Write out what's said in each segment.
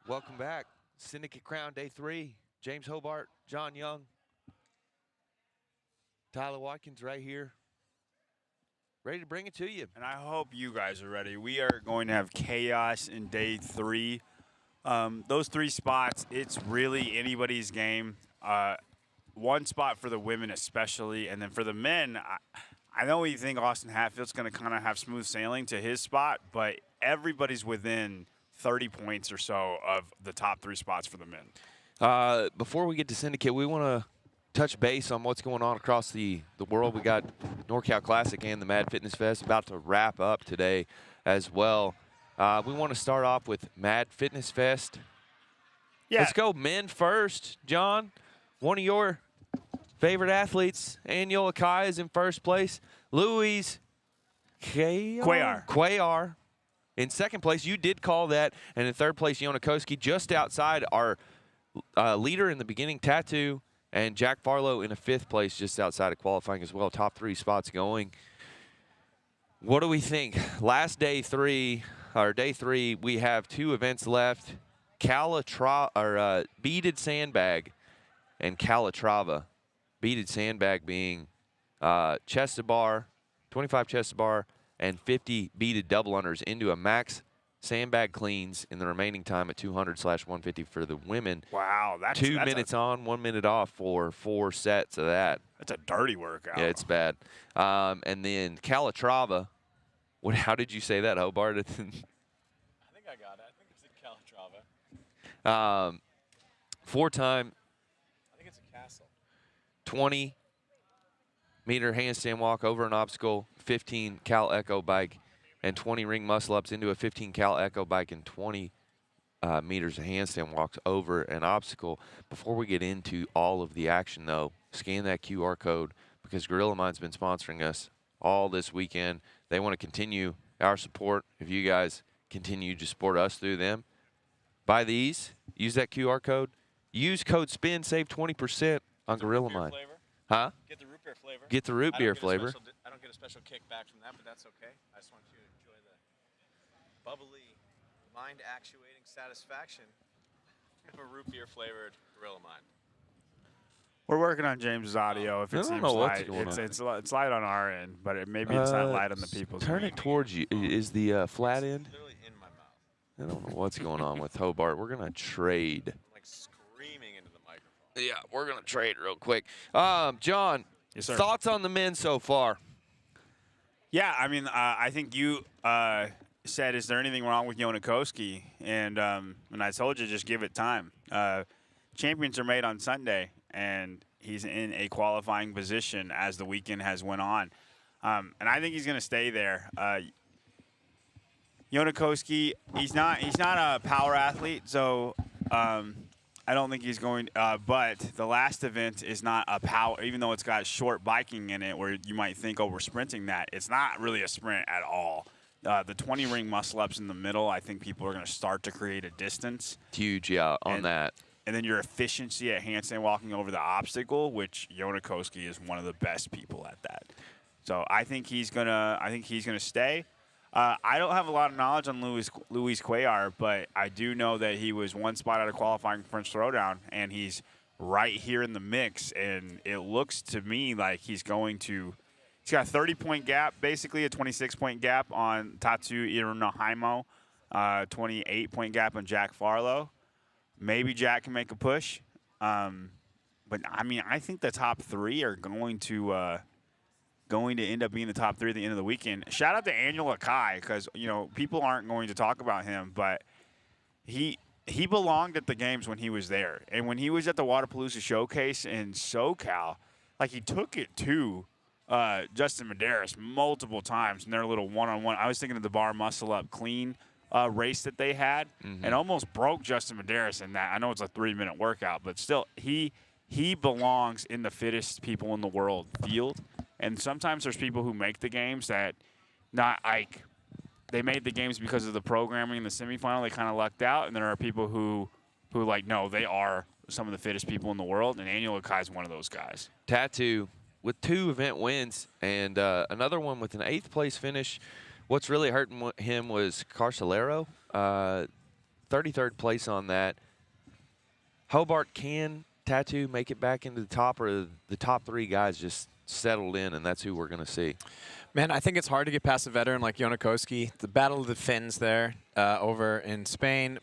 Welcome back. Syndicate Crown Day 3. James Hobart, John Young, Tyler Watkins right here. Ready to bring it to you. And I hope you guys are ready. We are going to have chaos in Day 3. Those 3 spots, it's really anybody's game. One spot for the women especially, and then for the men, I know we think Austin Hatfield's going to kind of have smooth sailing to his spot, but everybody's within 30 points or so of the top 3 spots for the men. Before we get to Syndicate, we want to touch base on what's going on across the world. We got NorCal Classic and the Mad Fitness Fest about to wrap up today as well. We want to start off with Mad Fitness Fest. Yeah. Let's go men first. John, one of your favorite athletes, Danielle Akai, is in first place. Louise Cuellar in second place. You did call that. And in third place, Yona Koski, just outside our leader in the beginning, Tattoo, and Jack Farlow in a 5th place, just outside of qualifying as well. Top 3 spots going. What do we think? Last day 3, we have 2 events left. Beaded Sandbag and Calatrava. Beaded Sandbag being chest to bar, 25 chest to bar, and 50 beaded double unders into a max sandbag cleans in the remaining time at 200/150 for the women. Wow. That's 2 minutes on, 1 minute off for 4 sets of that. That's a dirty workout. Yeah, it's bad. And then Calatrava. How did you say that, Hobart? I think I got it. I think it's a Calatrava. 4-time I think it's a castle. 20-meter handstand walk over an obstacle, 15 Cal Echo bike, and 20 ring muscle-ups into a 15 Cal Echo bike and 20 meters of handstand walks over an obstacle. Before we get into all of the action, though, scan that QR code because Gorilla Mind's been sponsoring us all this weekend. They want to continue our support. If you guys continue to support us through them, buy these, use that QR code, use code SPIN, save 20% on Gorilla Mind. Flavor. Huh? Get the root beer flavor. Get the root beer flavor. I don't get a special kickback from that, but that's okay. I just want you to enjoy the bubbly, mind-actuating satisfaction of a root beer flavored Gorilla Mind. We're working on James's audio. If I it don't seems know what's light, going on. it's light on our end, but maybe it's not light on the people's. Turn end. it towards you. Is the flat end? Literally in my mouth. I don't know what's going on with Hobart. We're going to trade. I'm like screaming into the microphone. Yeah, we're going to trade real quick. John, Yes, sir. thoughts on the men so far? Yeah, I mean, I think you said, "Is there anything wrong with Yona Koski?" And I told you, just give it time. Champions are made on Sunday, and he's in a qualifying position as the weekend has went on, and I think he's going to stay there. Yona Koski, he's not a power athlete, so I don't think he's going. But the last event is not a power, even though it's got short biking in it, where you might think, "Oh, we're sprinting that." It's not really a sprint at all. The 20 ring muscle ups in the middle, I think people are going to start to create a distance. It's huge, yeah, on that. And then your efficiency at handstand walking over the obstacle, which Yona Koski is one of the best people at that. So I think he's gonna stay. I don't have a lot of knowledge on Luis Cuellar, but I do know that he was 1 spot out of qualifying French Throwdown, and he's right here in the mix. And it looks to me like he's got a 30-point gap, basically a 26-point gap on Tatsu Irunahaimo, 28-point gap on Jack Farlow. Maybe Jack can make a push. But, I mean, I think the top 3 are going to end up being the top 3 at the end of the weekend. Shout out to Danielle Akai because, people aren't going to talk about him, but he belonged at the games when he was there. And when he was at the Waterpalooza Showcase in SoCal, like he took it to Justin Medeiros multiple times in their little one-on-one. I was thinking of the bar muscle-up clean race that they had and almost broke Justin Medeiros in that. I know it's a 3-minute workout, but still, he belongs in the fittest people in the world field. And sometimes there's people who make the games that they made the games because of the programming in the semifinal. They kind of lucked out. And there are people who no, they are some of the fittest people in the world. And Danielle Akai is one of those guys. Tattoo with 2 event wins and another one with an 8th place finish. What's really hurting him was Carcelero. 33rd place on that. Hobart can Tattoo make it back into the top, or the top 3 guys just settled in, and that's who we're going to see? Man, I think it's hard to get past a veteran like Jonakoski. The Battle of the Finns there over in Spain.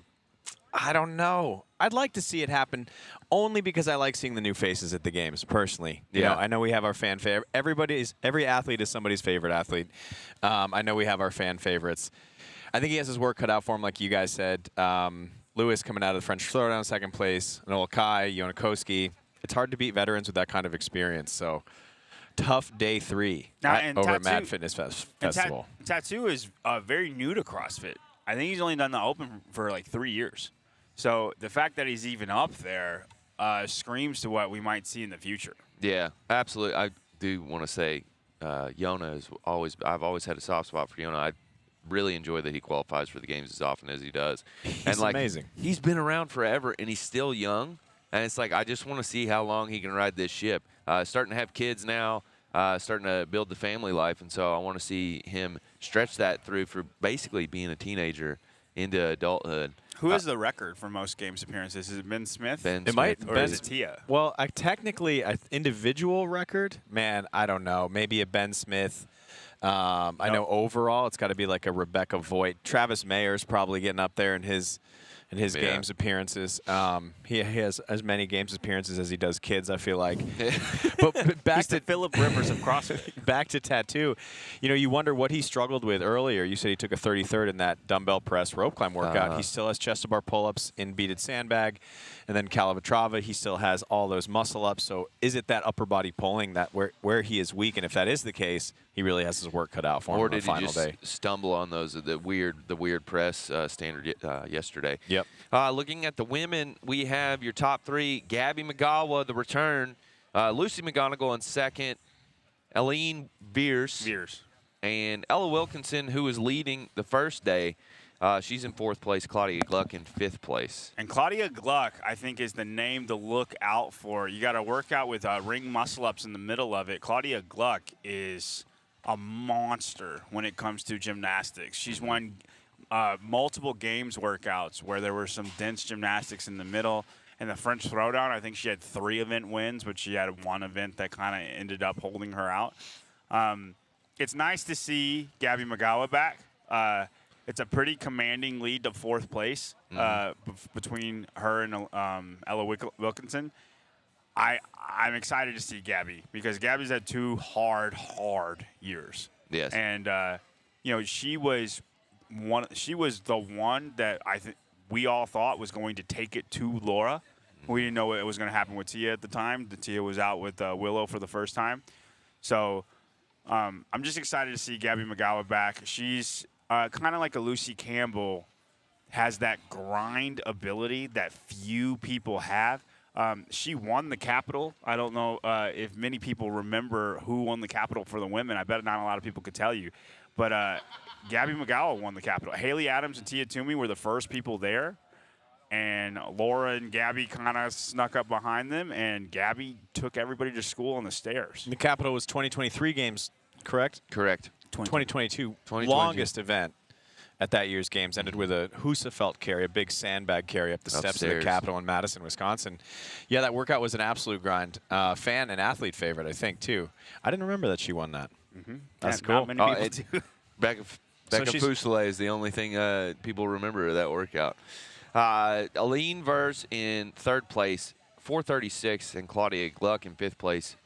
I don't know. I'd like to see it happen only because I like seeing the new faces at the games, personally. You know, I know we have our fan favorite. Every athlete is somebody's favorite athlete. I know we have our fan favorites. I think he has his work cut out for him, like you guys said. Lewis coming out of the French Throwdown, 2nd place. Noel Kai, Jonakoski. It's hard to beat veterans with that kind of experience. So, tough day 3 over at Mad Fitness Festival. Tattoo is very new to CrossFit. I think he's only done the Open for like 3 years. So the fact that he's even up there screams to what we might see in the future. Yeah, absolutely. I do want to say Yona is always – I've always had a soft spot for Yona. I really enjoy that he qualifies for the games as often as he does. He's amazing. He's been around forever, and he's still young. And it's like, I just want to see how long he can ride this ship. Starting to have kids now, starting to build the family life. And so I want to see him stretch that through for basically being a teenager into adulthood. Who has the record for most games appearances? Is it Ben Smith? Ben It might, Smith. Or is it Tia? Well, technically, individual record, man, I don't know. Maybe a Ben Smith. I know overall it's got to be like a Rebecca Voigt. Travis Mayer's probably getting up there in his games appearances. He has as many games appearances as he does kids, I feel like. but back to Philip Rivers of CrossFit. Back to Tattoo. You know, you wonder what he struggled with earlier. You said he took a 33rd in that dumbbell press rope climb workout. He still has chest to bar pull-ups in beaded sandbag. And then Calatrava, he still has all those muscle ups. So is it that upper body pulling that where he is weak? And if that is the case, he really has his work cut out for him on the final day. Or did he just stumble on those the weird press standard yesterday? Yep. Looking at the women, we have your top 3: Gabby McGawa, the return, Lucy McGonigal in 2nd, Eileen Veers, and Ella Wilkinson, who was leading the first day. She's in 4th place. Claudia Gluck in 5th place. And Claudia Gluck, I think, is the name to look out for. You got to work out with ring muscle-ups in the middle of it. Claudia Gluck is a monster when it comes to gymnastics. She's won multiple games workouts where there were some dense gymnastics in the middle. And the French Throwdown, I think she had 3 event wins, but she had 1 event that kind of ended up holding her out. It's nice to see Gabby McGowan back. It's a pretty commanding lead to 4th place between her and Ella Wilkinson. I'm excited to see Gabby because Gabby's had 2 hard years. Yes. And you know, she was the one that I think we all thought was going to take it to Laura. We didn't know what was going to happen with Tia at the time. Tia was out with Willow for the first time. So I'm just excited to see Gabby McGowan back. She's kind of like a Lucy Campbell, has that grind ability that few people have. She won the Capitol. I don't know if many people remember who won the Capitol for the women. I bet not a lot of people could tell you. But Gabby McGowan won the Capitol. Haley Adams and Tia Toomey were the first people there. And Laura and Gabby kind of snuck up behind them, and Gabby took everybody to school on the stairs. The Capitol was 2023 games, correct? Correct. 2022. Longest event at that year's games ended with a Husafelt carry, a big sandbag carry up the steps of the Capitol in Madison, Wisconsin. Yeah, that workout was an absolute grind. Fan and athlete favorite, I think, too. I didn't remember that she won that. That's cool. Not many people do. Becca Fuselier is the only thing people remember of that workout. Aline Vers in 3rd place, 436, and Claudia Gluck in 5th place,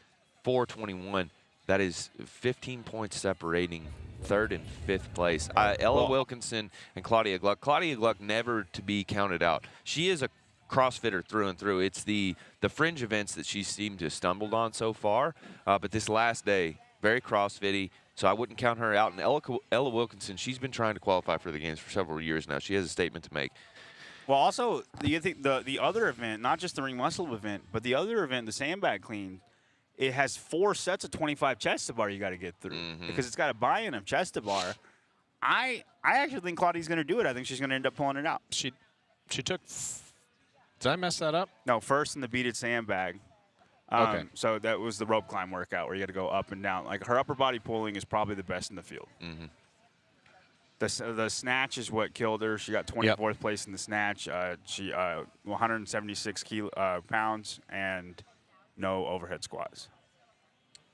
421. That is 15 points separating 3rd and 5th place. Ella Wilkinson and Claudia Gluck. Claudia Gluck never to be counted out. She is a CrossFitter through and through. It's the fringe events that she seemed to have stumbled on so far. But this last day, very CrossFit-y, so I wouldn't count her out. And Ella Wilkinson, she's been trying to qualify for the games for several years now. She has a statement to make. Well, also, the other event, not just the ring muscle event, but the other event, the sandbag clean, it has 4 sets of 25 chest to bar you got to get through because it's got a buy-in of chest to bar. I actually think Claudia's going to do it. I think she's going to end up pulling it out. She took. Did I mess that up? No, first in the beaded sandbag. Okay. So that was the rope climb workout where you got to go up and down. Like her upper body pulling is probably the best in the field. The snatch is what killed her. She got 24th place in the snatch. She 176 pounds and no overhead squats.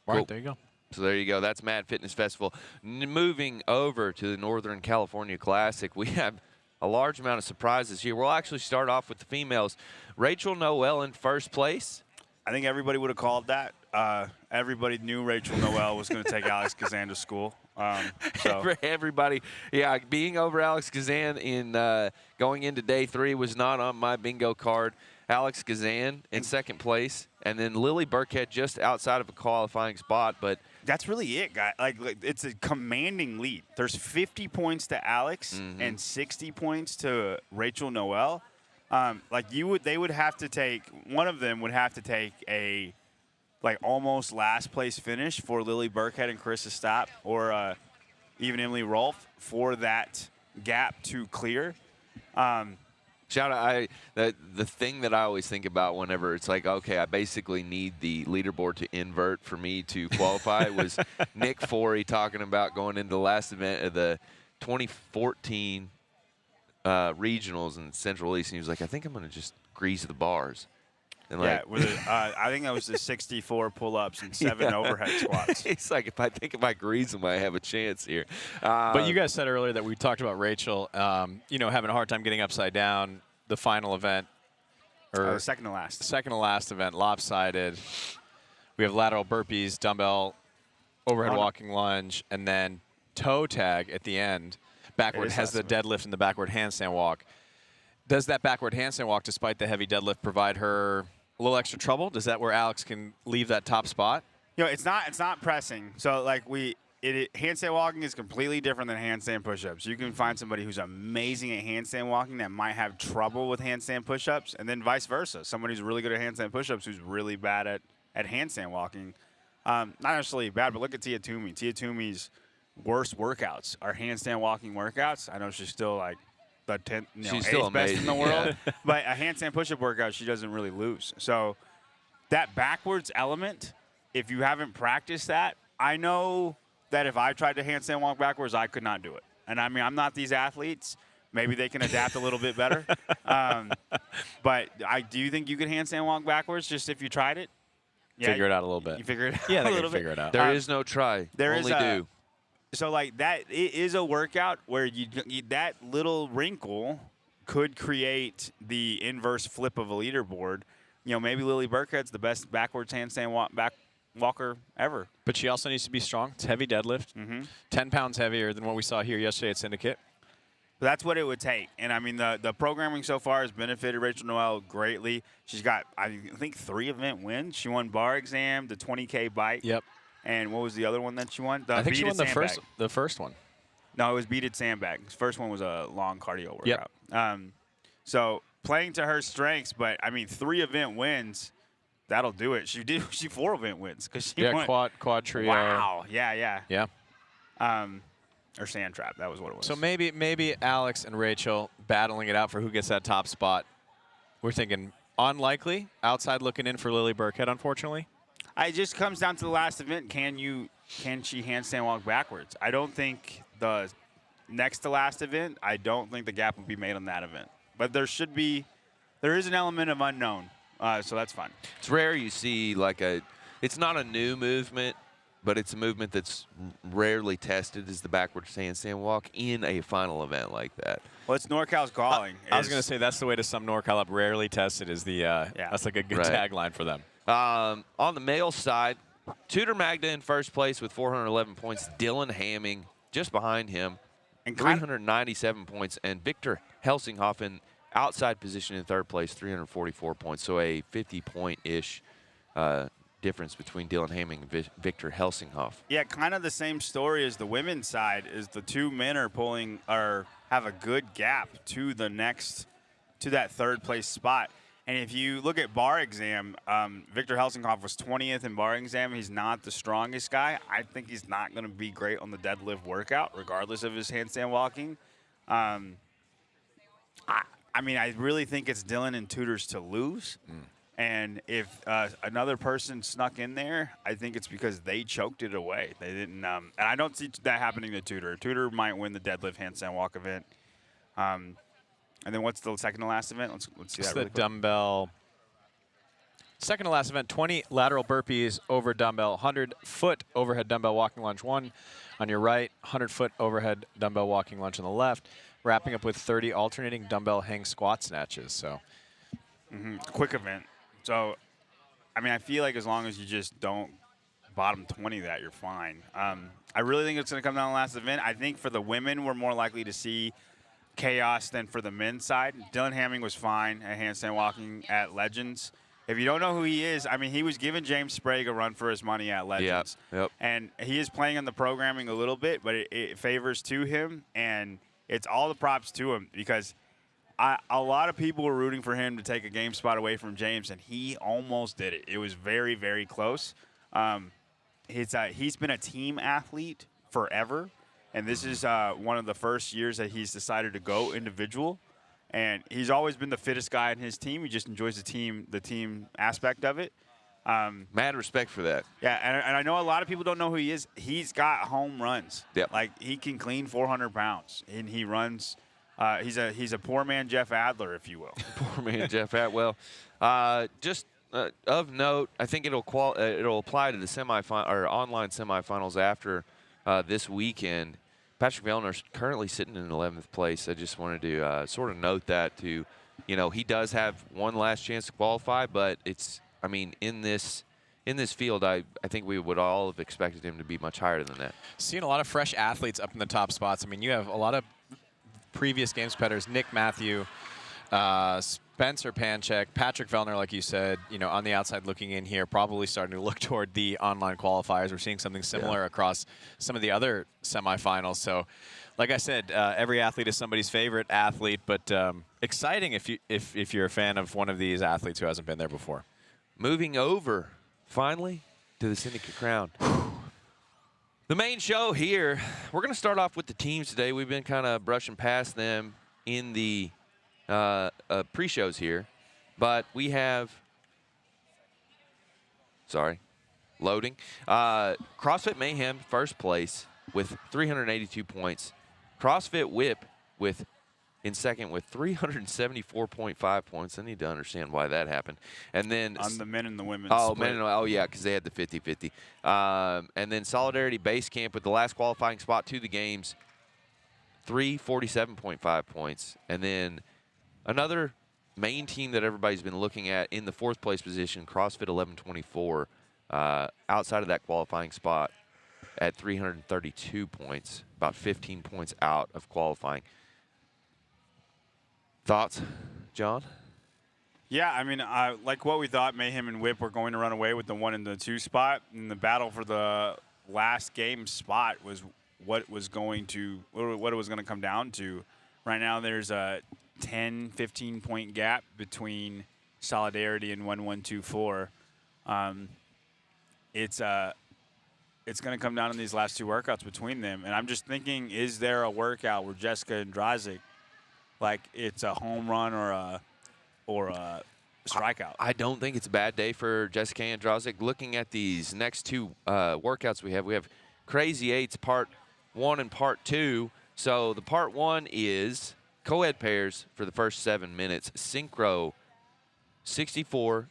All right, there you go. So there you go. That's Mad Fitness Festival. Moving over to the Northern California Classic, we have a large amount of surprises here. We'll actually start off with the females. Rachel Noel in first place. I think everybody would have called that. Everybody knew Rachel Noel was going to take Alex Kazan to school. So. Everybody, yeah, being over Alex Kazan in going into day 3 was not on my bingo card. Alex Kazan in second place, and then Lily Burkhead just outside of a qualifying spot. But that's really it, guy. Like it's a commanding lead. There's 50 points to Alex and 60 points to Rachel Noel. They would have to take, one of them would have to take a almost last place finish for Lily Burkhead and Carissa Stapp, or even Emily Rolfe for that gap to clear. Shout out! The thing that I always think about whenever it's like, okay, I basically need the leaderboard to invert for me to qualify was Nick Forey talking about going into the last event of the 2014 regionals in Central East, and he was like, I think I'm going to just grease the bars. And I think that was the 64 pull-ups and 7 overhead squats. It's like, if I grease them, I have a chance here. But you guys said earlier that we talked about Rachel, having a hard time getting upside down. The final event, or second to last. Second to last event, lopsided. We have lateral burpees, dumbbell, overhead walking lunge, and then toe tag at the end. Backward has the deadlift and the backward handstand walk. Does that backward handstand walk, despite the heavy deadlift, provide her a little extra trouble? Does that where Alex can leave that top spot? It's not pressing. So handstand walking is completely different than handstand push-ups. You can find somebody who's amazing at handstand walking that might have trouble with handstand push-ups, and then vice versa. Somebody who's really good at handstand push-ups who's really bad at handstand walking. Not necessarily bad, but look at Tia Toomey. Tia Toomey's worst workouts are handstand walking workouts. I know she's still the 10th, she's still eighth best in the world, yeah. But a handstand push-up workout she doesn't really lose. So that backwards element, if you haven't practiced that, I know that if I tried to handstand walk backwards, I could not do it. And I mean, I'm not these athletes. Maybe they can adapt a little bit better. But do you think you could handstand walk backwards just if you tried it? Yeah, figure it out a little bit. You figure it out yeah, a they little can figure bit. it out. There is no try. There only is do. So that it is a workout where that little wrinkle could create the inverse flip of a leaderboard. Maybe Lily Burkhead's the best backwards handstand walker ever. But she also needs to be strong. It's heavy deadlift. 10 pounds heavier than what we saw here yesterday at Syndicate. But that's what it would take. And, I mean, the programming so far has benefited Rachel Noel greatly. She's got, I think, 3 event wins. She won bar exam, the 20K bike. Yep. And what was the other one that she won? I think she won the first one. No, it was beaded sandbag. The first one was a long cardio workout. Yep. So playing to her strengths, but, I mean, 3 event wins, that'll do it. She 4 event wins because she won. quad trio. Wow. Yeah. Yeah. Or sand trap. That was what it was. So maybe Alex and Rachel battling it out for who gets that top spot. We're thinking unlikely. Outside looking in for Lily Burkhead, unfortunately. It just comes down to the last event. Can she handstand walk backwards? I don't think the next to last event, I don't think the gap will be made on that event. But there is an element of unknown, so that's fun. It's rare you see it's not a new movement, but it's a movement that's rarely tested as the backwards handstand walk in a final event like that. Well, it's NorCal's calling. I was going to say that's the way to sum NorCal up. Rarely tested is that's like a good tagline for them. On the male side, Tudor Magda in first place with 411 points. Dylan Hamming just behind him, and 397 points. And Victor Helsinghoff in outside position in third place, 344 points. So a 50-point-ish difference between Dylan Hamming and Victor Helsinghoff. Yeah, kind of the same story as the women's side. Is the 2 men have a good gap to that third place spot. And if you look at bar exam, Victor Helsinghoff was 20th in bar exam. He's not the strongest guy. I think he's not going to be great on the deadlift workout, regardless of his handstand walking. I really think it's Dylan and Tudor's to lose. And if another person snuck in there, I think it's because they choked it away. They didn't, and I don't see that happening to Tudor. Tudor might win the deadlift handstand walk event. And then what's the second to last event? Let's see It's that the really quick. dumbbell. Second to last event, 20 lateral burpees over dumbbell, 100-foot overhead dumbbell walking lunge one on your right, 100-foot overhead dumbbell walking lunge on the left, wrapping up with 30 alternating dumbbell hang squat snatches. So, Quick event. So, I mean, I feel like as long as you just don't bottom 20 that, you're fine. I really think it's going to come down to the last event. I think for the women, we're more likely to see chaos than for the men's side. Dylan Hamming was fine at handstand walking at Legends. If you don't know who he is, I mean, he was giving James Sprague a run for his money at Legends. Yep. And he is playing on the programming a little bit, but it favors to him, and it's all the props to him because a lot of people were rooting for him to take a game spot away from James, and he almost did it. It was very, very close. He's been a team athlete forever, and this is one of the first years that he's decided to go individual. And he's always been the fittest guy in his team. He just enjoys the team aspect of it. Mad respect for that. Yeah, and I know a lot of people don't know who he is. He's got home runs. Yep. Like, he can clean 400 pounds, and he runs. He's a poor man Jeff Adler, if you will. Poor man Jeff Atwell. Just of note, I think it'll apply to the semifinal or online semifinals after this weekend. Patrick Vellner's currently sitting in 11th place. I just wanted to sort of note that he does have one last chance to qualify, but I mean, in this field, I think we would all have expected him to be much higher than that. seeing a lot of fresh athletes up in the top spots. I mean, you have a lot of previous games competitors, Nick Matthew, Spencer Panchik, Patrick Vellner, like you said, on the outside looking in here, probably starting to look toward the online qualifiers. We're seeing something similar across some of the other semifinals. So, like I said, every athlete is somebody's favorite athlete, but exciting if you're a fan of one of these athletes who hasn't been there before. Moving over, finally, to the Syndicate Crown. The main show here, we're going to start off with the teams today. We've been kind of brushing past them in the pre-shows here, but we have, loading. CrossFit Mayhem, first place with 382 points. CrossFit Whip in second with 374.5 points. I need to understand why that happened. And then On the men and the women. yeah, because they had the 50-50. And then Solidarity Base Camp with the last qualifying spot to the games, 347.5 points. And then another main team that everybody's been looking at in the fourth place position, CrossFit 1124, outside of that qualifying spot at 332 points, about 15 points out of qualifying. Thoughts, John? Yeah, I mean, like what we thought, Mayhem and Whip were going to run away with the 1 and the 2 spot. And the battle for the last game spot was what it was going to come down to. Right now, there's a 10, 15-point gap between Solidarity and 1124. It's going to come down to these last 2 workouts between them. And I'm just thinking, is there a workout where Jessica and Drazik, like it's a home run or a strikeout? I don't think it's a bad day for Jessica Androzik. Looking at these next 2 workouts we have Crazy 8s Part 1 and Part 2. So the Part 1 is co-ed pairs for the first 7 minutes, synchro 64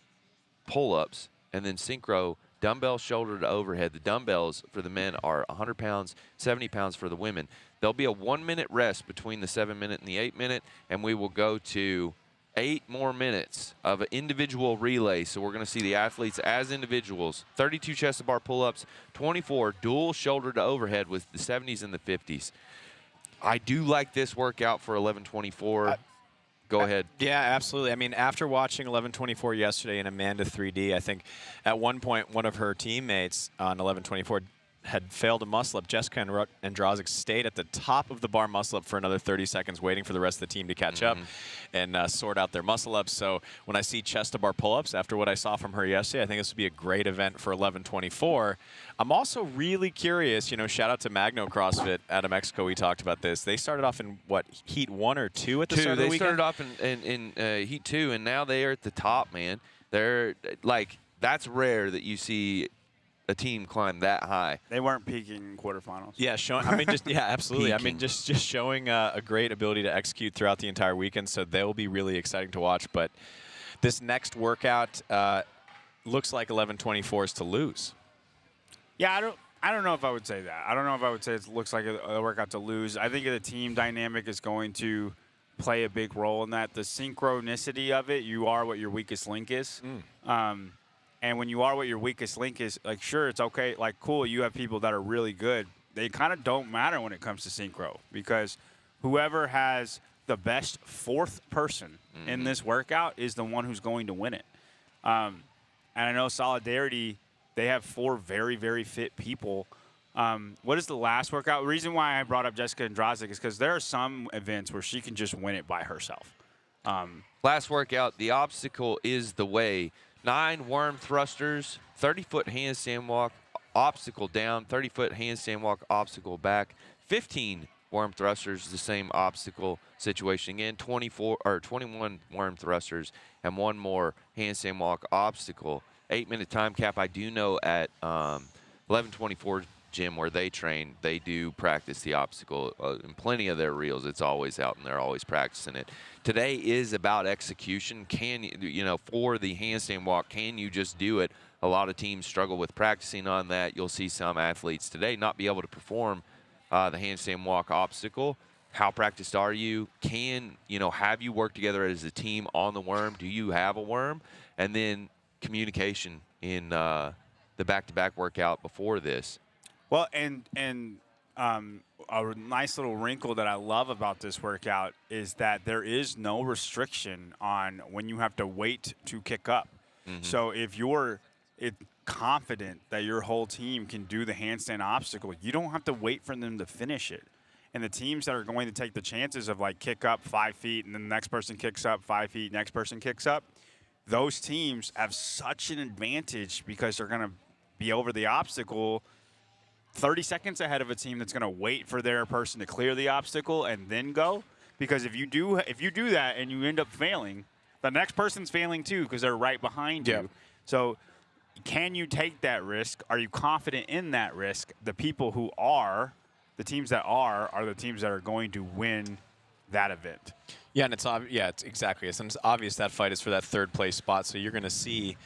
pull-ups, and then synchro dumbbell shoulder to overhead. The dumbbells for the men are 100 pounds, 70 pounds for the women. There'll be a 1-minute rest between the 7-minute and the 8-minute, and we will go to 8 more minutes of an individual relay. So we're going to see the athletes as individuals. 32 chest-to-bar pull-ups, 24 dual shoulder to overhead with the 70s and the 50s. I do like this workout for 1124. Go ahead. Yeah, absolutely. I mean, after watching 1124 yesterday in Amanda 3D, I think at one point one of her teammates on 1124 had failed a muscle-up. Jessica Androzik stayed at the top of the bar muscle-up for another 30 seconds, waiting for the rest of the team to catch up and sort out their muscle-ups. So when I see chest-to-bar pull-ups, after what I saw from her yesterday, I think this would be a great event for 1124. I'm also really curious, shout out to Magno CrossFit out of Mexico. We talked about this. They started off in, heat 1 or 2 at the start of the weekend? They started off in Heat 2, and now they are at the top, man. They're like, that's rare that you see a team climb that high. They weren't peaking in quarterfinals. Yeah, absolutely. I mean, Peaking. just showing a great ability to execute throughout the entire weekend. So they'll be really exciting to watch. But this next workout looks like 11:24 is to lose. Yeah, I don't know if I would say that. I don't know if I would say it looks like a workout to lose. I think the team dynamic is going to play a big role in that. The synchronicity of it, you are what your weakest link is. And when you are what your weakest link is, like, sure, it's okay. Like, cool, you have people that are really good. They kind of don't matter when it comes to synchro because whoever has the best fourth person in this workout is the one who's going to win it. And I know Solidarity, they have 4 very, very fit people. What is the last workout? The reason why I brought up Jessica Andrazik is because there are some events where she can just win it by herself. Last workout, the obstacle is the way. 9 worm thrusters, 30-foot handstand walk, obstacle down, 30-foot handstand walk, obstacle back, 15 worm thrusters, the same obstacle situation again, 21 worm thrusters, and 1 more handstand walk obstacle. 8-minute time cap. I do know at 11:24 gym where they train, they do practice the obstacle in plenty of their reels. It's always out and they're always practicing it. Today is about execution. Can you know, for the handstand walk, can you just do it? A lot of teams struggle with practicing on that. You'll see some athletes today not be able to perform the handstand walk obstacle. How practiced are you? Have you worked together as a team on the worm? Do you have a worm? And then communication in the back-to-back workout before this. Well, and a nice little wrinkle that I love about this workout is that there is no restriction on when you have to wait to kick up. So if you're confident that your whole team can do the handstand obstacle, you don't have to wait for them to finish it. And the teams that are going to take the chances of, like, kick up 5 feet and then the next person kicks up 5 feet, next person kicks up, those teams have such an advantage because they're going to be over the obstacle 30 seconds ahead of a team that's going to wait for their person to clear the obstacle and then go. Because if you do that and you end up failing, the next person's failing too because they're right behind you. So can you take that risk? Are you confident in that risk? The people who are, the teams that are the teams that are going to win that event. Yeah, and it's exactly. It's obvious that fight is for that 3rd place spot. So you're going to see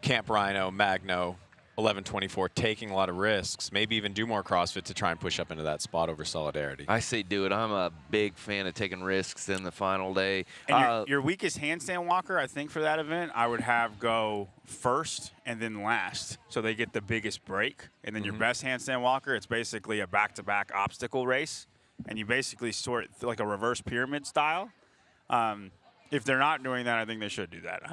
Camp Rhino, Magno, 11:24 taking a lot of risks, maybe even do more CrossFit to try and push up into that spot over Solidarity. I say do it. I'm a big fan of taking risks in the final day. And your weakest handstand walker, I think, for that event, I would have go first and then last, so they get the biggest break. And then your best handstand walker, it's basically a back-to-back obstacle race, and you basically sort like a reverse pyramid style. If they're not doing that, I think they should do that.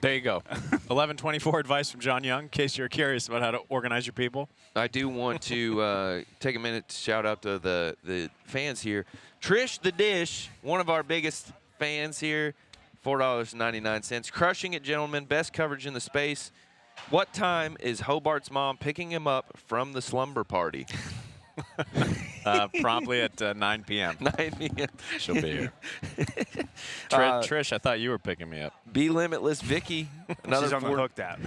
There you go. 11:24 advice from John Young, in case you're curious about how to organize your people. I do want to take a minute to shout out to the fans here. Trish the Dish, one of our biggest fans here, $4.99. Crushing it, gentlemen. Best coverage in the space. What time is Hobart's mom picking him up from the slumber party? Promptly at 9 p.m. 9 p.m. She'll be here. Trish, I thought you were picking me up. Be Limitless Vicky. Another She's on the Hooked app.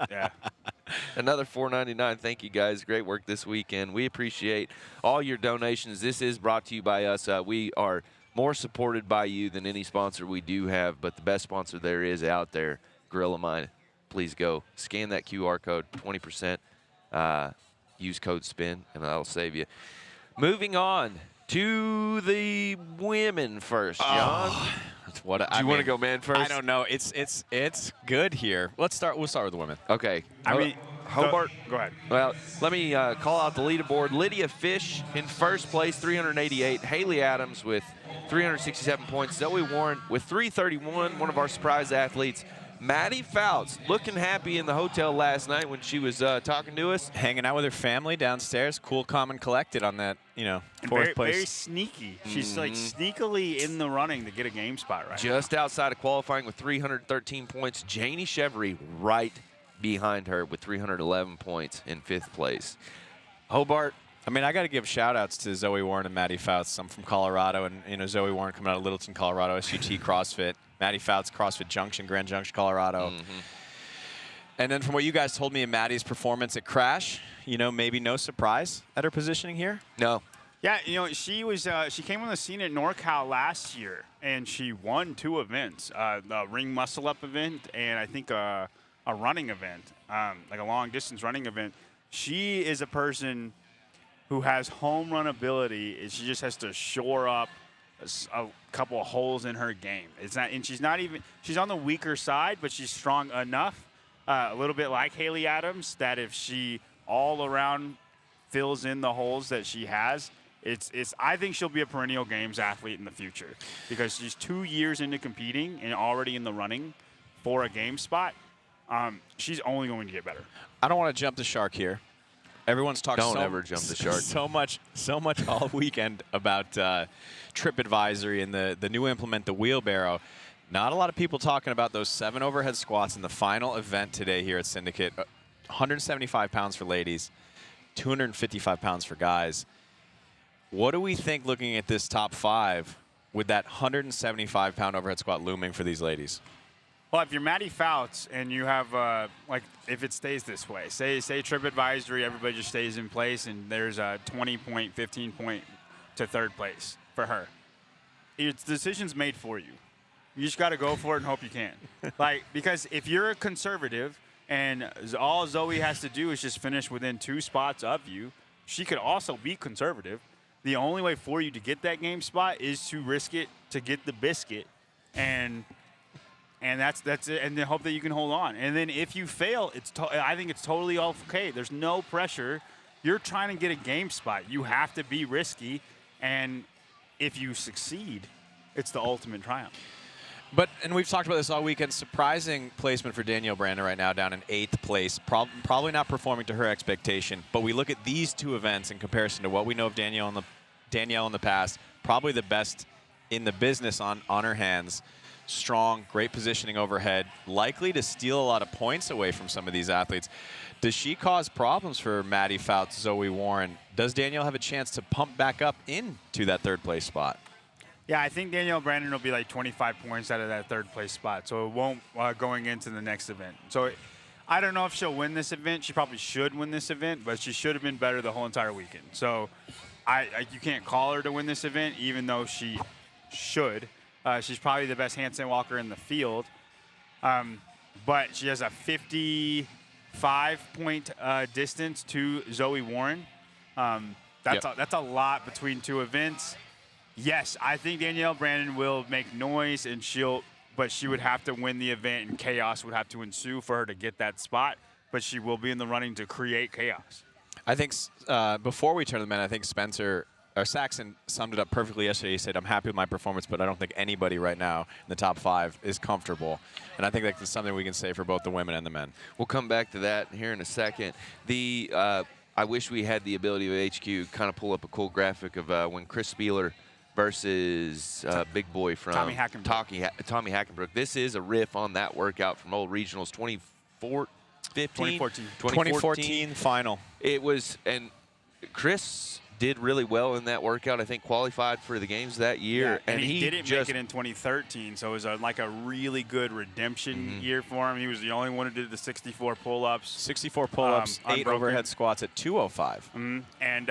Yeah. Another $4.99. Thank you, guys. Great work this weekend. We appreciate all your donations. This is brought to you by us. We are more supported by you than any sponsor we do have, but the best sponsor there is out there, Gorilla Mine. Please go. Scan that QR code, 20%. Use code SPIN, and that'll save you. Moving on to the women first, John. That's what Do you want to go man first? I don't know. It's good here. We'll start with the women. Okay. Hobart. Go ahead. Well, let me call out the leaderboard. Lydia Fish in first place, 388. Haley Adams with 367 points. Zoe Warren with 331, one of our surprise athletes. Maddie Fouts looking happy in the hotel last night when she was talking to us. Hanging out with her family downstairs. Cool, calm, and collected on that, fourth place. Very sneaky. She's like sneakily in the running to get a game spot right Just outside of qualifying with 313 points. Janie Chevry right behind her with 311 points in 5th place. Hobart. I mean, I got to give shout-outs to Zoe Warren and Maddie Fouts. I'm from Colorado, and Zoe Warren coming out of Littleton, Colorado, SUT CrossFit. Maddie Fouts, CrossFit Junction, Grand Junction, Colorado. And then from what you guys told me in Maddie's performance at Crash, maybe no surprise at her positioning here? No. Yeah, she came on the scene at NorCal last year, and she won 2 events, the ring muscle up event and I think a running event, like a long distance running event. She is a person who has home run ability. She just has to shore up a couple of holes in her game. She's on the weaker side, but she's strong enough, a little bit like Haley Adams, that if she all around fills in the holes that she has, I think she'll be a perennial games athlete in the future, because she's 2 years into competing and already in the running for a game spot. She's only going to get better. I don't want to jump the shark here. Everyone's talked Don't ever jump the shark. so much all weekend about trip advisory and the new implement, the wheelbarrow. Not a lot of people talking about those 7 overhead squats in the final event today here at Syndicate. 175 pounds for ladies, 255 pounds for guys. What do we think looking at this top 5 with that 175-pound overhead squat looming for these ladies? Well, if you're Maddie Fouts and you have, if it stays this way, say trip advisory, everybody just stays in place, and there's a 20-point, 15-point to 3rd place for her. The decision's made for you. You just got to go for it and hope you can. Because if you're a conservative and all Zoe has to do is just finish within 2 spots of you, she could also be conservative. The only way for you to get that game spot is to risk it to get the biscuit, and that's it, and then hope that you can hold on. And then if you fail, I think it's totally okay. There's no pressure. You're trying to get a game spot. You have to be risky, and if you succeed, it's the ultimate triumph. And we've talked about this all weekend, surprising placement for Danielle Brandon right now, down in 8th place. Probably not performing to her expectation, but we look at these 2 events in comparison to what we know of Danielle in the past, probably the best in the business on her hands. Strong, great positioning overhead, likely to steal a lot of points away from some of these athletes. Does she cause problems for Maddie Fouts, Zoe Warren? Does Danielle have a chance to pump back up into that 3rd place spot? Yeah, I think Danielle Brandon will be like 25 points out of that 3rd place spot, so it won't going into the next event. So I don't know if she'll win this event. She probably should win this event, but she should have been better the whole entire weekend. So you can't call her to win this event, even though she should. She's probably the best handstand walker in the field, but she has a 55-point distance to Zoe Warren. That's a lot between 2 events. Yes, I think Danielle Brandon will make noise, but she would have to win the event, and chaos would have to ensue for her to get that spot. But she will be in the running to create chaos. I think before we turn to the men, I think Saxon summed it up perfectly yesterday. He said, "I'm happy with my performance, but I don't think anybody right now in the top 5 is comfortable." And I think that's something we can say for both the women and the men. We'll come back to that here in a second. I wish we had the ability of HQ kind of pull up a cool graphic of when Chris Spieler versus big boy from Tommy Hackenbrook. Tommy Hackenbrook. This is a riff on that workout from old regionals 2014 final. It was, and Chris did really well in that workout. I think qualified for the games that year. Yeah, and he didn't make it in 2013, so it was like a really good redemption year for him. He was the only one who did the 64 pull-ups. 64 pull-ups, 8 overhead squats at 205. And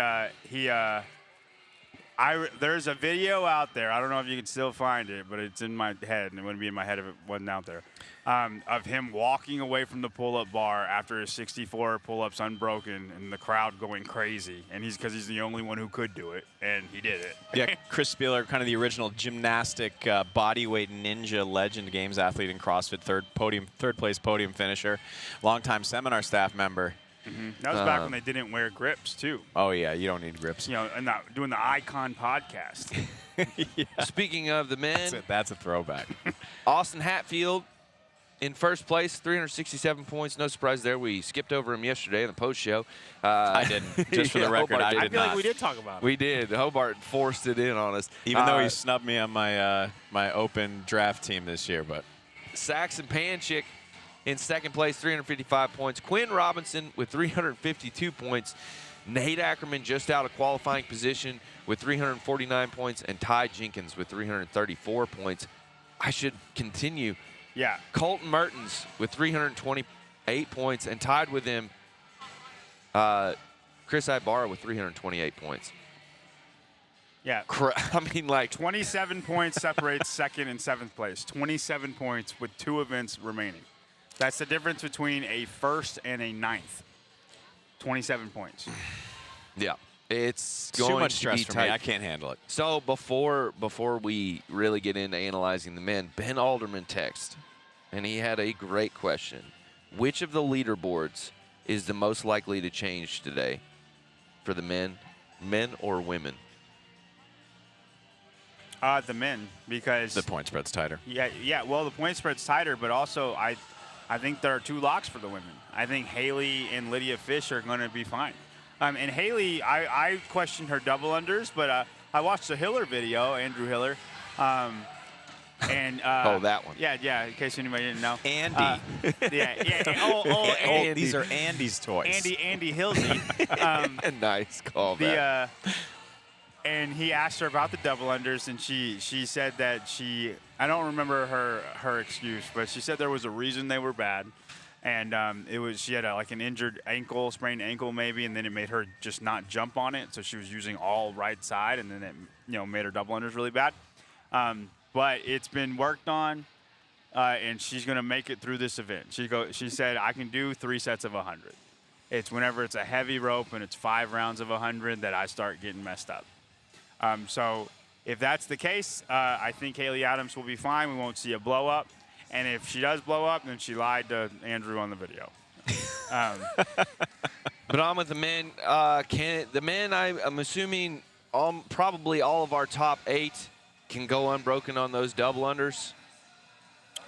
there's a video out there. I don't know if you can still find it, but it's in my head, and it wouldn't be in my head if it wasn't out there, of him walking away from the pull-up bar after his 64 pull-ups unbroken, and the crowd going crazy. And because he's the only one who could do it, and he did it. Yeah, Chris Spieler, kind of the original gymnastic bodyweight ninja legend games athlete in CrossFit, third place podium finisher, longtime seminar staff member. That was back when they didn't wear grips, too. Oh, yeah, you don't need grips. And doing the Icon podcast. Yeah. Speaking of the men. That's a throwback. Austin Hatfield in first place, 367 points. No surprise there. We skipped over him yesterday in the post show. I didn't. Just for the record, I did not. I feel like we did talk about it. We did. Hobart forced it in on us. Even though he snubbed me on my my open draft team this year. But Saxon Panchik in second place, 355 points. Quinn Robinson with 352 points. Nate Ackermann just out of qualifying position with 349 points. And Ty Jenkins with 334 points. I should continue. Yeah. Colten Mertens with 320 8 points, and tied with him, Chris Ibarra with 328 points. Yeah. I mean, like 27 points separates second and seventh place. 27 points with 2 events remaining. That's the difference between a first and a ninth. 27 points. Yeah, it's going too much to stress be for tight. me. I can't handle it. So before we really get into analyzing the men, Ben Alderman texted, and he had a great question. Which of the leaderboards is the most likely to change today for the men or women? The men, because The point spread's tighter. yeah. Well, the point spread's tighter, but also I think there are 2 locks for the women. I think Haley and Lydia Fish are going to be fine. And Haley, I questioned her double unders, but I watched the Hiller video, Andrew Hiller. And Oh, that one. Yeah. In case anybody didn't know. Andy. Andy. These are Andy's toys. Andy Hilsey. Nice callback. And he asked her about the double unders, and she said that I don't remember her excuse, but she said there was a reason they were bad, and she had like an injured ankle, sprained ankle maybe, and then it made her just not jump on it, so she was using all right side, and then it made her double unders really bad. But it's been worked on, and she's gonna make it through this event. She said I can do 3 sets of 100. It's whenever it's a heavy rope and it's 5 rounds of 100 that I start getting messed up. So if that's the case, I think Haley Adams will be fine. We won't see a blow up. And if she does blow up, then she lied to Andrew on the video. But on with the men. I'm assuming probably all of our top 8 can go unbroken on those double unders.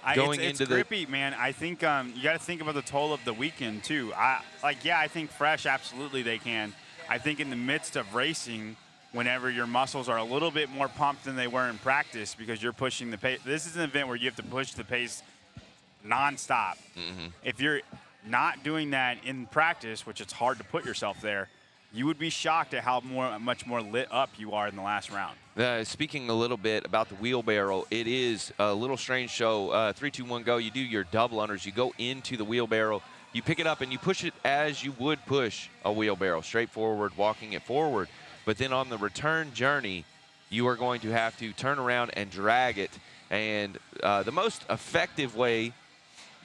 It's grippy, man. I think you got to think about the toll of the weekend, too. I think fresh, absolutely they can. I think in the midst of racing, whenever your muscles are a little bit more pumped than they were in practice because you're pushing the pace. This is an event where you have to push the pace nonstop. Mm-hmm. If you're not doing that in practice, which it's hard to put yourself there, you would be shocked at how much more lit up you are in the last round. Speaking a little bit about the wheelbarrow, it is a little strange show. 3, 2, 1, go. You do your double unders. You go into the wheelbarrow. You pick it up and you push it as you would push a wheelbarrow, straight forward, walking it forward. But then on the return journey, you are going to have to turn around and drag it. And the most effective way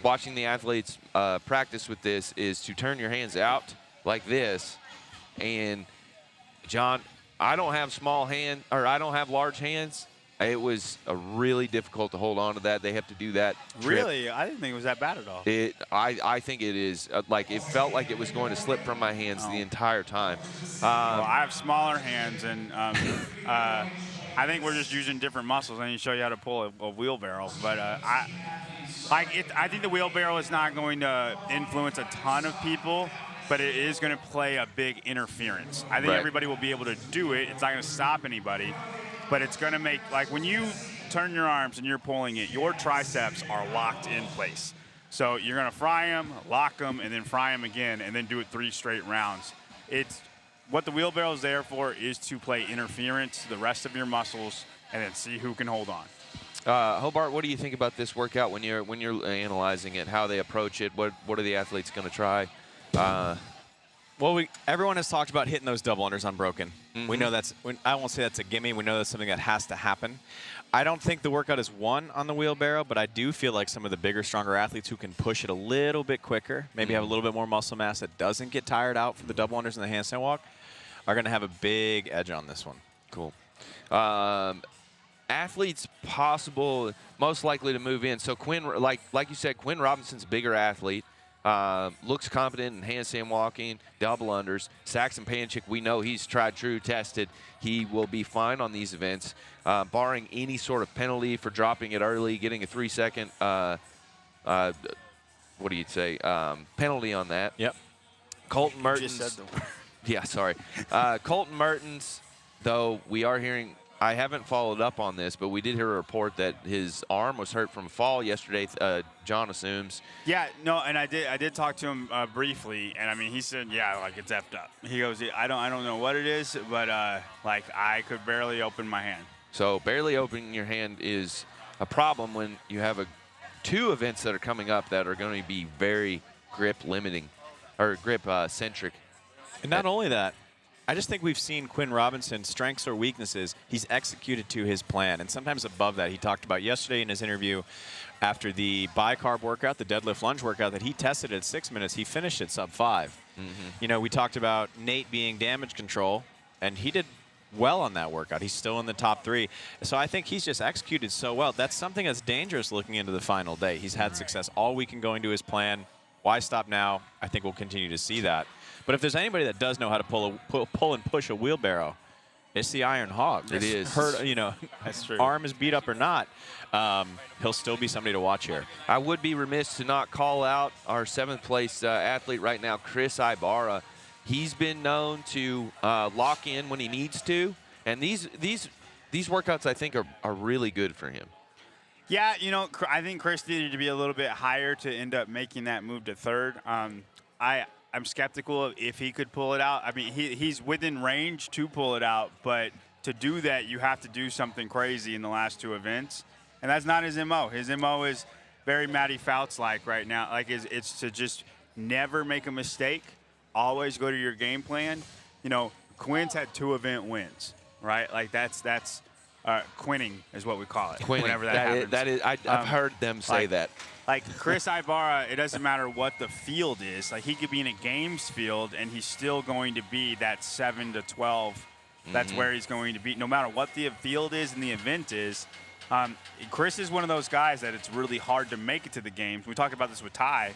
watching the athletes practice with this is to turn your hands out like this. And John, I don't have I don't have large hands. It was really difficult to hold on to that. They have to do that trip. Really? I didn't think it was that bad at all. I think it is. It felt like it was going to slip from my hands the entire time. Well, I have smaller hands, and I think we're just using different muscles. I need to show you how to pull a wheelbarrow. But I think the wheelbarrow is not going to influence a ton of people, but it is going to play a big interference. I think everybody will be able to do it. It's not going to stop anybody. But it's going to make, like when you turn your arms and you're pulling it, your triceps are locked in place. So you're going to fry them, lock them, and then fry them again, and then do it 3 straight rounds. It's what the wheelbarrow is there for is to play interference to the rest of your muscles and then see who can hold on. Hobart, what do you think about this workout when you're analyzing it, how they approach it? What are the athletes going to try? Well, everyone has talked about hitting those double unders unbroken. Mm-hmm. We know I won't say that's a gimme. We know that's something that has to happen. I don't think the workout is won on the wheelbarrow, but I do feel like some of the bigger, stronger athletes who can push it a little bit quicker, maybe have a little bit more muscle mass that doesn't get tired out for the double unders and the handstand walk, are going to have a big edge on this one. Cool. Athletes most likely to move in. So Quinn, like you said, Quinn Robinson's a bigger athlete. Looks competent in handstand walking, double unders. Saxon Panchik, we know he's tried, true, tested. He will be fine on these events, barring any sort of penalty for dropping it early, getting a 3-second, penalty on that. Yep. Colten Mertens. Just said the word. Yeah, sorry. Colten Mertens, though, we are hearing, I haven't followed up on this, but we did hear a report that his arm was hurt from a fall yesterday, John assumes. Yeah, no, and I did talk to him briefly, and I mean, he said, yeah, like it's effed up. He goes, I don't know what it is, but like I could barely open my hand. So barely opening your hand is a problem when you have 2 events that are coming up that are going to be very grip limiting or grip centric. And not only that, I just think we've seen Quinn Robinson's strengths or weaknesses. He's executed to his plan, and sometimes above that. He talked about yesterday in his interview after the bicarb workout, the deadlift lunge workout, that he tested at 6 minutes. He finished at sub 5. You know, we talked about Nate being damage control, and he did well on that workout. He's still in the top 3. So I think he's just executed so well. That's something that's dangerous looking into the final day. He's had success all week in going to his plan. Why stop now? I think we'll continue to see that. But if there's anybody that does know how to pull and push a wheelbarrow, it's the Iron Hog. It is. Hurt, you know, That's true. arm is beat up or not, he'll still be somebody to watch here. I would be remiss to not call out our 7th place athlete right now, Chris Ibarra. He's been known to lock in when he needs to, and these workouts I think are really good for him. Yeah, you know, I think Chris needed to be a little bit higher to end up making that move to 3rd. I'm skeptical of if he could pull it out. I mean, he's within range to pull it out, but to do that, you have to do something crazy in the last 2 events, and that's not his MO. His MO is very Matty Fouts-like right now. Like, it's to just never make a mistake, always go to your game plan. You know, Quinn's had 2 event wins, right? Like, that's quinning is what we call it. Quinning. Whenever that happens. I've heard them say that. Like Chris Ibarra, it doesn't matter what the field is. Like, he could be in a games field and he's still going to be that 7 to 12. That's where he's going to be, no matter what the field is and the event is. Chris is one of those guys that it's really hard to make it to the games. We talked about this with Ty.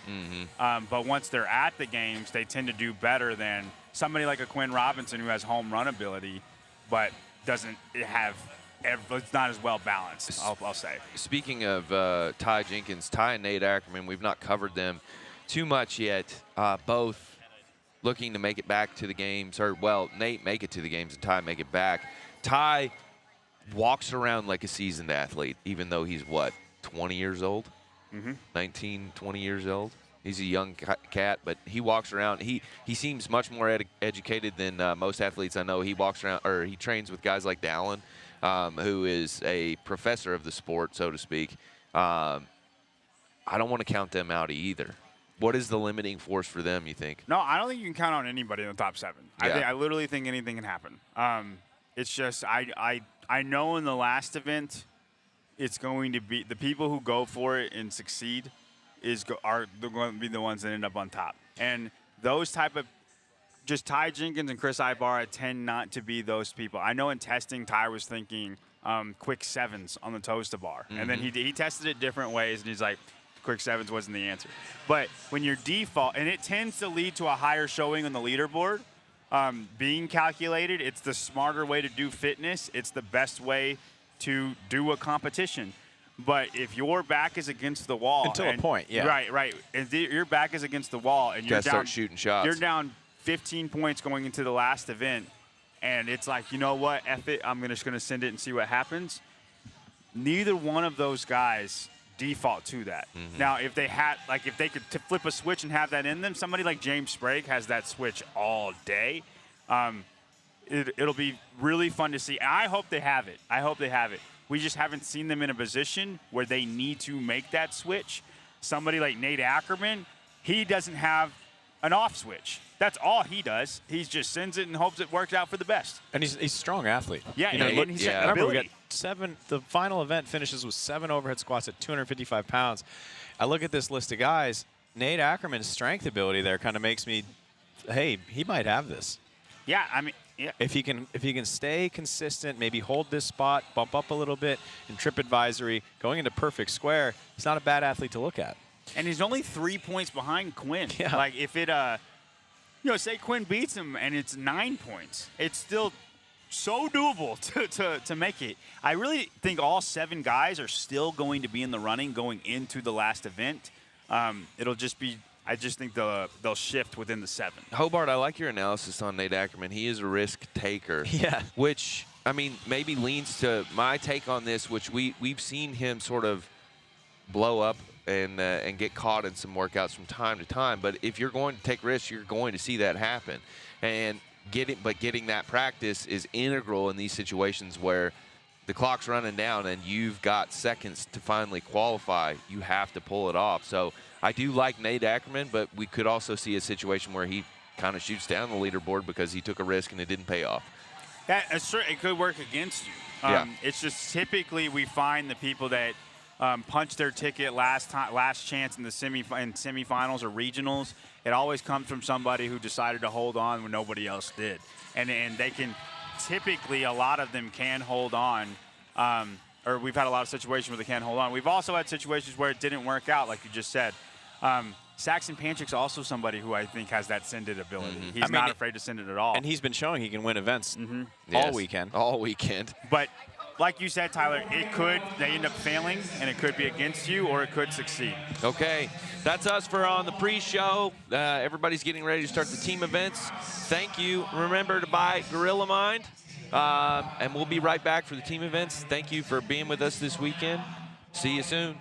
But once they're at the games, they tend to do better than somebody like a Quinn Robinson who has home run ability, but doesn't have. It's not as well balanced, I'll say. Speaking of Ty Jenkins, Ty and Nate Ackermann, we've not covered them too much yet. Both looking to make it back to the games, or, well, Nate make it to the games and Ty make it back. Ty walks around like a seasoned athlete, even though he's, what, 20 years old? 19, 20 years old? He's a young cat, but he walks around. He seems much more educated than most athletes I know. He walks around, or he trains with guys like Dallin, who is a professor of the sport, so to speak. I don't want to count them out either. What is the limiting force for them, you think? No, I don't think you can count on anybody in the top 7. Yeah. I literally think anything can happen. It's just I know in the last event, it's going to be the people who go for it and succeed are going to be the ones that end up on top. And those type of just Ty Jenkins and Chris Ibarra tend not to be those people. I know in testing, Ty was thinking quick 7s on the toes to bar. And then he tested it different ways, and he's like, quick 7s wasn't the answer. But when your default, and it tends to lead to a higher showing on the leaderboard, being calculated, it's the smarter way to do fitness. It's the best way to do a competition. But if your back is against the wall. Until a point, yeah. Right. If your back is against the wall and you're down. Start shooting shots. You're down 15 points going into the last event, and it's like, you know what, F it, I'm just going to send it and see what happens. Neither one of those guys default to that. Now, if they could flip a switch and have that in them, somebody like James Sprague has that switch all day. It'll be really fun to see. And I hope they have it. We just haven't seen them in a position where they need to make that switch. Somebody like Nate Ackermann, he doesn't have an off switch. That's all he does. He just sends it and hopes it works out for the best. And he's a strong athlete. Yeah, and he's remember, we got 7. The final event finishes with 7 overhead squats at 255 pounds. I look at this list of guys. Nate Ackermann's strength ability there kind of makes me, hey, he might have this. Yeah, I mean, yeah. If he can stay consistent, maybe hold this spot, bump up a little bit in trip advisory, going into perfect square, he's not a bad athlete to look at. And he's only 3 points behind Quinn. Yeah. Like, if it, say Quinn beats him and it's 9 points, it's still so doable to make it. I really think all 7 guys are still going to be in the running going into the last event. It'll just be, I just think they'll shift within the 7. Hobart, I like your analysis on Nate Ackermann. He is a risk taker. Yeah. Which, I mean, maybe leans to my take on this, which we've seen him sort of blow up and get caught in some workouts from time to time. But if you're going to take risks, you're going to see that happen. And getting that practice is integral in these situations where the clock's running down and you've got seconds to finally qualify. You have to pull it off. So I do like Nate Ackermann, but we could also see a situation where he kind of shoots down the leaderboard because he took a risk and it didn't pay off. It could work against you. It's just typically we find the people that punch their ticket last chance in the semifinals or regionals. It always comes from somebody who decided to hold on when nobody else did, and they can typically, a lot of them can hold on. Or we've had a lot of situations where they can't hold on. We've also had situations where it didn't work out, like you just said. Saxon Panchik's also somebody who I think has that send-it ability. He's not afraid to send it at all. And he's been showing he can win events Yes, all weekend. All weekend. But like you said, Tyler, they end up failing, and it could be against you, or it could succeed. Okay, that's us for on the pre-show. Everybody's getting ready to start the team events. Thank you. Remember to buy Gorilla Mind, and we'll be right back for the team events. Thank you for being with us this weekend. See you soon.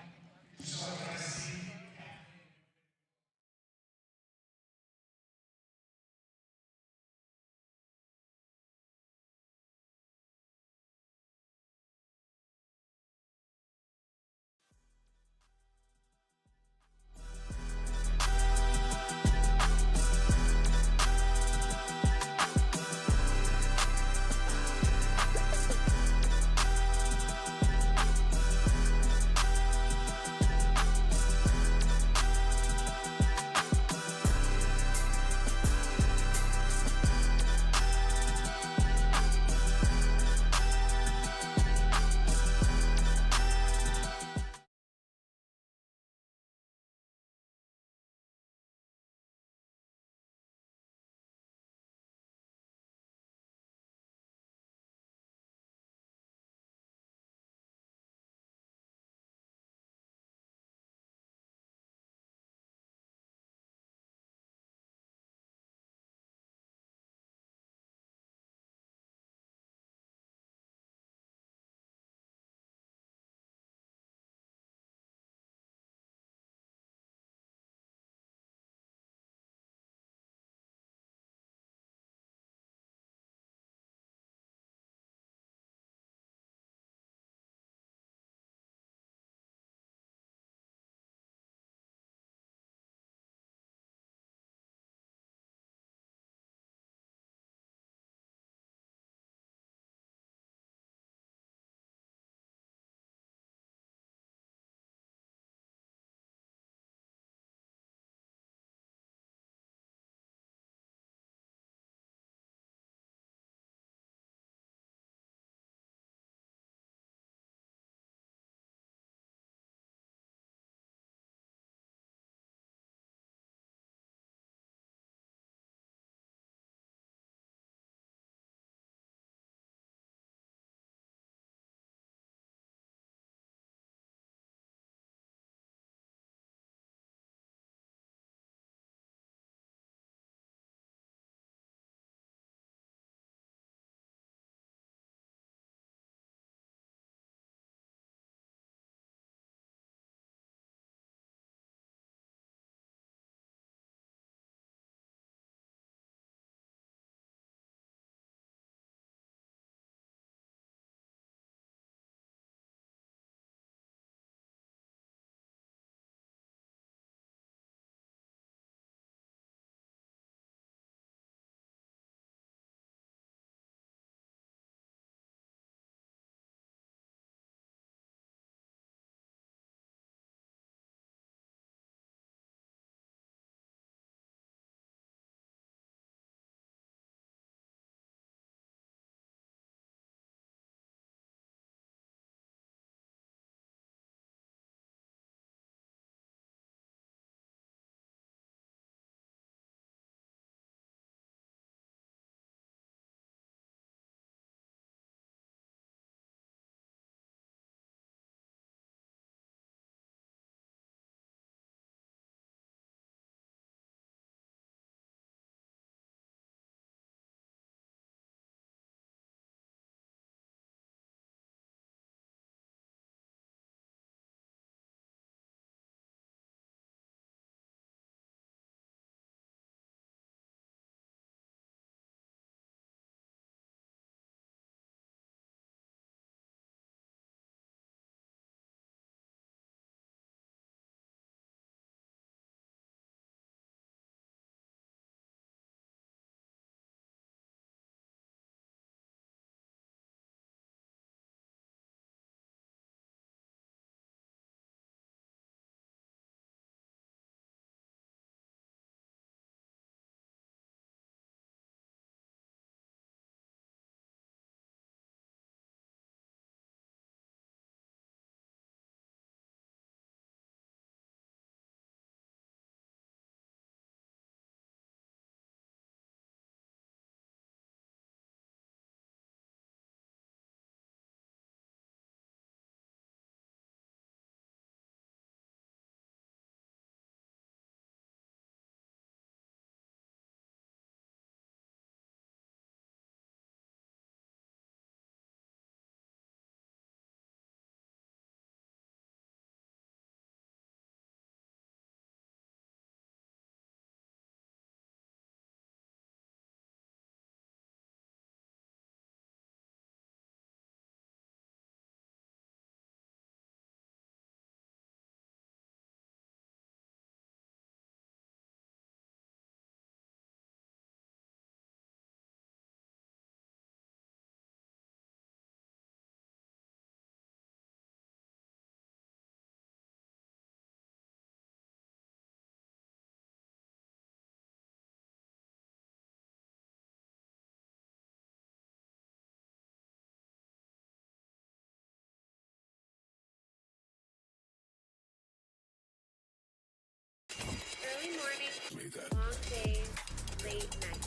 late night.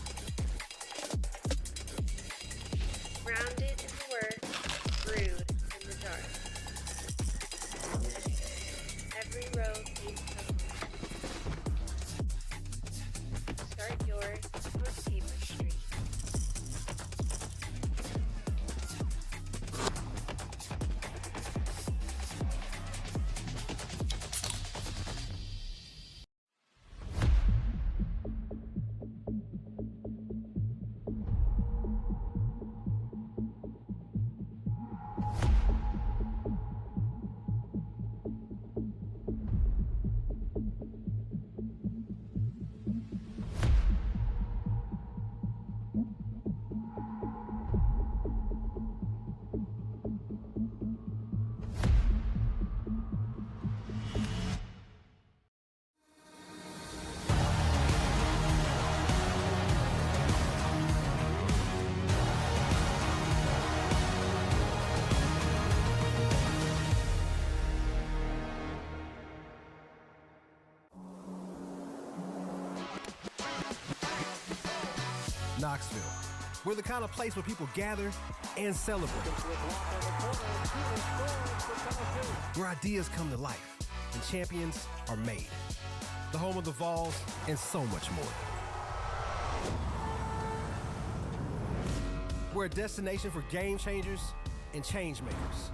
Grounded in the work, brewed in the dark. Every road leads to home. Start yours on Paper Street. Knoxville. We're the kind of place where people gather and celebrate. Where ideas come to life and champions are made. The home of the Vols and so much more. We're a destination for game changers and change makers.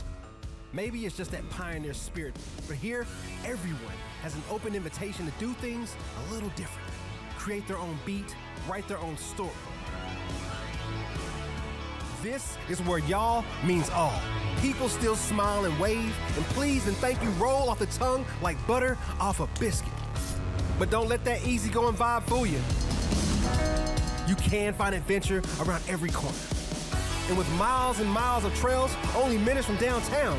Maybe it's just that pioneer spirit, but here, everyone has an open invitation to do things a little different. Create their own beat, write their own story. This is where y'all means all. People still smile and wave, and please and thank you roll off the tongue like butter off a biscuit. But don't let that easygoing vibe fool you. You can find adventure around every corner. And with miles and miles of trails, only minutes from downtown,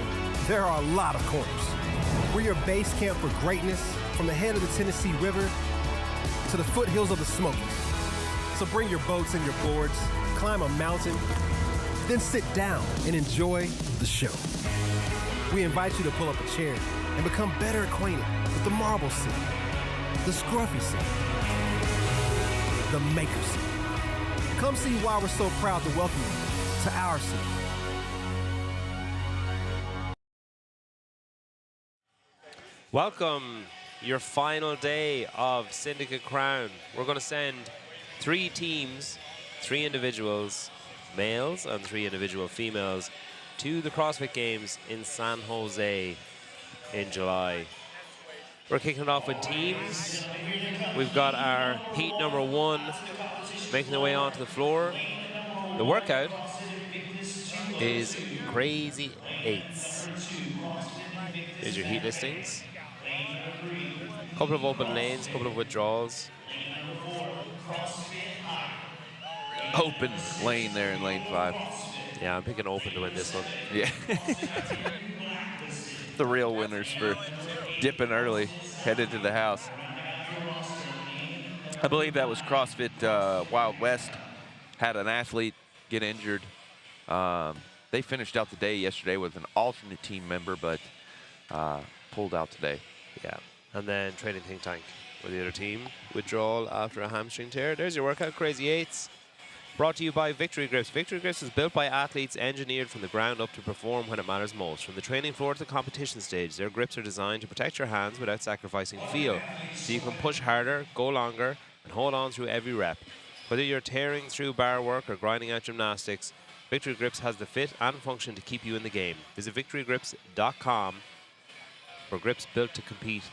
there are a lot of corners. We're your base camp for greatness, from the head of the Tennessee River to the foothills of the Smokies. So bring your boats and your boards, climb a mountain, then sit down and enjoy the show. We invite you to pull up a chair and become better acquainted with the marble scene, the scruffy scene, the maker scene. Come see why we're so proud to welcome you to our scene. Welcome, your final day of Syndicate Crown. We're going to send 3 teams, 3 individuals, males and 3 individual females, to the CrossFit Games in San Jose in July. We're kicking it off with teams. We've got our heat number 1 making their way onto the floor. The workout is Crazy Eights. Here's your heat listings. Couple of open lanes, couple of withdrawals. Open lane there in lane 5. Yeah, I'm picking open to win this one. Yeah. The real winners for dipping early, headed to the house. I believe that was CrossFit Wild West. Had an athlete get injured. They finished out the day yesterday with an alternate team member, but pulled out today. Yeah. And then Training Think Tank with the other team. Withdrawal after a hamstring tear. There's your workout, Crazy Eights. Brought to you by Victory Grips. Victory Grips is built by athletes engineered from the ground up to perform when it matters most. From the training floor to the competition stage, their grips are designed to protect your hands without sacrificing feel, so you can push harder, go longer, and hold on through every rep. Whether you're tearing through bar work or grinding out gymnastics, Victory Grips has the fit and function to keep you in the game. Visit victorygrips.com for grips built to compete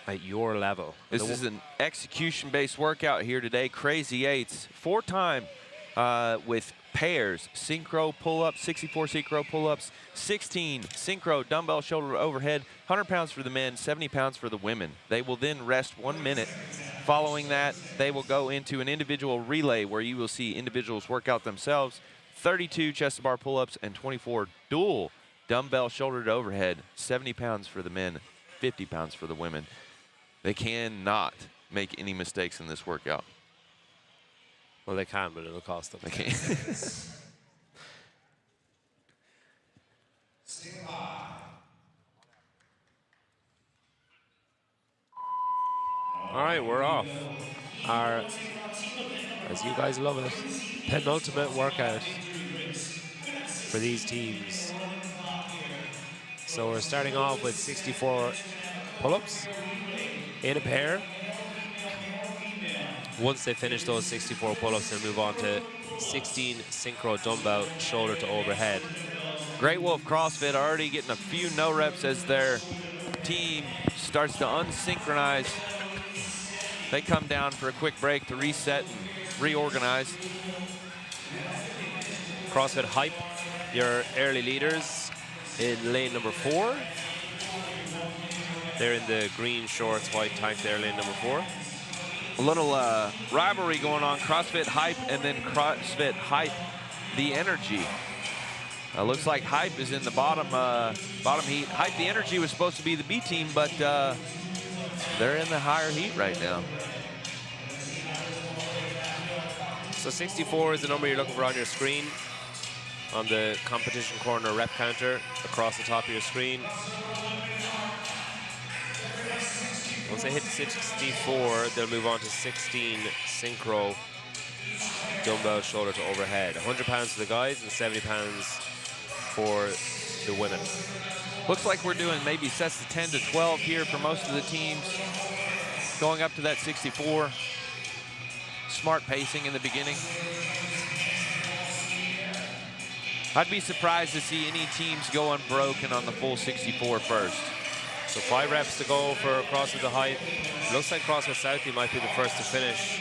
at your level. This is an execution-based workout here today. Crazy Eights, 4-time with pairs, synchro pull-ups, 64 synchro pull-ups, 16 synchro dumbbell shoulder overhead, 100 pounds for the men, 70 pounds for the women. They will then rest 1 minute. Following that, they will go into an individual relay where you will see individuals work out themselves, 32 chest to bar pull-ups and 24 dual dumbbell shoulder to overhead, 70 pounds for the men, 50 pounds for the women. They cannot make any mistakes in this workout. Well, they can, but it'll cost them. They can't. All right, we're off. Our as you guys love it, penultimate workout for these teams. So we're starting off with 64 pull-ups in a pair. Once they finish those 64 pull-ups, they'll move on to 16 synchro dumbbell shoulder to overhead. Great Wolf CrossFit already getting a few no reps as their team starts to unsynchronize. They come down for a quick break to reset and reorganize. CrossFit Hype, your early leaders in lane number 4. They're in the green shorts, white tank there, lane number 4. A little rivalry going on, CrossFit Hype and then CrossFit Hype the Energy. Looks like Hype is in the bottom heat. Hype the Energy was supposed to be the B team, but they're in the higher heat right now. So 64 is the number you're looking for on your screen. On the competition corner rep counter across the top of your screen. Once they hit 64, they'll move on to 16 synchro dumbbell shoulder to overhead. 100 pounds for the guys and 70 pounds for the women. Looks like we're doing maybe sets of 10 to 12 here for most of the teams. Going up to that 64. Smart pacing in the beginning. I'd be surprised to see any teams go unbroken on the full 64 first. So 5 reps to go for CrossFit the Hype. Looks like CrossFit Southie might be the first to finish.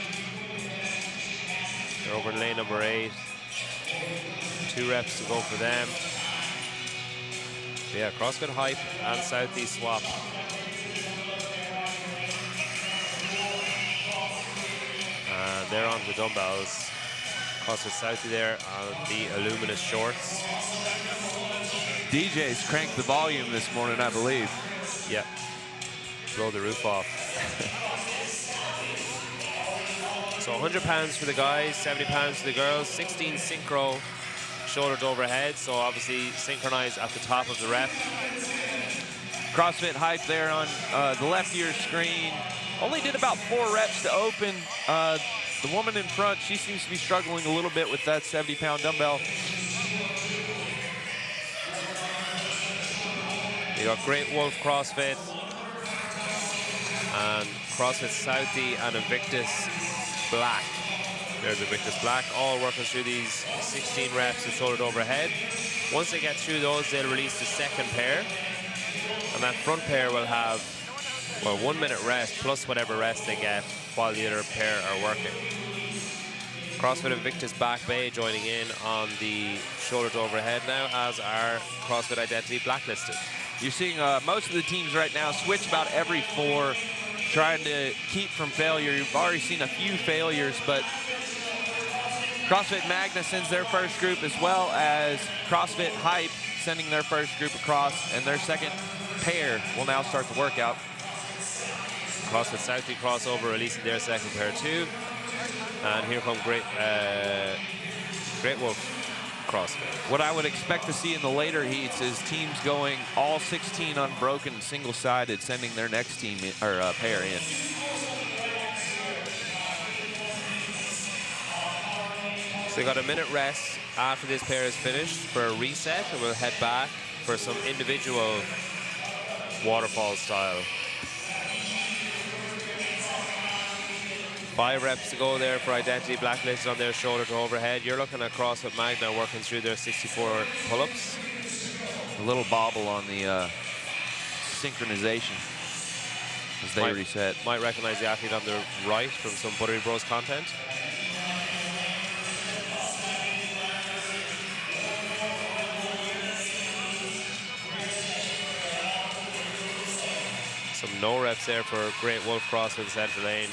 They're over in lane number 8. 2 reps to go for them. Yeah, CrossFit Hype and Southie swap. And they're on the dumbbells. CrossFit Southie there on the Illuminous shorts. DJ's cranked the volume this morning, I believe. Yeah, blow the roof off. So 100 pounds for the guys, 70 pounds for the girls, 16 synchro shoulder to overhead, so obviously synchronized at the top of the rep. CrossFit Hype there on the left of your screen. Only did about 4 reps to open. The woman in front, she seems to be struggling a little bit with that 70-pound dumbbell. You got Great Wolf CrossFit and CrossFit Southie and Invictus Black. There's Invictus Black, all working through these 16 reps of shoulder to overhead. Once they get through those, they'll release the second pair. And that front pair will have, well, 1 minute rest plus whatever rest they get while the other pair are working. CrossFit Invictus Back Bay joining in on the shoulder to overhead now, as are CrossFit Identity Blacklisted. You're seeing most of the teams right now switch about every 4, trying to keep from failure. You've already seen a few failures, but CrossFit Magna sends their first group, as well as CrossFit Hype sending their first group across, and their second pair will now start the workout. CrossFit Southie crossover releasing their second pair too. And here come Great Wolf CrossFit. What I would expect to see in the later heats is teams going all 16 unbroken, single-sided, sending their next team in, or pair in. So they got a minute rest after this pair is finished for a reset, and we'll head back for some individual waterfall style. 5 reps to go there for Identity Blacklisted on their shoulder to overhead. You're looking at CrossFit Magna working through their 64 pull-ups. A little bobble on the synchronization as they reset. Might recognize the athlete on the right from some Buttery Bros content. Some no reps there for Great Wolf CrossFit center lane.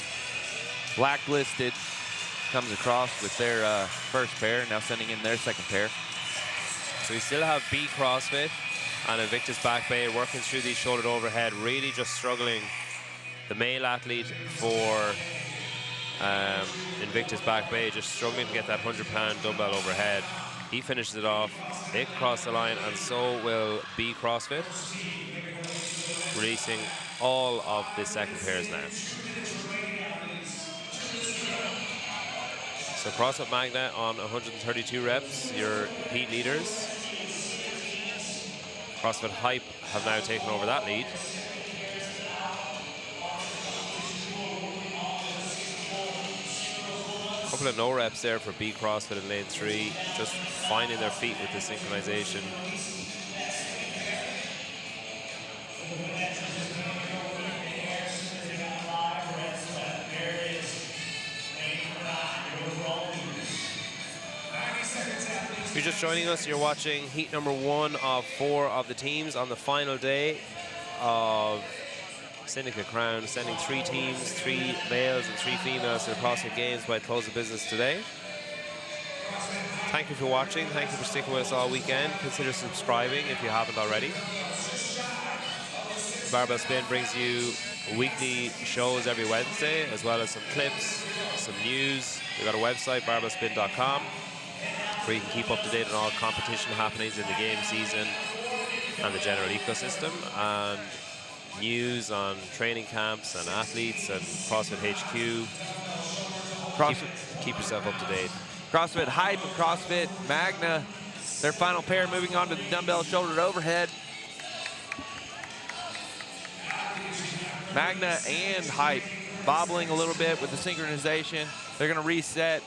Blacklisted comes across with their first pair, now sending in their second pair. So we still have B CrossFit and Invictus Back Bay working through these shoulder to overhead, really just struggling. The male athlete for Invictus Back Bay just struggling to get that 100-pound dumbbell overhead. He finishes it off. They cross the line, and so will B CrossFit, releasing all of the second pairs now. So CrossFit Magna on 132 reps, your heat leaders. CrossFit Hype have now taken over that lead. Couple of no reps there for B CrossFit in lane 3, just finding their feet with the synchronization. If you're just joining us, you're watching heat number 1 of 4 of the teams on the final day of Syndicate Crown, sending 3 teams, 3 males and 3 females to the CrossFit Games by close of business today. Thank you for watching. Thank you for sticking with us all weekend. Consider subscribing if you haven't already. Barbell Spin brings you weekly shows every Wednesday, as well as some clips, some news. We've got a website, barbellspin.com, where you can keep up to date on all competition happenings in the game season and the general ecosystem, and news on training camps and athletes and CrossFit HQ. Keep yourself up to date. CrossFit Hype and CrossFit Magna, their final pair, moving on to the dumbbell shouldered overhead. Magna and Hype bobbling a little bit with the synchronization. They're going to reset,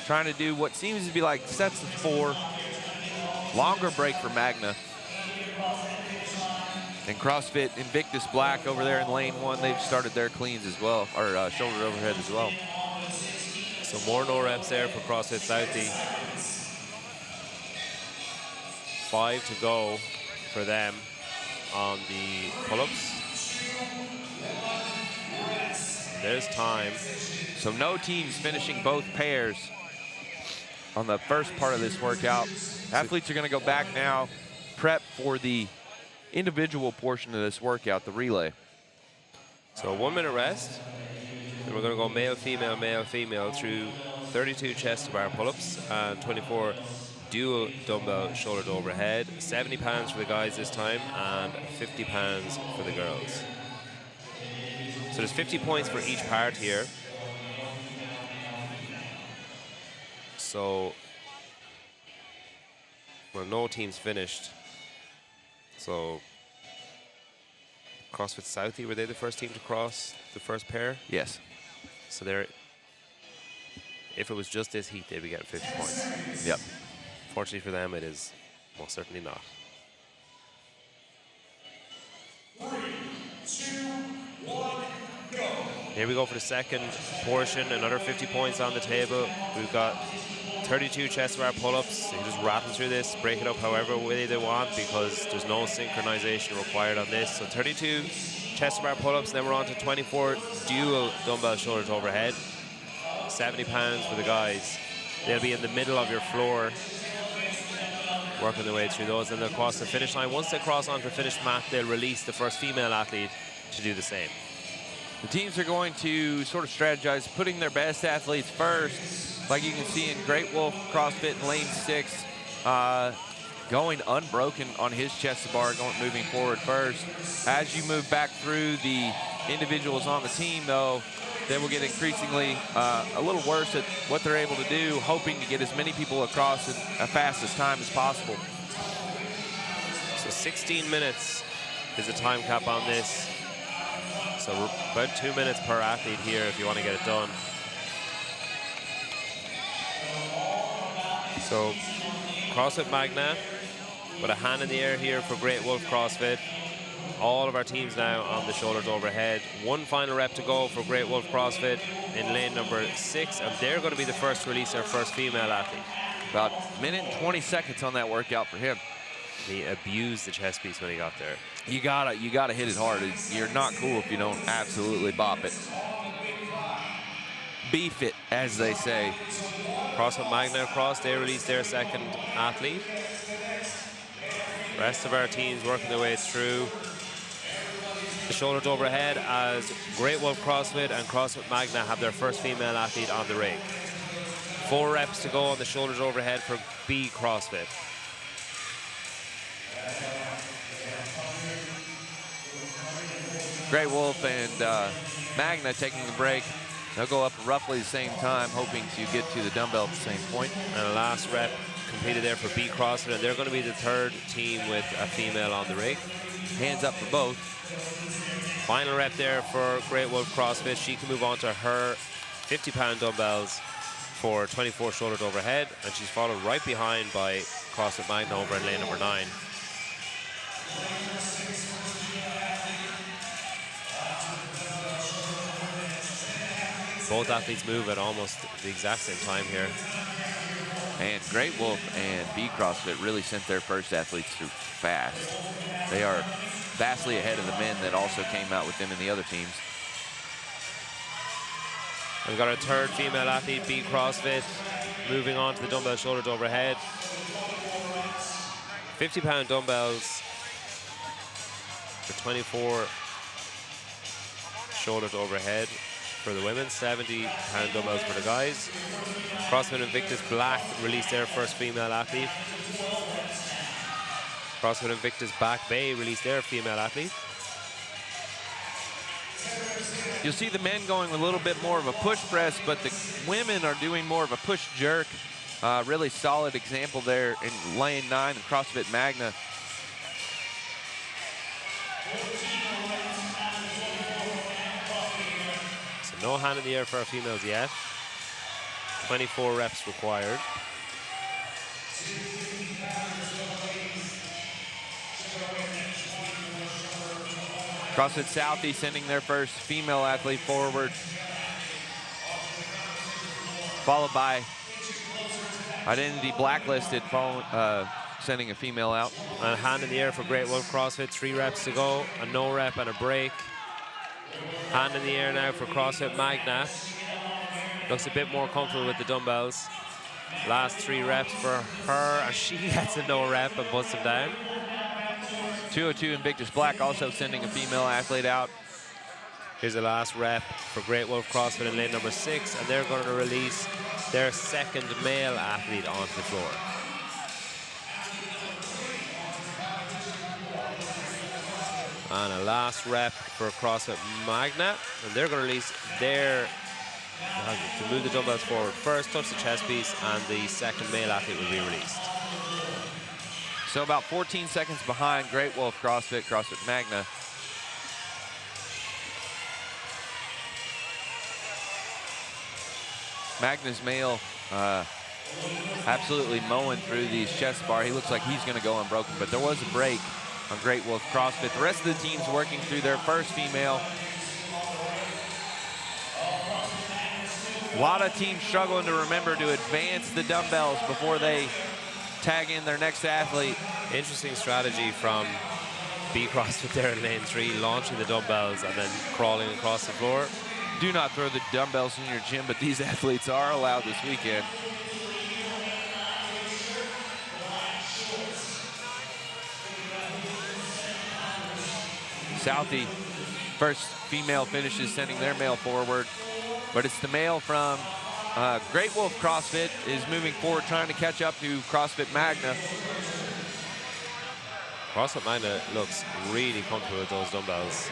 trying to do what seems to be like sets of 4. Longer break for Magna. And CrossFit Invictus Black over there in lane 1, they've started their cleans as well, or shoulder overhead as well. So more no reps there for CrossFit Southie. 5 to go for them on the pull-ups. There's time. So no teams finishing both pairs on the first part of this workout. Athletes are going to go back now, prep for the individual portion of this workout, the relay. So 1 minute rest. Then we're going to go male, female through 32 chest to bar pull-ups and 24 dual dumbbell shoulder to overhead. 70 pounds for the guys this time and 50 pounds for the girls. So there's 50 points for each part here. So, well, no teams finished. So, CrossFit Southie, were they the first team to cross the first pair? Yes. So they're, if it was just this heat, they'd be getting 50 points. Yep. Fortunately for them, it is most certainly not. 3, 2, 1, go. Here we go for the second portion, another 50 points on the table. We've got 32 chest bar pull-ups. You can just rattle through this, break it up however way they want, because there's no synchronization required on this. So 32 chest bar pull-ups, then we're on to 24 dual dumbbell shoulder to overhead. 70 pounds for the guys. They'll be in the middle of your floor, working their way through those, and they'll cross the finish line. Once they cross onto the finish mat, they'll release the first female athlete to do the same. The teams are going to sort of strategize, putting their best athletes first. Like you can see in Great Wolf CrossFit in lane 6, going unbroken on his chest to bar, moving forward first. As you move back through the individuals on the team, though, they will get increasingly a little worse at what they're able to do, hoping to get as many people across in a fastest time as possible. So 16 minutes is the time cap on this. So about 2 minutes per athlete here if you want to get it done. So CrossFit Magna with a hand in the air here for Great Wolf CrossFit. All of our teams now on the shoulders overhead. 1 final rep to go for Great Wolf CrossFit in lane number 6, and they're going to be the first to release their first female athlete. About a minute and 20 seconds on that workout for him. He abused the chest piece when he got there. You gotta hit it hard. You're not cool if you don't absolutely bop it. Beef it, as they say. CrossFit Magna across, they released their second athlete. Rest of our teams working their way through the shoulders overhead as Great Wolf CrossFit and CrossFit Magna have their first female athlete on the ring. 4 reps to go on the shoulders overhead for B CrossFit. Great Wolf and Magna taking a break. They'll go up roughly the same time, hoping to get to the dumbbell at the same point. And a last rep completed there for B CrossFit, and they're going to be the third team with a female on the rig. Hands up for both. Final rep there for Great Wolf CrossFit. She can move on to her 50-pound dumbbells for 24 shoulders overhead, and she's followed right behind by CrossFit Magna over in lane number 9. Both athletes move at almost the exact same time here. And Great Wolf and B CrossFit really sent their first athletes through fast. They are vastly ahead of the men that also came out with them in the other teams. We've got our third female athlete, B CrossFit, moving on to the dumbbell shoulders overhead. 50-pound dumbbells for 24 shoulders overhead for the women, 70-pound dumbbells for the guys. CrossFit Invictus Black released their first female athlete. CrossFit Invictus Back Bay released their female athlete. You'll see the men going with a little bit more of a push press, but the women are doing more of a push jerk. Really solid example there in lane 9 of CrossFit Magna. So no hand in the air for our females yet. 24 reps required. CrossFit Southie sending their first female athlete forward, followed by Identity Blacklisted sending a female out. And hand in the air for Great Wolf CrossFit, 3 reps to go, a no rep and a break. Hand in the air now for CrossFit Magna. Looks a bit more comfortable with the dumbbells. Last 3 reps for her, and she gets a no rep and puts them down. 202 Invictus Black also sending a female athlete out. Here's the last rep for Great Wolf CrossFit in lane number 6, and they're going to release their second male athlete onto the floor. And a last rep for CrossFit Magna, and they're going to release their, to move the dumbbells forward first, touch the chest piece, and the second male athlete will be released. So about 14 seconds behind Great Wolf CrossFit, CrossFit Magna. Magna's male absolutely mowing through these chest bar. He looks like he's going to go unbroken, but there was a break on Great Wolf CrossFit. The rest of the team's working through their first female. A lot of teams struggling to remember to advance the dumbbells before they tag in their next athlete. Interesting strategy from B CrossFit there in lane 3, launching the dumbbells and then crawling across the floor. Do not throw the dumbbells in your gym, but these athletes are allowed this weekend. Southie, first female finishes sending their male forward, but it's the male from Great Wolf CrossFit is moving forward, trying to catch up to CrossFit Magna. CrossFit Magna looks really comfortable with those dumbbells.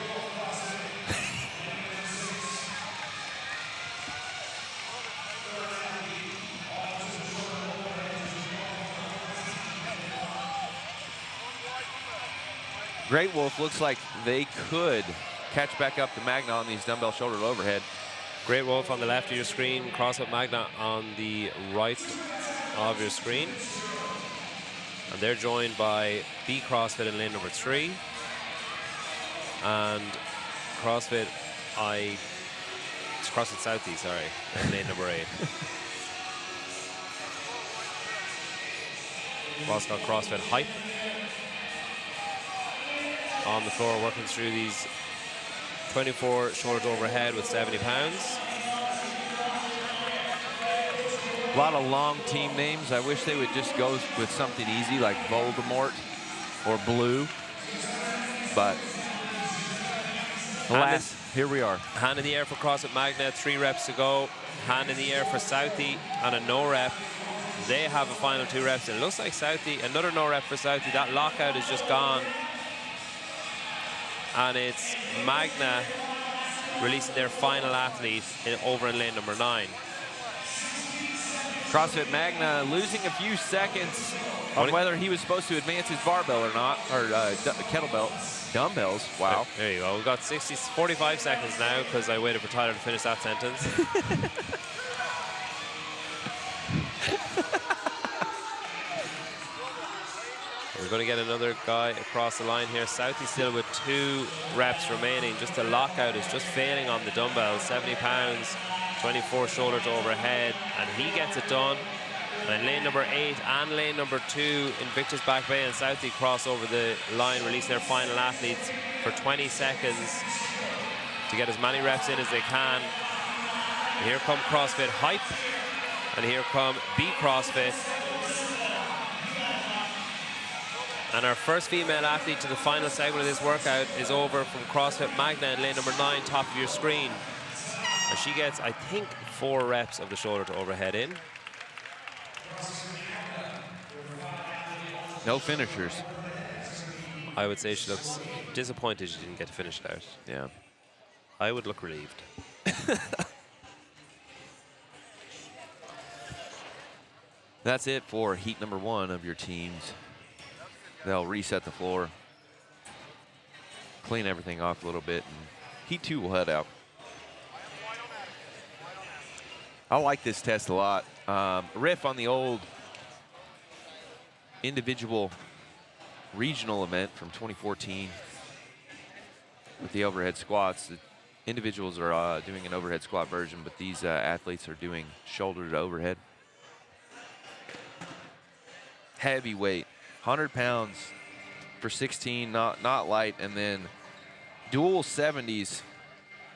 Great Wolf looks like they could catch back up to Magna on these dumbbell shoulder overhead. Great Wolf on the left of your screen, CrossFit Magna on the right of your screen. And they're joined by B CrossFit in lane number 3. And CrossFit Southie, sorry, in lane number 8. We've also got CrossFit Hype on the floor, working through these 24 shoulders overhead with 70 pounds. A lot of long team names. I wish they would just go with something easy like Voldemort or Blue. But alas, here we are. Hand in the air for CrossFit Magna, 3 reps to go. Hand in the air for Southie and a no rep. They have a final 2 reps. It looks like Southie, another no rep for Southie. That lockout is just gone. And it's Magna releasing their final athlete over in lane number 9. CrossFit Magna losing a few seconds on whether he was supposed to advance his barbell or not, or kettlebell, dumbbells. Wow. There you go. We've got 45 seconds now because I waited for Tyler to finish that sentence. We're going to get another guy across the line here. Southie still with 2 reps remaining. Just the lockout is just failing on the dumbbells. 70 pounds, 24 shoulder to overhead, and he gets it done. And lane number 8 and lane number 2, Invictus Back Bay and Southie cross over the line, releasing their final athletes for 20 seconds to get as many reps in as they can. And here come CrossFit Hype, and here come B CrossFit. And our first female athlete to the final segment of this workout is over from CrossFit Magna in lane number 9, top of your screen. And she gets, I think, 4 reps of the shoulder to overhead in. No finishers. I would say she looks disappointed she didn't get to finish it out. Yeah. I would look relieved. That's it for heat number 1 of your teams. They'll reset the floor, clean everything off a little bit, and heat 2 will head out. I like this test a lot. Riff on the old individual regional event from 2014 with the overhead squats. The individuals are doing an overhead squat version, but these athletes are doing shoulder to overhead. Heavy weight. 100 pounds for 16, not light, and then dual 70s.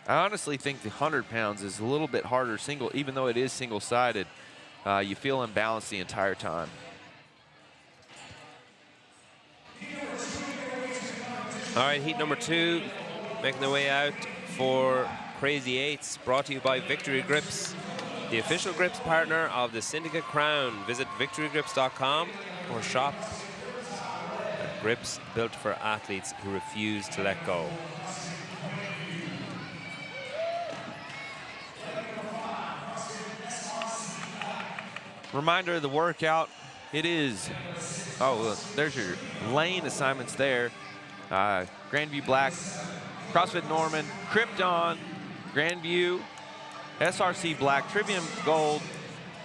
I honestly think the 100 pounds is a little bit harder single, even though it is single-sided. You feel imbalanced the entire time. All right, heat number 2, making their way out for Crazy Eights, brought to you by Victory Grips, the official grips partner of the Syndicate Crown. Visit victorygrips.com or shop. Grips built for athletes who refuse to let go. Reminder of the workout. It is, there's your lane assignments there. Grandview Black, CrossFit Norman, Krypton, Grandview, SRC Black, Trivium Gold,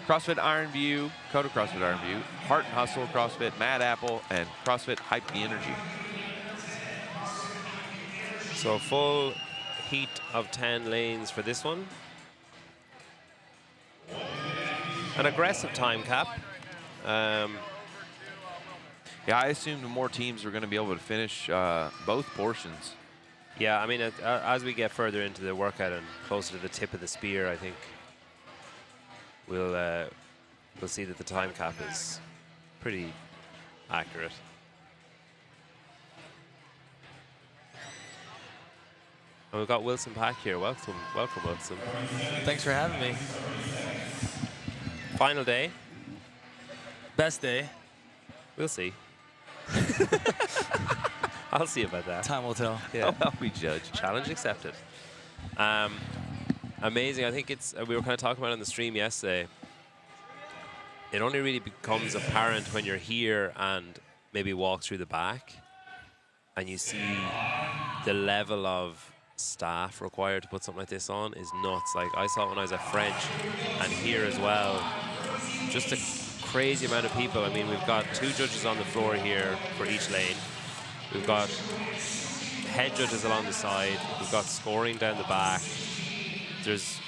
CrossFit Iron View, Coda CrossFit Iron View, Heart and Hustle, CrossFit Mad Apple, and CrossFit Hype the Energy. So full heat of 10 lanes for this one. An aggressive time cap. Yeah, I assumed more teams were going to be able to finish both portions. Yeah, I mean, as we get further into the workout and closer to the tip of the spear, I think we'll see that the time cap is pretty accurate. And we've got Wilson Pack here. Welcome, Wilson. Thanks for having me. Final day. Best day. We'll see. I'll see about that. Time will tell. Yeah. I'll be judged. Challenge accepted. Amazing. I think it's, we were kind of talking about it on the stream yesterday. It only really becomes apparent when you're here and maybe walk through the back and you see the level of staff required to put something like this on is nuts. Like I saw it when I was at French and here as well. Just a crazy amount of people. I mean, we've got 2 judges on the floor here for each lane. We've got head judges along the side. We've got scoring down the back. There's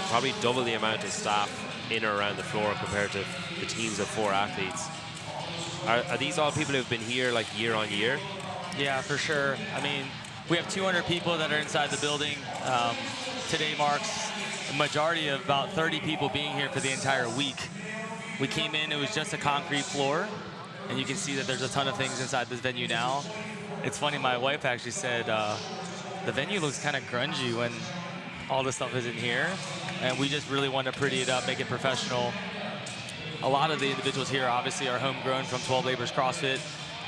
probably double the amount of staff in or around the floor compared to the teams of 4 athletes. Are these all people who've been here like year on year? Yeah, for sure. I mean, we have 200 people that are inside the building. Today marks a majority of about 30 people being here for the entire week. We came in, it was just a concrete floor, and you can see that there's a ton of things inside this venue now. It's funny, my wife actually said the venue looks kind of grungy when all this stuff isn't here, and we just really want to pretty it up, make it professional. A lot of the individuals here obviously are homegrown from 12 Labors CrossFit,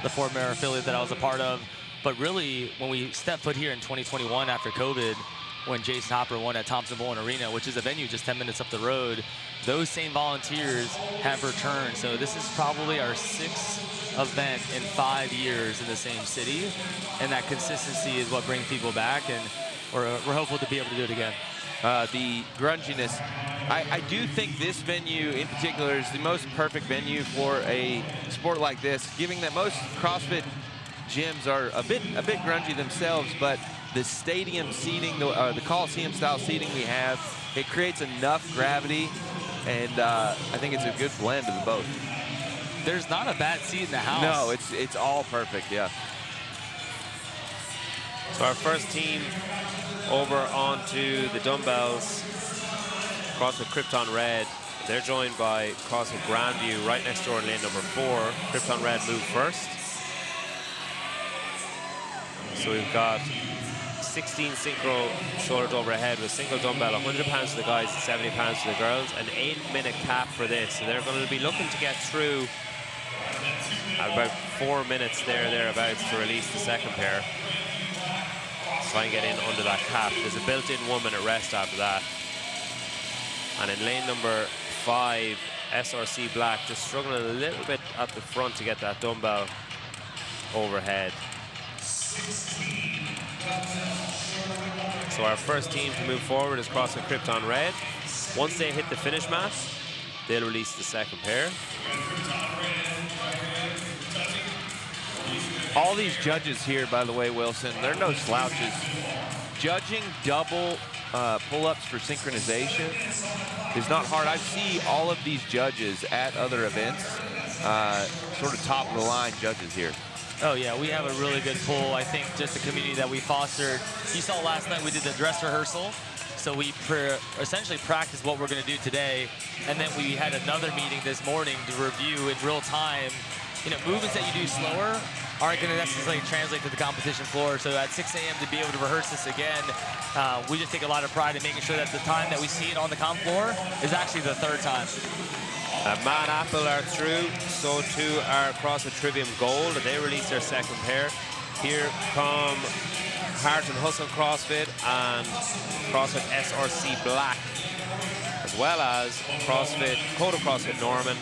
the former affiliate that I was a part of. But really, when we stepped foot here in 2021 after COVID, when Jason Hopper won at Thompson Bowen Arena, which is a venue just 10 minutes up the road. Those same volunteers have returned. So this is probably our 6th event in 5 years in the same city. And that consistency is what brings people back. And we're hopeful to be able to do it again. The grunginess. I do think this venue in particular is the most perfect venue for a sport like this, given that most CrossFit gyms are a bit grungy themselves, but the stadium seating, the Coliseum style seating we have, it creates enough gravity, and I think it's a good blend of the both. There's not a bad seat in the house. No, it's all perfect, yeah. So our first team over onto the dumbbells, CrossFit Krypton Red. They're joined by CrossFit Grandview right next door in lane number 4. Krypton Red move first. So we've got 16 synchro shoulders overhead with single dumbbell, 100 pounds for the guys and 70 pounds for the girls. An 8-minute cap for this. So they're going to be looking to get through about 4 minutes thereabouts to release the second pair. Try and get in under that cap. There's a built-in 1 minute rest after that. And in lane number 5, SRC Black just struggling a little bit at the front to get that dumbbell overhead. So our first team to move forward is CrossFit Krypton Red. Once they hit the finish mat, they'll release the second pair. All these judges here, by the way, Wilson, they're no slouches. Judging double pull-ups for synchronization is not hard. I see all of these judges at other events, sort of top-of-the-line judges here. Oh, yeah, we have a really good pool. I think just the community that we fostered. You saw last night we did the dress rehearsal. So we essentially practiced what we're going to do today. And then we had another meeting this morning to review in real time. You know, movements that you do slower aren't going to necessarily translate to the competition floor. So at 6 a.m. to be able to rehearse this again, we just take a lot of pride in making sure that the time that we see it on the comp floor is actually the 3rd time. Mad Apple are through, so too are CrossFit Trivium Gold. They release their second pair. Here come Heart and Hustle CrossFit and CrossFit SRC Black, as well as Coda CrossFit Norman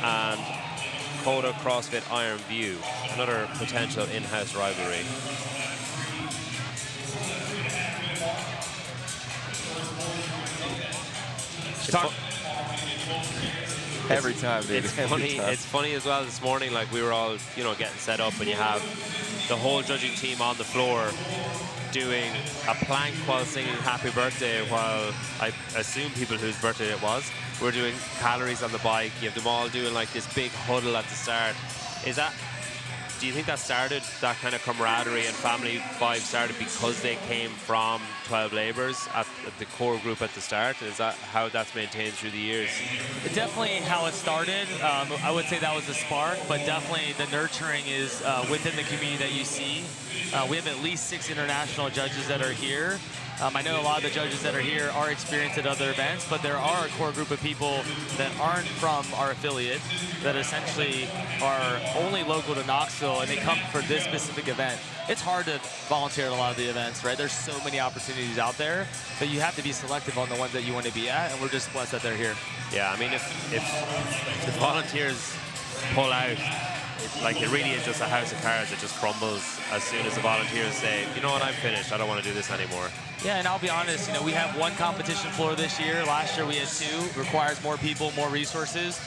and Coda CrossFit Iron View, another potential in-house rivalry. Every time, dude. It's funny as well this morning, like we were all, you know, getting set up and you have the whole judging team on the floor doing a plank while singing happy birthday, while I assume people whose birthday it was were doing calories on the bike. You have them all doing like this big huddle at the start. Do you think that started, that kind of camaraderie and family vibe started because they came from 12 Labours at the core group at the start? Is that how that's maintained through the years? Definitely how it started. I would say that was the spark, but definitely the nurturing is within the community that you see. We have at least 6 international judges that are here. I know a lot of the judges that are here are experienced at other events, but there are a core group of people that aren't from our affiliate that essentially are only local to Knoxville, and they come for this specific event. It's hard to volunteer at a lot of the events, right? There's so many opportunities out there, but you have to be selective on the ones that you want to be at, and we're just blessed that they're here. Yeah, I mean, if the volunteers pull out, it really is just a house of cards that just crumbles as soon as the volunteers say, you know what, I'm finished, I don't want to do this anymore. Yeah, and I'll be honest, you know, we have 1 competition floor this year. Last year we had 2. It requires more people, more resources.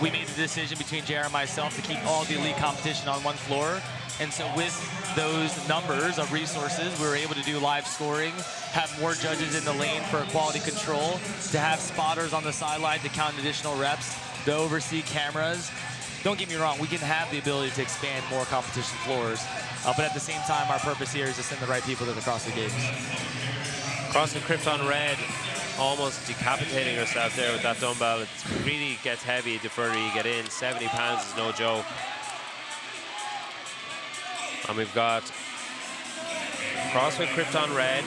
We made the decision between JR and myself to keep all the elite competition on 1 floor. And so with those numbers of resources, we were able to do live scoring, have more judges in the lane for quality control, to have spotters on the sideline to count additional reps, to oversee cameras. Don't get me wrong, we can have the ability to expand more competition floors, but at the same time, our purpose here is to send the right people to the CrossFit Games. CrossFit Krypton Red almost decapitating herself there with that dumbbell. It really gets heavy the further you get in. 70 pounds is no joke. And we've got CrossFit Krypton Red,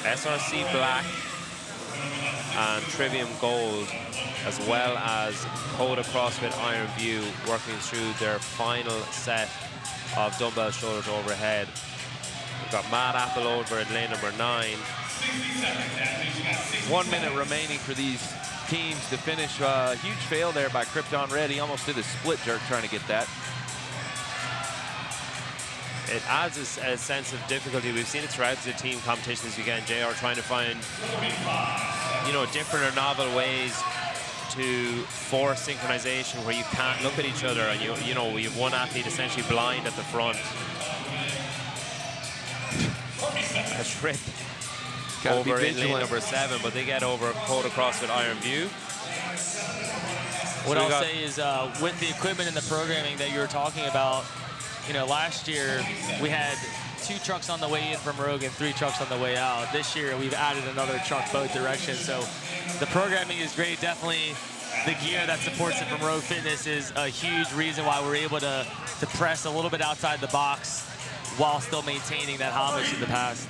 SRC Black, and Trivium Gold, as well as Coda CrossFit Iron View working through their final set of dumbbell shoulders overhead. We've got Mad Apple over at lane number 9. 1 minute remaining for these teams to finish. Huge fail there by Krypton Red. He almost did a split jerk trying to get that. It adds a sense of difficulty. We've seen it throughout the team competition this weekend. JR trying to find, different or novel ways to force synchronization where you can't look at each other, and you have one athlete essentially blind at the front. A trip over in lane number 7, but they get over Coda CrossFit Iron View. What I'll say is with the equipment and the programming that you were talking about, last year we had 2 trucks on the way in from Rogue and 3 trucks on the way out. This year we've added another truck both directions. So the programming is great. Definitely the gear that supports it from Rogue Fitness is a huge reason why we're able to press a little bit outside the box while still maintaining that homage in the past.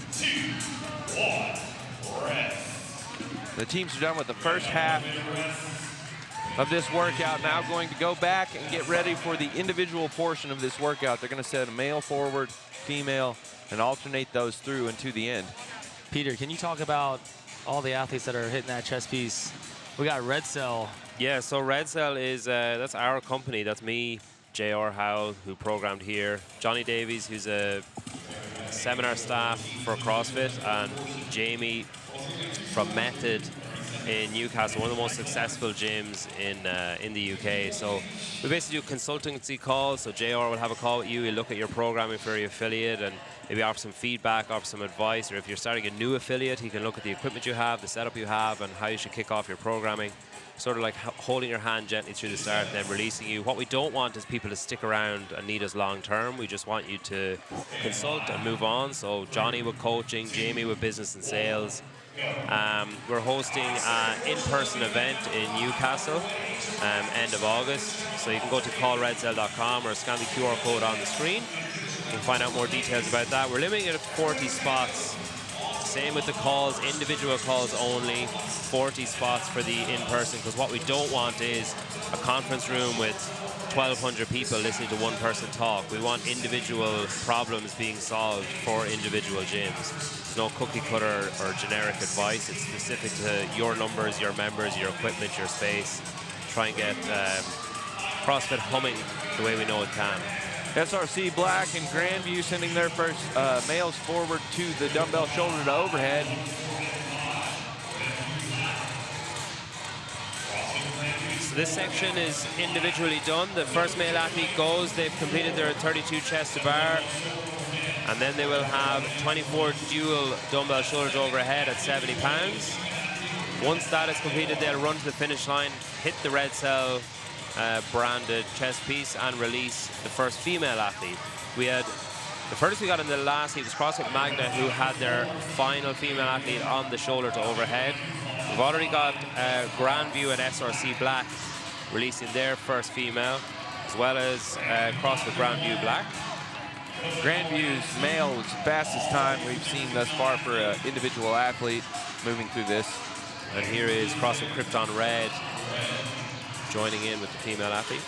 The teams are done with the first half of this workout. Now going to go back and get ready for the individual portion of this workout. They're going to set a male forward, female, and alternate those through into the end. Peter, can you talk about all the athletes that are hitting that chest piece? We got Red Cell. Yeah, so Red Cell is, that's our company. That's me, J.R. Howell, who programmed here. Johnny Davies, who's a seminar staff for CrossFit, and Jamie from Method in Newcastle, one of the most successful gyms in the UK. So we basically do consultancy calls. So JR will have a call with you. He'll look at your programming for your affiliate and maybe offer some feedback, offer some advice. Or if you're starting a new affiliate, he can look at the equipment you have, the setup you have, and how you should kick off your programming. Sort of like holding your hand gently through the start, then releasing you. What we don't want is people to stick around and need us long term. We just want you to consult and move on. So Johnny with coaching, Jamie with business and sales. We're hosting an in-person event in Newcastle end of August. So you can go to callredcell.com or scan the QR code on the screen. You can find out more details about that. We're limiting it to 40 spots. Same with the calls, individual calls only, 40 spots for the in-person, because what we don't want is a conference room with 1,200 people listening to one person talk. We want individual problems being solved for individual gyms. There's no cookie cutter or generic advice. It's specific to your numbers, your members, your equipment, your space. Try and get CrossFit humming the way we know it can. SRC Black and Grandview sending their first males forward to the dumbbell shoulder to overhead. So this section is individually done. The first male athlete goes, they've completed their 32 chest to bar, and then they will have 24 dual dumbbell shoulder to overhead at 70 pounds. Once that is completed, they'll run to the finish line, hit the Red Cell branded chest piece, and release the first female athlete. We had the first we got in the last heat was CrossFit Magna, who had their final female athlete on the shoulder to overhead. We've already got Grandview and SRC Black releasing their first female, as well as CrossFit Grandview Black. Grandview's male was the fastest time we've seen thus far for an individual athlete moving through this. And here is CrossFit Krypton Red joining in with the female athlete.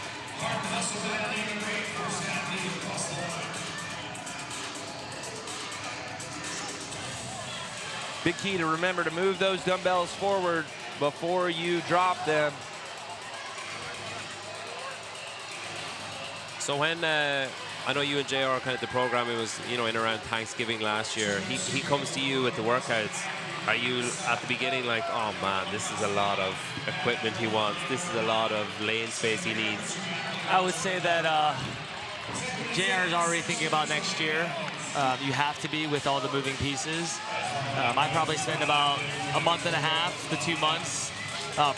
Big key to remember to move those dumbbells forward before you drop them. So when I know you and JR kind of the programming was, in around Thanksgiving last year, he comes to you with the workouts. Are you at the beginning like, oh man, this is a lot of equipment he wants, this is a lot of lane space he needs? I would say that JR is already thinking about next year. You have to be with all the moving pieces. I probably spend about a month and a half to 2 months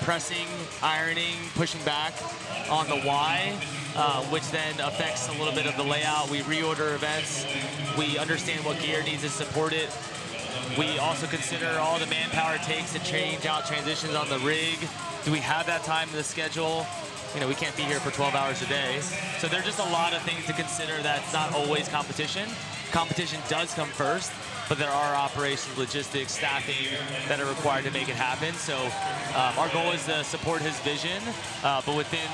pressing, ironing, pushing back on the why, which then affects a little bit of the layout. We reorder events. We understand what gear needs to support it. We also consider all the manpower it takes to change out transitions on the rig. Do we have that time in the schedule? We can't be here for 12 hours a day. So there's just a lot of things to consider. That's not always competition. Competition does come first, but there are operations, logistics, staffing that are required to make it happen. So our goal is to support his vision, but within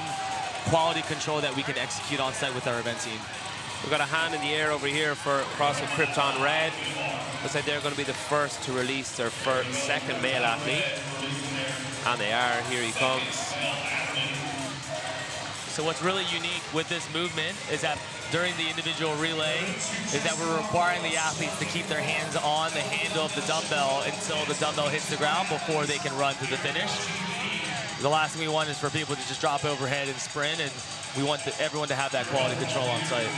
quality control that we can execute on site with our event team. We've got a hand in the air over here for CrossFit Krypton Red. Looks like they're going to be the first to release their second male athlete. And they are. Here he comes. So what's really unique with this movement is that during the individual relay is that we're requiring the athletes to keep their hands on the handle of the dumbbell until the dumbbell hits the ground before they can run to the finish. The last thing we want is for people to just drop overhead and sprint, and we want everyone to have that quality control on site.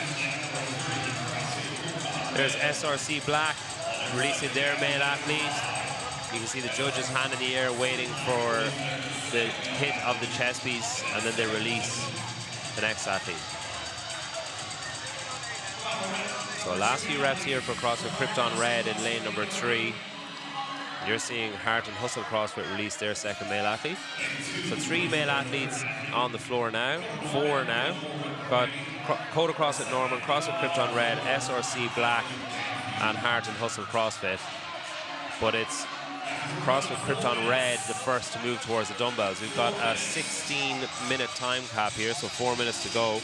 There's SRC Black releasing their male athlete. You can see the judges hand in the air waiting for the hit of the chest piece, and then they release the next athlete. So last few reps here for CrossFit Krypton Red in lane number 3. You're seeing Heart and Hustle CrossFit release their second male athlete. So 3 male athletes on the floor now, 4 now. Got Coda CrossFit Norman, CrossFit Krypton Red, SRC Black, and Heart and Hustle CrossFit. But it's CrossFit Krypton Red the first to move towards the dumbbells. We've got a 16-minute time cap here, so 4 minutes to go.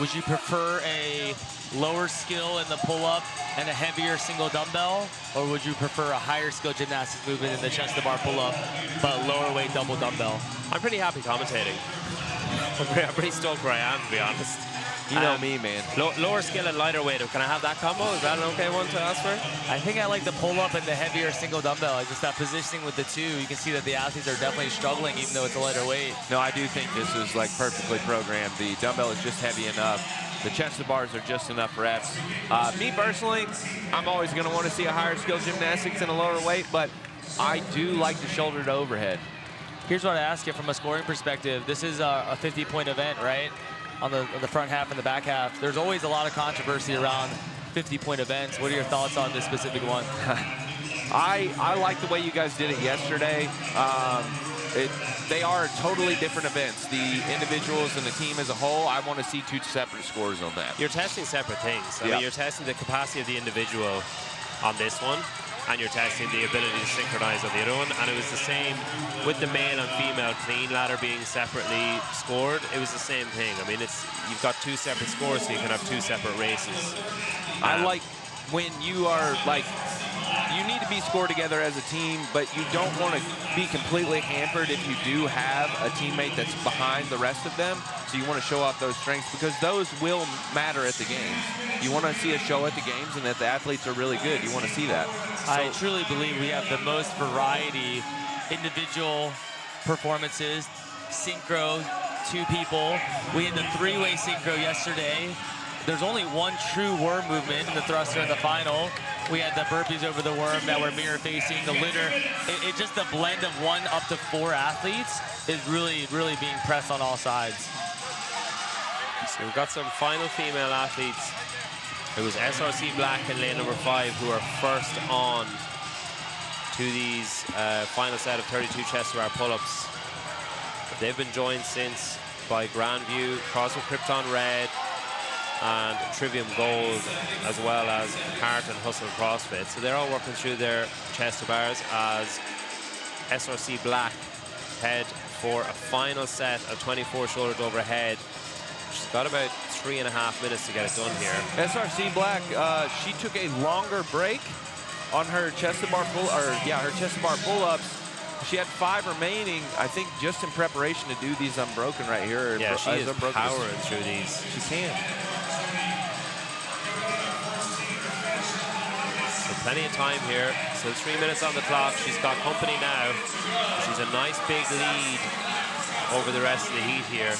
Would you prefer a lower skill in the pull-up and a heavier single dumbbell, or would you prefer a higher skill gymnastics movement in the chest to bar pull-up, but lower weight double dumbbell? I'm pretty happy commentating. I'm pretty stoked where I am, to be honest. You know me, man. Lower skill and lighter weight. Can I have that combo? Is that an okay one to ask for? I think I like the pull-up and the heavier single dumbbell. Just that positioning with the two, you can see that the athletes are definitely struggling, even though it's a lighter weight. No, I do think this is like perfectly programmed. The dumbbell is just heavy enough. The chest to bars are just enough reps. Me personally, I'm always going to want to see a higher skill gymnastics and a lower weight, but I do like the shoulder to overhead. Here's what I ask you from a scoring perspective. This is a 50-point event, right? On the front half and the back half. There's always a lot of controversy around 50-point events. What are your thoughts on this specific one? I like the way you guys did it yesterday. They are totally different events. The individuals and the team as a whole, I want to see 2 separate scores on that. You're testing separate things. I mean, you're testing the capacity of the individual on this one, and you're testing the ability to synchronize on the other one. And it was the same with the male and female clean ladder being separately scored. It was the same thing. I mean, you've got 2 separate scores, so you can have 2 separate races. I like when you are like, you need to be scored together as a team, but you don't want to be completely hampered if you do have a teammate that's behind the rest of them. So you want to show off those strengths because those will matter at the games. You want to see a show at the games and that the athletes are really good. You want to see that. I truly believe we have the most variety, individual performances, synchro, 2 people. We had the 3-way synchro yesterday. There's only one true worm movement in the thruster in the final. We had the burpees over the worm that were mirror facing, the litter. It just the blend of 1 up to 4 athletes is really, really being pressed on all sides. So we've got some final female athletes. It was SRC Black in lane number 5 who are first on to these final set of 32 chest to bar pull-ups. They've been joined since by Grandview, CrossFit Krypton Red, and Trivium Gold, as well as Heart and Hustle CrossFit. So they're all working through their chest to bars as SRC Black head for a final set of 24 shoulder to overhead. She's got about 3.5 minutes to get it done here. SRC Black, she took a longer break on her chest to bar pull-ups. She had 5 remaining, I think, just in preparation to do these unbroken right here. Yeah, she is powering through these. She can. So plenty of time here. So 3 minutes on the clock. She's got company now. She's a nice big lead over the rest of the heat here.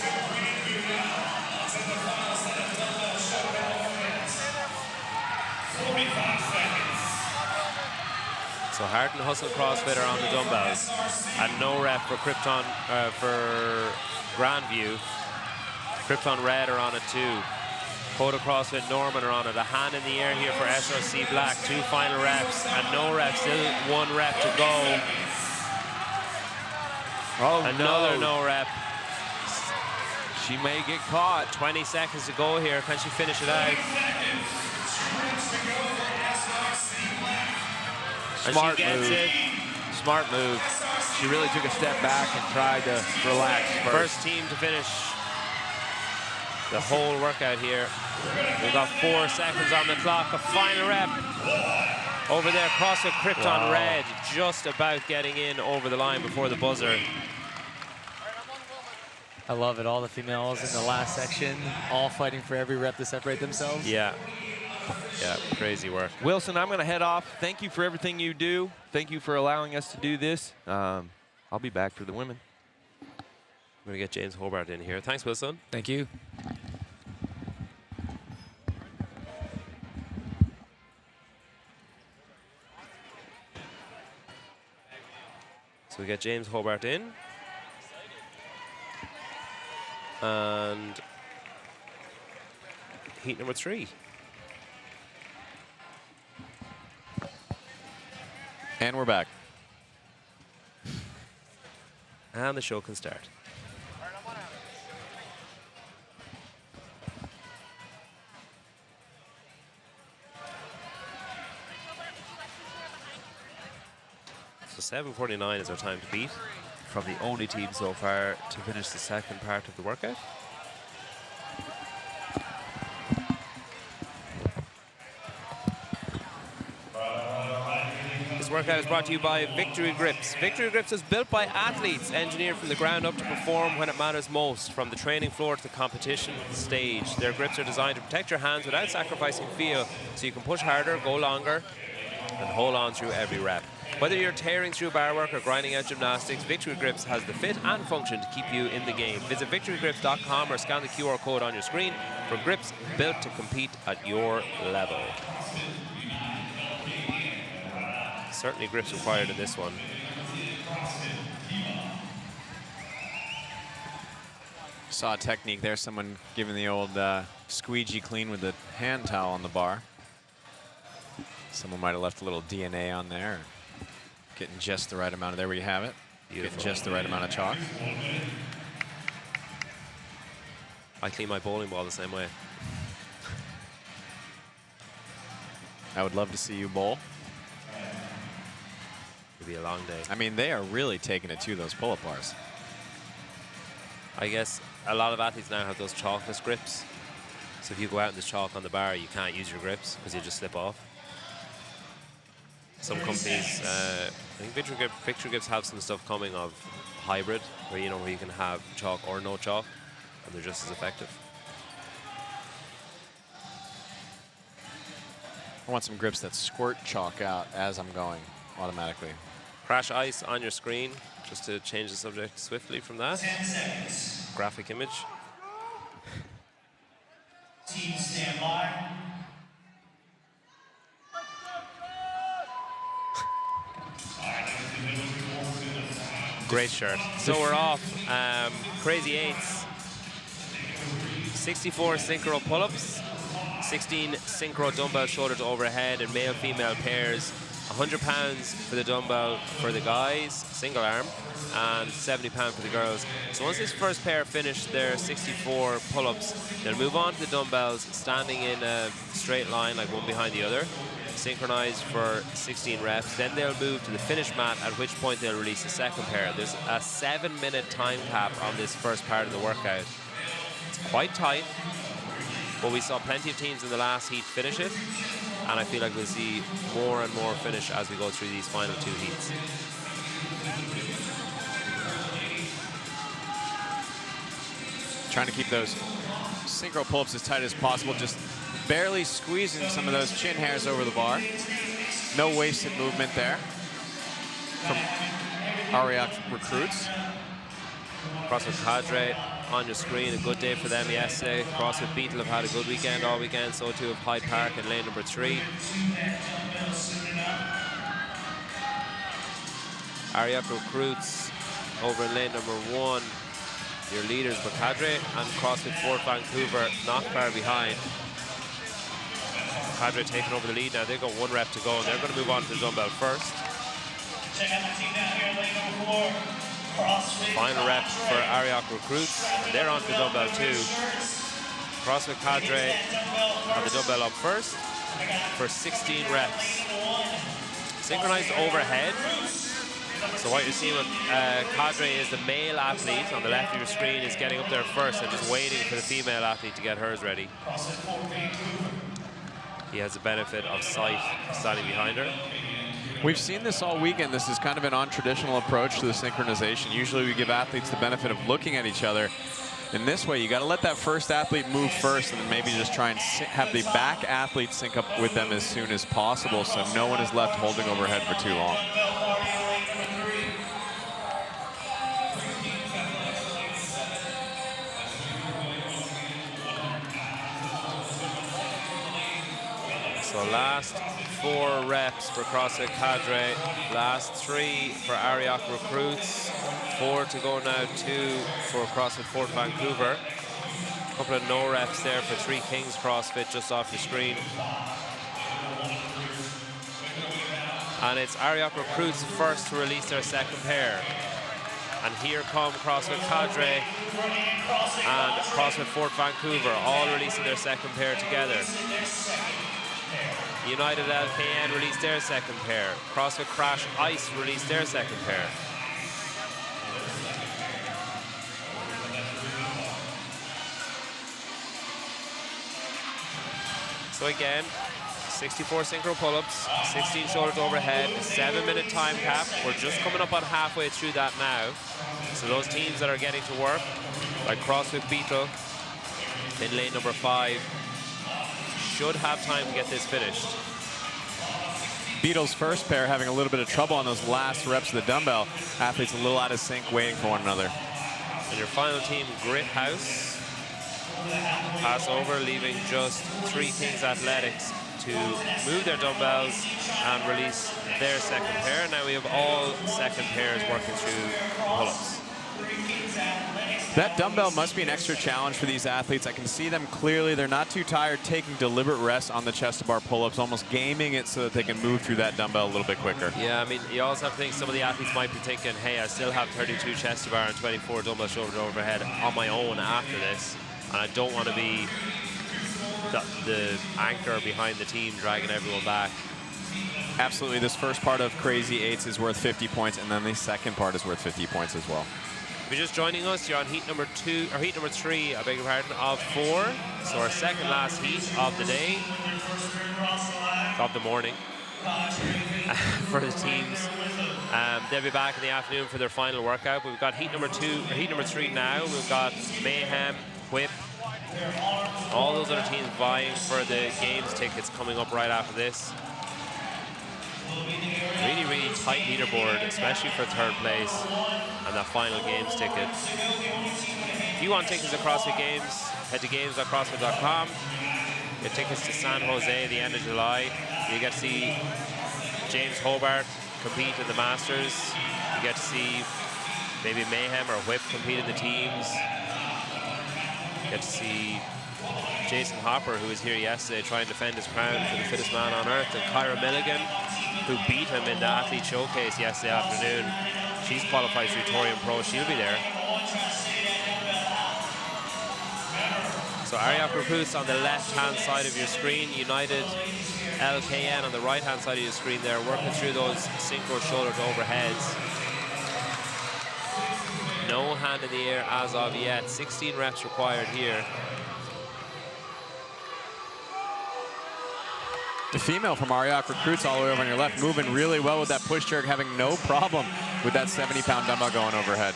So Heart and Hustle CrossFit are on the dumbbells. And no rep for Krypton, for Grandview. Krypton Red are on it too. Coda CrossFit Norman are on it. A hand in the air here for SRC Black. 2 final reps and no reps. Still 1 rep to go. Oh, another no rep. She may get caught. 20 seconds to go here. Can she finish it out? Smart move. Smart move. She really took a step back and tried to relax first. First team to finish. the whole workout here. We've got 4 seconds on the clock. A final rep. Over there, CrossFit Krypton Red, just about getting in over the line before the buzzer. I love it. All the females in the last section, all fighting for every rep to separate themselves. Yeah. Yeah, crazy work. Wilson, I'm going to head off. Thank you for everything you do. Thank you for allowing us to do this. I'll be back for the women. I'm going to get James Hobart in here. Thanks, Wilson. Thank you. So we get James Hobart in. And heat number 3. And we're back. And the show can start. So 7:49 is our time to beat from the only team so far to finish the second part of the workout. This workout is brought to you by Victory Grips. Victory Grips is built by athletes, engineered from the ground up to perform when it matters most, from the training floor to the competition stage. Their grips are designed to protect your hands without sacrificing feel, so you can push harder, go longer, and hold on through every rep. Whether you're tearing through bar work or grinding out gymnastics, Victory Grips has the fit and function to keep you in the game. Visit victorygrips.com or scan the QR code on your screen for grips built to compete at your level. Certainly grips required in this one. Saw a technique there, someone giving the old squeegee clean with the hand towel on the bar. Someone might have left a little DNA on there. Getting just the right amount of, there we have it. Beautiful. Getting just the right amount of chalk. I clean my bowling ball the same way. I would love to see you bowl. It'll be a long day. I mean, they are really taking it to those pull-up bars. I guess a lot of athletes now have those chalkless grips. So if you go out in this chalk on the bar, you can't use your grips because you just slip off. Some companies, I think Victory Grips have some stuff coming of hybrid, where where you can have chalk or no chalk, and they're just as effective. I want some grips that squirt chalk out as I'm going automatically. Crash ice on your screen, just to change the subject swiftly from that. 10 seconds. Graphic image. Team stand by. Great shirt. So we're off. Crazy 8s. 64 synchro pull-ups, 16 synchro dumbbell shoulder to overhead and male-female pairs. 100 pounds for the dumbbell for the guys, single arm, and 70 pounds for the girls. So once this first pair finish their 64 pull-ups, they'll move on to the dumbbells, standing in a straight line, like one behind the other, synchronized for 16 reps. Then they'll move to the finish mat, at which point they'll release the second pair. There's a 7-minute time cap on this first part of the workout. It's quite tight, but we saw plenty of teams in the last heat finish it, and I feel like we'll see more and more finish as we go through these final 2 heats. Trying to keep those synchro pull-ups as tight as possible, just barely squeezing some of those chin hairs over the bar. No wasted movement there from Ariak recruits. CrossFit Cadre on your screen, a good day for them yesterday. CrossFit Beetle have had a good weekend all weekend, so too have Hyde Park in lane number 3. Ariak recruits over in lane number 1. Your leaders, Cadre and CrossFit Fort Vancouver, not far behind. Cadre taking over the lead now. They've got 1 rep to go, and they're going to move on to the dumbbell first. Check out the team down here, lane number 4. CrossFit. Final rep for Ariak recruits, and they're on to the dumbbell too. CrossFit Cadre have the dumbbell up first for 16 reps. Synchronized overhead So what you're seeing with Cadre is the male athlete on the left of your screen is getting up there first and just waiting for the female athlete to get hers ready. He has the benefit of sight standing behind her. We've seen this all weekend. This is kind of an untraditional approach to the synchronization. Usually we give athletes the benefit of looking at each other. In this way, you got to let that first athlete move first and then maybe just try and have the back athlete sync up with them as soon as possible so no one is left holding overhead for too long. So last 4 reps for CrossFit Cadre, last 3 for Ariak Recruits, 4 to go now, 2 for CrossFit Fort Vancouver. A couple of no reps there for 3 Kings CrossFit just off your screen. And it's Ariak Recruits first to release their second pair. And here come CrossFit Cadre and CrossFit Fort Vancouver, all releasing their second pair together. United LKN released their second pair. CrossFit Crash Ice released their second pair. So again, 64 synchro pull-ups, 16 shoulders overhead, 7-minute time cap. We're just coming up on halfway through that now. So those teams that are getting to work, like CrossFit Beetle in lane number 5, should have time to get this finished. Beetle's first pair having a little bit of trouble on those last reps of the dumbbell. Athletes a little out of sync, waiting for one another. And your final team, Grit House, pass over, leaving just 3 Kings Athletics to move their dumbbells and release their second pair. Now we have all second pairs working through pull-ups. That dumbbell must be an extra challenge for these athletes. I can see them clearly. They're not too tired, taking deliberate rests on the chest to bar pull-ups, almost gaming it so that they can move through that dumbbell a little bit quicker. Yeah, I mean, you also have to think some of the athletes might be thinking, hey, I still have 32 chest to bar and 24 dumbbell shoulder to overhead on my own after this, and I don't want to be the anchor behind the team dragging everyone back. Absolutely. This first part of Crazy Eights is worth 50 points, and then the second part is worth 50 points as well. If you're just joining us, you're on heat number 3, I beg your pardon, of 4. So our second last heat of the day, of the morning, for the teams. They'll be back in the afternoon for their final workout. We've got heat number 3 now. We've got Mayhem, Whip, all those other teams vying for the games tickets coming up right after this. Really, really tight leaderboard, especially for 3rd place and that final games ticket. If you want tickets to CrossFit Games, head to games.crossfit.com. Get tickets to San Jose at the end of July. You get to see James Hobart compete in the Masters. You get to see maybe Mayhem or Whip compete in the teams. You get to see Jason Hopper, who was here yesterday trying to defend his crown for the fittest man on earth, and Kyra Milligan, who beat him in the athlete showcase yesterday afternoon. She's qualified through Torium Pro. She'll be there. So Ariak Recruits on the left-hand side of your screen, United LKN on the right-hand side of your screen there, working through those synchro shoulder to overheads. No hand in the air as of yet. 16 reps required here. The female from Ariak Recruits all the way over on your left, moving really well with that push jerk, having no problem with that 70-pound dumbbell going overhead.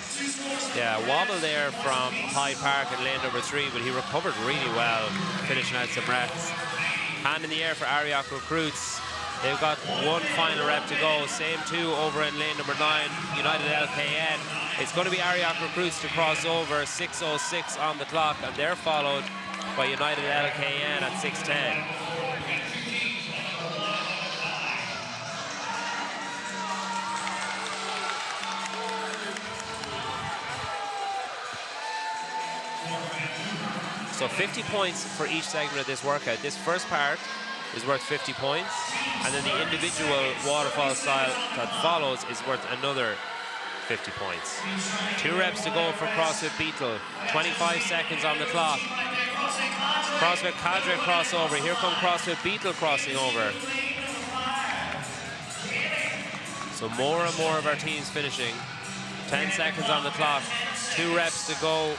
Yeah, wobble there from Hyde Park in lane number 3, but he recovered really well, finishing out some reps. Hand in the air for Ariak Recruits. They've got one final rep to go. Same 2 over in lane number 9, United LKN. It's going to be Ariak Recruits to cross over, 6:06 on the clock, and they're followed by United LKN at 6:10. So 50 points for each segment of this workout. This first part is worth 50 points, and then the individual waterfall style that follows is worth another 50 points. 2 reps to go for CrossFit Beetle. 25 seconds on the clock. CrossFit Cadre crossover. Here come CrossFit Beetle crossing over. So more and more of our teams finishing. 10 seconds on the clock. 2 reps to go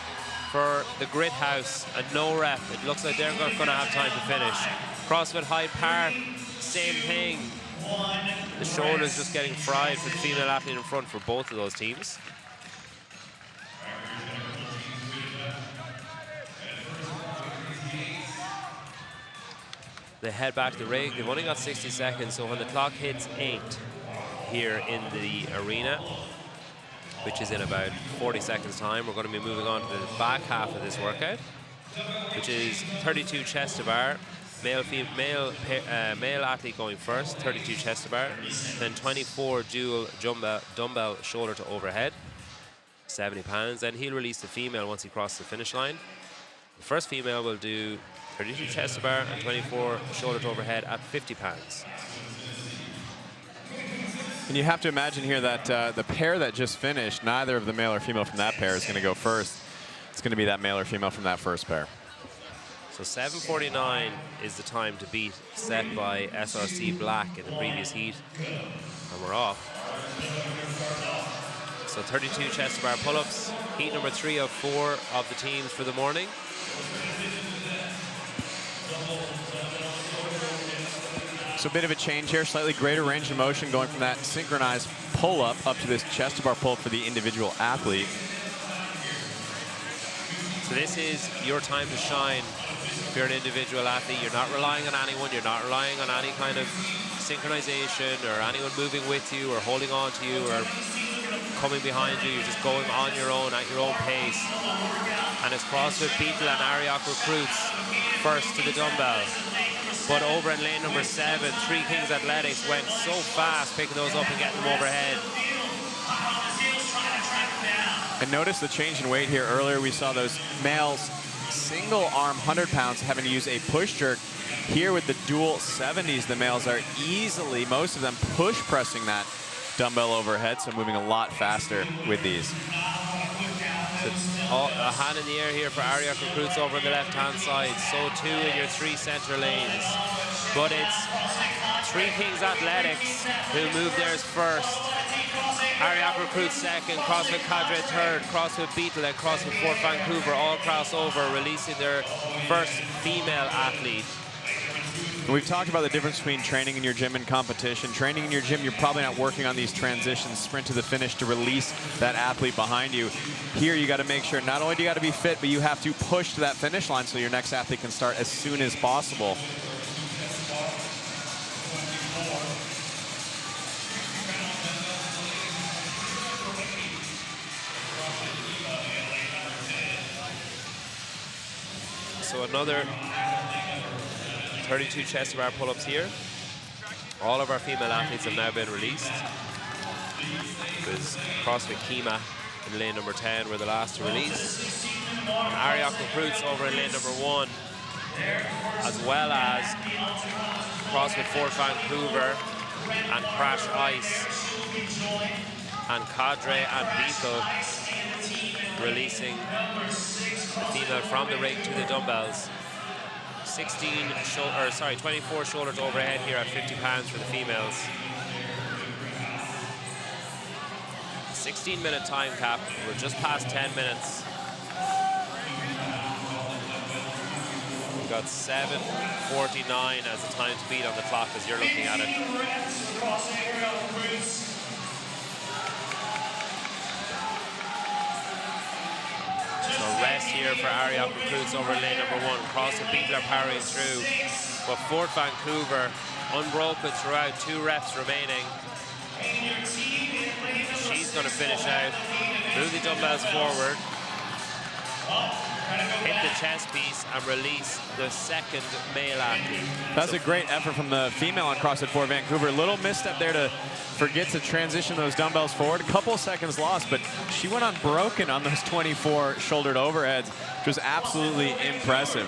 for the Grit House, and no rep. It looks like they're going to have time to finish. CrossFit Hyde Park, same thing. The shoulder's just getting fried for the female athlete in front for both of those teams. They head back to the rig. They've only got 60 seconds, so when the clock hits 8 here in the arena, which is in about 40 seconds time, we're going to be moving on to the back half of this workout, which is 32 chest to bar. Male athlete going first, 32 chest to bar, then 24 dual dumbbell shoulder to overhead, 70 pounds. Then he'll release the female once he crosses the finish line. The first female will do 32 chest to bar and 24 shoulder to overhead at 50 pounds. And you have to imagine here that the pair that just finished, neither of the male or female from that pair is going to go first. It's going to be that male or female from that first pair. So 7:49 is the time to beat set by SRC Black in the previous heat. And we're off. So 32 chest to bar pull-ups. Heat number 3 of 4 of the teams for the morning. So a bit of a change here, slightly greater range of motion going from that synchronized pull-up up to this chest to bar pull-up for the individual athlete. So this is your time to shine. If you're an individual athlete, you're not relying on anyone, you're not relying on any kind of synchronization or anyone moving with you or holding on to you or coming behind you. You're just going on your own at your own pace. And it's CrossFit Beetle and Ariok recruits first to the dumbbell. But over in lane number 7, Three Kings Athletics went so fast picking those up and getting them overhead. And notice the change in weight here. Earlier we saw those males single arm 100 pounds having to use a push jerk. Here with the dual 70s, the males are easily, most of them, push pressing that dumbbell overhead, so moving a lot faster with these. So a hand in the air here for Ariok recruits over on the left-hand side. So too in your 3 center lanes. But it's Three Kings Athletics who move theirs first. Ariok recruits second, CrossFit Cadre third, CrossFit Beetle and CrossFit Fort Vancouver all cross over, releasing their first female athlete. We've talked about the difference between training in your gym and competition. Training in your gym, you're probably not working on these transitions, sprint to the finish to release that athlete behind you. Here, you got to make sure not only do you got to be fit, but you have to push to that finish line so your next athlete can start as soon as possible. So another 32 chest to bar pull-ups here. All of our female athletes have now been released. Because CrossFit Kima in lane number 10 were the last to release. And Ariok recruits over in lane number 1, as well as CrossFit Fort Vancouver and Crash Ice and Cadre and Beetle releasing the female from the rig to the dumbbells. 24 shoulder to overhead here at 50 pounds for the females. 16-minute time cap. We're just past 10 minutes. We've got 7:49 as the time to beat on the clock as you're looking at it. So rest here for Ariok recruits over lane number 1. CrossFit Beetle are powering through. But Fort Vancouver unbroken throughout, 2 reps remaining. She's going to finish out. Move the dumbbells forward. Hit the chest piece and release the second male athlete. That's a great effort from the female on CrossFit Fort Vancouver. A little misstep there to forget to transition those dumbbells forward. A couple seconds lost, but she went unbroken on those 24 shouldered overheads, which was absolutely impressive.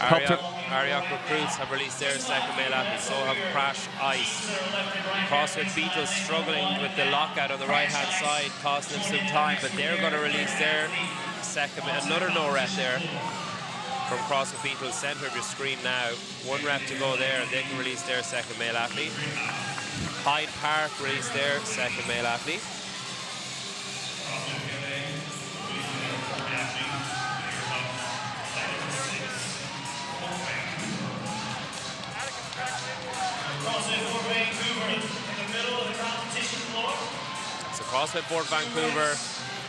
Ariok recruits have released their second male athlete, so have Crash Ice. CrossFit Beetle struggling with the lockout on the right-hand side, costing them some time, but they're going to release their second, another no rep there from CrossFit Beetle, center of your screen now. 1 rep to go there, and they can release their second male athlete. Hyde Park released their second male athlete. So CrossFit Fort Vancouver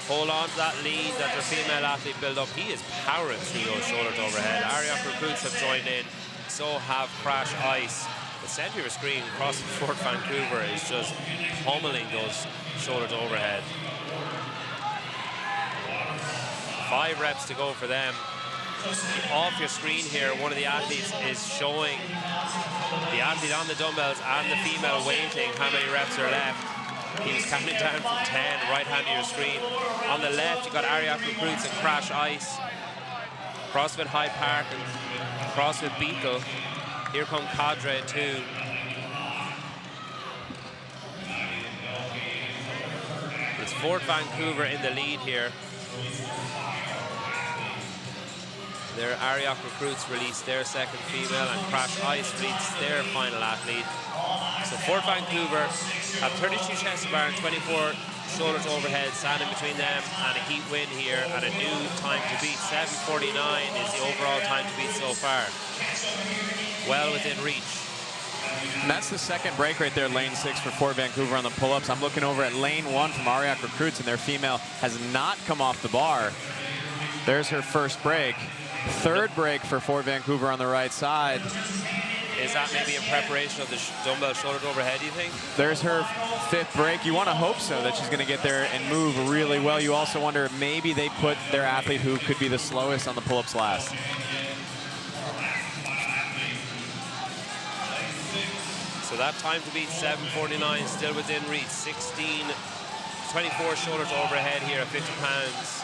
hold on to that lead that their female athlete built up. He is powering through those shoulder to overhead. Ariak recruits have joined in. So have Crash Ice. The center of your screen, CrossFit Fort Vancouver, is just pummeling those shoulder to overhead. 5 reps to go for them. Off your screen here, one of the athletes is showing the athlete on the dumbbells and the female weighting how many reps are left. He was counting down from 10, right hand of your screen. On the left, you've got Ariak Recruits and Crash Ice. CrossFit Hyde Park and CrossFit Beetle. Here come Cadre too. It's Fort Vancouver in the lead here. Their Ariak Recruits released their second female, and Crash Ice released their final athlete. So Fort Vancouver have 32 chest to bar and 24 shoulder to overhead, standing between them and a heat win here, and a new time to beat. 7:49 is the overall time to beat so far. Well within reach. And that's the second break right there, lane 6 for Fort Vancouver on the pull-ups. I'm looking over at lane 1 from Ariak Recruits, and their female has not come off the bar. There's her first break. Third break for Fort Vancouver on the right side. Is that maybe in preparation of the dumbbell shoulder to overhead, do you think? There's her 5th break. You want to hope so, that she's going to get there and move really well. You also wonder if maybe they put their athlete who could be the slowest on the pull-ups last. So that time to beat, 7:49, still within reach. 24 shoulder to overhead here at 50 pounds.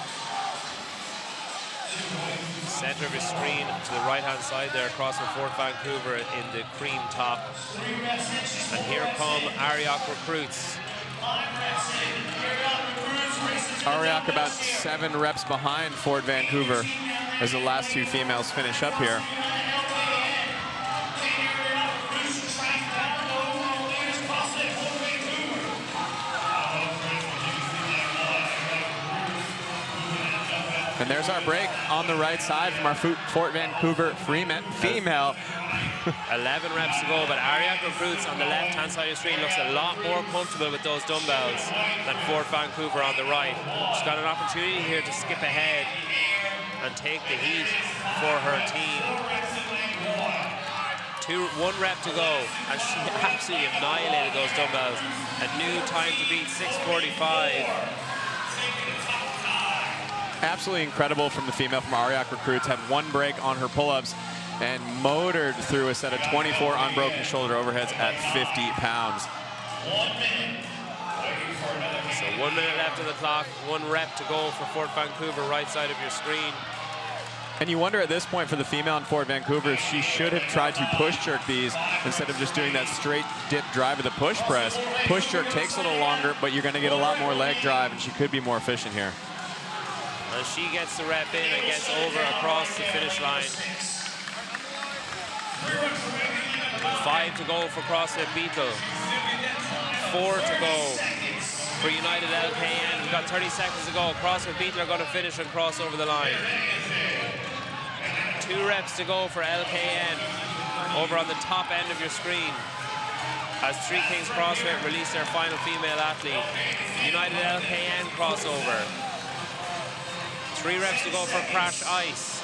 Center of your screen to the right-hand side there, across from Fort Vancouver in the cream top. And here come Ariak Recruits. Ariak about 7 reps behind Fort Vancouver as the last 2 females finish up here. And there's our break on the right side from our Fort Vancouver female. 11 reps to go, but Ariak Recruits on the left-hand side of the screen looks a lot more comfortable with those dumbbells than Fort Vancouver on the right. She's got an opportunity here to skip ahead and take the heat for her team. 1 rep to go, and she absolutely annihilated those dumbbells. A new time to beat, 6:45. Absolutely incredible from the female from Ariak Recruits. Had 1 break on her pull-ups and motored through a set of 24 unbroken shoulder overheads at 50 pounds. So 1 minute left on the clock, 1 rep to go for Fort Vancouver, right side of your screen. And you wonder at this point for the female in Fort Vancouver if she should have tried to push jerk these instead of just doing that straight dip drive of the push press. Push jerk takes a little longer, but you're going to get a lot more leg drive, and she could be more efficient here. And she gets the rep in and gets over across the finish line. 5 to go for CrossFit Beetle. 4 to go for United LKN. We've got 30 seconds to go. CrossFit Beetle are going to finish and cross over the line. 2 reps to go for LKN. Over on the top end of your screen, as Three Kings CrossFit release their final female athlete. United LKN crossover. 3 reps to go for Crash Ice.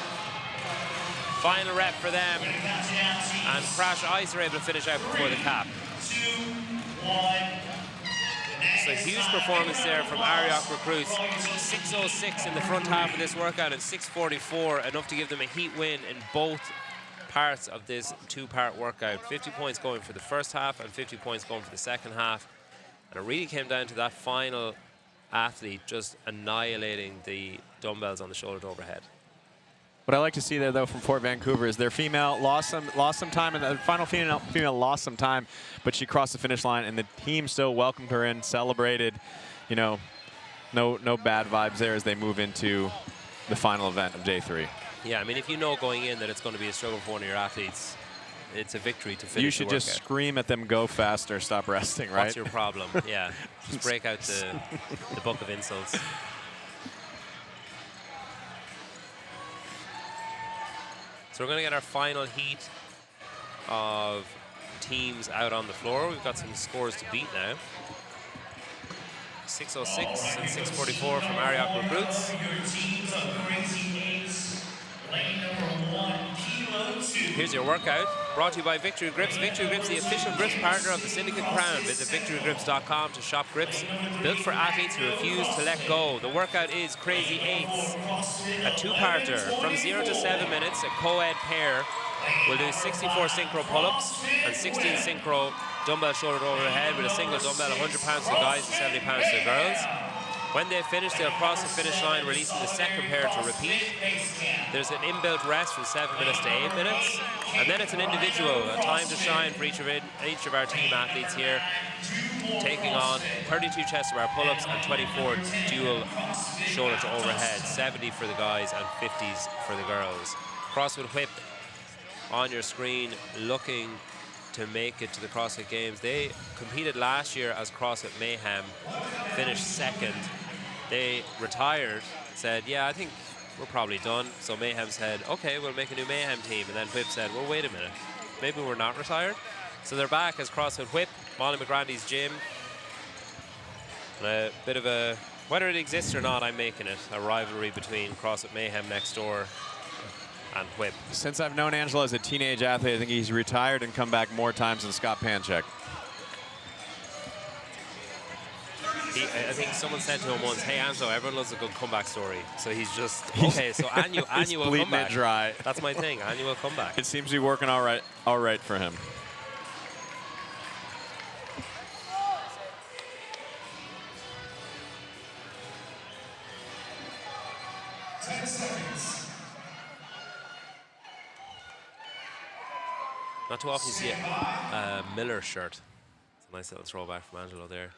Final rep for them. And Crash Ice are able to finish out before the cap. So a huge performance there from Ariak Recruits. 6:06 in the front half of this workout and 6:44, enough to give them a heat win in both parts of this 2-part workout. 50 points going for the first half and 50 points going for the second half. And it really came down to that final athlete just annihilating the dumbbells on the shoulder to overhead. What I like to see there, though, from Fort Vancouver is their female lost some time, and the final female lost some time, but she crossed the finish line, and the team still welcomed her in, celebrated. You know, no bad vibes there as they move into the final event of day 3. Yeah, I mean, if you know going in that it's going to be a struggle for one of your athletes, it's a victory to finish. You should the just workout. scream at them, go faster, stop resting, right? What's your problem? Yeah, just break out the book of insults. So we're going to get our final heat of teams out on the floor. We've got some scores to beat now. 6:06 and 6:44 from Ariok Recruits. Here's your workout, brought to you by Victory Grips. Victory Grips, the official grips partner of the Syndicate Crown. Visit victorygrips.com to shop grips built for athletes who refuse to let go. The workout is Crazy Eights, a two-parter from 0 to 7 minutes. A co-ed pair will do 64 synchro pull-ups and 16 synchro dumbbell shoulder to overhead with a single dumbbell, 100 pounds to the guys and 70 pounds to the girls. When they finish, they'll cross the finish line, releasing the second pair to repeat. There's an inbuilt rest from 7 minutes to 8 minutes. And then it's an individual, a time to shine for each of our team athletes here, taking on 32 chest to bar pull-ups and 24 dual shoulder to overhead, 70 for the guys and 50s for the girls. CrossFit Whip on your screen, looking to make it to the CrossFit Games. They competed last year as CrossFit Mayhem, finished second. They retired, said, yeah, I think we're probably done. So Mayhem said, okay, we'll make a new Mayhem team. And then Whip said, well, wait a minute, maybe we're not retired. So they're back as CrossFit Whip, Molly McGrandy's gym. And a bit of a, whether it exists or not, I'm making it a rivalry between CrossFit Mayhem next door and Whip. Since I've known Angelo as a teenage athlete, I think he's retired and come back more times than Scott Panchik. I think someone said to him once, hey, Angelo, everyone loves a good comeback story. So he's just, okay, so annual bleeding comeback. it dry. That's my thing, annual comeback. It seems to be working all right for him. Not too often you see a Miller shirt. It's a nice little throwback from Angelo there.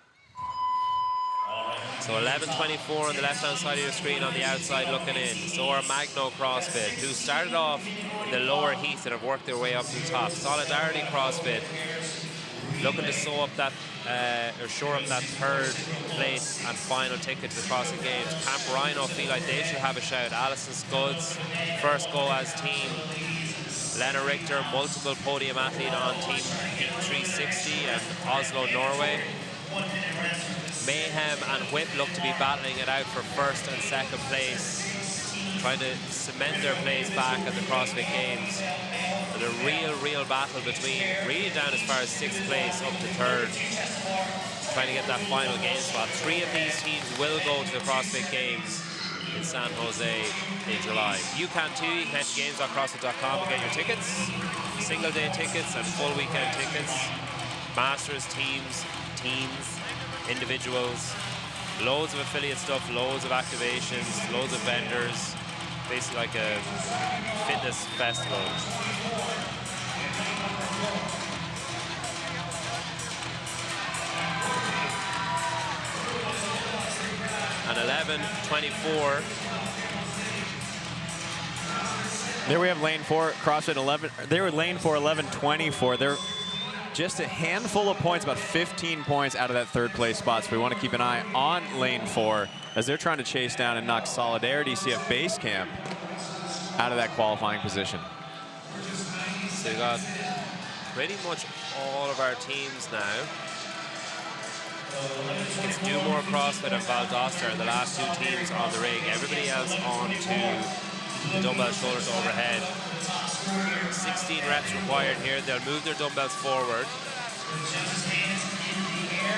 So 11:24 on the left-hand side of your screen on the outside looking in. So our Magno CrossFit, who started off in the lower heats and have worked their way up to the top. Solidarity CrossFit, looking to sew up that, or shore up that third place and final ticket to the CrossFit Games. Camp Rhino feel like they should have a shout. Alison Scuds, first go as team. Lena Richter, multiple podium athlete on Team 360 and Oslo, Norway. Mayhem and Whip look to be battling it out for first and second place, trying to cement their place back at the CrossFit Games. And a real battle between, really down as far as 6th place up to 3rd, trying to get that final game spot. 3 of these teams will go to the CrossFit Games in San Jose in July. You can too. You can head to games.crossfit.com and get your tickets. Single day tickets and full weekend tickets. Masters, teams, individuals. Loads of affiliate stuff, loads of activations, loads of vendors. Basically like a fitness festival. And 11:24. There we have lane 4, CrossFit 11. They were lane 4, 11:24. They're just a handful of points, about 15 points out of that 3rd place spot. So we want to keep an eye on lane 4 as they're trying to chase down and knock Solidarity CF Base Camp out of that qualifying position. So we got pretty much all of our teams now. It's Do More CrossFit and Valdosta are the last 2 teams on the rig. Everybody else on to the dumbbell shoulder to overhead. 16 reps required here. They'll move their dumbbells forward.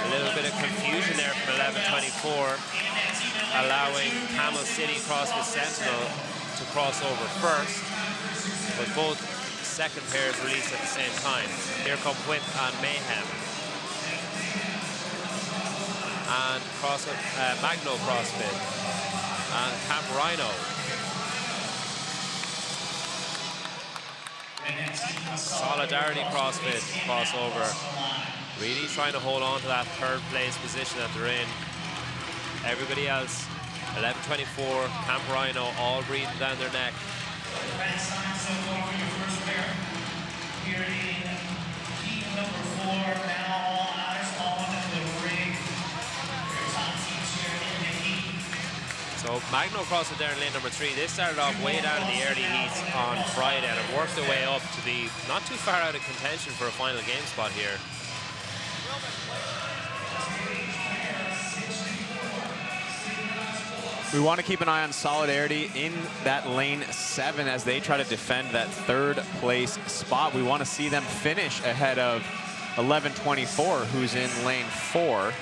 A little bit of confusion there from 11:24, allowing Camel City CrossFit Sentinel to cross over first, but both second pairs released at the same time. Here come Whip and Mayhem. And CrossFit, Magno CrossFit and Camp Rhino. Solidarity CrossFit crossover. Really trying to hold on to that 3rd place position that they're in. Everybody else, 11:24, Camp Rhino, all breathing down their neck. So Magno CrossFit there in lane number 3. They started off way down in the early heats on Friday and have worked their way up to be not too far out of contention for a final game spot here. We want to keep an eye on Solidarity in that lane 7 as they try to defend that 3rd place spot. We want to see them finish ahead of 1124, who's in lane 4.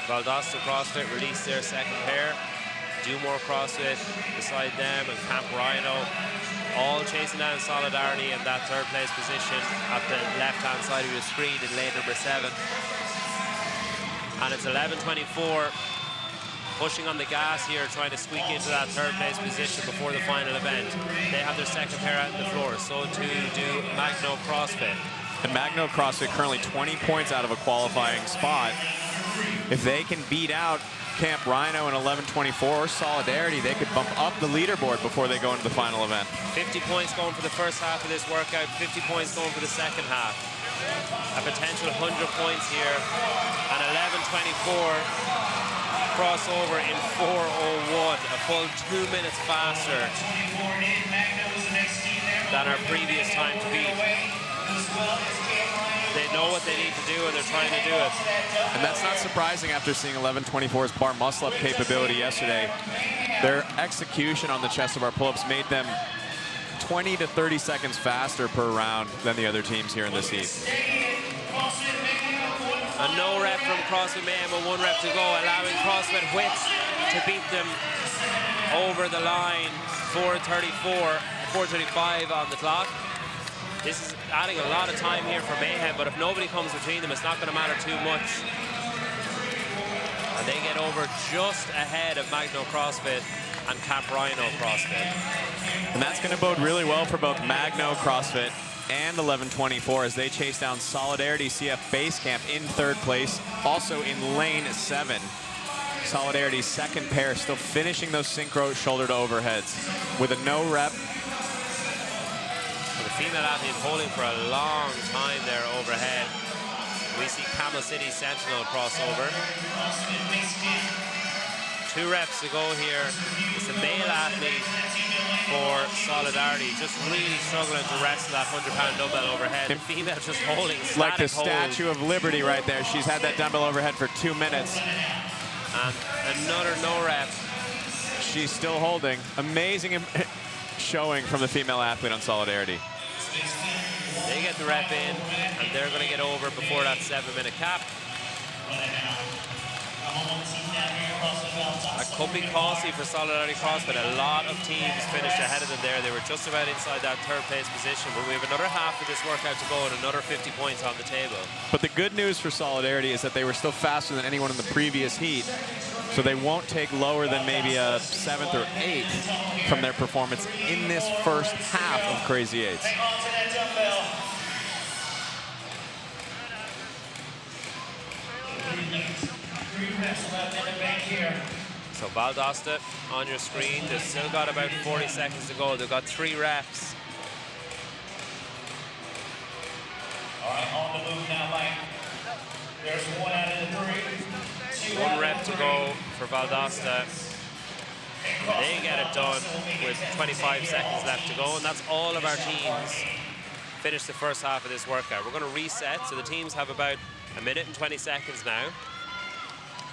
Valdosta CrossFit released their second pair. Do More CrossFit beside them, and Camp Rhino all chasing down Solidarity in that 3rd place position at the left-hand side of your screen in lane number 7. And it's 1124 pushing on the gas here, trying to squeak into that 3rd place position before the final event. They have their second pair out on the floor, so too do Magno CrossFit. And Magno CrossFit currently 20 points out of a qualifying spot. If they can beat out Camp Rhino and 1124 or Solidarity, they could bump up the leaderboard before they go into the final event. 50 points going for the first half of this workout, 50 points going for the second half. A potential 100 points here, and 1124 crossover in 4:01, a full 2 minutes faster than our previous time to beat. They know what they need to do, and they're trying to do it. And that's not surprising after seeing 1124's bar muscle-up capability yesterday. Their execution on the chest of our pull-ups made them 20 to 30 seconds faster per round than the other teams here in this heat. A no rep from CrossFit Mayhem, a 1 rep to go, allowing CrossFit Whip to beat them over the line. 4:35 on the clock. This is adding a lot of time here for Mayhem, but if nobody comes between them, it's not going to matter too much. And they get over just ahead of Magno CrossFit and Camp Rhino CrossFit. And that's going to bode really well for both Magno CrossFit and 1124 as they chase down Solidarity CF Basecamp in 3rd place, also in lane 7. Solidarity's second pair still finishing those synchro shoulder to overheads with a no rep. The female athlete holding for a long time there overhead. We see Camel City Sentinel crossover. 2 reps to go here. It's a male athlete for Solidarity, just really struggling to wrestle that 100-pound dumbbell overhead. The female just holding static like the hold. Statue of Liberty right there. She's had that dumbbell overhead for 2 minutes. And another no rep. She's still holding. Amazing showing from the female athlete on Solidarity. They get the rep in, and they're going to get over before that 7-minute cap. That could be costly for Solidarity CrossFit. A lot of teams finished ahead of them there. They were just about inside that 3rd place position, but we have another half of this workout to go and another 50 points on the table. But the good news for Solidarity is that they were still faster than anyone in the previous heat, so they won't take lower than maybe a 7th or 8th from their performance in this first half of Crazy Eights. So Valdosta on your screen. They've still got about 40 seconds to go. They've got 3 reps. All right, on the move now, Mike. There's 1 out of the 3. 1 rep to go for Valdosta. They get it done with 25 seconds left to go, and that's all of our teams finish the first half of this workout. We're going to reset, so the teams have about 1 minute and 20 seconds now.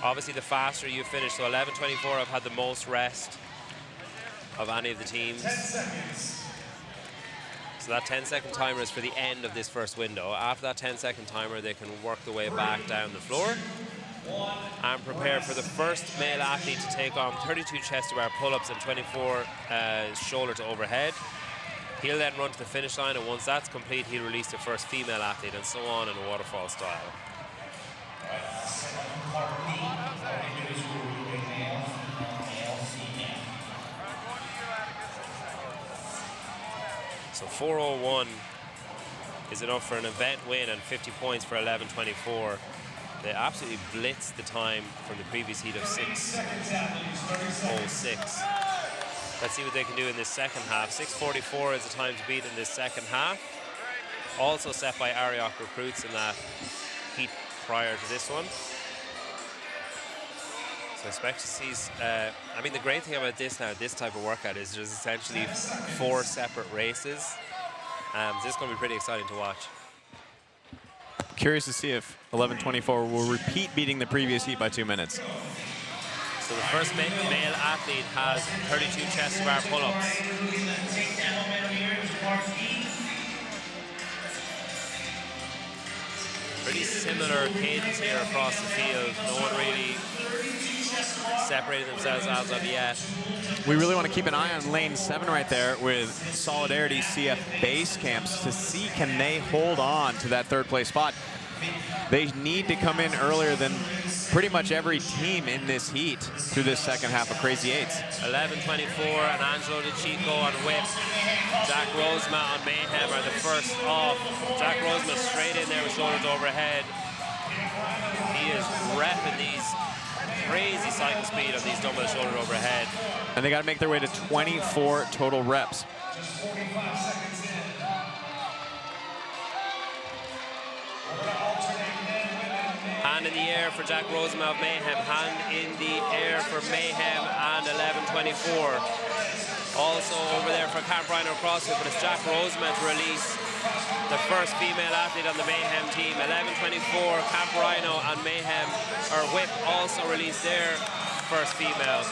Obviously, the faster you finish, so 11:24 have had the most rest of any of the teams. So that 10-second timer is for the end of this first window. After that 10-second timer, they can work their way back down the floor and prepare for the first male athlete to take on 32 chest to bar pull-ups and 24 shoulder to overhead. He'll then run to the finish line, and once that's complete, he'll release the first female athlete, and so on in a waterfall style. So 4:01 is enough for an event win and 50 points for 11:24. They absolutely blitzed the time from the previous heat of 6:06. Let's see what they can do in this second half. 6:44 is the time to beat in this second half. Also set by Ariok Recruits in that heat prior to this one. So So expect to see, I mean, the great thing about this now, this type of workout, is there's essentially 4 separate races. This is going to be pretty exciting to watch. Curious to see if 11:24 will repeat beating the previous heat by 2 minutes. So the first male athlete has 32 chest to bar pull-ups. Pretty similar cadence here across the field. No one really separated themselves as of yet. We really want to keep an eye on lane 7 right there with Solidarity CF base camps to see can they hold on to that 3rd place spot. They need to come in earlier than pretty much every team in this heat through this second half of Crazy Eights. 11:24 and Angelo De Chico on whip. Jack Rosema on Mayhem are the first off. Jack Rosema straight in there with shoulders overhead. He is repping these crazy cycle speed on these dumbbell shoulder overhead. And they got to make their way to 24 total reps. Hand in the air for Jack Rosema of Mayhem. Hand in the air for Mayhem and 11:24. Also over there for Camp Rhino CrossFit, but it's Jack Rosema to release the first female athlete on the Mayhem team. 11:24, Camp Rhino and Mayhem, or Whip, also released their first female.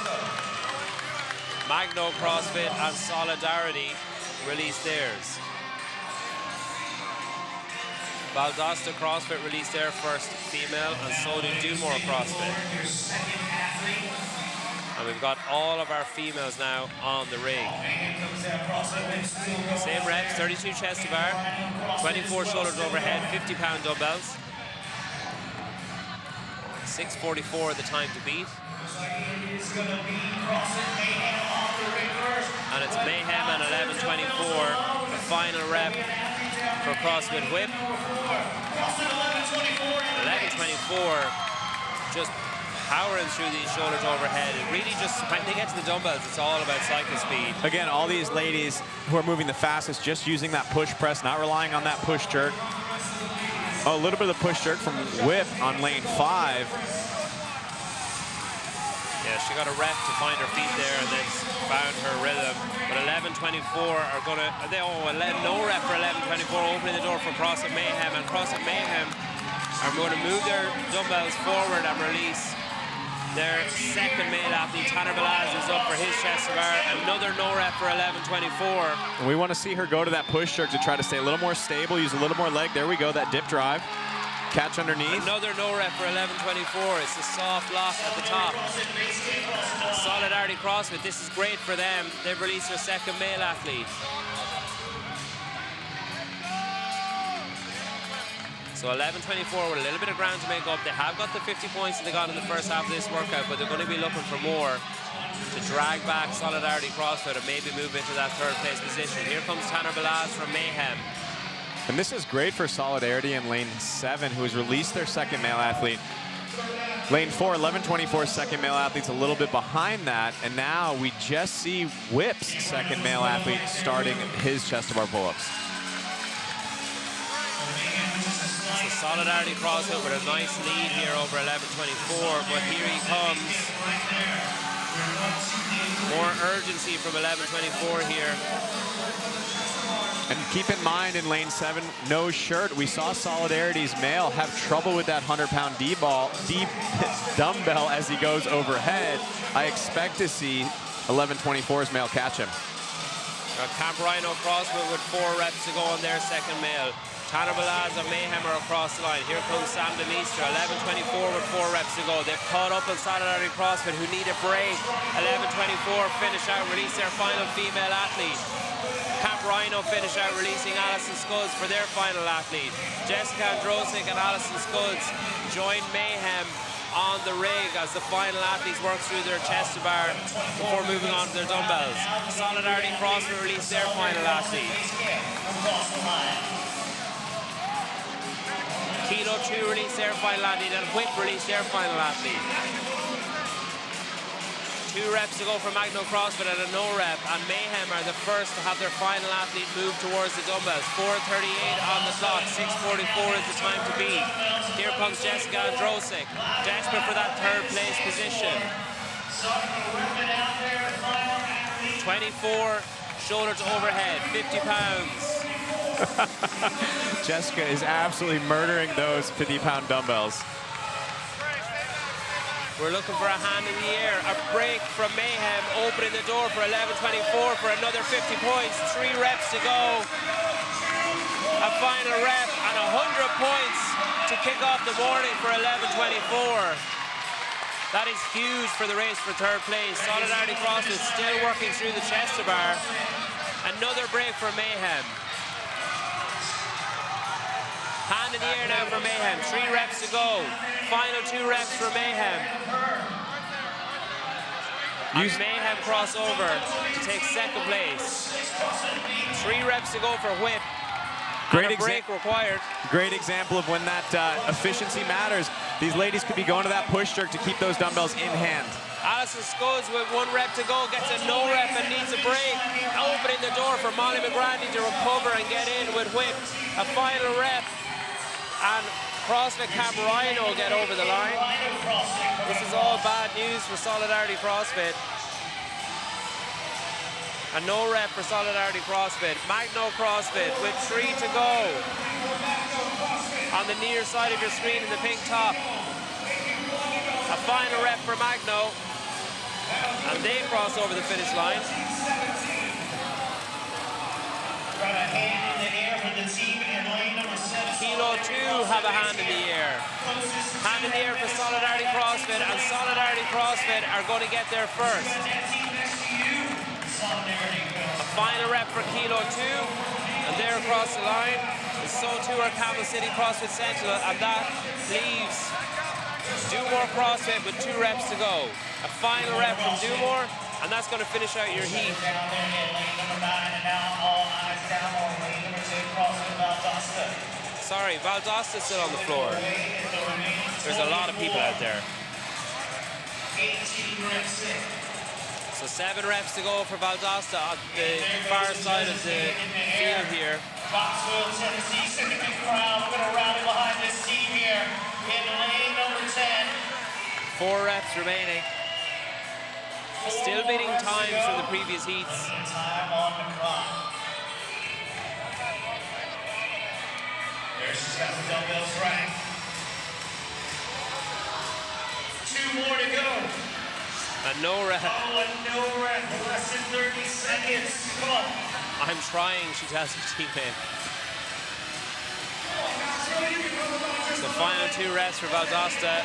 Magno CrossFit and Solidarity released theirs. Valdosta CrossFit released their first female, and so did Dulmore CrossFit. And we've got all of our females now on the rig. Same reps, 32 chest to bar, 24 shoulders overhead, 50-pound dumbbells. 6:44 the time to beat. And it's Mayhem and 11:24, the final rep for CrossFit Whip. 11:24, just powering through these shoulders overhead. It really just, when they get to the dumbbells, it's all about cycle speed. Again, all these ladies who are moving the fastest, just using that push press, not relying on that push jerk. Oh, a little bit of the push jerk from Whip on lane 5. Yeah, she got a rep to find her feet there and then found her rhythm. But 11:24 are gonna, no rep for 11:24, opening the door for CrossFit Mayhem. And CrossFit Mayhem are going to move their dumbbells forward and release their second male athlete. Tanner Balaz is up for his chest to bar. Another no rep for 11:24. And we want to see her go to that push jerk to try to stay a little more stable, use a little more leg. There we go, that dip drive. Catch underneath. Another no rep for 11:24. It's a soft lock at the top. Solidarity CrossFit, this is great for them. They've released their second male athlete. So 11:24 with a little bit of ground to make up. They have got the 50 points that they got in the first half of this workout, but they're going to be looking for more to drag back Solidarity CrossFit and maybe move into that 3rd place position. Here comes Tanner Balaz from Mayhem. And this is great for Solidarity in lane 7, who has released their second male athlete. Lane 4, 11:24, second male athlete's a little bit behind that. And now we just see Whip's second male athlete starting his chest to bar pull-ups. So Solidarity CrossFit with a nice lead here over 11:24, but here he comes. More urgency from 11:24 here. And keep in mind in lane 7, no shirt. We saw Solidarity's male have trouble with that 100-pound deep dumbbell as he goes overhead. I expect to see 11:24's male catch him. Camp Rhino CrossFit with 4 reps to go on their second male. Tanner Balaz of Mayhem are across the line. Here comes Sam DeMeester, 11:24 with 4 reps to go. They've caught up on Solidarity CrossFit, who need a break. 11:24, finish out, release their final female athlete. Camp Rhino finish out, releasing Alison Scudds for their final athlete. Jessica Androsik and Alison Scudds join Mayhem on the rig as the final athletes work through their chest to bar before moving on to their dumbbells. Solidarity CrossFit release their final athlete. Kilo 2 release their final athlete, and Whip release their final athlete. 2 reps to go for Magno CrossFit at a no rep, and Mayhem are the first to have their final athlete move towards the dumbbells. 4:38 on the clock, 6:44 is the time to beat. Here comes Jessica Androsik, desperate for that 3rd place position. 24 shoulder to overhead, 50 pounds. Jessica is absolutely murdering those 50-pound dumbbells. We're looking for a hand in the air. A break from Mayhem, opening the door for 11:24 for another 50 points. 3 reps to go. A final rep and 100 points to kick off the morning for 11:24. That is huge for the race for 3rd place. Solidarity CrossFit still working through the chest bar. Another break for Mayhem. Hand in the air now for Mayhem. 3 reps to go. Final 2 reps for Mayhem. And Mayhem cross over to take 2nd place. 3 reps to go for Whip. Great and a break required. Great example of when that efficiency matters. These ladies could be going to that push jerk to keep those dumbbells in hand. Alexis Scuds with 1 rep to go, gets a no rep and needs a break. Opening the door for Molly McGrady to recover and get in with Whip. A final rep. And CrossFit Camp Rhino will get over the line. This is all bad news for Solidarity CrossFit. A no rep for Solidarity CrossFit. Magno CrossFit with 3 to go. On the near side of your screen in the pink top. A final rep for Magno. And they cross over the finish line. Got a hand in the air for the team in lane number 7. Kilo 2 have a hand in the air. Hand in the air for Solidarity CrossFit, and Solidarity CrossFit are going to get there first. A final rep for Kilo 2, and they're across the line. And so too are Campbell City CrossFit Sentinel, and that leaves Dumore CrossFit with 2 reps to go. A final rep from Dumore, and that's going to finish out your heat. Sorry, Valdosta's still on the floor. There's a lot of people out there. So 7 reps to go for Valdosta on the far side of the field here. Knoxville, Tennessee, Syndicate Crown. We're going to rally behind this team here in lane number 10. 4 reps remaining. Still beating times from the previous heats. Time on the clock. There she's got the dumbbells racked. 2 more to go. A no rep. Oh, a no rep. Less than 30 seconds. Come on. I'm trying, she tells her teammate. So final 2 reps for Valdosta.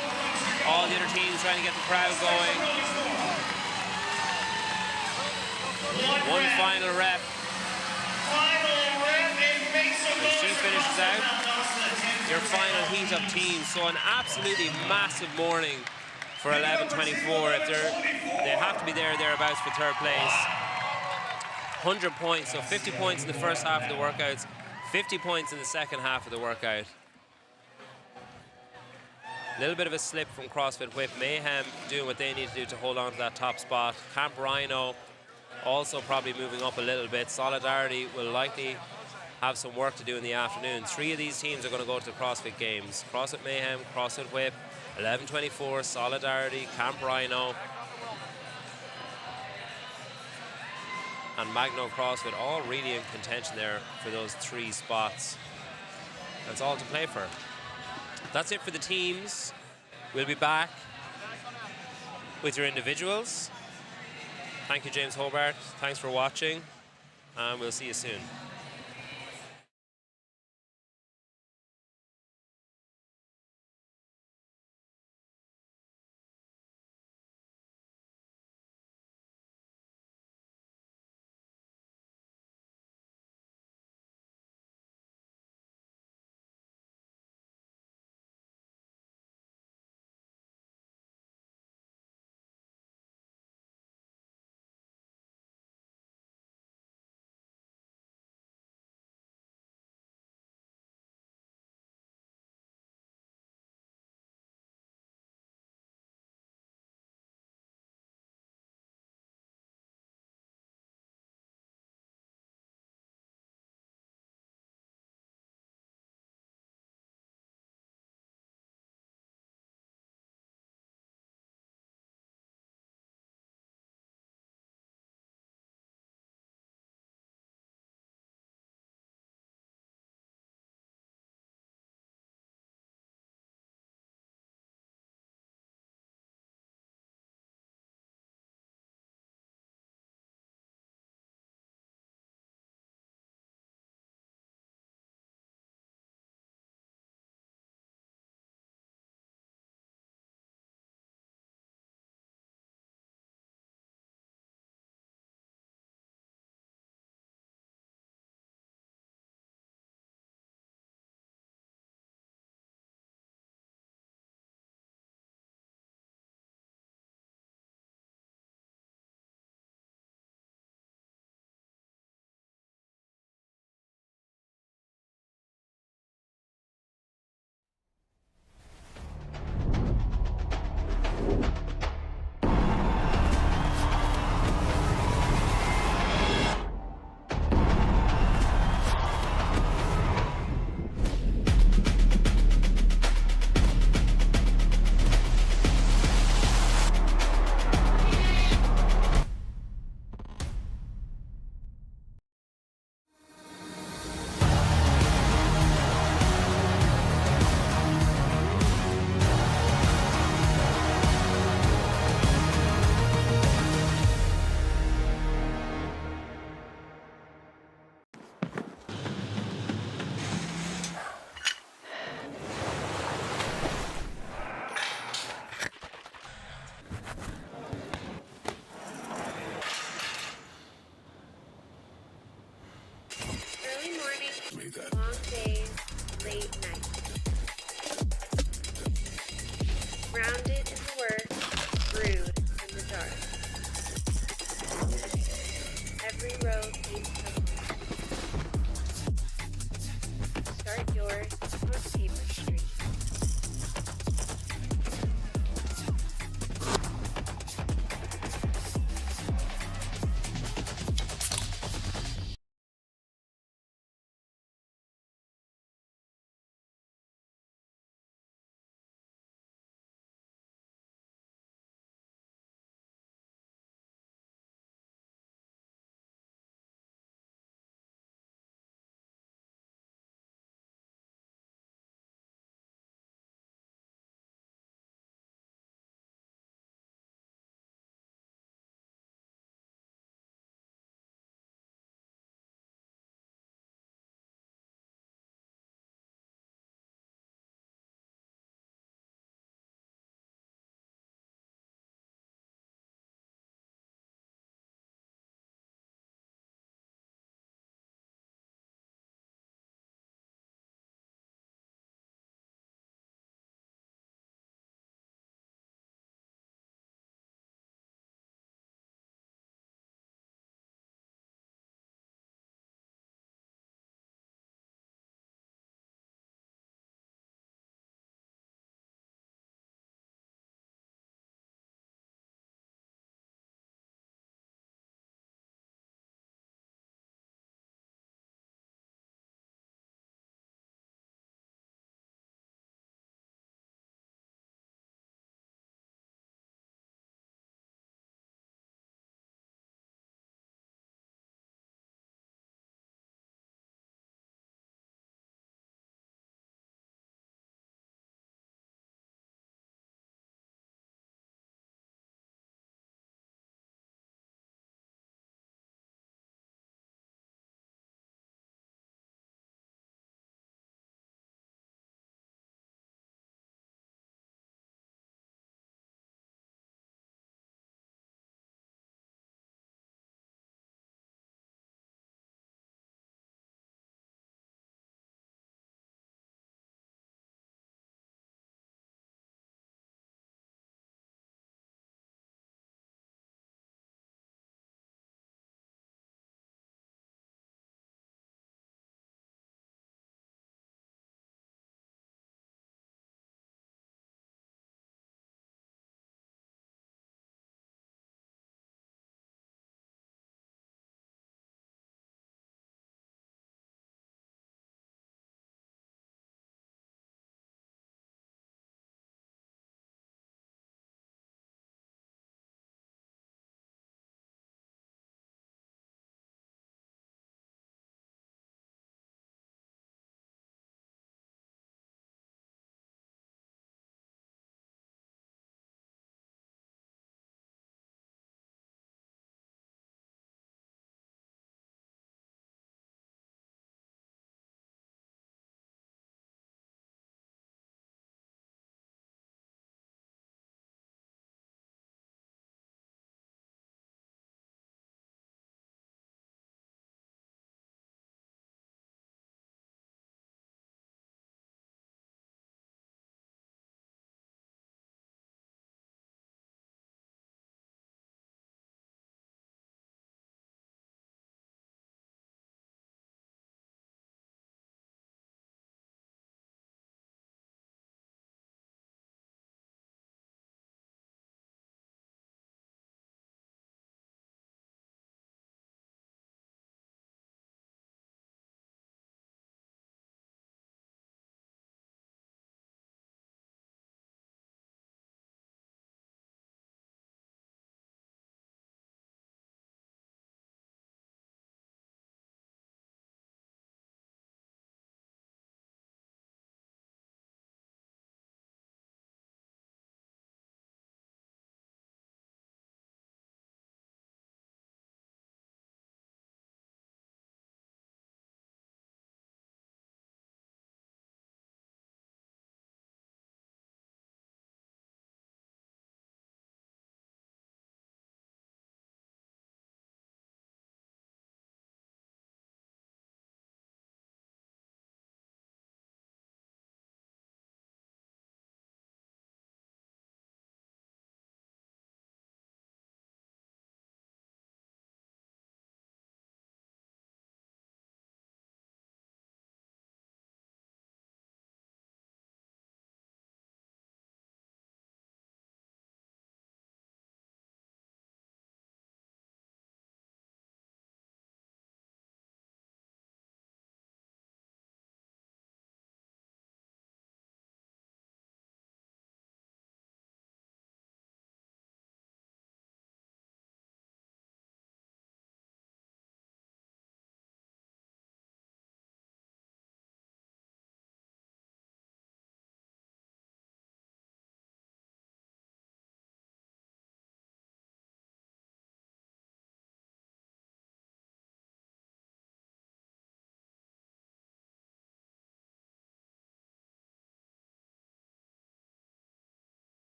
All the other teams trying to get the crowd going. 1 final rep. Final rep. It makes a As she finishes out, your final heat of teams. So an absolutely massive morning for 11:24. If they have to be there thereabouts for 3rd place. 100 points, so 50 points in the first half of the workouts, 50 points in the second half of the workout. A little bit of a slip from CrossFit Whip. Mayhem doing what they need to do to hold on to that top spot. Camp Rhino also probably moving up a little bit. Solidarity will likely have some work to do in the afternoon. 3 of these teams are going to go to the CrossFit Games. CrossFit Mayhem, CrossFit Whip, 11:24, Solidarity, Camp Rhino, and Magno CrossFit, all really in contention there for those 3 spots. That's all to play for. That's it for the teams. We'll be back with your individuals. Thank you, James Hobart. Thanks for watching, and we'll see you soon. late night. Grounded in the work, brewed in the dark. Every road leads to home. Start yours on Paper Street.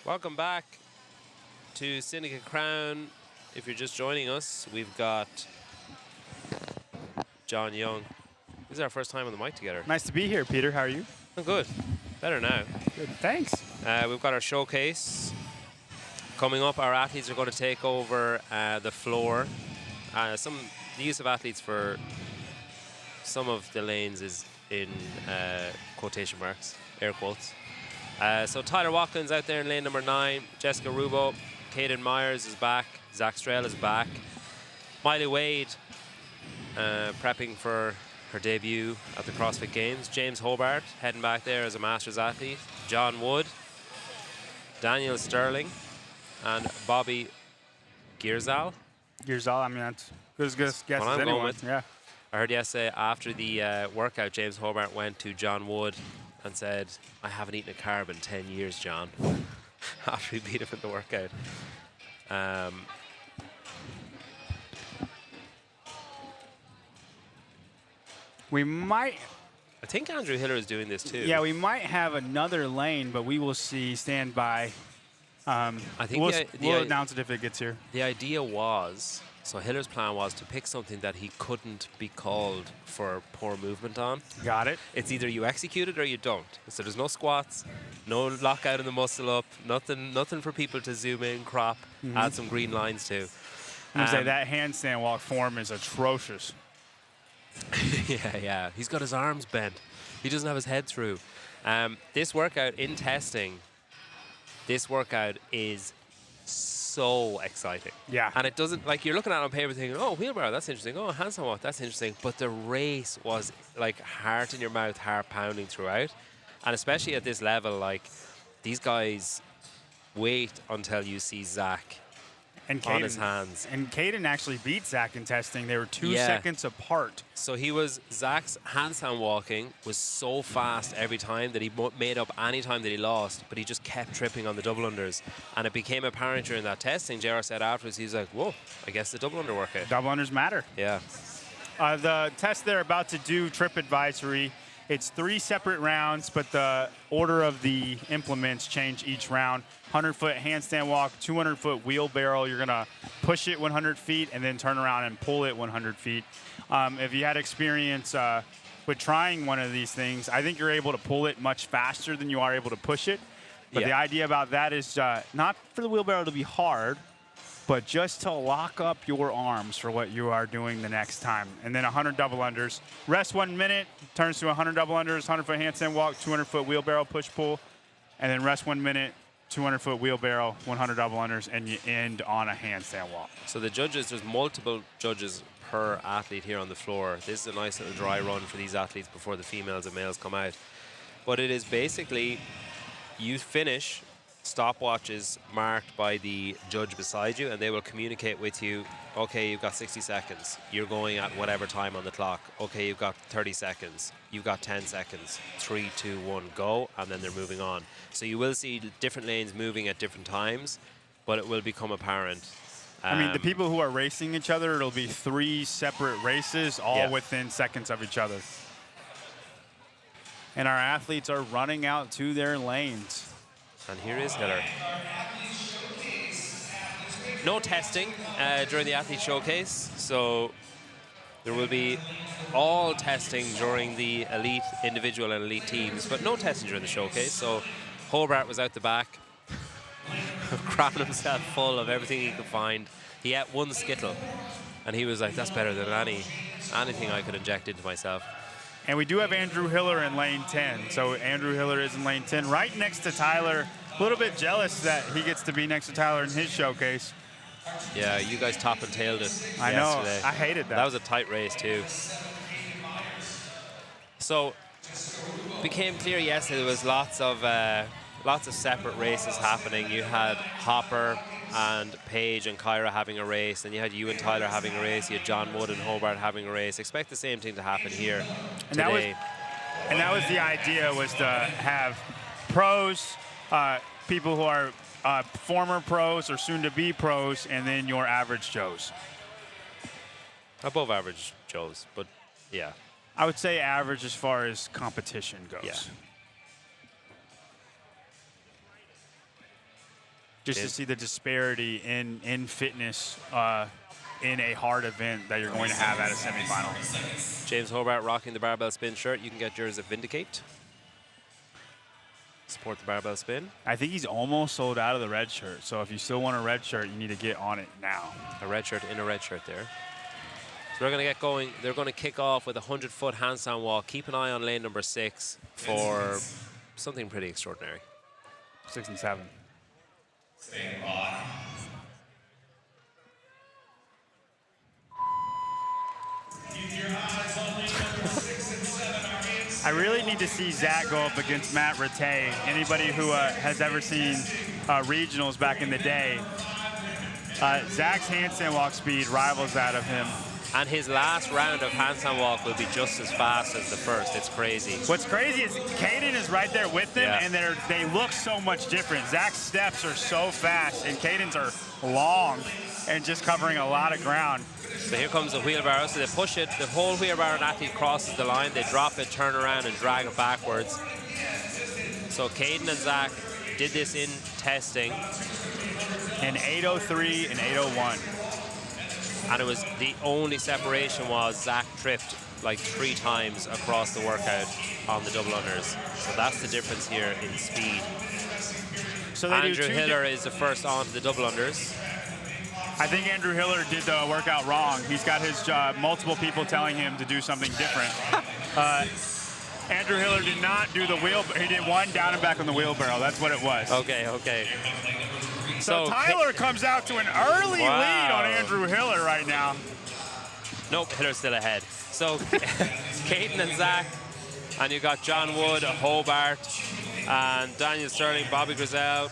Welcome back to Syndicate Crown. If you're just joining us, we've got John Young. This is our first time on the mic together. Nice to be here, Peter. How are you? I'm good. Better now. Good. Thanks. We've got our showcase coming up. Our athletes are going to take over the floor. The use of athletes for some of the lanes is in quotation marks, air quotes. So Tyler Watkins out there in lane number 9. Jessica Rubo. Caden Myers is back. Zach Strell is back. Miley Wade prepping for her debut at the CrossFit Games. James Hobart heading back there as a Masters athlete. John Wood. Danielle Sterling. And Bobby Gierzal. Gierzal, I mean, that's as good a guess as anyone. Yeah. I heard yesterday after the workout, James Hobart went to John Wood and said, I haven't eaten a carb in 10 years, John, after he beat him in the workout. We might... I think Andrew Hiller is doing this too. Yeah, we might have another lane, but we will see. Stand by. I think we'll announce it if it gets here. The idea was, so Hiller's plan was to pick something that he couldn't be called for poor movement on. Got it. It's either you execute it or you don't. So there's no squats, no lockout in the muscle up, nothing for people to zoom in, crop, add some green lines to. Say that handstand walk form is atrocious. Yeah. He's got his arms bent. He doesn't have his head through. This workout in testing, this workout is so exciting. Yeah. And it doesn't, like, you're looking at it on paper thinking, oh, wheelbarrow, that's interesting. Oh, handstand walk, that's interesting. But the race was like heart in your mouth, heart pounding throughout. And especially at this level, like, these guys wait until you see Zach and on his hands. And Caden actually beat Zach in testing. They were 2 seconds apart. So Zach's handstand walking was so fast every time that he made up any time that he lost, but he just kept tripping on the double unders. And it became apparent during that testing. JR said afterwards, he's like, whoa, I guess the double under workout. Double unders matter. Yeah. The test they're about to do, trip advisory, it's 3 separate rounds, but the order of the implements change each round. 100-foot handstand walk, 200-foot wheelbarrow. You're going to push it 100 feet and then turn around and pull it 100 feet. If you had experience with trying one of these things, I think you're able to pull it much faster than you are able to push it. But the idea about that is not for the wheelbarrow to be hard, but just to lock up your arms for what you are doing the next time. And then 100 double unders. Rest 1 minute, turns to 100 double unders, 100-foot handstand walk, 200-foot wheelbarrow push-pull, and then rest 1 minute, 200-foot wheelbarrow, 100 double unders, and you end on a handstand walk. So the judges, there's multiple judges per athlete here on the floor. This is a nice little dry run for these athletes before the females and males come out. But it is basically, you finish, stopwatches marked by the judge beside you, and they will communicate with you, okay, you've got 60 seconds. You're going at whatever time on the clock. Okay, you've got 30 seconds. You've got 10 seconds. 3, 2, 1, go, and then they're moving on. So you will see different lanes moving at different times, but it will become apparent. I mean, the people who are racing each other, it'll be 3 separate races, all within seconds of each other. And our athletes are running out to their lanes. And here is Hiller. No testing during the athlete showcase, so there will be all testing during the elite individual and elite teams, but no testing during the showcase. So Hobart was out the back, cramming himself full of everything he could find. He ate 1 Skittle, and he was like, that's better than anything I could inject into myself. And we do have Andrew Hiller in lane 10. So Andrew Hiller is in lane 10, right next to Tyler. A little bit jealous that he gets to be next to Tyler in his showcase. Yeah, you guys top and tailed it I know. I hated that. That was a tight race, too. So, became clear yesterday there was lots of separate races happening. You had Hopper and Paige and Kyra having a race, and you had you and Tyler having a race. You had John Wood and Hobart having a race. Expect the same thing to happen here today. And that was the idea, was to have pros, people who are former pros or soon-to-be pros, and then your average Joes. Above average Joes, but yeah. I would say average as far as competition goes. Yeah. just to see the disparity in fitness in a hard event that you're going to have at a semifinal. James Hobart rocking the barbell spin shirt. You can get yours at Vindicate. Support the barbell spin. I think he's almost sold out of the red shirt. So if you still want a red shirt, you need to get on it now. A red shirt in a red shirt there. So they're going to get going. They're going to kick off with a 100-foot handstand walk. Keep an eye on lane number 6 for something pretty extraordinary. 6 and 7. Stand by. Keep your eyes on lane number 6 and 7. Our hands. I really need to see Zach go up against Matt Rattay. Anybody who has ever seen regionals back in the day, Zach's handstand walk speed rivals that of him. And his last round of handstand walk will be just as fast as the first. It's crazy. What's crazy is Caden is right there with them, Yeah. and they look so much different. Zach's steps are so fast, and Caden's are long and just covering a lot of ground. So here comes the wheelbarrow. So they push it. The whole wheelbarrow athlete crosses the line. They drop it, turn around, and drag it backwards. So Caden and Zach did this in testing. In 8:03 and 8:01. And it was the only separation was Zach tripped like 3 times across the workout on the double unders. So that's the difference here in speed. So they Andrew Hiller is the first on to the double unders. I think Andrew Hiller did the workout wrong. He's got his multiple people telling him to do something different. Andrew Hiller did not do the wheel. He did one down and back on the wheelbarrow. That's what it was. Okay, okay. So Tyler comes out to an early lead on Andrew Hiller right now. Nope, Hiller's still ahead. So Caden and Zach, and you got John Wood, Hobart, and Daniel Sterling, Bobby Grizel,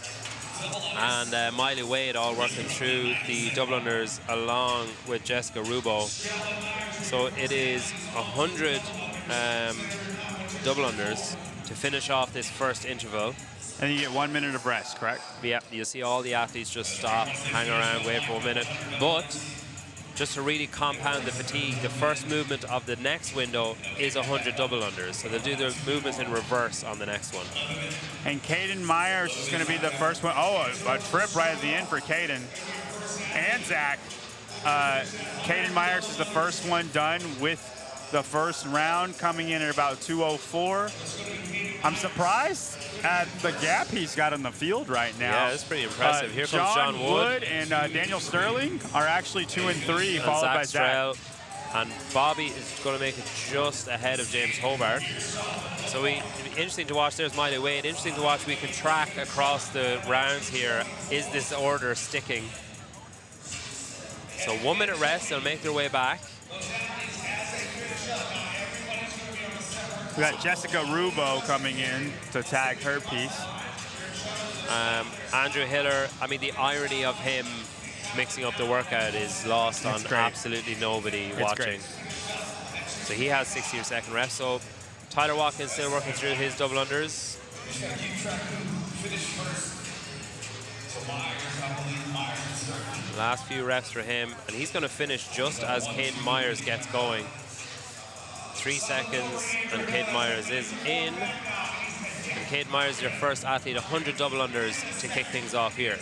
and Miley Wade all working through the double unders along with Jessica Rubo. So it is 100 double unders to finish off this first interval. And you get 1 minute of rest, correct? Yeah, you see all the athletes just stop, hang around, wait for 1 minute. But just to really compound the fatigue, the first movement of the next window is 100 double unders. So they'll do their movements in reverse on the next one. And Caden Myers is going to be the first one. Oh, a trip right at the end for Caden and Zach. Caden Myers is the first one done with the first round, coming in at about 2:04. I'm surprised at the gap he's got on the field right now. Yeah, that's pretty impressive. Here comes John Wood. And Daniel Sterling are actually 2 and 3, and followed Zach by Zach. Strell. And Bobby is going to make it just ahead of James Hobart. So it'll be interesting to watch. There's Miley Wade. Interesting to watch. We can track across the rounds here. Is this order sticking? So 1 minute rest. They'll make their way back. We got Jessica Rubo coming in to tag her piece. Andrew Hiller, I mean, the irony of him mixing up the workout is lost on absolutely nobody watching. Great. So he has 60 or second reps. So Tyler Watkins still working through his double unders. Last few reps for him, and he's going to finish just as Caden Myers gets going. 3 seconds, and Caden Myers is in. And Caden Myers is your first athlete, 100 double unders to kick things off here.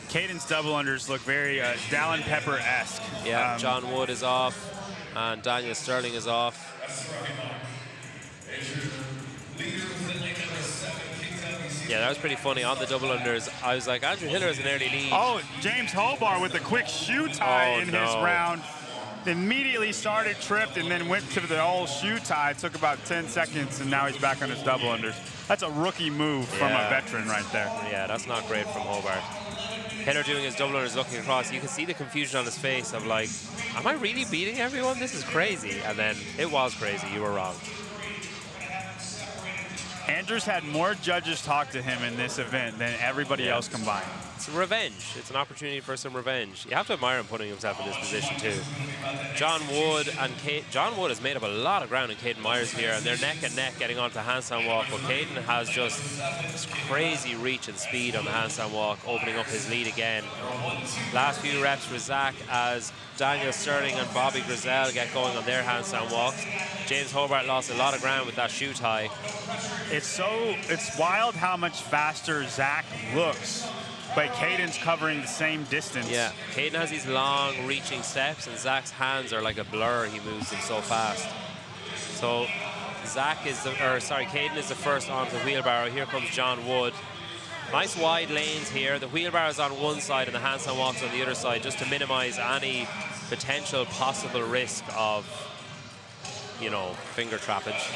Caden's double unders look very Dallin Pepper-esque. Yeah, John Wood is off, and Daniel Sterling is off. Yeah, that was pretty funny. On the double unders, I was like, Andrew Hiller has an early lead. Oh, James Hobart with a quick shoe tie in his round. Immediately started, tripped, and then went to the old shoe tie. It took about 10 seconds, and now he's back on his double unders. That's a rookie move from a veteran right there. Yeah, that's not great from Hobart. Hiller doing his double unders, looking across. You can see the confusion on his face of like, am I really beating everyone? This is crazy. And then it was crazy. You were wrong. Andrews had more judges talk to him in this event than everybody else combined. It's revenge. It's an opportunity for some revenge. You have to admire him putting himself in this position too. John Wood and John Wood has made up a lot of ground in Caden Myers here, and they're neck and neck getting onto the handstand walk, but Caden has just this crazy reach and speed on the handstand walk, opening up his lead again. Last few reps for Zach as Daniel Sterling and Bobby Grizel get going on their handstand walks. James Hobart lost a lot of ground with that shoe tie. It's wild how much faster Zach looks, but Caden's covering the same distance. Yeah, Caden has these long reaching steps, and Zach's hands are like a blur. He moves them so fast. So Caden is the first onto the wheelbarrow. Here comes John Wood. Nice wide lanes here. The wheelbarrow's on one side and the handstand walk's on the other side, just to minimize any potential possible risk of, you know, finger trappage.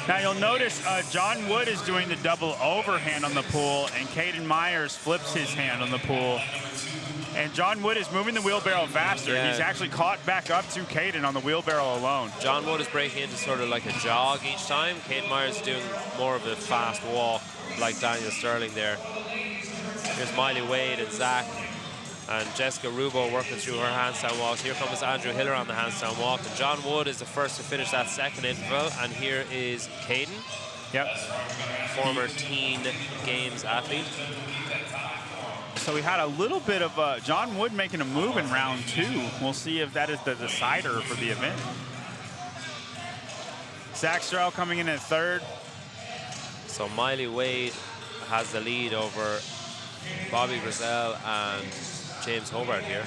Now you'll notice John Wood is doing the double overhand on the pull, and Caden Myers flips his hand on the pull. And John Wood is moving the wheelbarrow faster. Yeah. He's actually caught back up to Caden on the wheelbarrow alone. John Wood is breaking into sort of like a jog each time. Caden Myers is doing more of a fast walk, like Daniel Sterling there. Here's Miley Wade and Zach and Jessica Rubo working through her handstand walks. Here comes Andrew Hiller on the handstand walk. And John Wood is the first to finish that second interval. And here is Caden. Yep. Former teen games athlete. So we had a little bit of John Wood making a move in round 2. We'll see if that is the decider for the event. Zach Stroll coming in at third. So Miley Wade has the lead over Bobby Grizel and James Hobart here.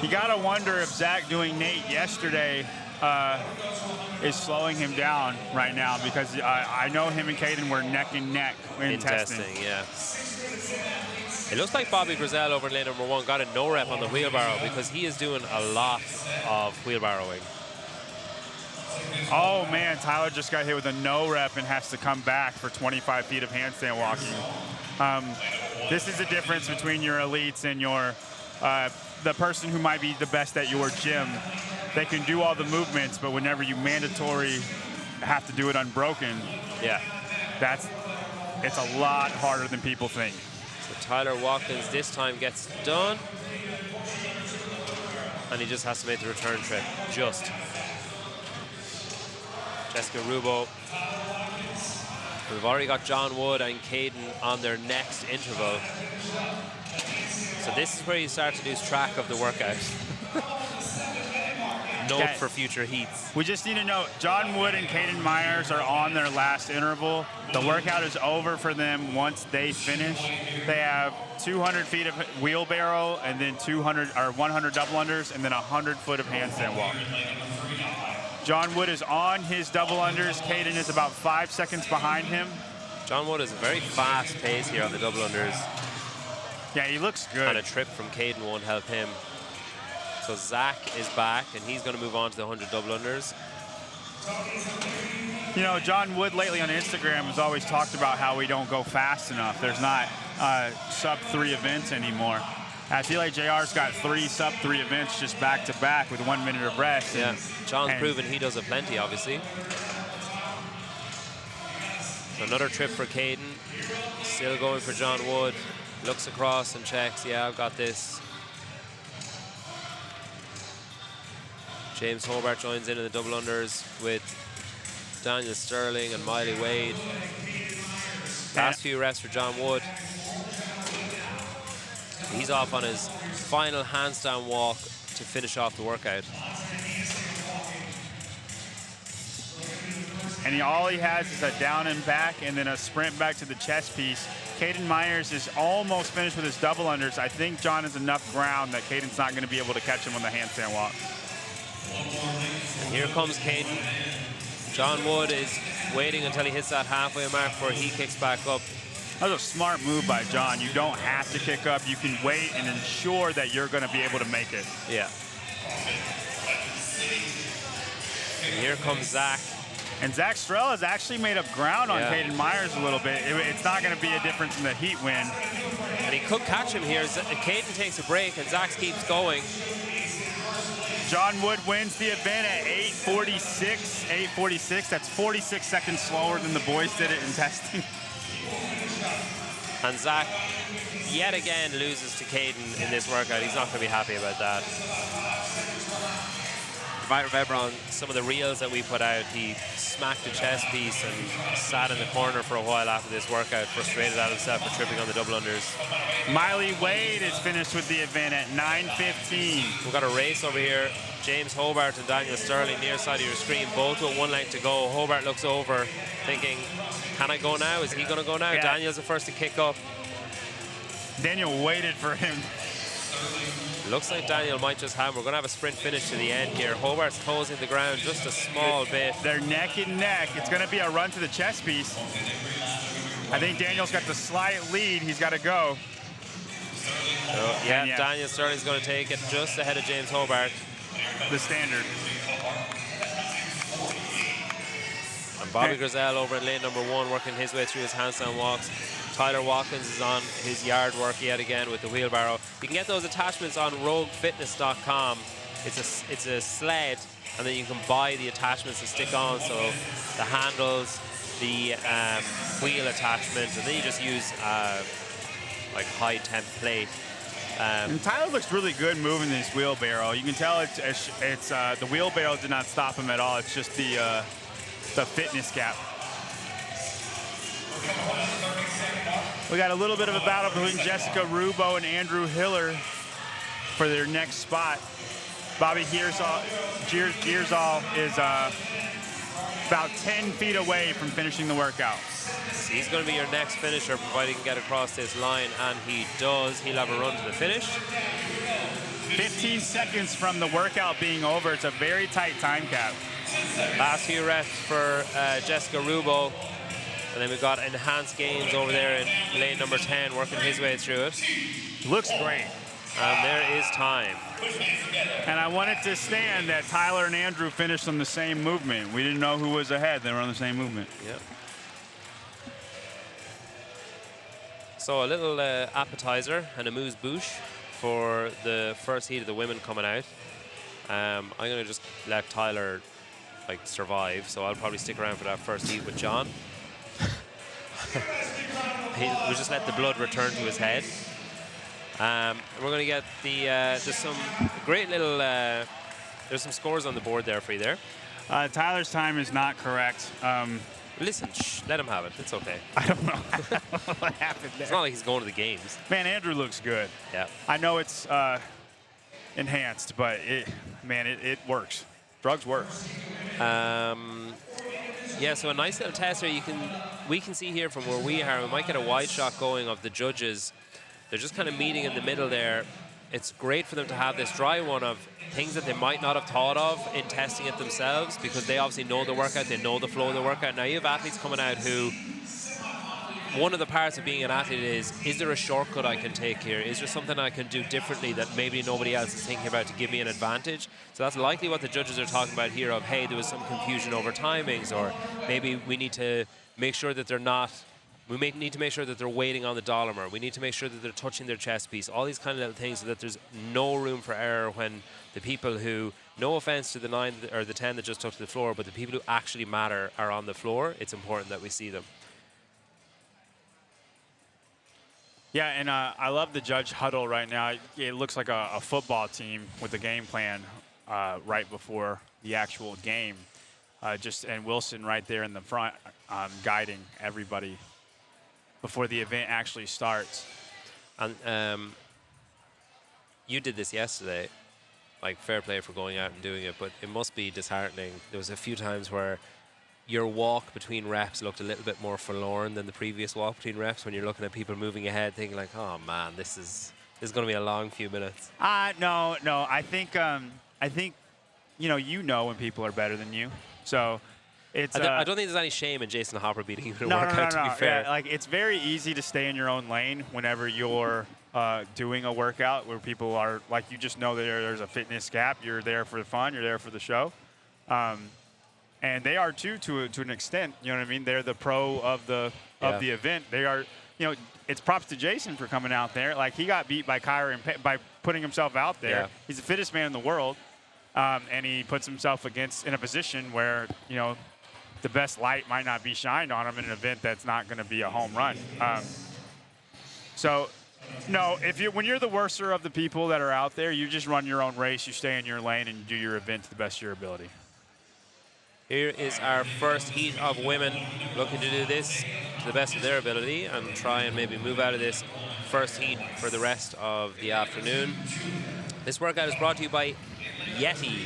You gotta wonder if Zach doing Nate yesterday is slowing him down right now, because I know him and Caden were neck and neck in testing. Yeah. It looks like Bobby Grizel over in lane number 1 got a no rep on the wheelbarrow, because he is doing a lot of wheelbarrowing. Oh man, Tyler just got hit with a no rep and has to come back for 25 feet of handstand walking. This is the difference between your elites and your the person who might be the best at your gym. They can do all the movements, but whenever you mandatory have to do it unbroken, yeah, it's a lot harder than people think. So Tyler Watkins this time gets done, and he just has to make the return trip. Just. Jessica Rubo. We've already got John Wood and Caden on their next interval. So this is where you start to lose track of the workout. Note for future heats. We just need to know, John Wood and Caden Myers are on their last interval. The workout is over for them once they finish. They have 200 feet of wheelbarrow, and then 100 double unders, and then 100 foot of handstand walk. John Wood is on his double unders. Caden is about 5 seconds behind him. John Wood is a very fast pace here on the double unders. Yeah, he looks good. And a trip from Caden won't help him. So Zach is back, and he's going to move on to the 100 double unders. You know, John Wood lately on Instagram has always talked about how we don't go fast enough. There's not sub-3 events anymore. I feel like JR's got 3 sub-3 events just back-to-back with 1 minute of rest. Yeah, John's proven he does it plenty, obviously. So another trip for Caden. Still going for John Wood. Looks across and checks, yeah, I've got this. James Hobart joins in the double unders with Daniel Sterling and Miley Wade. Last few reps for John Wood. He's off on his final handstand walk to finish off the workout. And all he has is a down and back and then a sprint back to the chest piece. Caden Myers is almost finished with his double unders. I think John has enough ground that Caden's not going to be able to catch him on the handstand walk. And here comes Caden. John Wood is waiting until he hits that halfway mark before he kicks back up. That was a smart move by John. You don't have to kick up. You can wait and ensure that you're going to be able to make it. Yeah. And here comes Zach. And Zach Strell has actually made up ground on Caden Myers a little bit. It's not going to be a difference in the heat win. And he could catch him here. Caden takes a break and Zach keeps going. John Wood wins the event at 8:46. That's 46 seconds slower than the boys did it in testing. And Zach, yet again, loses to Caden in this workout. He's not going to be happy about that. you might remember on some of the reels that we put out, he smacked the chest piece and sat in the corner for a while after this workout, frustrated at himself for tripping on the double unders. Miley Wade is finished with the event at 9:15. We've got a race over here. James Hobart and Daniel Sterling near side of your screen, both with 1 length to go. Hobart looks over, thinking, can I go now? Is he going to go now? Yeah. Daniel's the first to kick up. Daniel waited for him. Looks like Daniel might just have. We're going to have a sprint finish to the end here. Hobart's closing the ground just a small bit. They're neck and neck. It's going to be a run to the chest piece. I think Daniel's got the slight lead. He's got to go. So, yeah, Daniel Sterling's going to take it just ahead of James Hobart. The standard. And Bobby Grizel over in lane number 1, working his way through his handstand walks. Tyler Watkins is on his yard work yet again with the wheelbarrow. You can get those attachments on roguefitness.com. It's a sled, and then you can buy the attachments to stick on. So the handles, the wheel attachment, and then you just use like high temp plate. And Tyler looks really good moving this wheelbarrow. You can tell it's the wheelbarrow did not stop him at all. It's just the fitness gap. We got a little bit of a battle between Jessica Rubo and Andrew Hiller for their next spot. Bobby Giersall is about 10 feet away from finishing the workout. So he's going to be your next finisher, provided he can get across this line, and he does. He'll have a run to the finish. 15 seconds from the workout being over. It's a very tight time cap. Last few reps for Jessica Rubo. And then we've got Enhanced Games over there in lane number 10, working his way through it. Looks great. And there is time. And I wanted to stand that Tyler and Andrew finished on the same movement. We didn't know who was ahead. They were on the same movement. Yep. So a little appetizer and amuse-bouche for the first heat of the women coming out. I'm going to just let Tyler survive, so I'll probably stick around for that first heat with John. We'll just let the blood return to his head. We're going to get the there's some great little there's some scores on the board there for you there. Tyler's time is not correct. Listen, let him have it. It's okay. I don't know what happened there. It's not like he's going to the games. Man, Andrew looks good. Yeah. I know it's enhanced, but it works. Drugs work. Yeah, so a nice little test here. We can see here from where we are. We might get a wide shot going of the judges. They're just kind of meeting in the middle there. It's great for them to have this dry one of things that they might not have thought of in testing it themselves, because they obviously know the workout, they know the flow of the workout. Now you have athletes coming out who, one of the parts of being an athlete is there a shortcut I can take here? Is there something I can do differently that maybe nobody else is thinking about to give me an advantage? So that's likely what the judges are talking about here of, hey, there was some confusion over timings, or maybe we need to make sure that they're not, we may need to make sure that they're waiting on the dolomer. We need to make sure that they're touching their chest piece. All these kind of little things so that there's no room for error when the people who, no offense to the 9 or the 10 that just took to the floor, but the people who actually matter are on the floor. It's important that we see them. Yeah, and I love the judge huddle right now. It looks like a football team with a game plan right before the actual game. And Wilson right there in the front guiding everybody before the event actually starts. And you did this yesterday. Fair play for going out and doing it, but it must be disheartening. There was a few times where your walk between reps looked a little bit more forlorn than the previous walk between reps, when you're looking at people moving ahead thinking oh man, this is going to be a long few minutes. No, I think you know when people are better than you. So it's I don't think there's any shame in Jason Hopper beating you in a workout, to be fair. Yeah, it's very easy to stay in your own lane whenever you're doing a workout where people are, you just know that there's a fitness gap. You're there for the fun, you're there for the show. And they are too, to an extent. You know what I mean? They're the pro of the event. They are. It's props to Jason for coming out there. He got beat by Kyron by putting himself out there. Yeah. He's the fittest man in the world, and he puts himself in a position where the best light might not be shined on him in an event that's not going to be a home run. So No, when you're the worser of the people that are out there, you just run your own race, you stay in your lane, and you do your event to the best of your ability. Here is our first heat of women looking to do this to the best of their ability and try and maybe move out of this first heat for the rest of the afternoon. This workout is brought to you by Yeti.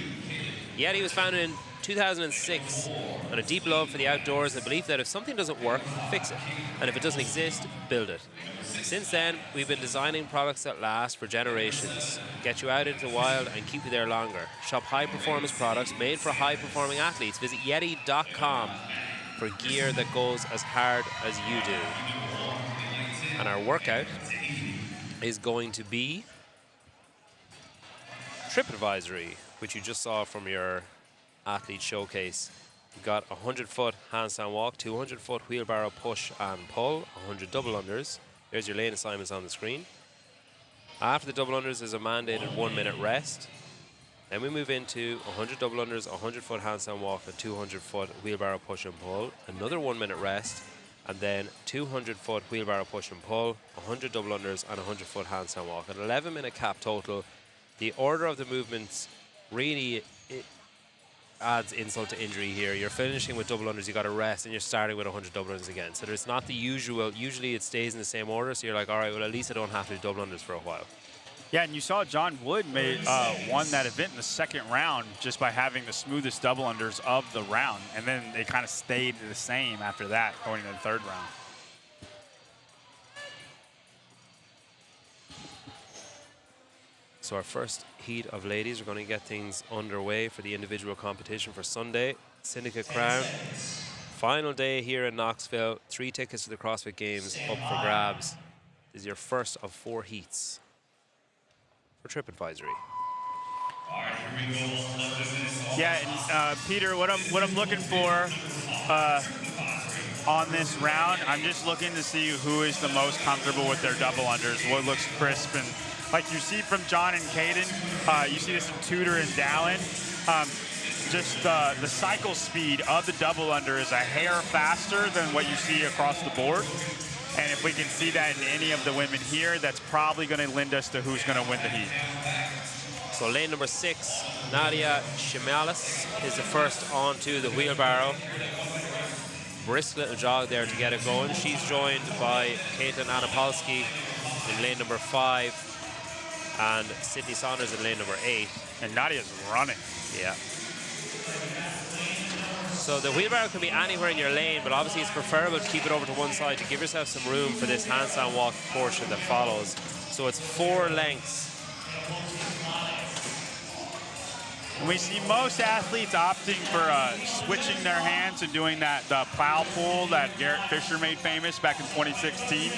Yeti was founded in 2006 on a deep love for the outdoors and the belief that if something doesn't work, fix it. And if it doesn't exist, build it. Since then, we've been designing products that last for generations, get you out into the wild and keep you there longer. Shop high-performance products made for high-performing athletes. Visit Yeti.com for gear that goes as hard as you do. And our workout is going to be Trip Advisory, which you just saw from your athlete showcase. You've got a 100-foot handstand walk, 200-foot wheelbarrow push and pull, 100 double unders. There's your lane assignments on the screen. After the double unders is a mandated 1-minute rest. Then we move into 100 double unders, a 100-foot handstand walk, a 200-foot wheelbarrow push and pull, another 1-minute rest, and then 200-foot wheelbarrow push and pull, 100 double unders, and a 100-foot handstand walk. An 11-minute cap total. The order of the movements really adds insult to injury here. You're finishing with double unders, you got to rest, and you're starting with 100 double unders again. So there's not the usual. Usually it stays in the same order, so you're like, all right, well, at least I don't have to do double unders for a while. Yeah, and you saw John Wood won that event in the second round just by having the smoothest double unders of the round, and then they kind of stayed the same after that going into the third round. So our first heat of ladies, we're going to get things underway for the individual competition for Sunday. Syndicate Crown. Final day here in Knoxville. 3 tickets to the CrossFit Games up for grabs. This is your first of 4 heats for Trip Advisory. Yeah, and Peter, what I'm looking for on this round, I'm just looking to see who is the most comfortable with their double unders, what looks crisp. And like you see from John and Caden, you see this from Tudor and Dallin. Just the cycle speed of the double under is a hair faster than what you see across the board. And if we can see that in any of the women here, that's probably going to lend us to who's going to win the heat. So lane number 6, Nadia Shimalis is the first onto the wheelbarrow. Brisk little jog there to get it going. She's joined by Colten Anapolsky in lane number 5 and Sydney Saunders in lane number 8. And Nadia's running. Yeah. So the wheelbarrow can be anywhere in your lane, but obviously it's preferable to keep it over to one side to give yourself some room for this handstand walk portion that follows. So it's 4 lengths. And we see most athletes opting for switching their hands and doing that plow pull that Garrett Fisher made famous back in 2016.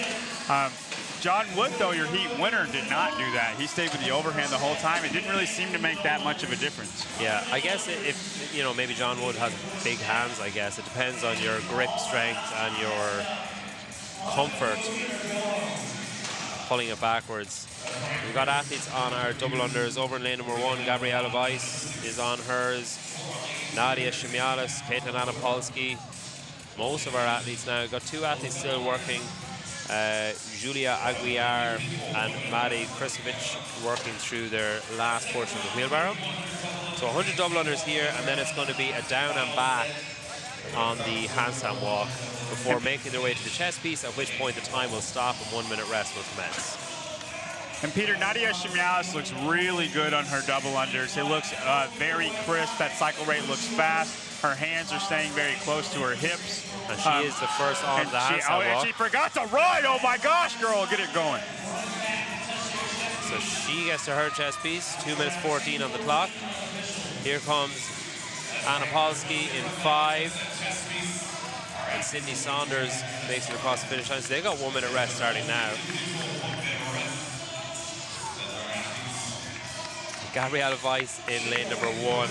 John Wood, though, your heat winner, did not do that. He stayed with the overhand the whole time. It didn't really seem to make that much of a difference. Yeah, I guess if, you know, maybe John Wood has big hands, I guess. It depends on your grip strength and your comfort pulling it backwards. We've got athletes on our double unders. Over in lane number 1, Gabriela Weiss is on hers. Nadia Shimialis, Colten Anapolsky. Most of our athletes now. We've got 2 athletes still working. Julia Aguiar and Maddie Krisovic working through their last portion of the wheelbarrow. So 100 double unders here, and then it's going to be a down and back on the handstand walk before making their way to the chest piece, at which point the time will stop and 1-minute rest will commence. And Peter, Nadia Shimialis looks really good on her double unders. It looks very crisp. That cycle rate looks fast. Her hands are staying very close to her hips. And she is the first on the handstand walk. And she forgot to ride. Oh my gosh, girl, get it going. So she gets to her chest piece. 2 minutes 14 on the clock. Here comes Anapolsky in 5. And Sydney Saunders makes it across the finish line. So they got 1-minute rest starting now. Gabriela Weiss in lane number 1.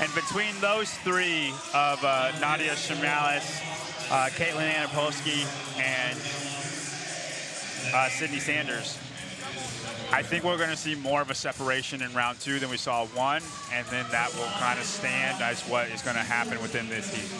And between those 3 of Nadia Shimialis, Colten Anapolsky, and Sydney Saunders, I think we're going to see more of a separation in round 2 than we saw 1, and then that will kind of stand as what is going to happen within this heat.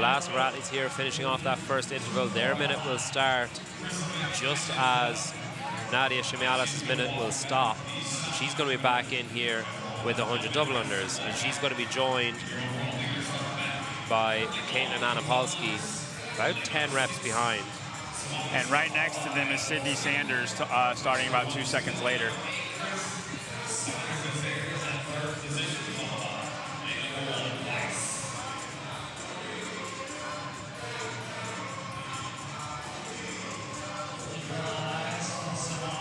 last of Raptis here finishing off that first interval. Their minute will start just as Nadia Shimialis' minute will stop. She's going to be back in here with the 100 double unders, and she's going to be joined by Caitlin Anapolsky, about 10 reps behind. And right next to them is Sydney Sanders, starting about 2 seconds later.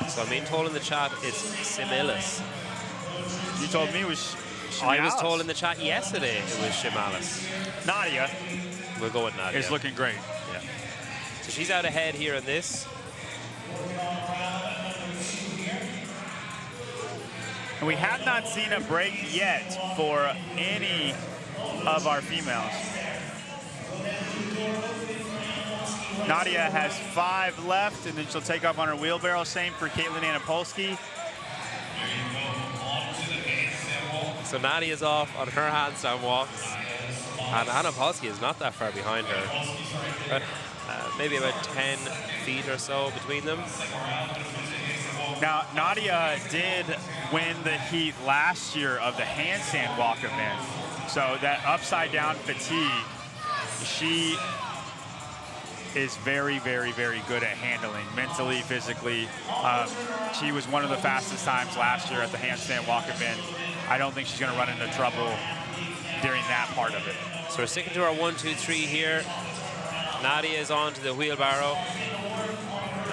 So I'm being told in the chat it's Similis. You told me it was Shimialis. I was told in the chat yesterday it was Shimalis. Nadia We'll go with Nadia. is looking great. Yeah. So she's out ahead here in this. And we have not seen a break yet for any of our females. Nadia has 5 left, and then she'll take off on her wheelbarrow. Same for Caitlin Anapolsky. So Nadia's off on her handstand walks, and Anapolsky is not that far behind her. But, maybe about 10 feet or so between them. Now, Nadia did win the heat last year of the handstand walk event. So that upside down fatigue, she is very, very, very good at handling, mentally, physically. She was one of the fastest times last year at the handstand walk event. I don't think she's going to run into trouble during that part of it. So we're sticking to our 1, 2, 3 here. Nadia is on to the wheelbarrow.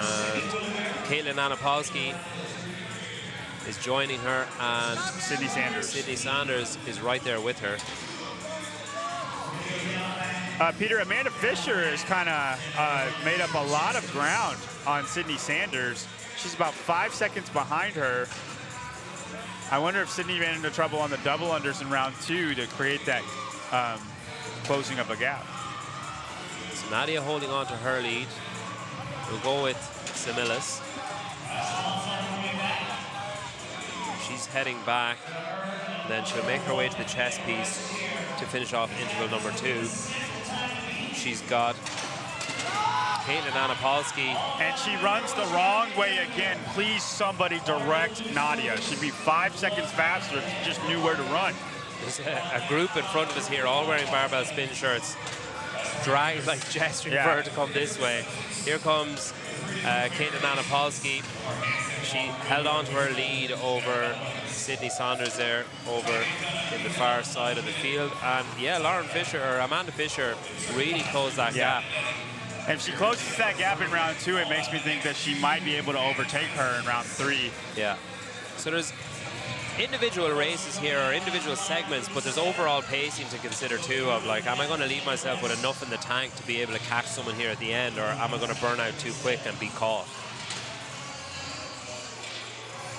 And Caitlin Anapolsky is joining her, and Sydney Sanders. Sydney Sanders is right there with her. Peter, Amanda Fisher has kind of made up a lot of ground on Sydney Sanders. She's about 5 seconds behind her. I wonder if Sydney ran into trouble on the double unders in round 2 to create that closing of a gap. So Nadia holding on to her lead. We'll go with Similis. She's heading back, and then she'll make her way to the chest piece to finish off interval number 2. She's got Caitlin Anapolsky. And she runs the wrong way again. Please, somebody direct Nadia. She'd be 5 seconds faster if she just knew where to run. There's a group in front of us here, all wearing barbell spin shirts, gesturing for her to come this way. Here comes Caitlin Anapolsky. She held on to her lead over Sydney Sanders there, over in the far side of the field. And yeah, Amanda Fisher really closed that gap. And if she closes that gap in round 2, it makes me think that she might be able to overtake her in round 3. Yeah. So there's individual races here, or individual segments, but there's overall pacing to consider too, of like, am I going to leave myself with enough in the tank to be able to catch someone here at the end, or am I going to burn out too quick and be caught?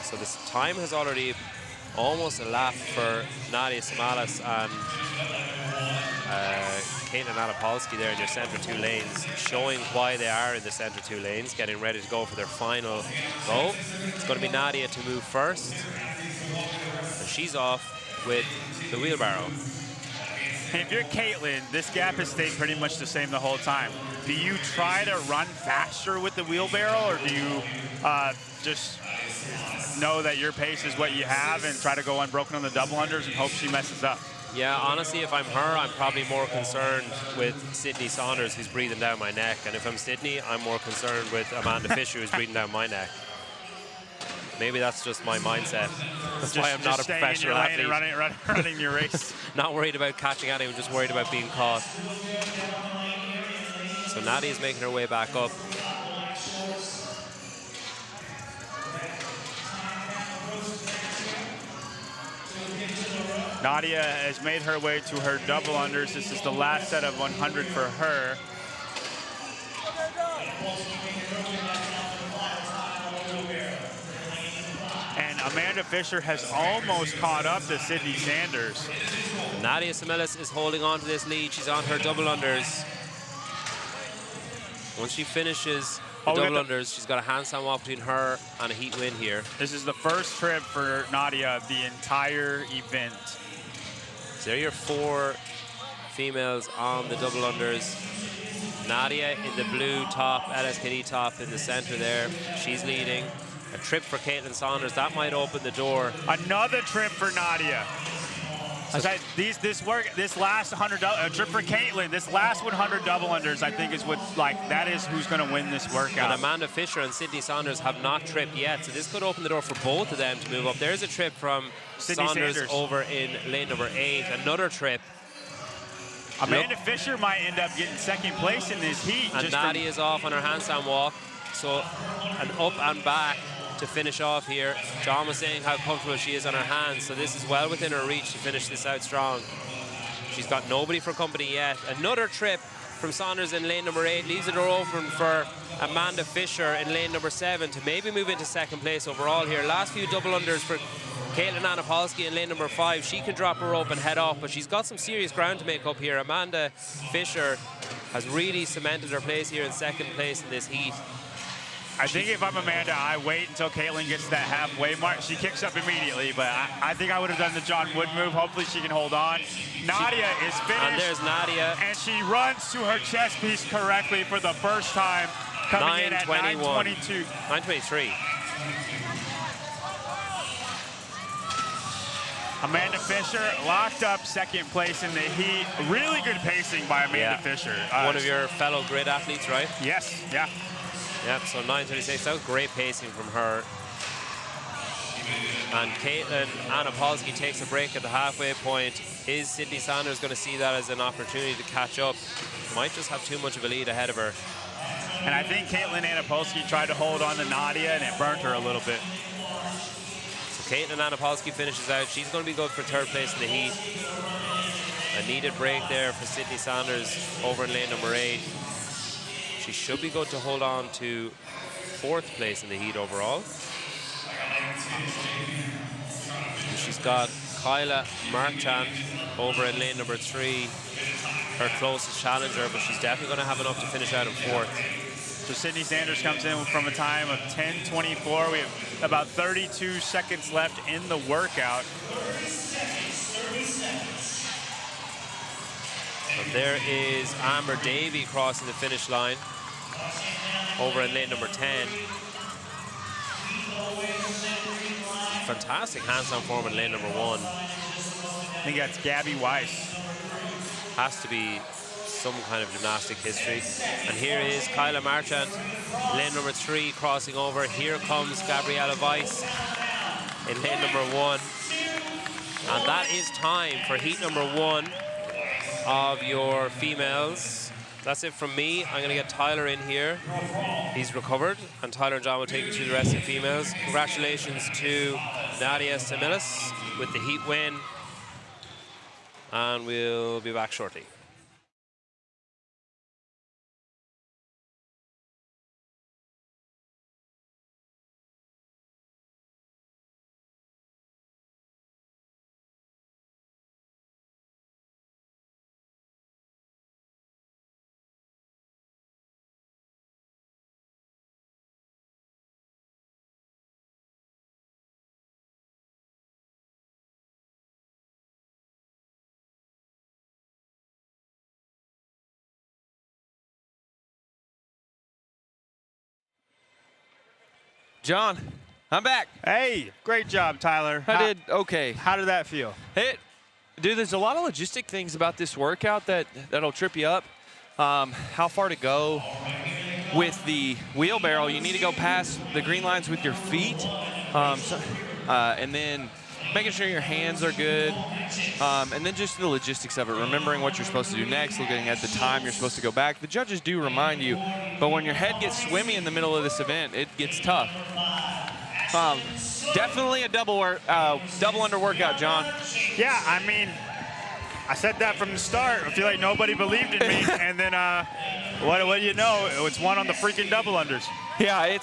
So this time has already almost elapsed for Nadia Similis and Caitlin Anapolsky there in your center 2 lanes, showing why they are in the center 2 lanes, getting ready to go for their final go. It's going to be Nadia to move first, and she's off with the wheelbarrow. And if you're Caitlin, this gap has stayed pretty much the same the whole time. Do you try to run faster with the wheelbarrow, or do you just know that your pace is what you have and try to go unbroken on the double unders and hope she messes up? Yeah, honestly, if I'm her, I'm probably more concerned with Sydney Sanders, who's breathing down my neck. And if I'm Sydney, I'm more concerned with Amanda Fisher, who's breathing down my neck. Maybe that's just my mindset. That's why I'm not a professional athlete. Running your race. Not worried about catching anyone, just worried about being caught. So Nadia's making her way back up. Nadia has made her way to her double unders. This is the last set of 100 for her. And Amanda Fisher has almost caught up to Sydney Sanders. Nadia Similis is holding on to this lead. She's on her double unders. Once she finishes the double unders, she's got a handstand walk between her and a heat win here. This is the first trip for Nadia the entire event. So there are your four females on the double unders. Nadia in the blue top, LSKD top in the center there. She's leading. A trip for Caitlin Saunders. That might open the door. Another trip for Nadia. This last 100 trip for Caitlin. This last 100 double unders, I think, is what that is who's going to win this workout. And Amanda Fisher and Sydney Saunders have not tripped yet, so this could open the door for both of them to move up. There's a trip from Saunders over in lane number 8. Another trip. Amanda Fisher might end up getting second place in this heat. And Nadia is off on her handstand walk, so an up and back to finish off here. John was saying how comfortable she is on her hands, so this is well within her reach to finish this out strong. She's got nobody for company yet. Another trip from Saunders in lane number 8 leaves the door open for Amanda Fisher in lane number 7 to maybe move into second place overall here. Last few double unders for Caitlin Anapolsky in lane number 5. She can drop her rope and head off, but she's got some serious ground to make up here. Amanda Fisher has really cemented her place here in second place in this heat. I think if I'm Amanda, I wait until Caitlin gets to that halfway mark. She kicks up immediately, but I think I would have done the John Wood move. Hopefully she can hold on. Nadia is finished. And there's Nadia. And she runs to her chest piece correctly for the first time, coming in at 9:22. 9:23. Amanda Fisher locked up second place in the heat. Really good pacing by Amanda Fisher. One of your fellow grid athletes, right? Yes, yeah. Yep, so 9:36. That was great pacing from her. And Caitlin Anapolsky takes a break at the halfway point. Is Sydney Saunders going to see that as an opportunity to catch up? Might just have too much of a lead ahead of her. And I think Caitlin Anapolsky tried to hold on to Nadia, and it burnt her a little bit. So Caitlin Anapolsky finishes out. She's going to be good for third place in the heat. A needed break there for Sydney Saunders over in lane number 8. She should be good to hold on to fourth place in the heat overall. She's got Kyla Marchand over in lane number 3, her closest challenger, but she's definitely going to have enough to finish out in fourth. So Sydney Saunders comes in from a time of 10:24. We have about 32 seconds left in the workout. And there is Amber Davey crossing the finish line over in lane number 10. Fantastic handstand form in lane number 1. I think that's Gabby Weiss. Has to be some kind of gymnastic history. And here is Kyla Marchand, lane number 3, crossing over. Here comes Gabriella Weiss in lane number 1. And that is time for heat number 1 of your females. That's it from me. I'm going to get Tyler in here. He's recovered, and Tyler and John will take you through the rest of the females. Congratulations to Nadia Samilis with the heat win. And we'll be back shortly. John, I'm back. Hey, great job, Tyler. I did okay. How did that feel? Dude, there's a lot of logistic things about this workout that'll trip you up. How far to go with the wheelbarrow. You need to go past the green lines with your feet. And then making sure your hands are good. And then just the logistics of it, remembering what you're supposed to do next, looking at the time you're supposed to go back. The judges do remind you, but when your head gets swimmy in the middle of this event, it gets tough. Definitely a double under workout, John. Yeah, I mean, I said that from the start. I feel like nobody believed in me, and then what do you know? It's one on the freaking double unders. Yeah,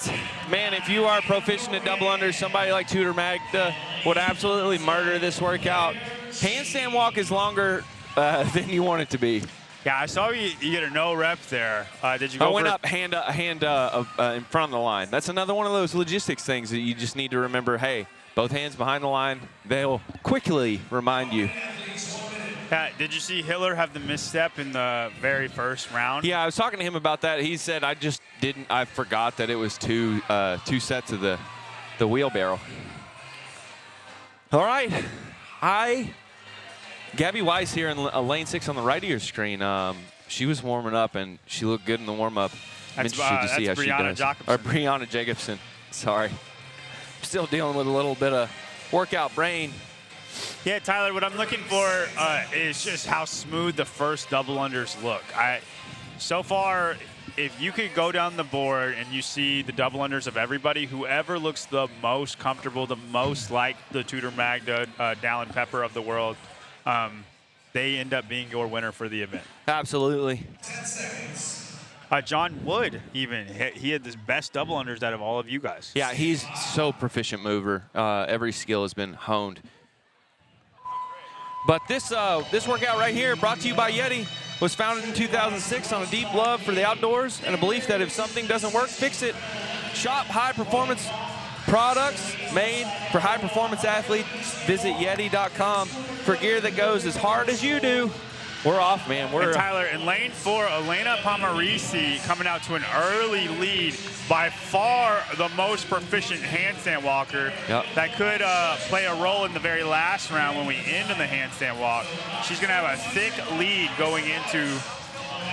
man, if you are proficient at double unders, somebody like Tudor Magda would absolutely murder this workout. Handstand walk is longer than you want it to be. Yeah, I saw you get a no rep there. Did you go I went up hand in front of the line. That's another one of those logistics things that you just need to remember. Hey, both hands behind the line. They'll quickly remind you. Did you see Hiller have the misstep in the very first round? Yeah, I was talking to him about that. He said, I forgot that it was two sets of the wheelbarrow. All right. Gabby Weiss here in lane 6 on the right of your screen. She was warming up, and she looked good in the warm-up. I'm interested to see how she does. Or Brianna Jacobson. Sorry. I'm still dealing with a little bit of workout brain. Yeah, Tyler, what I'm looking for is just how smooth the first double unders look. So far, if you could go down the board and you see the double unders of everybody, whoever looks the most comfortable, the most like the Tudor Magda, Dallin Pepper of the world, they end up being your winner for the event. Absolutely. 10 seconds. John Wood, even, he had the best double unders out of all of you guys. Yeah, he's so proficient mover. Every skill has been honed. But this workout right here, brought to you by Yeti, was founded in 2006 on a deep love for the outdoors and a belief that if something doesn't work, fix it. Shop high-performance products made for high-performance athletes. Visit Yeti.com for gear that goes as hard as you do. We're off, man. And Tyler, in lane 4, Elena Pomarisi coming out to an early lead, by far the most proficient handstand walker. Yep. That could play a role in the very last round when we end in the handstand walk. She's going to have a thick lead going into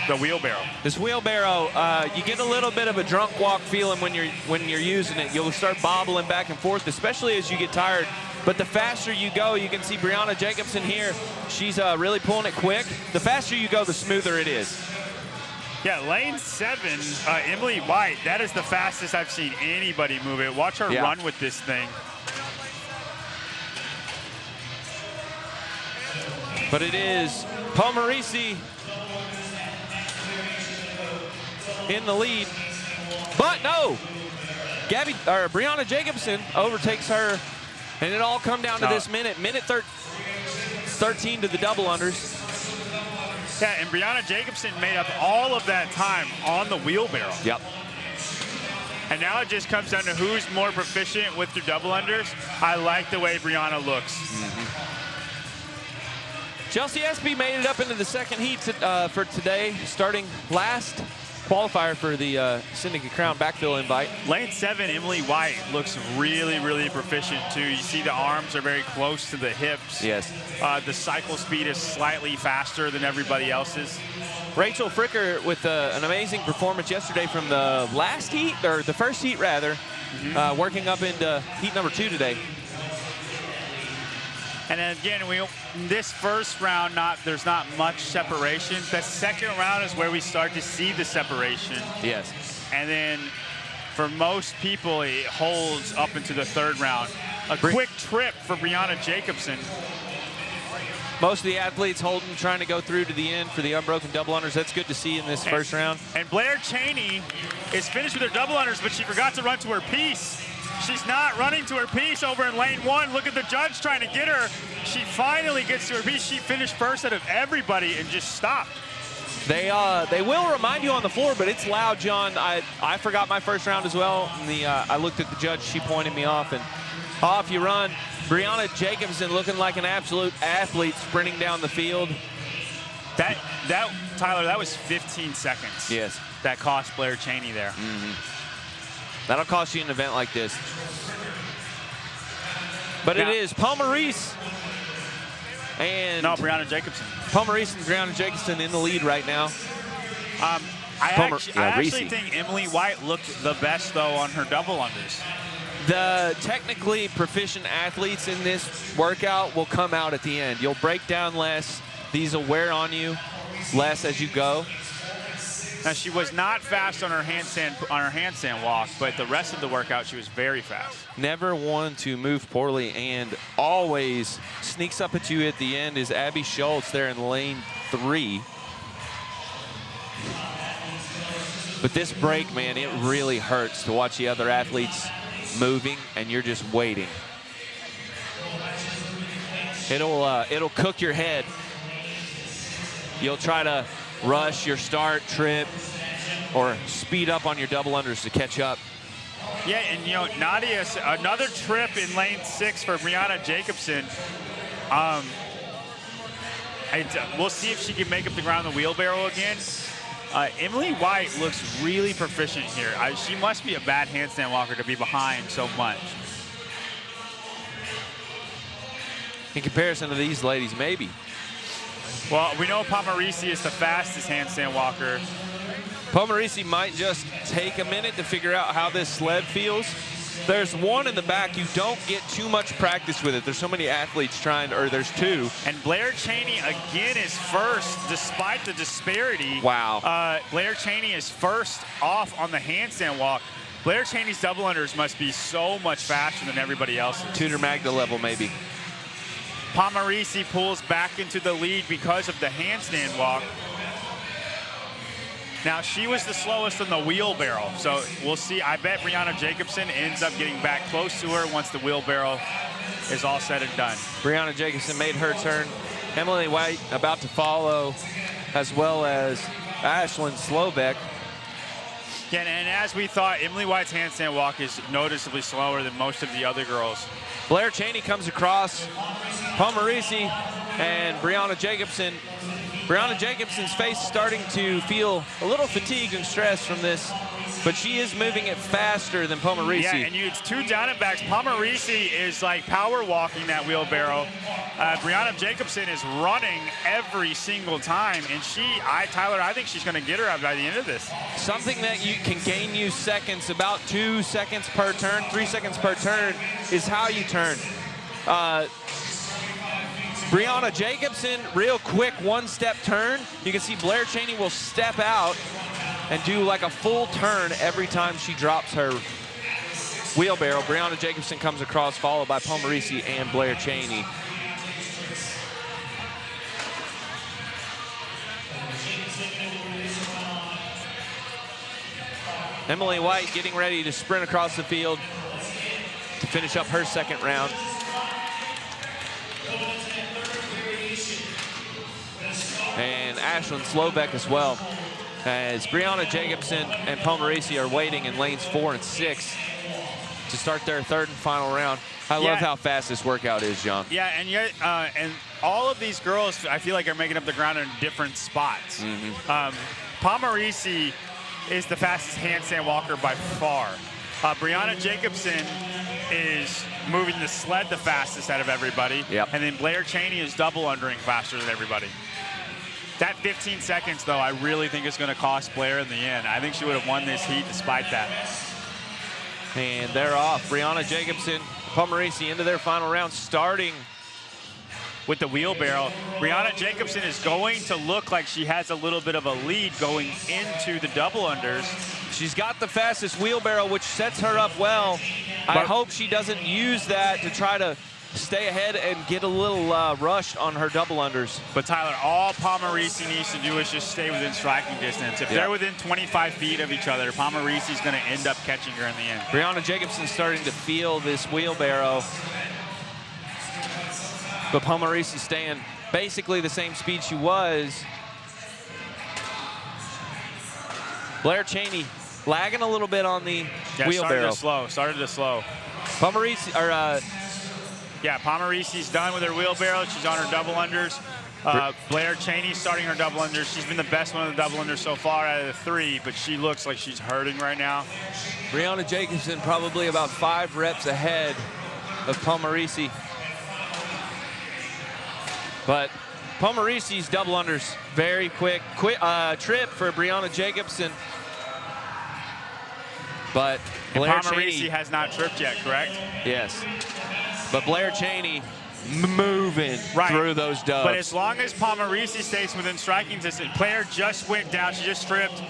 the wheelbarrow. This wheelbarrow, you get a little bit of a drunk walk feeling when you're using it. You'll start bobbling back and forth, especially as you get tired. But the faster you go, you can see Brianna Jacobson here. She's really pulling it quick. The faster you go, the smoother it is. Yeah, lane 7, Emily White, that is the fastest I've seen anybody move it. Watch her run with this thing. But it is Pomarisi in the lead. But no, Brianna Jacobson overtakes her, and it all come down to this minute 13 to the double unders. Yeah, and Brianna Jacobson made up all of that time on the wheelbarrow. Yep. And now it just comes down to who's more proficient with your double unders. I like the way Brianna looks. Chelsea Espy made it up into the second heat for today, starting last qualifier for the Syndicate Crown backfill invite. Lane 7, Emily White looks really, really proficient too. You see the arms are very close to the hips. Yes. The cycle speed is slightly faster than everybody else's. Rachel Fricker with an amazing performance yesterday from the last heat, or the first heat rather, working up into heat number 2 today. And then again, this first round, there's not much separation. The second round is where we start to see the separation. Yes. And then for most people, it holds up into the third round. A quick trip for Brianna Jacobson. Most of the athletes trying to go through to the end for the unbroken double unders. That's good to see in this first round. And Blair Cheney is finished with her double unders, but she forgot to run to her piece. She's not running to her piece over in lane 1. Look at the judge trying to get her. She finally gets to her piece. She finished first out of everybody and just stopped. They will remind you on the floor, but it's loud, John. I forgot my first round as well. And I looked at the judge. She pointed me off, and off you run. Brianna Jacobson looking like an absolute athlete sprinting down the field. Tyler, that was 15 seconds. Yes. That cost Blair Cheney there. That'll cost you an event like this. But it is Pomarisi and Brianna Jacobson. Pomarisi and Brianna Jacobson in the lead right now. I actually think Emily White looked the best though on her double unders. The technically proficient athletes in this workout will come out at the end. You'll break down less. These will wear on you less as you go. Now, she was not fast on her handstand walk, but the rest of the workout, she was very fast. Never one to move poorly, and always sneaks up at you at the end is Abby Schultz there in lane 3. But this break, man, it really hurts to watch the other athletes moving, and you're just waiting. It'll cook your head. You'll try to rush your start, trip, or speed up on your double unders to catch up. Yeah, and Nadia, another trip in lane 6 for Brianna Jacobson. We'll see if she can make up the ground on the wheelbarrow again. Emily White looks really proficient here. She must be a bad handstand walker to be behind so much. In comparison to these ladies, maybe. Well, we know Pomarisi is the fastest handstand walker. Pomarisi might just take a minute to figure out how this sled feels. There's one in the back. You don't get too much practice with it. There's so many athletes trying, or there's two. And Blair Cheney again is first, despite the disparity. Wow. Blair Cheney is first off on the handstand walk. Blair Cheney's double unders must be so much faster than everybody else's. Tudor Magda level, maybe. Pomarisi pulls back into the lead because of the handstand walk. Now, she was the slowest in the wheelbarrow, so we'll see. I bet Brianna Jacobson ends up getting back close to her once the wheelbarrow is all said and done. Brianna Jacobson made her turn. Emily White about to follow, as well as Ashlyn Slobeck. Yeah, and as we thought, Emily White's handstand walk is noticeably slower than most of the other girls. Blair Cheney comes across Pomarisi and Brianna Jacobson. Brianna Jacobson's face is starting to feel a little fatigued and stressed from this, but she is moving it faster than Pomarisi. Yeah, and it's two down and backs. Pomarisi is like power walking that wheelbarrow. Brianna Jacobson is running every single time, and Tyler, I think she's going to get her by the end of this. Something that you can gain you seconds, about 2 seconds per turn, 3 seconds per turn, is how you turn. Brianna Jacobson, real quick one-step turn. You can see Blair Cheney will step out and do like a full turn every time she drops her wheelbarrow. Brianna Jacobson comes across, followed by Pomarisi and Blair Cheney. Emily White getting ready to sprint across the field to finish up her second round. And Ashlyn Slobeck as well, as Brianna Jacobson and Pomarisi are waiting in lanes 4 and 6 to start their third and final round. I love how fast this workout is, John. Yeah, and yet, and all of these girls, I feel like, are making up the ground in different spots. Pomarisi is the fastest handstand walker by far. Brianna Jacobson is moving the sled the fastest out of everybody. Yep. And then Blair Cheney is double undering faster than everybody. That 15 seconds, though, I really think is going to cost Blair in the end. I think she would have won this heat despite that. And they're off. Brianna Jacobson, Pomarisi into their final round, starting with the wheelbarrow. Brianna Jacobson is going to look like she has a little bit of a lead going into the double unders. She's got the fastest wheelbarrow, which sets her up well. I hope she doesn't use that to try to stay ahead and get a little rushed on her double unders. But Tyler, all Pomarisi needs to do is just stay within striking distance. If they're within 25 feet of each other, Pomarisi's going to end up catching her in the end. Brianna Jacobson's starting to feel this wheelbarrow, but Pomarisi staying basically the same speed she was. Blair Cheney lagging a little bit on the wheelbarrow. Started to slow. Pomarisi, yeah, Pomarisi's done with her wheelbarrow. She's on her double unders. Blair Cheney's starting her double unders. She's been the best one of the double unders so far out of the 3, but she looks like she's hurting right now. Brianna Jacobson probably about 5 reps ahead of Pomarisi. But Pomarisi's double unders, very quick trip for Brianna Jacobson. But Blair Cheney has not tripped yet, correct? Yes. But Blair Cheney moving through those dubs. But as long as Pomarisi stays within striking distance, Blair just went down. She just tripped.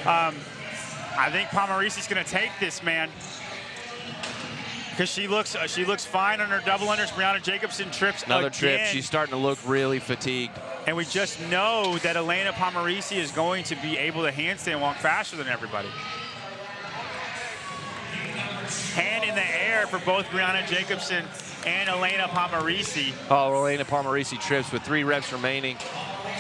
I think Pomarisi's going to take this, man, because she looks fine on her double unders. Brianna Jacobson trips another again. trip. She's starting to look really fatigued. And we just know that Elena Pomarisi is going to be able to handstand walk faster than everybody. Hand in the air for both Brianna Jacobson and Elena Pomarisi. Oh, Elena Pomarisi trips with 3 reps remaining.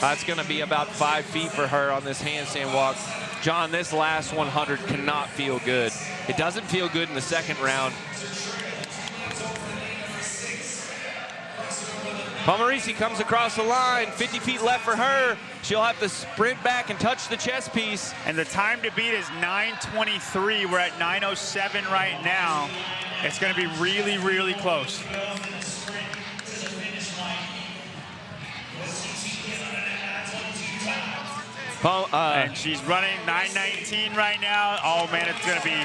That's going to be about 5 feet for her on this handstand walk. John, this last 100 cannot feel good. It doesn't feel good in the second round. Palmarisi comes across the line, 50 feet left for her. She'll have to sprint back and touch the chest piece. And the time to beat is 9:23. We're at 9:07 right now. It's going to be really, really close. And she's running 9:19 right now. Oh, man, it's going to be,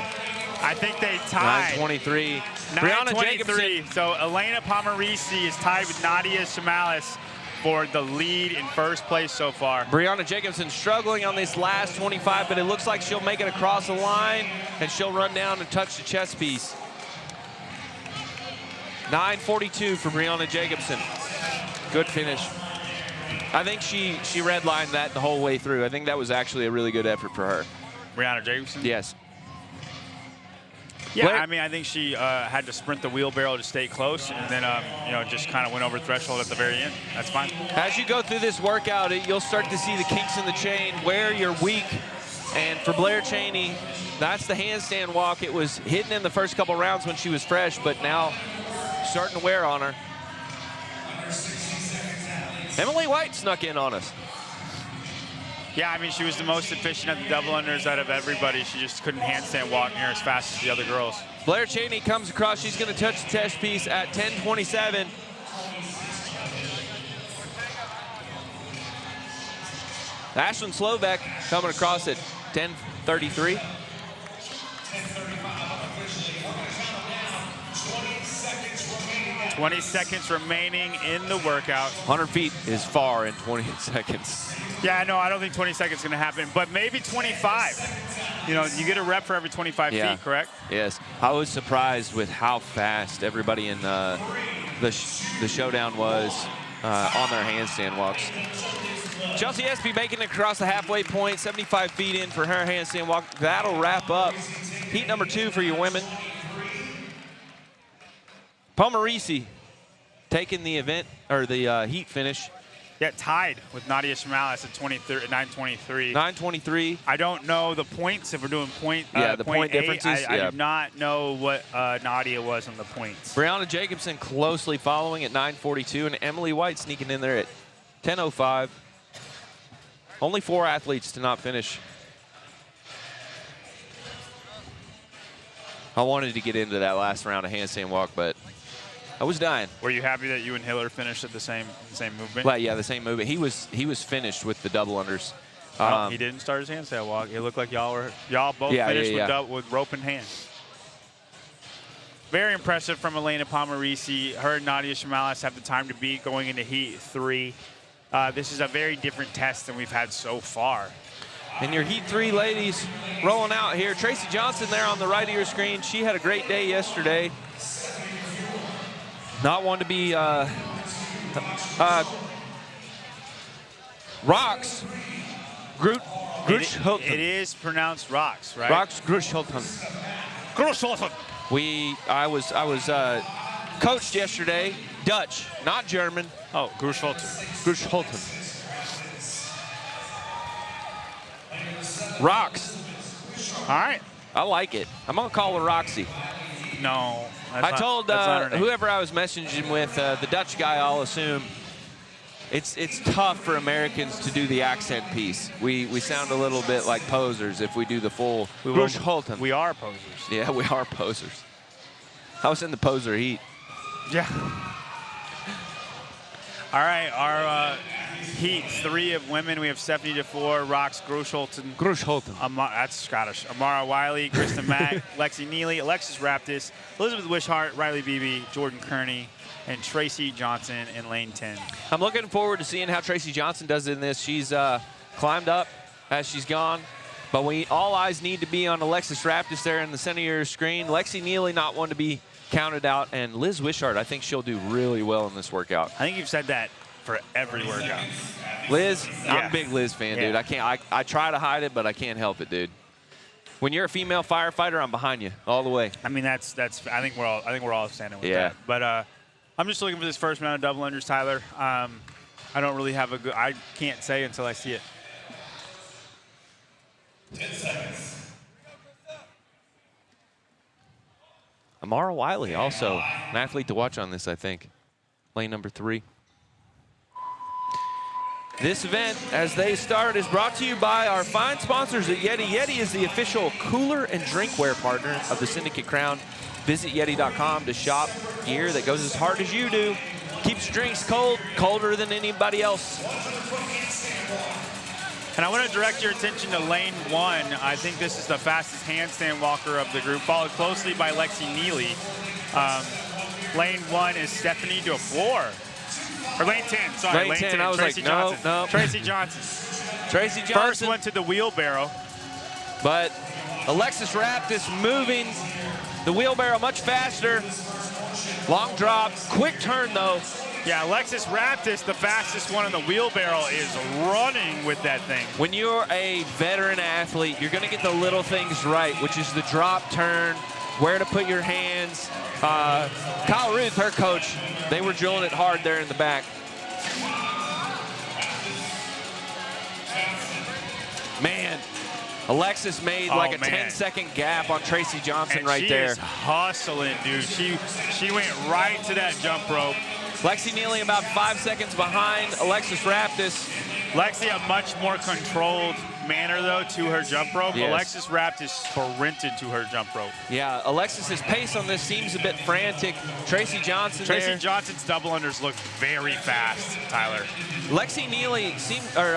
I think they tied. 9:23. Brianna Jacobson. So Elena Palmarisi is tied with Nadia Shamalis for the lead in first place so far. Brianna Jacobson struggling on this last 25, but it looks like she'll make it across the line, and she'll run down and touch the chest piece. 9:42 for Brianna Jacobson. Good finish. I think she redlined that the whole way through. I think that was actually a really good effort for her. Brianna Jacobson? Yes. Yeah, I mean, I think she had to sprint the wheelbarrow to stay close, and then, you know, just kind of went over threshold at the very end. That's fine. As you go through this workout, you'll start to see the kinks in the chain, where you're weak. And for Blair Cheney, that's the handstand walk. It was hidden in the first couple rounds when she was fresh, but now starting to wear on her. Emily White snuck in on us. Yeah, I mean, she was the most efficient at the double unders out of everybody. She just couldn't handstand walk near as fast as the other girls. Blair Cheney comes across. She's going to touch the chest piece at 10:27. Ashlyn Slovak coming across at 10:33. 20 seconds remaining in the workout. 100 feet is far in 20 seconds. Yeah, no, I don't think 20 seconds is going to happen, but maybe 25. You know, you get a rep for every 25 feet, correct? Yes. I was surprised with how fast everybody in the showdown was on their handstand walks. Chelsea Espy making it across the halfway point, 75 feet in for her handstand walk. That'll wrap up heat number 2 for your women. Palmarisi taking the event, or the heat finish. Yeah, tied with Nadia Shamalis at 9:23. 9:23. I don't know the points, if we're doing point the point differences. I do not know what Nadia was on the points. Brianna Jacobson closely following at 9:42, and Emily White sneaking in there at 10:05. Only 4 athletes to not finish. I wanted to get into that last round of handstand walk, but I was dying. Were you happy that you and Hiller finished at the same movement? Well, yeah, the same movement. He was finished with the double unders. He didn't start his handstand walk. It looked like y'all both finished with rope in hand. Very impressive from Elena Palmarisi. Her and Nadia Shamalis have the time to beat going into heat 3. This is a very different test than we've had so far. And your heat 3 ladies rolling out here. Tracy Johnson there on the right of your screen. She had a great day yesterday. Not one to be Rocks. Grushholten. It is pronounced Rocks, right? Rocks Grushholten. I was coached yesterday, Dutch, not German. Oh, Grushholten. Grushholten. Rocks. All right. I like it. I'm gonna call her Roxy. No. I told whoever I was messaging with, the Dutch guy, I'll assume, it's tough for Americans to do the accent piece. We sound a little bit like posers if we do the full Grushholten. We are posers. Yeah, we are posers. I was in the poser heat. Yeah. All right, our heat 3 of women. We have Stephanie DeFore, Rox Grushholten. That's Scottish. Amara Wiley, Kristen Mack, Lexi Neely, Alexis Raptis, Elizabeth Wishart, Riley Beebe, Jordan Kearney, and Tracy Johnson in lane 10. I'm looking forward to seeing how Tracy Johnson does in this. She's climbed up as she's gone, but all eyes need to be on Alexis Raptis there in the center of your screen. Lexi Neely not one to be counted out, and Liz Wishart, I think she'll do really well in this workout. I think you've said that for every workout. Liz, I'm a big Liz fan, dude. I try to hide it, but I can't help it, dude. When you're a female firefighter, I'm behind you all the way. I mean, that's. I think we're all standing with that. But I'm just looking for this first round of double unders, Tyler. I don't really have a good. I can't say until I see it. 10 seconds. Amara Wiley, also an athlete to watch on this, I think. Lane number 3. This event, as they start, is brought to you by our fine sponsors at Yeti. Yeti is the official cooler and drinkware partner of the Syndicate Crown. Visit Yeti.com to shop gear that goes as hard as you do. Keeps drinks cold, colder than anybody else. And I want to direct your attention to lane 1. I think this is the fastest handstand walker of the group, followed closely by Lexi Neely. Lane 1 is Stephanie DeFleur. Or lane 10, sorry. Lane 10, I was Tracy like, Johnson. no. Tracy Johnson. Tracy Johnson. First one to the wheelbarrow. But Alexis Raptis moving the wheelbarrow much faster. Long drop, quick turn though. Yeah, Alexis Raptis, the fastest one on the wheelbarrow, is running with that thing. When you're a veteran athlete, you're going to get the little things right, which is the drop turn, where to put your hands. Kyle Ruth, her coach, they were drilling it hard there in the back. Man, Alexis made like a 10-second gap on Tracy Johnson and right there. She is hustling, dude. She went right to that jump rope. Lexi Neely about 5 seconds behind Alexis Raptis. Lexi a much more controlled manner, though, to her jump rope. Yes. Alexis Raptis sprinted to her jump rope. Yeah, Alexis's pace on this seems a bit frantic. Tracy Johnson there. Johnson's double unders look very fast, Tyler. Lexi Neely seemed, or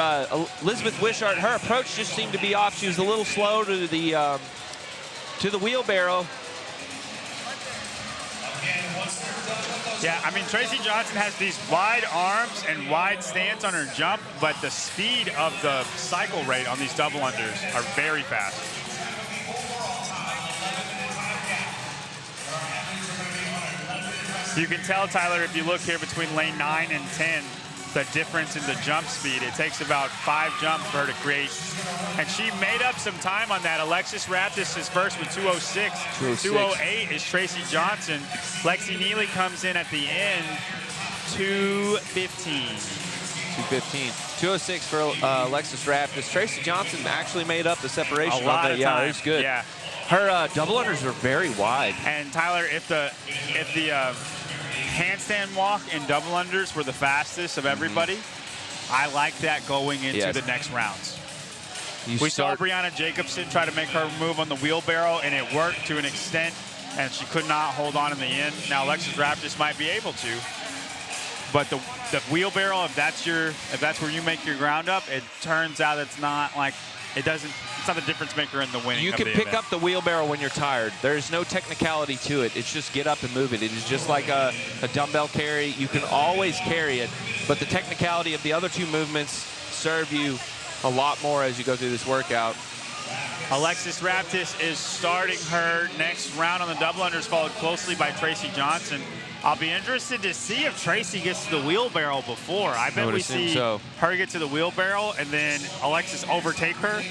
Elizabeth Wishart, her approach just seemed to be off. She was a little slow to the wheelbarrow. Yeah, I mean, Tracy Johnson has these wide arms and wide stance on her jump, but the speed of the cycle rate on these double unders are very fast. You can tell, Tyler, if you look here between lane 9 and 10, the difference in the jump speed. It takes about 5 jumps for her to create. And she made up some time on that. Alexis Raptis is first with 206. 208 is Tracy Johnson. Lexi Neely comes in at the end, 215. 206 for Alexis Raptis. Tracy Johnson actually made up the separation on that. Yeah, it was good. Yeah. Her double unders were very wide. And Tyler, if the handstand walk and double unders were the fastest of everybody, I like that going into the next rounds. We saw Brianna Jacobson try to make her move on the wheelbarrow, and it worked to an extent, and she could not hold on in the end. Now Alexis Raptis might be able to, but the wheelbarrow, if that's where you make your ground up, it turns out it's not like it's not the difference maker in the winning. You can pick up the wheelbarrow when you're tired. There's no technicality to it. It's just get up and move it. It is just like a dumbbell carry. You can always carry it, but the technicality of the other two movements serve you a lot more as you go through this workout. Alexis Raptis is starting her next round on the double unders, followed closely by Tracy Johnson. I'll be interested to see if Tracy gets to the wheelbarrow before. I bet we see her get to the wheelbarrow and then Alexis overtake her.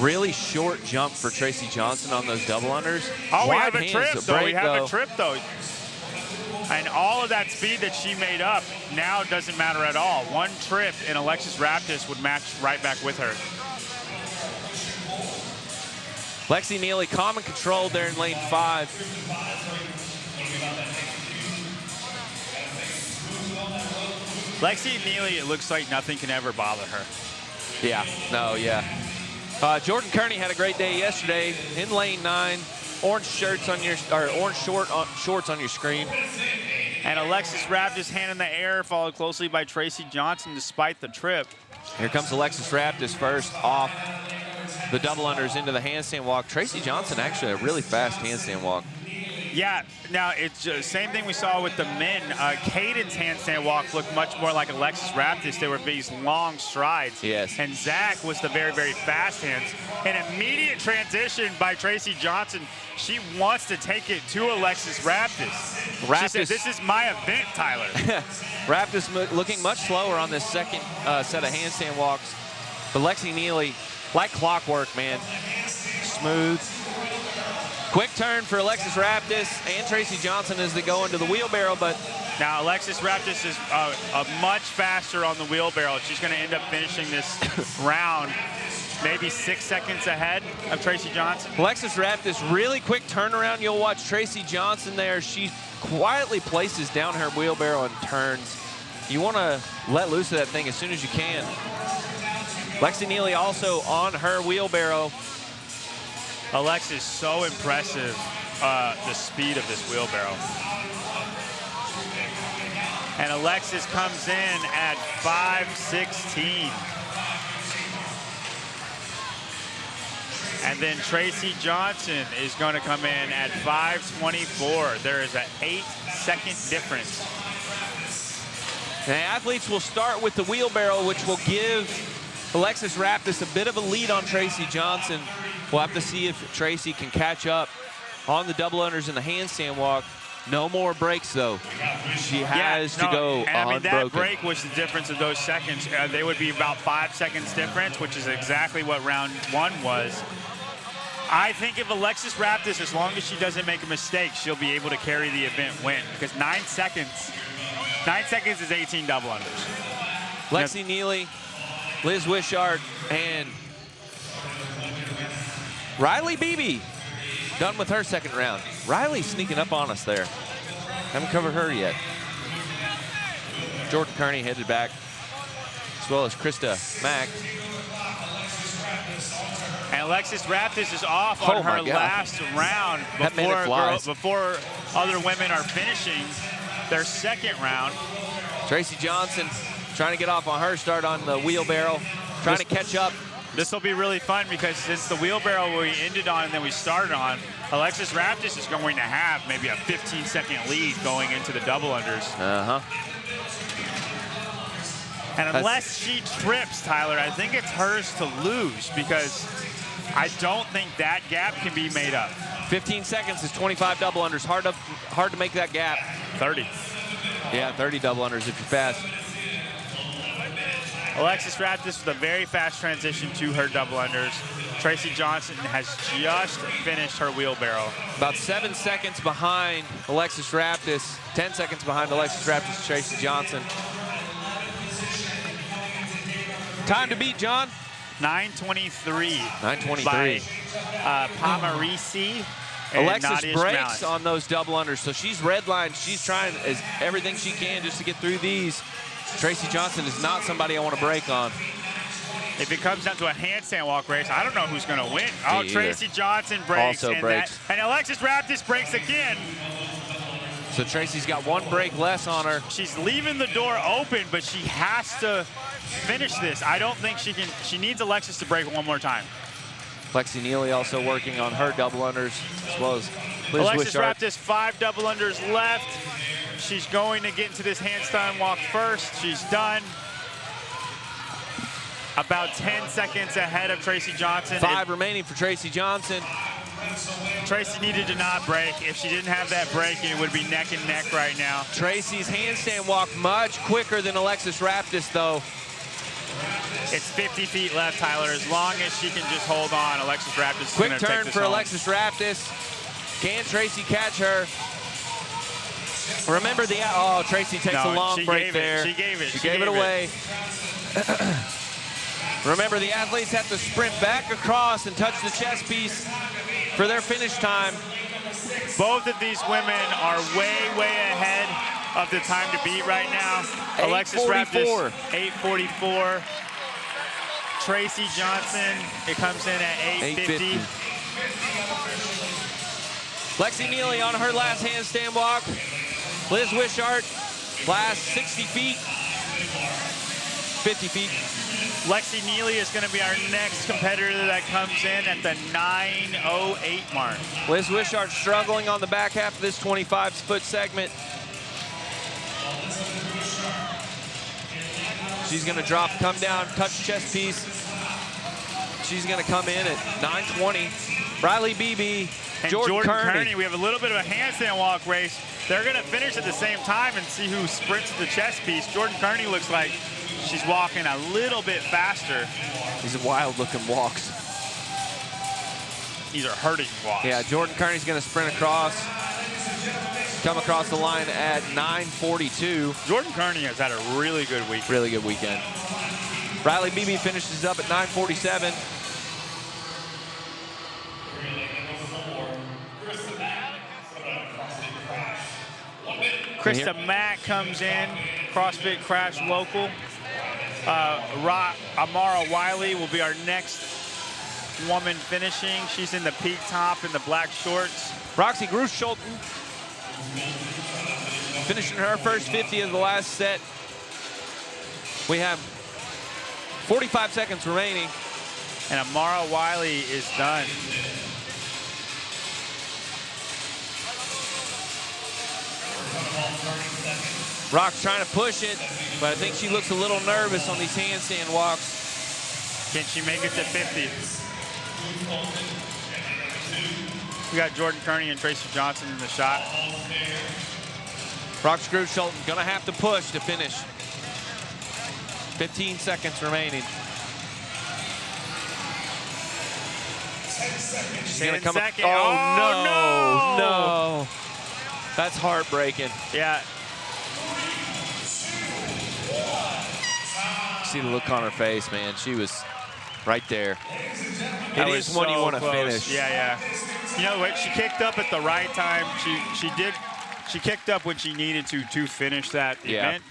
Really short jump for Tracy Johnson on those double unders. Oh, we have a trip, though. We have a trip, though. And all of that speed that she made up now doesn't matter at all. One trip and Alexis Raptis would match right back with her. Lexi Neely, calm and controlled there in lane 5. Lexi Neely, it looks like nothing can ever bother her. Yeah, Jordan Kearney had a great day yesterday in lane 9. Orange shorts on your screen. And Alexis Raptis hand in the air, followed closely by Tracy Johnson despite the trip. Here comes Alexis Raptis first off the double unders into the handstand walk. Tracy Johnson actually a really fast handstand walk. Yeah, now it's the same thing we saw with the men. Caden's handstand walk looked much more like Alexis Raptis. There were these long strides. Yes. And Zach was the very, very fast hands. An immediate transition by Tracy Johnson. She wants to take it to Alexis Raptis. She said, this is my event, Tyler. Raptis looking much slower on this second set of handstand walks. But Lexi Neely, like clockwork, man. Smooth. Quick turn for Alexis Raptis and Tracy Johnson as they go into the wheelbarrow, but now Alexis Raptis is much faster on the wheelbarrow. She's going to end up finishing this round maybe 6 seconds ahead of Tracy Johnson. Alexis Raptis, really quick turnaround. You'll watch Tracy Johnson there. She quietly places down her wheelbarrow and turns. You want to let loose of that thing as soon as you can. Lexi Neely also on her wheelbarrow. Alexis, so impressive, the speed of this wheelbarrow. And Alexis comes in at 5:16. And then Tracy Johnson is going to come in at 5:24. There is an 8-second difference. The athletes will start with the wheelbarrow, which will give Alexis Raptis a bit of a lead on Tracy Johnson. We'll have to see if Tracy can catch up on the double unders and the handstand walk. No more breaks, though. She has to go and I mean, that unbroken. break was the difference of those seconds. They would be about 5 seconds difference, which is exactly what round 1 was. I think if Alexis Raptis, as long as she doesn't make a mistake, she'll be able to carry the event win, because 9 seconds is 18 double unders. Lexi Neely, Liz Wishart, and Riley Beebe done with her second round. Riley sneaking up on us there. Haven't covered her yet. Jordan Kearney headed back, as well as Krista Mack. And Alexis Raptis is off on her last round before other women are finishing their second round. Tracy Johnson trying to get off on her start on the wheelbarrow, trying to catch up. This will be really fun because since the wheelbarrow we ended on and then we started on, Alexis Raptis is going to have maybe a 15-second lead going into the double unders. And unless she trips, Tyler, I think it's hers to lose, because I don't think that gap can be made up. 15 seconds is 25 double unders. Hard to make that gap. 30. Yeah, 30 double unders if you're fast. Alexis Raptis with a very fast transition to her double unders. Tracy Johnson has just finished her wheelbarrow. About 7 seconds behind Alexis Raptis. 10 seconds behind Alexis Raptis and Tracy Johnson. Time to beat, John? 9:23. 9:23. By Pamarisi. Alexis Nadia breaks Schmalz. on those double unders, so she's redlined. She's trying everything she can just to get through these. Tracy Johnson is not somebody I want to break on. If it comes down to a handstand walk race, I don't know who's going to win. Oh, either. Tracy Johnson breaks. Also breaks. And Alexis Raptis breaks again. So Tracy's got 1 break less on her. She's leaving the door open, but she has to finish this. I don't think she can. She needs Alexis to break one more time. Lexi Neely also working on her double unders, as well as Liz Alexis Wishart. Raptis, 5 double unders left. She's going to get into this handstand walk first. She's done. About 10 seconds ahead of Tracy Johnson. 5 remaining for Tracy Johnson. Tracy needed to not break. If she didn't have that break, it would be neck and neck right now. Tracy's handstand walk much quicker than Alexis Raptis, though. It's 50 feet left, Tyler. As long as she can just hold on, Alexis Raptis is going Quick to take turn this for home. Alexis Raptis. Can Tracy catch her? Remember Tracy takes a long break there. She gave it. She gave it away. Remember, the athletes have to sprint back across and touch the chest piece for their finish time. Both of these women are way, way ahead of the time to beat right now. Alexis Raptis, 8:44. Tracy Johnson, it comes in at 8:50. Lexi Neely on her last handstand walk. Liz Wishart, last 60 feet. 50 feet. Lexi Neely is going to be our next competitor that comes in at the 9:08 mark. Liz Wishart struggling on the back half of this 25-foot segment. She's going to come down, touch chest piece. She's going to come in at 9:20. Riley Beebe, and Jordan Kearney. We have a little bit of a handstand walk race. They're going to finish at the same time and see who sprints the chest piece. Jordan Kearney looks like she's walking a little bit faster. These are wild-looking walks. These are hurting walks. Yeah, Jordan Kearney's going to sprint across, come across the line at 9:42. Jordan Kearney has had a really good week. Really good weekend. Riley Beebe finishes up at 9:47. CrossFit Games. 1 minute. Krista Mack comes in, CrossFit Crash local. Amara Wiley will be our next woman finishing. She's in the peak top and the black shorts. Roxy Gruscholten finishing her first 50 of the last set. We have 45 seconds remaining. And Amara Wiley is done. Rock's trying to push it, but I think she looks a little nervous on these handstand walks. Can she make it to 50? We got Jordan Kearney and Tracy Johnson in the shot. Rox Gruscholten gonna have to push to finish. 15 seconds remaining. She's gonna come up. Oh, no. That's heartbreaking. Yeah. See the look on her face, man. She was right there. That It was is one you so want to close. finish. Yeah, yeah. You know what? She kicked up at the right time. She kicked up when she needed to finish that event,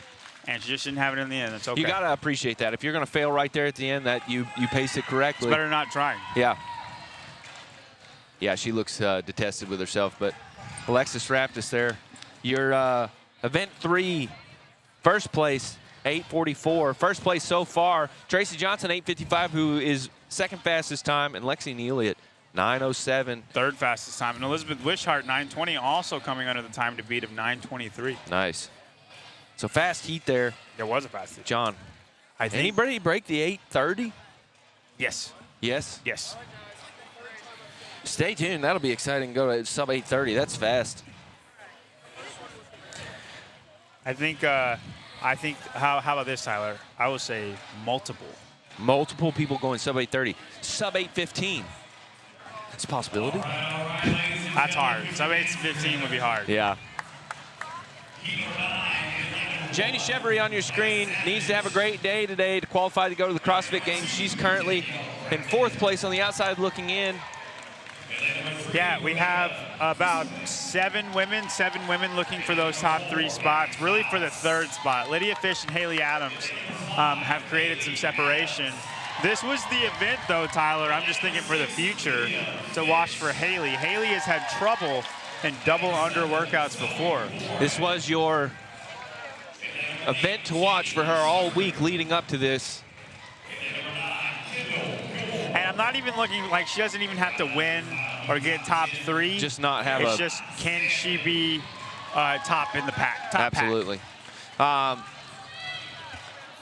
and she just didn't have it in the end. That's okay. You gotta appreciate that. If you're gonna fail right there at the end, that you pace it correctly. It's better not trying. Yeah. Yeah, she looks detested with herself, but Alexis Raptis there. Your event 3, first place, 8:44. First place so far, Tracy Johnson, 8:55, who is second fastest time, and Lexi Neely at 9:07. Third fastest time. And Elizabeth Wishart, 9:20, also coming under the time to beat of 9:23. Nice. So fast heat there. There was a fast heat. John, I think. anybody break the 8:30? Yes. Yes? Yes. Stay tuned. That'll be exciting. Go to sub 8:30. That's fast. I think how about this, Tyler? I would say multiple. Multiple people going sub 8:30. Sub 8:15. It's a possibility. That's hard. Sub 8:15 would be hard. Yeah. Janie Chevry on your screen needs to have a great day today to qualify to go to the CrossFit Games. She's currently in 4th place on the outside looking in. Yeah, we have about 7 women looking for those top 3 spots, really for the 3rd spot. Lydia Fish and Haley Adams have created some separation. This was the event, though, Tyler. I'm just thinking for the future to watch for Haley. Haley has had trouble in double under workouts before. This was your event to watch for her all week leading up to this. And I'm not even looking like she doesn't even have to win or get top 3. Just not have it's just, can she be top in the pack? Top absolutely.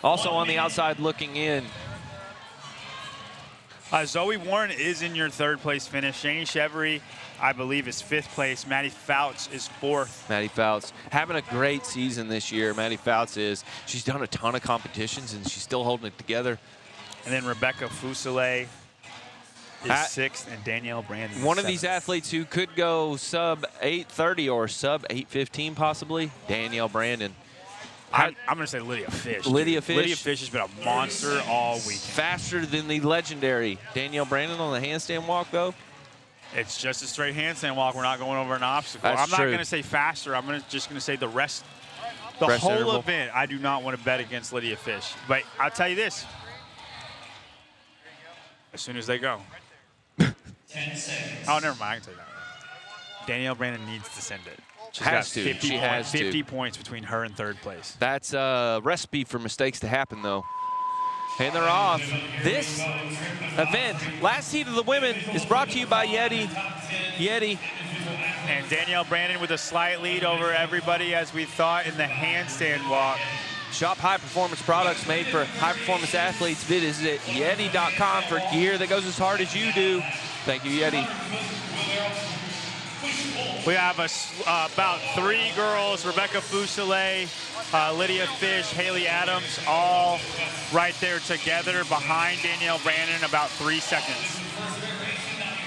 Also on the outside looking in. Zoe Warren is in your 3rd place finish. Janie Chevry, I believe, is 5th place. Maddie Fouts is 4th. Maddie Fouts having a great season this year. Maddie Fouts is. She's done a ton of competitions and she's still holding it together. And then Rebecca Fusile is 6th, and Danielle Brandon. One of 7th. these athletes who could go sub 8:30 or sub 8:15 possibly. Danielle Brandon. I'm going to say Lydia Fish. Lydia Fish. Lydia Fish has been a monster all week. Faster than the legendary Danielle Brandon on the handstand walk, though. It's just a straight handstand walk. We're not going over an obstacle. That's I'm not true. going to say faster. I'm just going to say the rest. The Rest whole interval. event, I do not want to bet against Lydia Fish. But I'll tell you this. As soon as they go. 10 seconds. Oh, never mind. I can tell you that. Danielle Brandon needs to send it. She's Has got to. 50 She points, has to. 50 points between her and 3rd place. That's a recipe for mistakes to happen, though. And they're off. This event, last heat of the women, is brought to you by Yeti. Yeti. And Danielle Brandon with a slight lead over everybody, as we thought, in the handstand walk. Shop high-performance products made for high-performance athletes. Visit Yeti.com for gear that goes as hard as you do. Thank you, Yeti. We have about 3 girls, Rebecca Fusile, Lydia Fish, Haley Adams, all right there together behind Danielle Brandon, about 3 seconds.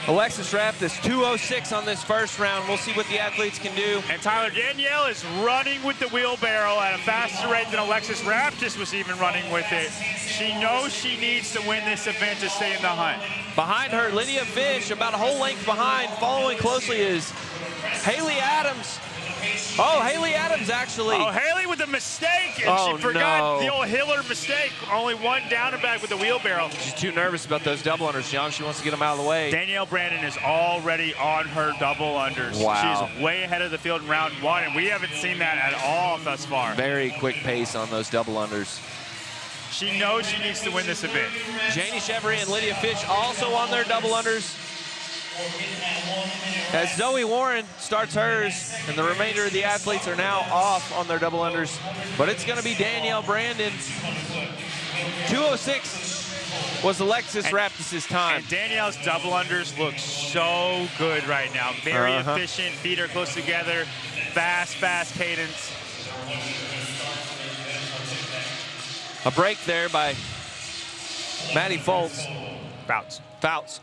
Alexis Raptis, 2:06 on this first round. We'll see what the athletes can do. And Tyler, Danielle is running with the wheelbarrow at a faster rate than Alexis Raptis was even running with it. She knows she needs to win this event to stay in the hunt. Behind her, Lydia Fish, about a whole length behind. Following closely is Haley Adams. Oh, Haley Adams actually. Oh, Haley with a mistake, and she forgot the old Hiller mistake. Only one down and back with the wheelbarrow. She's too nervous about those double unders, John. She wants to get them out of the way. Danielle Brandon is already on her double unders. Wow. She's way ahead of the field in round 1, and we haven't seen that at all thus far. Very quick pace on those double unders. She knows she needs to win this event. Janie Chevry and Lydia Fish also on their double unders. As Zoe Warren starts hers, and the remainder of the athletes are now off on their double unders. But it's going to be Danielle Brandon. 2:06 was Alexis Raptis' time. And Danielle's double unders look so good right now. Very efficient, feet are close together, fast cadence. A break there by Maddie Foltz. Fouts.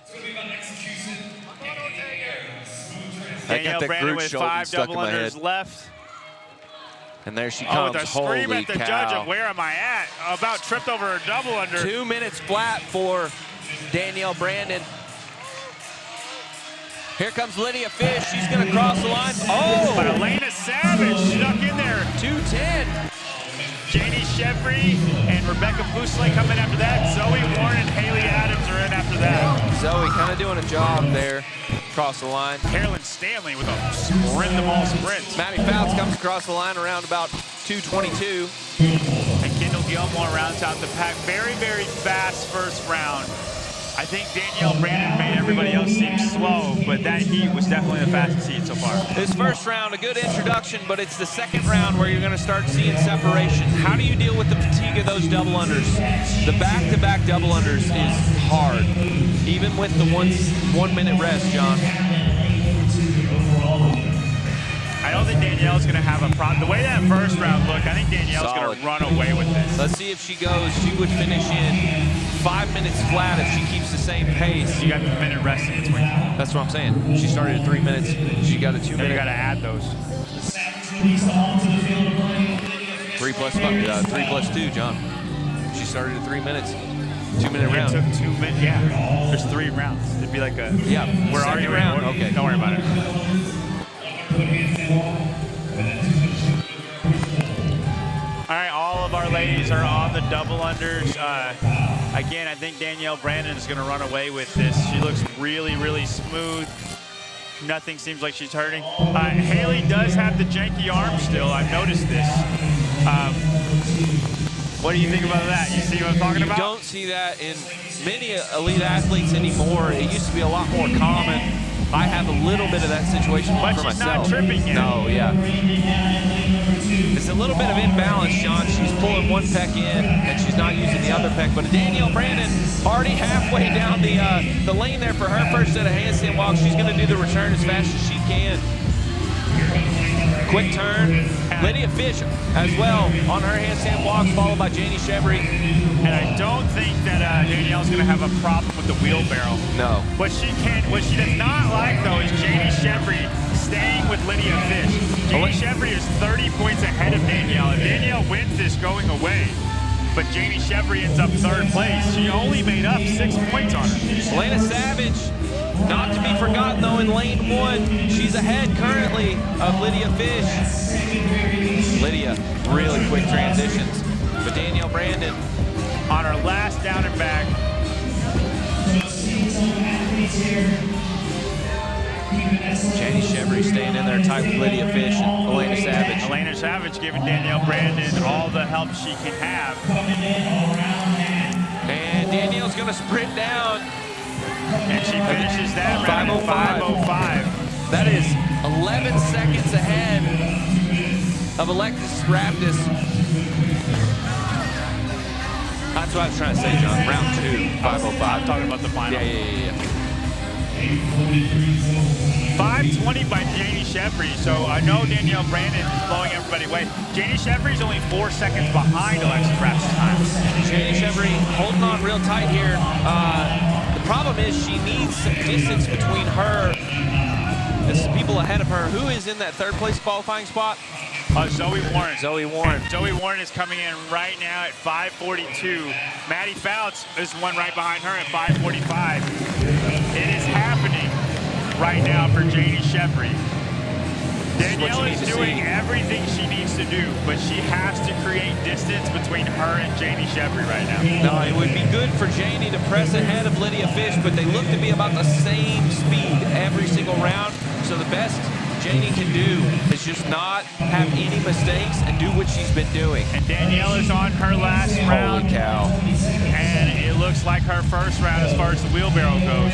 Danielle Brandon with 5 double unders left. And there she comes. With a scream at the judge of where am I at? About tripped over her double under. 2 minutes flat for Danielle Brandon. Here comes Lydia Fish. She's going to cross the line. Oh! But Elena Savage snuck in there. 2:10. Janie Chevry and Rebecca Fusling coming after that. Zoe Warren and Haley Adams are in after that. Zoe kind of doing a job there. Across the line. Carolyn Stanley with a sprint them all sprints. Maddie Fouts comes across the line around about 2:22. And Kendall Gilmore rounds out the pack. Very fast first round. I think Danielle Brandon made everybody else seem slow, but that heat was definitely the fastest heat so far. This first round, a good introduction, but it's the second round where you're going to start seeing separation. How do you deal with the fatigue of those double unders? The back-to-back double unders is hard, even with the 1 minute rest, John. I don't think Danielle's going to have a problem. The way that first round looked, I think Danielle's going to run away with this. Let's see if she goes. She would finish in 5 minutes flat if she keeps the same pace. You got the minute rest in between. That's what I'm saying. She started at 3 minutes. She got a 2 minute. You got to add those. 3 plus 2, John. She started at 3 minutes. 2 minute round. It took 2 minutes. Yeah. There's 3 rounds. It'd be like a. Yeah. Where are you? Round. Okay. Don't worry about it. All right, all of our ladies are on the double unders. Again, I think Danielle Brandon is going to run away with this. She looks really smooth. Nothing seems like she's hurting. Haley does have the janky arm still. I've noticed this. What do you think about that? You see what I'm talking about? You don't see that in many elite athletes anymore. It used to be a lot more common. I have a little bit of that situation for myself. But she's not tripping yet. No, yeah. It's a little bit of imbalance, Sean. She's pulling one pec in, and she's not using the other pec. But Danielle Brandon already halfway down the lane there for her first set of handstand walks. She's going to do the return as fast as she can. Quick turn. Lydia Fish as well on her handstand walks, followed by Janie Chevry. And I don't think that Danielle's going to have a problem with the wheelbarrow. No. What she does not like, though, is Janie Chevry staying with Lydia Fish. Janie Chevry is 30 points ahead of Danielle, and Danielle wins this going away. But Janie Chevry ends up 3rd place. She only made up 6 points on her. Elena Savage, not to be forgotten, though, in lane 1. She's ahead currently of Lydia Fish. Lydia, really quick transitions. But Danielle Brandon on her last down and back. Janie Chevry staying in there tight with Lydia Fish and Elena Savage. Elena Savage giving Danielle Brandon all the help she can have. And Danielle's going to sprint down. And she finishes that round at 5:05. That is 11 seconds ahead of Alexis Raptis. That's what I was trying to say, John. Round 2, 5:05. I'm talking about the final. Yeah. 5:20 by Janie Chevry. So I know Danielle Brandon is blowing everybody away. Janie Chevry's only 4 seconds behind Alexis Raptis' time. Janie Chevry holding on real tight here. The problem is she needs some distance between her and some people ahead of her. Who is in that 3rd place qualifying spot? Zoe Warren. Zoe Warren. And Zoe Warren is coming in right now at 5:42. Maddie Fouts is one right behind her at 5:45. It is happening right now for Janie Chevry. This is what Danielle you need is to doing see. everything she needs to do, but she has to create distance between her and Janie Shepry right now. No, it would be good for Janie to press ahead of Lydia Fish, but they look to be about the same speed every single round. So the best Janie can do is just not have any mistakes and do what she's been doing. And Danielle is on her last round. Holy cow. And it looks like her first round as far as the wheelbarrow goes.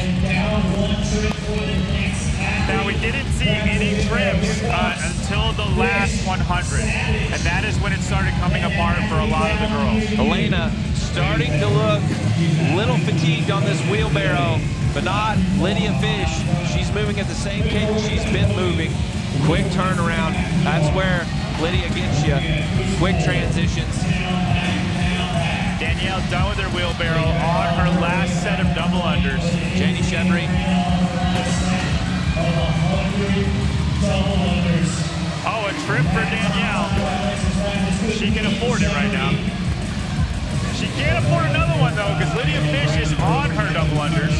Now, we didn't see any trips until the last 100, and that is when it started coming apart for a lot of the girls. Elena starting to look a little fatigued on this wheelbarrow, but not Lydia Fish. She's moving at the same cadence she's been moving. Quick turnaround. That's where Lydia gets you. Quick transitions. Danielle done with her wheelbarrow on her last set of double unders. Janie Shepry. Oh, a trip for Danielle. She can afford it right now. She can't afford another one, though, because Lydia Fish is on her double unders.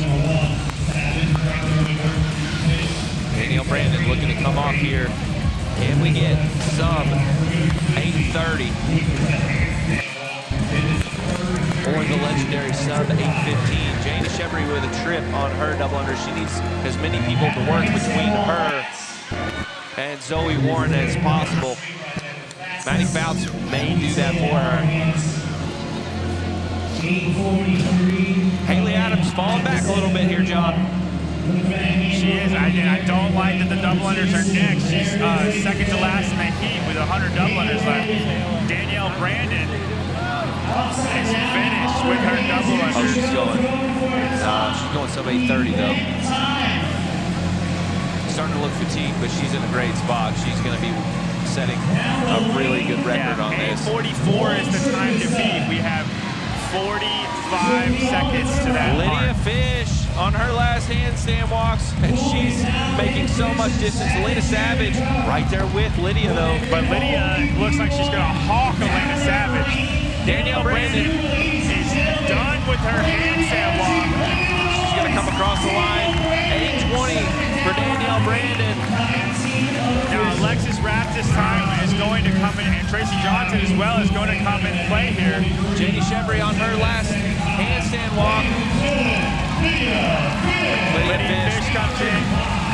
Danielle Brandon looking to come off here. Can we get sub 8:30? Or the legendary sub 8:15. Janie Shepry with a trip on her double under. She needs as many people to work between her and Zoe Warren as possible. Maddie Fouts may do that for her. Haley Adams falling back a little bit here, John. She is. I don't like that the double unders are next. She's second to last in the heat with 100 double unders left. Danielle Brandon is finished with her double unders. Oh, she's going sub 8:30 though. Starting to look fatigued, but she's in a great spot. She's going to be setting a really good record on this. 8:44 is the time to beat. We have 45 seconds to that Lydia mark. Fish on her last handstand walks, and she's making so much distance. Elena Savage right there with Lydia, though. But Lydia looks like she's going to hawk Elena Savage. Danielle Brandon is done with her handstand walk. She's going to come across the line. 8:20 for Danielle Brandon. Now, Alexis Raptis' time is going to come in, and Tracy Johnson as well is going to come in play here. Janie Shepry on her last handstand walk. Lydia Fish comes in,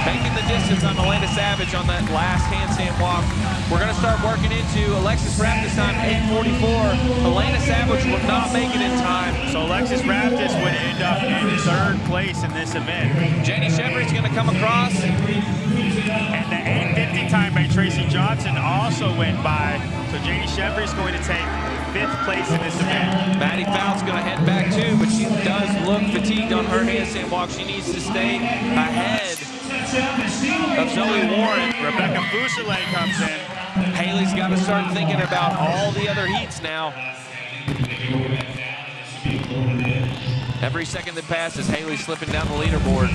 making the distance on Elena Savage on that last handstand walk. We're going to start working into Alexis Raptis' time, 8:44. Elena Savage will not make it in time. So Alexis Raptis would end up in third place in this event. Janie Shepry's going to come across. And the 8:50 time by Tracy Johnson also went by. So Janie Shepry's going to take 5th place in this event. Maddie Fouts going to head back too, but she does look fatigued on her handstand walk. She needs to stay ahead of Zoe Warren. Rebecca Fusselet comes in. Haley's got to start thinking about all the other heats now. Every second that passes, Haley's slipping down the leaderboard.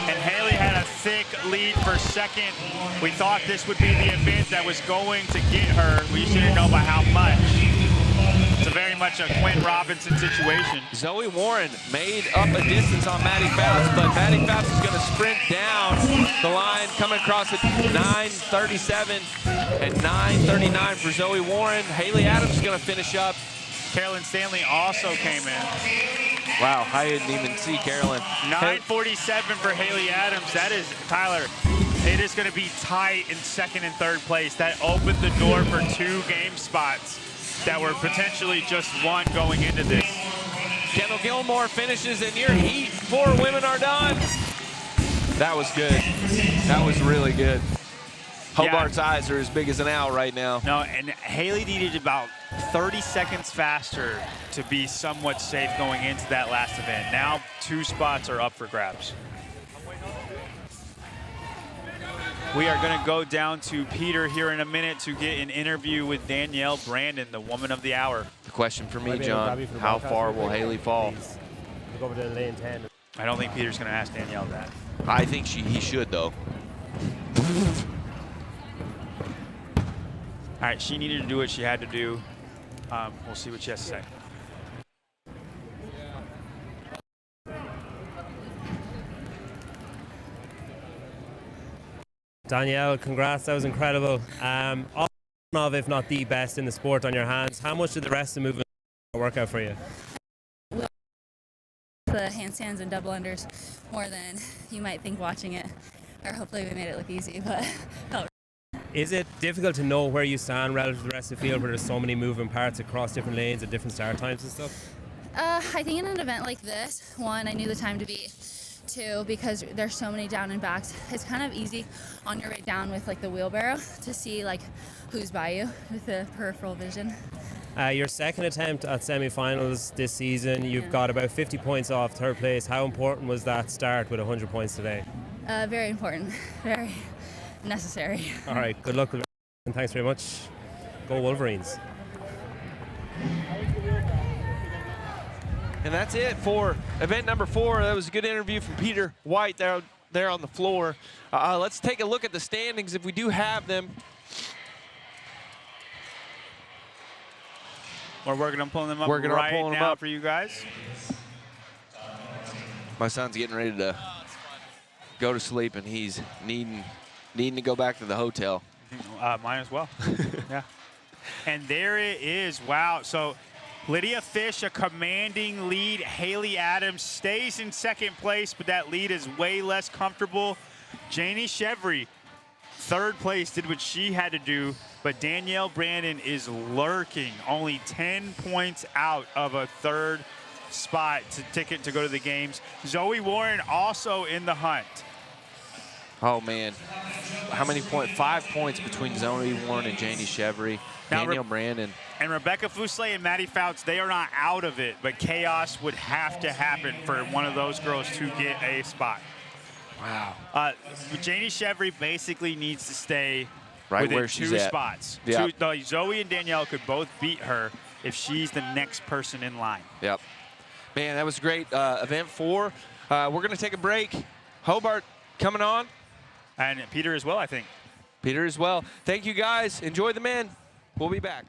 And Haley had a thick lead for second. We thought this would be the event that was going to get her. We just didn't know by how much. It's very much a Quinn Robinson situation. Zoe Warren made up a distance on Maddie Fouts, but Maddie Fouts is going to sprint down the line, coming across at 9:37 and 9:39 for Zoe Warren. Haley Adams is going to finish up. Carolyn Stanley also came in. Wow, I didn't even see Carolyn. 9:47 for Haley Adams. That is, Tyler, it is going to be tight in second and third place. That opened the door for 2 game spots that were potentially just one going into this. Kendall Gilmore finishes, and your heat 4 women are done. That was good. That was really good. Hobart's eyes are as big as an owl right now. No, and Haley needed about 30 seconds faster to be somewhat safe going into that last event. Now 2 spots are up for grabs. We are going to go down to Peter here in a minute to get an interview with Danielle Brandon, the woman of the hour. The question for me, John, how far will Haley fall? Go over to lane 10. I don't think Peter's going to ask Danielle that. I think he should, though. All right, she needed to do what she had to do. We'll see what she has to say. Danielle, congrats. That was incredible. All of, if not the best in the sport on your hands. How much did the rest of the movement work out for you? The handstands and double unders more than you might think watching it. Or hopefully we made it look easy, but felt. Is it difficult to know where you stand relative to the rest of the field where there's so many moving parts across different lanes at different start times and stuff? I think in an event like this, one, I knew the time to beat. Two, because there's so many down and backs, it's kind of easy on your way down with like the wheelbarrow to see like who's by you with the peripheral vision. Your second attempt at semi-finals this season, you've got about 50 points off third place. How important was that start with 100 points today? Very important, very necessary. All right, good luck with it, and thanks very much. Go Wolverines. And that's it for event number 4. That was a good interview from Peter White there on the floor. Let's take a look at the standings if we do have them. We're working on pulling them up now for you guys. My son's getting ready to go to sleep, and he's needing to go back to the hotel. Mine as well. Yeah. And there it is. Wow. So Lydia Fish, a commanding lead. Haley Adams stays in second place, but that lead is way less comfortable. Janie Chevry, third place, did what she had to do, but Danielle Brandon is lurking, only 10 points out of a third spot ticket to go to the games. Zoe Warren also in the hunt. Oh, man. How many points? 5 points between Zoe Warren and Janie Chevry. Danielle Brandon. And Rebecca Fousley and Maddie Fouts, they are not out of it, but chaos would have to happen for one of those girls to get a spot. Wow. Janie Chevry basically needs to stay right within where she's 2 at. spots. Yep. Zoe and Danielle could both beat her if she's the next person in line. Yep. Man, that was great. Event 4. We're going to take a break. Hobart coming on. And Peter as well, I think. Peter as well. Thank you, guys. Enjoy the men. We'll be back.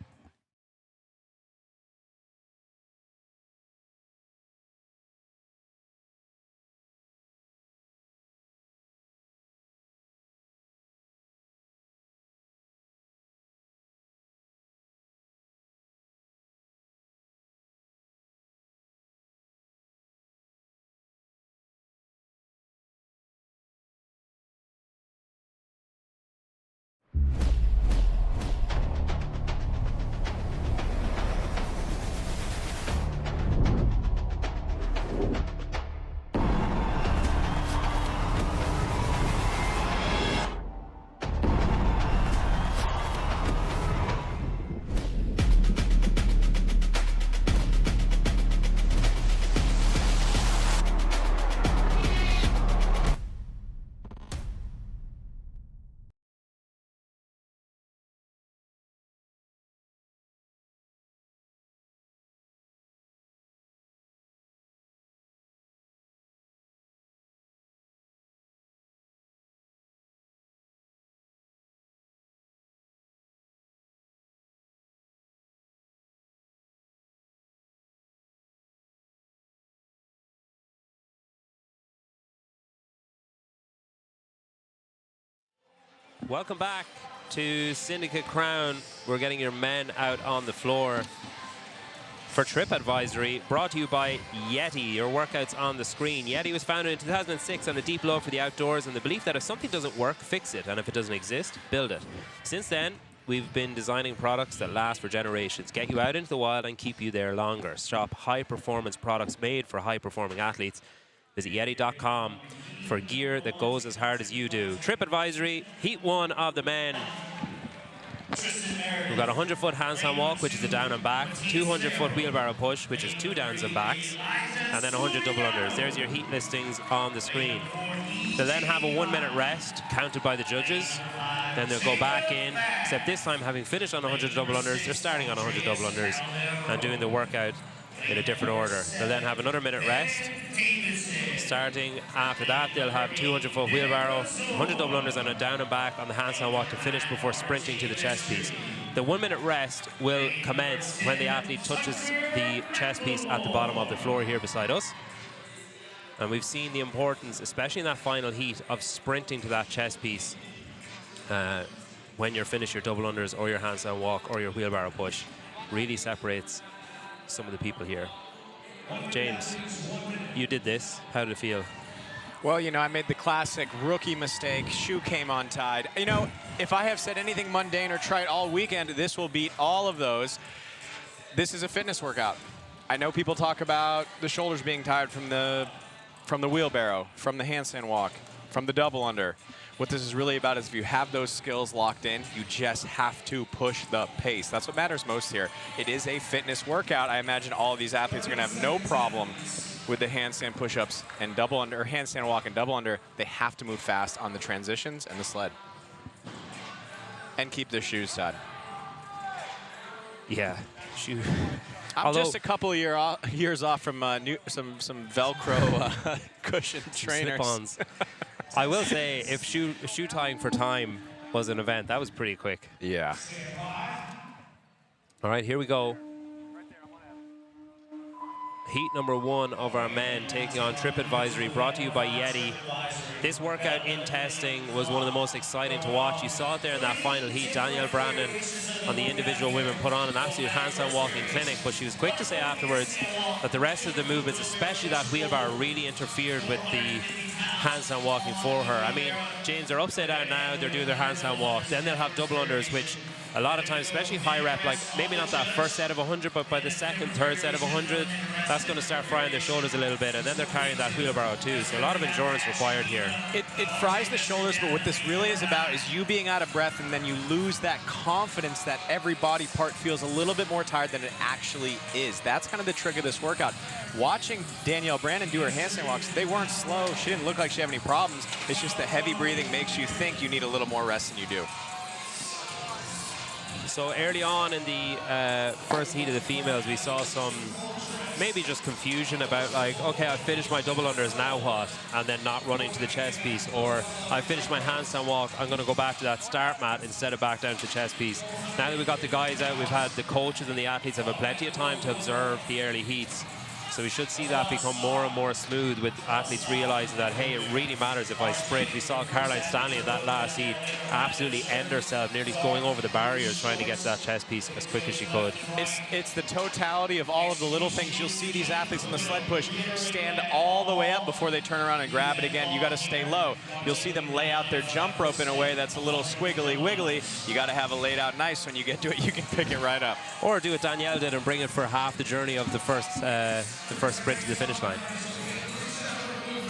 Welcome back to Syndicate Crown. We're getting your men out on the floor for Trip Advisory, brought to you by Yeti. Your workouts on the screen. Yeti was founded in 2006 on a deep love for the outdoors and the belief that if something doesn't work, fix it, and if it doesn't exist, build it. Since then, we've been designing products that last for generations, get you out into the wild and keep you there longer. Shop high-performance products made for high-performing athletes. Visit Yeti.com for gear that goes as hard as you do. Trip Advisory, Heat 1 of the men. We've got a 100-foot handstand walk, which is a down and back, 200-foot wheelbarrow push, which is 2 downs and backs, and then 100 double unders. There's your heat listings on the screen. They'll then have a 1-minute rest, counted by the judges. Then they'll go back in, except this time, having finished on 100 double unders, they're starting on 100 double unders and doing the workout in a different order. They'll then have another minute rest. Starting after that, they'll have 200-foot wheelbarrow, 100 double unders and a down and back on the handstand walk to finish before sprinting to the chest piece. The 1-minute rest will commence when the athlete touches the chest piece at the bottom of the floor here beside us. And we've seen the importance, especially in that final heat, of sprinting to that chest piece when you're finished your double unders or your handstand walk or your wheelbarrow push really separates some of the people here. James, you did this. How did it feel? Well, you know, I made the classic rookie mistake. Shoe came untied. You know, if I have said anything mundane or trite all weekend, this will beat all of those. This is a fitness workout. I know people talk about the shoulders being tired from the wheelbarrow, from the handstand walk, from the double under. What this is really about is if you have those skills locked in, you just have to push the pace. That's what matters most here. It is a fitness workout. I imagine all of these athletes are going to have no problem with the handstand push-ups and double under, or handstand walk and double under. They have to move fast on the transitions and the sled. And keep their shoes tied. Yeah, shoe. I'm just a couple of years off from some Velcro cushion trainers. Slip-ons. I will say, if shoe tying for time was an event, that was pretty quick. Yeah. All right, here we go. Heat number 1 of our men taking on Trip Advisory, brought to you by Yeti. This workout in testing was one of the most exciting to watch. You saw it there in that final heat. Danielle Brandon on the individual women put on an absolute handstand walking clinic, but she was quick to say afterwards that the rest of the movements, especially that wheelbarrow, really interfered with the handstand walking for her. I mean, James, they're upside down now, they're doing their handstand walk, then they'll have double unders, which a lot of times, especially high rep, like maybe not that first set of 100, but by the second, third set of 100, that's going to start frying their shoulders a little bit, and then they're carrying that wheelbarrow too. So a lot of endurance required here. It fries the shoulders, but what this really is about is you being out of breath, and then you lose that confidence that every body part feels a little bit more tired than it actually is. That's kind of the trick of this workout. Watching Danielle Brandon do her handstand walks, they weren't slow. She didn't look like she had any problems. It's just the heavy breathing makes you think you need a little more rest than you do. So early on in the first heat of the females, we saw some maybe just confusion about like, okay, I finished my double unders, now what? And then not running to the chest piece. Or I finished my handstand walk, I'm going to go back to that start mat instead of back down to the chest piece. Now that we've got the guys out, we've had the coaches and the athletes have had plenty of time to observe the early heats. So we should see that become more and more smooth with athletes realizing that, hey, it really matters if I sprint. We saw Caroline Stanley in that last heat absolutely end herself, nearly going over the barriers trying to get to that chest piece as quick as she could. It's the totality of all of the little things. You'll see these athletes in the sled push stand all the way up before they turn around and grab it again. You got to stay low. You'll see them lay out their jump rope in a way that's a little squiggly wiggly. You got to have it laid out nice. When you get to it, you can pick it right up. Or do what Danielle did and bring it for half the journey of the first sprint to the finish line.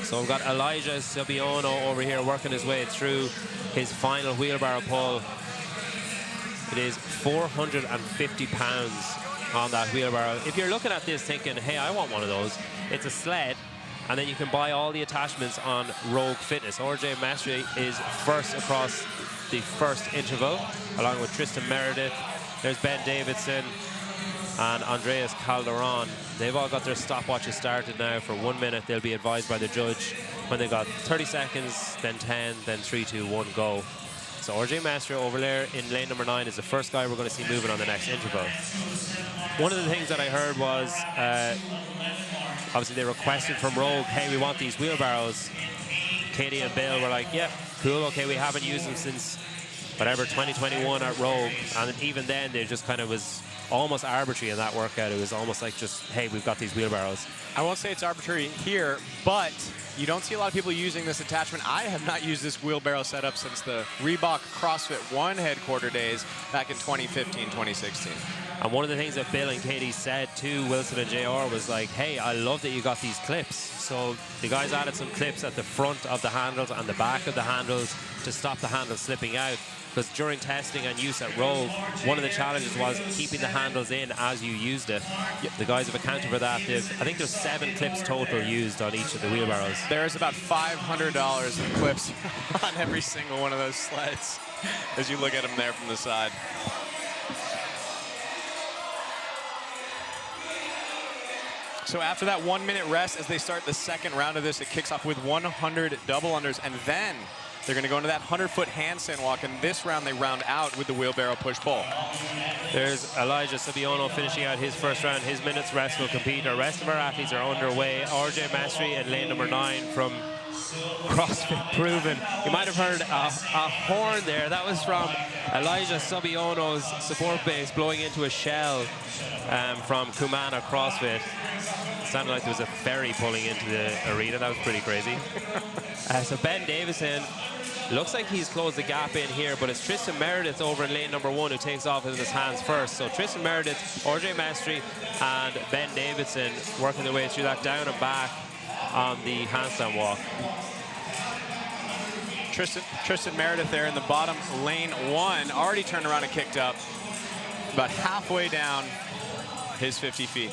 So we've got Elijah Sabiono over here working his way through his final wheelbarrow pull. It is 450 pounds on that wheelbarrow. If you're looking at this thinking, hey, I want one of those, it's a sled, and then you can buy all the attachments on Rogue Fitness. RJ Mestre is first across the first interval, along with Tristan Meredith. There's Ben Davidson and Andreas Calderon. They've all got their stopwatches started now for 1 minute. They'll be advised by the judge when they got 30 seconds, then 10, then 3, 2, 1, go. So RJ Mestre over there in lane number 9 is the first guy we're going to see moving on the next interval. One of the things that I heard was, obviously they requested from Rogue, hey, we want these wheelbarrows. Katie and Bill were like, yeah, cool, okay, we haven't used them since whatever, 2021 at Rogue. And even then, they just kind of was almost arbitrary in that workout. It was almost like just, hey, we've got these wheelbarrows. I won't say it's arbitrary here, but you don't see a lot of people using this attachment. I have not used this wheelbarrow setup since the Reebok CrossFit 1 headquarter days back in 2015, 2016. And one of the things that Bill and Katie said to Wilson and JR was like, hey, I love that you got these clips. So the guys added some clips at the front of the handles and the back of the handles to stop the handles slipping out. Because during testing and use at Rogue, one of the challenges was keeping the handles in as you used it. The guys have accounted for that. I think there's 7 clips total used on each of the wheelbarrows. There's about $500 of clips on every single one of those sleds as you look at them there from the side. So after that 1 minute rest, as they start the second round of this, it kicks off with 100 double unders, and then they're going to go into that 100-foot handstand walk, and this round they round out with the wheelbarrow push-pull. There's Elijah Sabiono finishing out his first round. His minutes rest will compete. The rest of our athletes are underway. RJ Mestre in lane number 9 from CrossFit proven. You might have heard a horn there. That was from Elijah Subiono's support base blowing into a shell from Kumana CrossFit. It sounded like there was a ferry pulling into the arena. That was pretty crazy. So Ben Davison looks like he's closed the gap in here, but it's Tristan Meredith over in lane number 1 who takes off in his hands first. So Tristan Meredith, RJ Mestry, and Ben Davidson working their way through that down and back on the handstand walk. Tristan Meredith there in the bottom lane 1, already turned around and kicked up, about halfway down his 50 feet.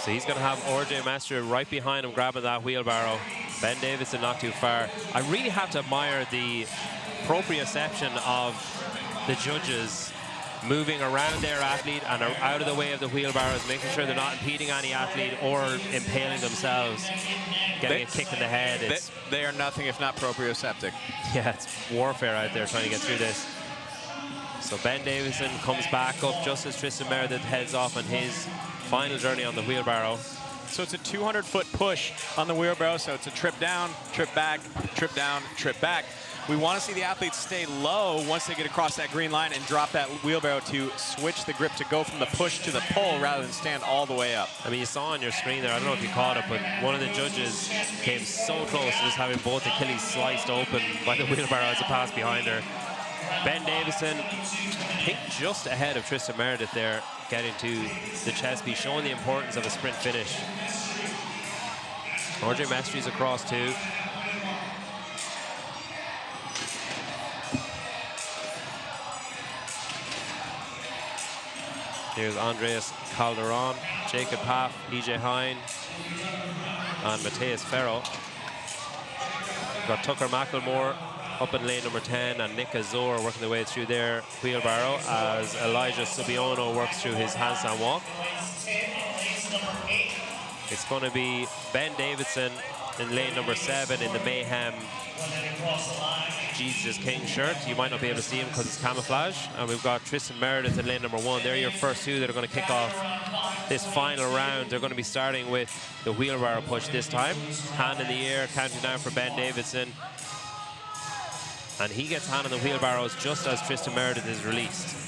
So he's going to have RJ Mestry right behind him grabbing that wheelbarrow. Ben Davidson not too far. I really have to admire the proprioception of the judges moving around their athlete and out of the way of the wheelbarrows, making sure they're not impeding any athlete or impaling themselves, getting a kick in the head. They are nothing if not proprioceptic. Yeah, it's warfare out there trying to get through this. So Ben Davison comes back up just as Tristan Meredith heads off on his final journey on the wheelbarrow. So it's a 200-foot push on the wheelbarrow, so it's a trip down, trip back, trip down, trip back. We want to see the athletes stay low once they get across that green line and drop that wheelbarrow to switch the grip to go from the push to the pull rather than stand all the way up. I mean, you saw on your screen there, I don't know if you caught it, but one of the judges came so close to just having both Achilles sliced open by the wheelbarrow as it passed behind her. Ben Davison, I think just ahead of Tristan Meredith there, getting to the chest piece, showing the importance of a sprint finish. RJ Mestry's across too. Here's Andreas Calderon, Jacob Paff, EJ Hine, and Matthias Ferro. We've got Tucker McElmore up in lane number 10, and Nick Azor working their way through their wheelbarrow as Elijah Subiono works through his handstand walk. It's going to be Ben Davidson in lane number 7 in the Mayhem Jesus King shirt. You might not be able to see him because it's camouflage. And we've got Tristan Meredith in lane number 1. They're your first two that are going to kick off this final round. They're going to be starting with the wheelbarrow push this time. Hand in the air, counting down for Ben Davidson. And he gets hand on the wheelbarrows just as Tristan Meredith is released.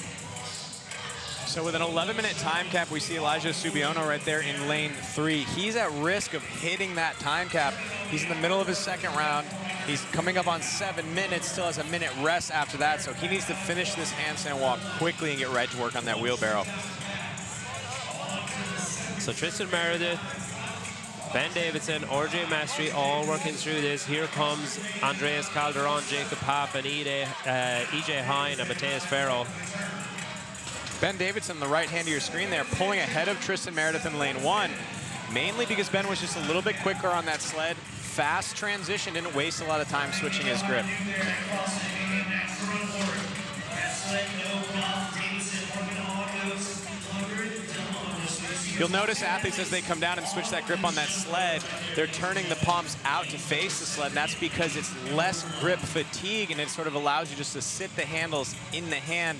So with an 11-minute time cap, we see Elijah Subiono right there in lane 3. He's at risk of hitting that time cap. He's in the middle of his second round. He's coming up on 7 minutes, still has a minute rest after that, so he needs to finish this handstand walk quickly and get right to work on that wheelbarrow. So Tristan Meredith, Ben Davidson, RJ Mestry all working through this. Here comes Andreas Calderon, Jacob Paff, and EJ Hine and Matthias Ferro. Ben Davidson on the right hand of your screen there, pulling ahead of Tristan Meredith in lane 1, mainly because Ben was just a little bit quicker on that sled. Fast transition, didn't waste a lot of time switching his grip. You'll notice athletes as they come down and switch that grip on that sled, they're turning the palms out to face the sled, and that's because it's less grip fatigue, and it sort of allows you just to sit the handles in the hand.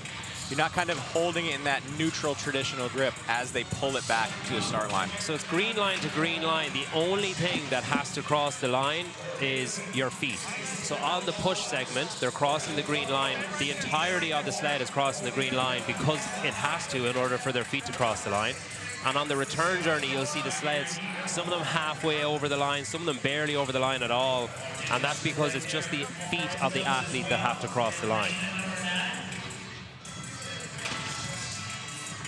You're not kind of holding it in that neutral traditional grip as they pull it back to the start line. So it's green line to green line. The only thing that has to cross the line is your feet. So on the push segment, they're crossing the green line. The entirety of the sled is crossing the green line because it has to in order for their feet to cross the line. And on the return journey, you'll see the sleds, some of them halfway over the line, some of them barely over the line at all. And that's because it's just the feet of the athlete that have to cross the line.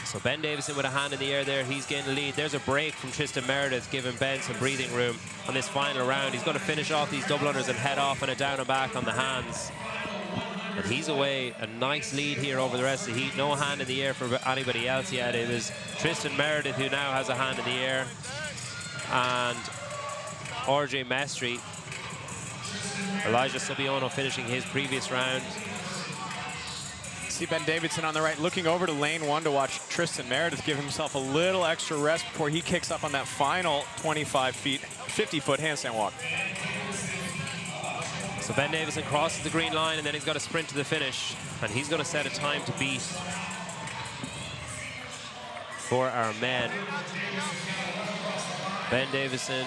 So Ben Davison with a hand in the air there, he's getting the lead. There's a break from Tristan Meredith, giving Ben some breathing room on this final round. He's going to finish off these double unders and head off on a down and back on the hands. And he's away, a nice lead here over the rest of the heat. No hand in the air for anybody else yet. It was Tristan Meredith who now has a hand in the air. And RJ Mestry. Elijah Subiono finishing his previous round. See Ben Davidson on the right, looking over to lane 1 to watch Tristan Meredith give himself a little extra rest before he kicks up on that final 50-foot handstand walk. So Ben Davison crosses the green line, and then he's got to sprint to the finish, and he's going to set a time to beat for our men. Ben Davison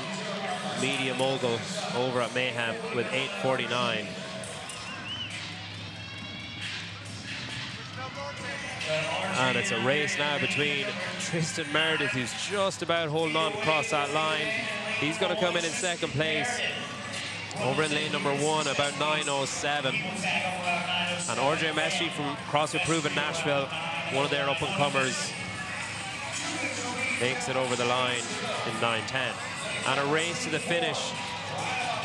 media mogul over at Mayhem with 8:49. And it's a race now between Tristan Meredith, who's just about holding on to cross that line. He's going to come in second place over in lane number 1, about 9:07. And RJ Messi from CrossFit Proven Nashville, one of their up-and-comers, makes it over the line in 9:10. And a race to the finish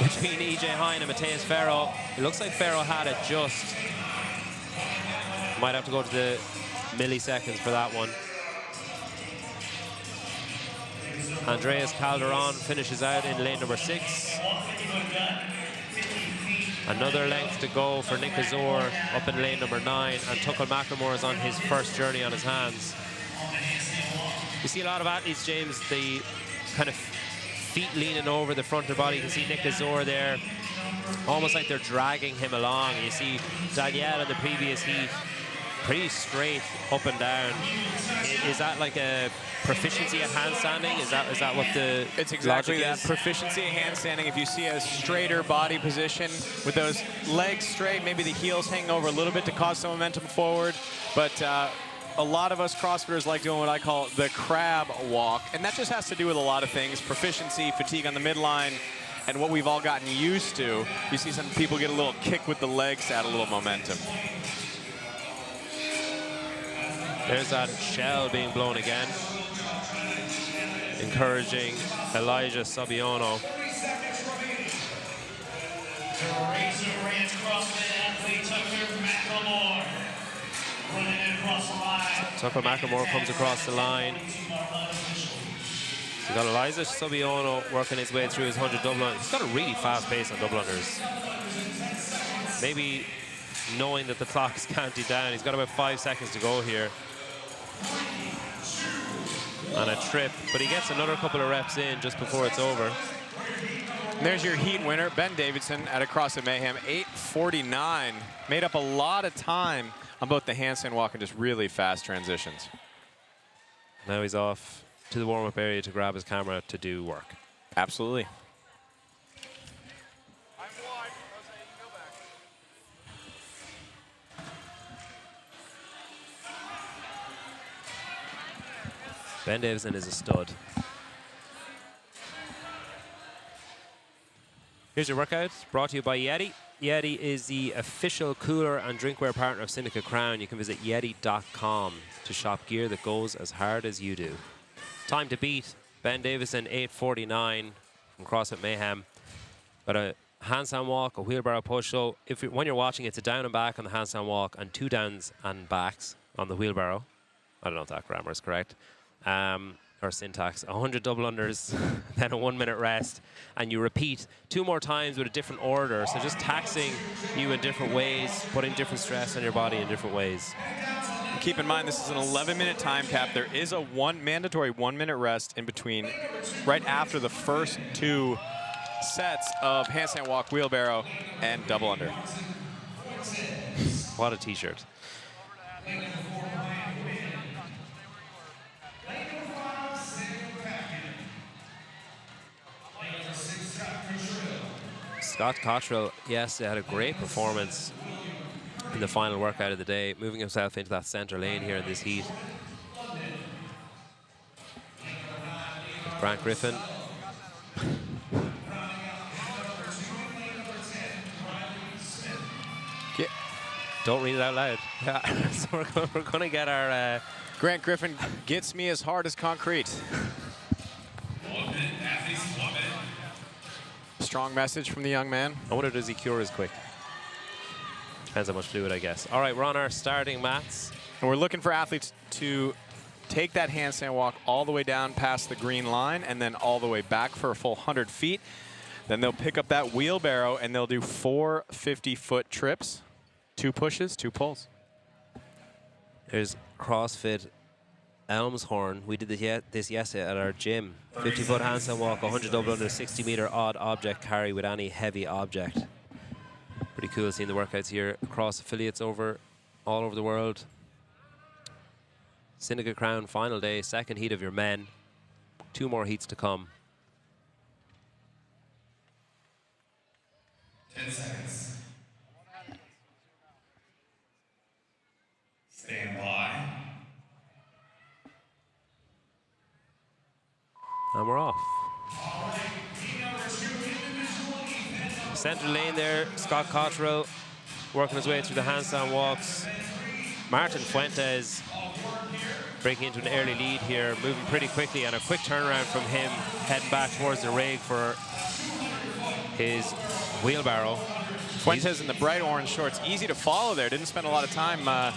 between EJ Hine and Mateus Ferro. It looks like Ferro had it just. Might have to go to the milliseconds for that one. Andreas Calderon finishes out in lane number 6. Another length to go for Nick Azor up in lane number 9, and Tuchel McLemore is on his first journey on his hands. You see a lot of athletes, James, the kind of feet leaning over the front of their body. You can see Nick Azor there, almost like they're dragging him along. You see Danielle in the previous heat, pretty straight up and down. Is that like a proficiency at handstanding? Is that what the It's exactly that, is? proficiency at handstanding. If you see a straighter body position with those legs straight, maybe the heels hanging over a little bit to cause some momentum forward. But a lot of us CrossFitters like doing what I call the crab walk, and that just has to do with a lot of things: proficiency, fatigue on the midline, and what we've all gotten used to. You see some people get a little kick with the legs to add a little momentum. There's that shell being blown again, encouraging Elijah Sabiono. Tucker McLemore comes across the line. We've got Elijah Sabiono working his way through his 100 double unders. He's got a really fast pace on double unders. Maybe knowing that the clock is counting down, he's got about 5 seconds to go here. On a trip, but he gets another couple of reps in just before it's over. And there's your heat winner, Ben Davidson, at CrossFit Mayhem, 8:49. Made up a lot of time on both the handstand walk and just really fast transitions. Now he's off to the warm-up area to grab his camera to do work. Absolutely. Ben Davison is a stud. Here's your workout, brought to you by Yeti. Yeti is the official cooler and drinkware partner of Syndicate Crown. You can visit yeti.com to shop gear that goes as hard as you do. Time to beat, Ben Davison, 8:49 from CrossFit Mayhem. Got a handstand walk, a wheelbarrow push. So when you're watching, it's a down and back on the handstand walk and 2 downs and backs on the wheelbarrow. I don't know if that grammar is correct. Or syntax. 100 double unders, then a 1-minute rest, and you repeat 2 more times with a different order. So just taxing you in different ways, putting different stress on your body in different ways. Keep in mind, this is an 11-minute time cap. There is a mandatory 1-minute rest in between, right after the first 2 sets of handstand walk, wheelbarrow, and double under. What a t-shirt. Scott Cottrell, yes, they had a great performance in the final workout of the day, moving himself into that center lane here in this heat. Grant Griffin. Don't read it out loud. Yeah. So we're going to get our... Grant Griffin gets me as hard as concrete. Strong message from the young man. I wonder, does he cure as quick? Depends how much fluid, I guess. All right, we're on our starting mats. And we're looking for athletes to take that handstand walk all the way down past the green line and then all the way back for a full 100 feet. Then they'll pick up that wheelbarrow and they'll do 4 50-foot trips, 2 pushes, 2 pulls. There's CrossFit Elmshorn. We did this yesterday at our gym. 50-foot handstand walk, 100 double under, 60-meter odd object carry with any heavy object. Pretty cool seeing the workouts here across affiliates all over the world. Syndicate Crown final day, second heat of your men. 2 more heats to come. 10 seconds. Stand by. And we're off. Center lane there, Scott Cottrell working his way through the handstand walks. Martin Fuentes breaking into an early lead here, moving pretty quickly, and a quick turnaround from him, heading back towards the rig for his wheelbarrow. Fuentes in the bright orange shorts, easy to follow there. Didn't spend a lot of time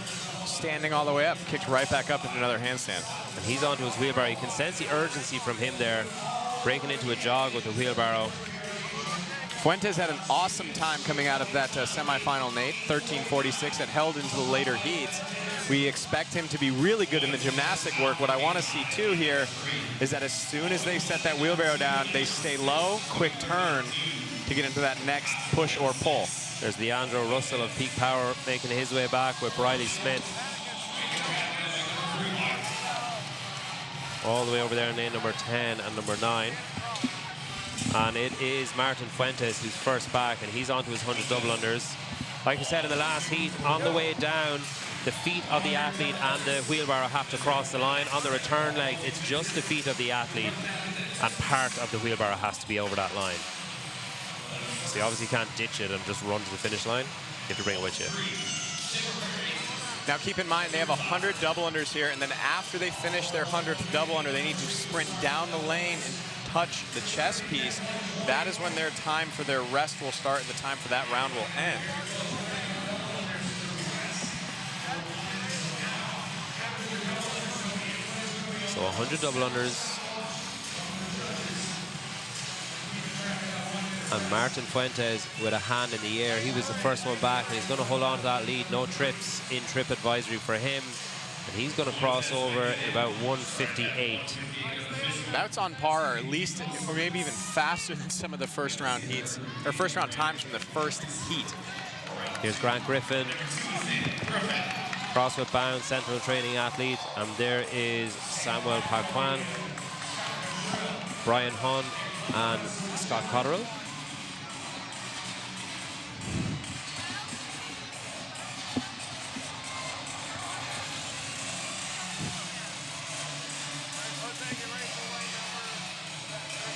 standing all the way up. Kicked right back up into another handstand. And he's onto his wheelbarrow. You can sense the urgency from him there, breaking into a jog with the wheelbarrow. Fuentes had an awesome time coming out of that semifinal, Nate. 13:46 that held into the later heats. We expect him to be really good in the gymnastic work. What I want to see too here is that as soon as they set that wheelbarrow down, they stay low, quick turn to get into that next push or pull. There's Leandro Russell of Peak Power making his way back with Briley Smith. All the way over there in lane number 10 and number 9. And it is Martin Fuentes who's first back, and he's onto his 100 double unders. Like we said in the last heat, on the way down, the feet of the athlete and the wheelbarrow have to cross the line. On the return leg, it's just the feet of the athlete, and part of the wheelbarrow has to be over that line. So you obviously can't ditch it and just run to the finish line. You have to bring it with you. Now keep in mind, they have 100 double unders here, and then after they finish their 100th double under, they need to sprint down the lane and touch the chest piece. That is when their time for their rest will start and the time for that round will end. So 100 double unders. And Martin Fuentes with a hand in the air. He was the first one back, and he's going to hold on to that lead. No trips in trip advisory for him. And he's going to cross over in about 1:58. That's on par, or at least, or maybe even faster than some of the first round heats, or first round times from the first heat. Here's Grant Griffin, CrossFit bound central training athlete, and there is Samuel Paquan, Brian Hun, and Scott Cottrell.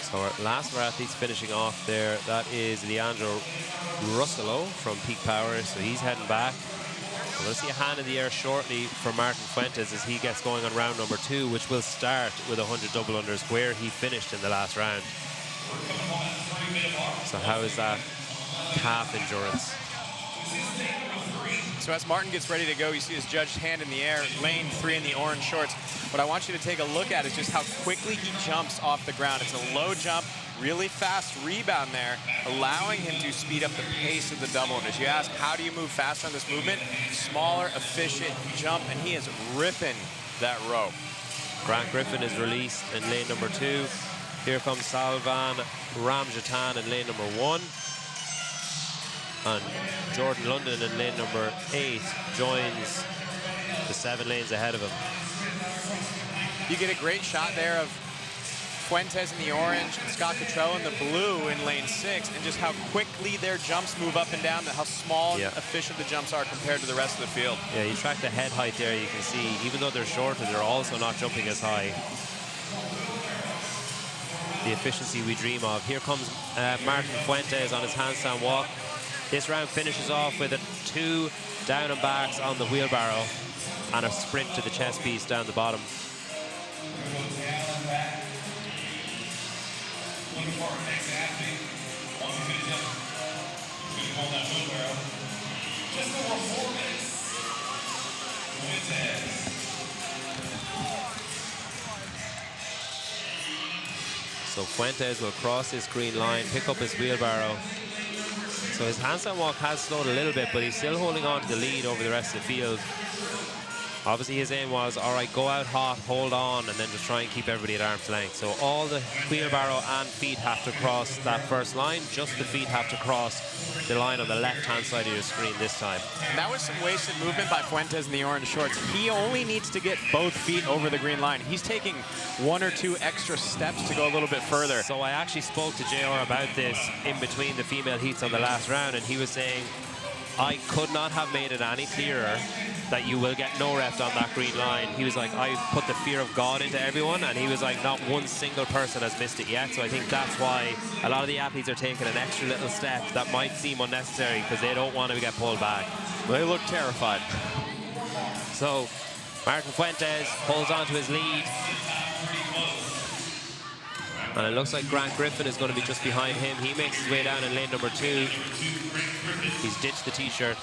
So our last of our athletes finishing off there, that is Leandro Russell from Peak Power, so he's heading back. We're going to see a hand in the air shortly for Martin Fuentes as he gets going on round number 2, which will start with 100 double unders, where he finished in the last round. So how is that calf endurance? So as Martin gets ready to go, you see his judged hand in the air, lane 3 in the orange shorts. What I want you to take a look at is just how quickly he jumps off the ground. It's a low jump, really fast rebound there, allowing him to speed up the pace of the double unders. You ask, how do you move faster on this movement? Smaller, efficient jump, and he is ripping that rope. Grant Griffin is released in lane number 2. Here comes Salvan Ramjatan in lane number 1. And Jordan London in lane number 8 joins the 7 lanes ahead of him. You get a great shot there of Fuentes in the orange and Scott Cottrell in the blue in lane 6, and just how quickly their jumps move up and down, how small and efficient the jumps are compared to the rest of the field. Yeah, you track the head height there, you can see, even though they're shorter, they're also not jumping as high. The efficiency we dream of. Here comes Martin Fuentes on his handstand walk. This round finishes off with 2 down and backs on the wheelbarrow and a sprint to the chest piece down the bottom. So Fuentes will cross this green line, pick up his wheelbarrow. So his handstand walk has slowed a little bit, but he's still holding on to the lead over the rest of the field. Obviously, his aim was, all right, go out hot, hold on, and then just try and keep everybody at arm's length. So all the wheelbarrow and feet have to cross that first line. Just the feet have to cross the line on the left-hand side of your screen this time. And that was some wasted movement by Fuentes in the orange shorts. He only needs to get both feet over the green line. He's taking 1 or 2 extra steps to go a little bit further. So I actually spoke to JR about this in between the female heats on the last round, and he was saying, I could not have made it any clearer that you will get no reps on that green line. He was like, I put the fear of God into everyone, and he was like, not one single person has missed it yet. So I think that's why a lot of the athletes are taking an extra little step that might seem unnecessary because they don't want to get pulled back. They look terrified. So Martin Fuentes holds on to his lead. And it looks like Grant Griffin is going to be just behind him. He makes his way down in lane number 2. He's ditched the t-shirt.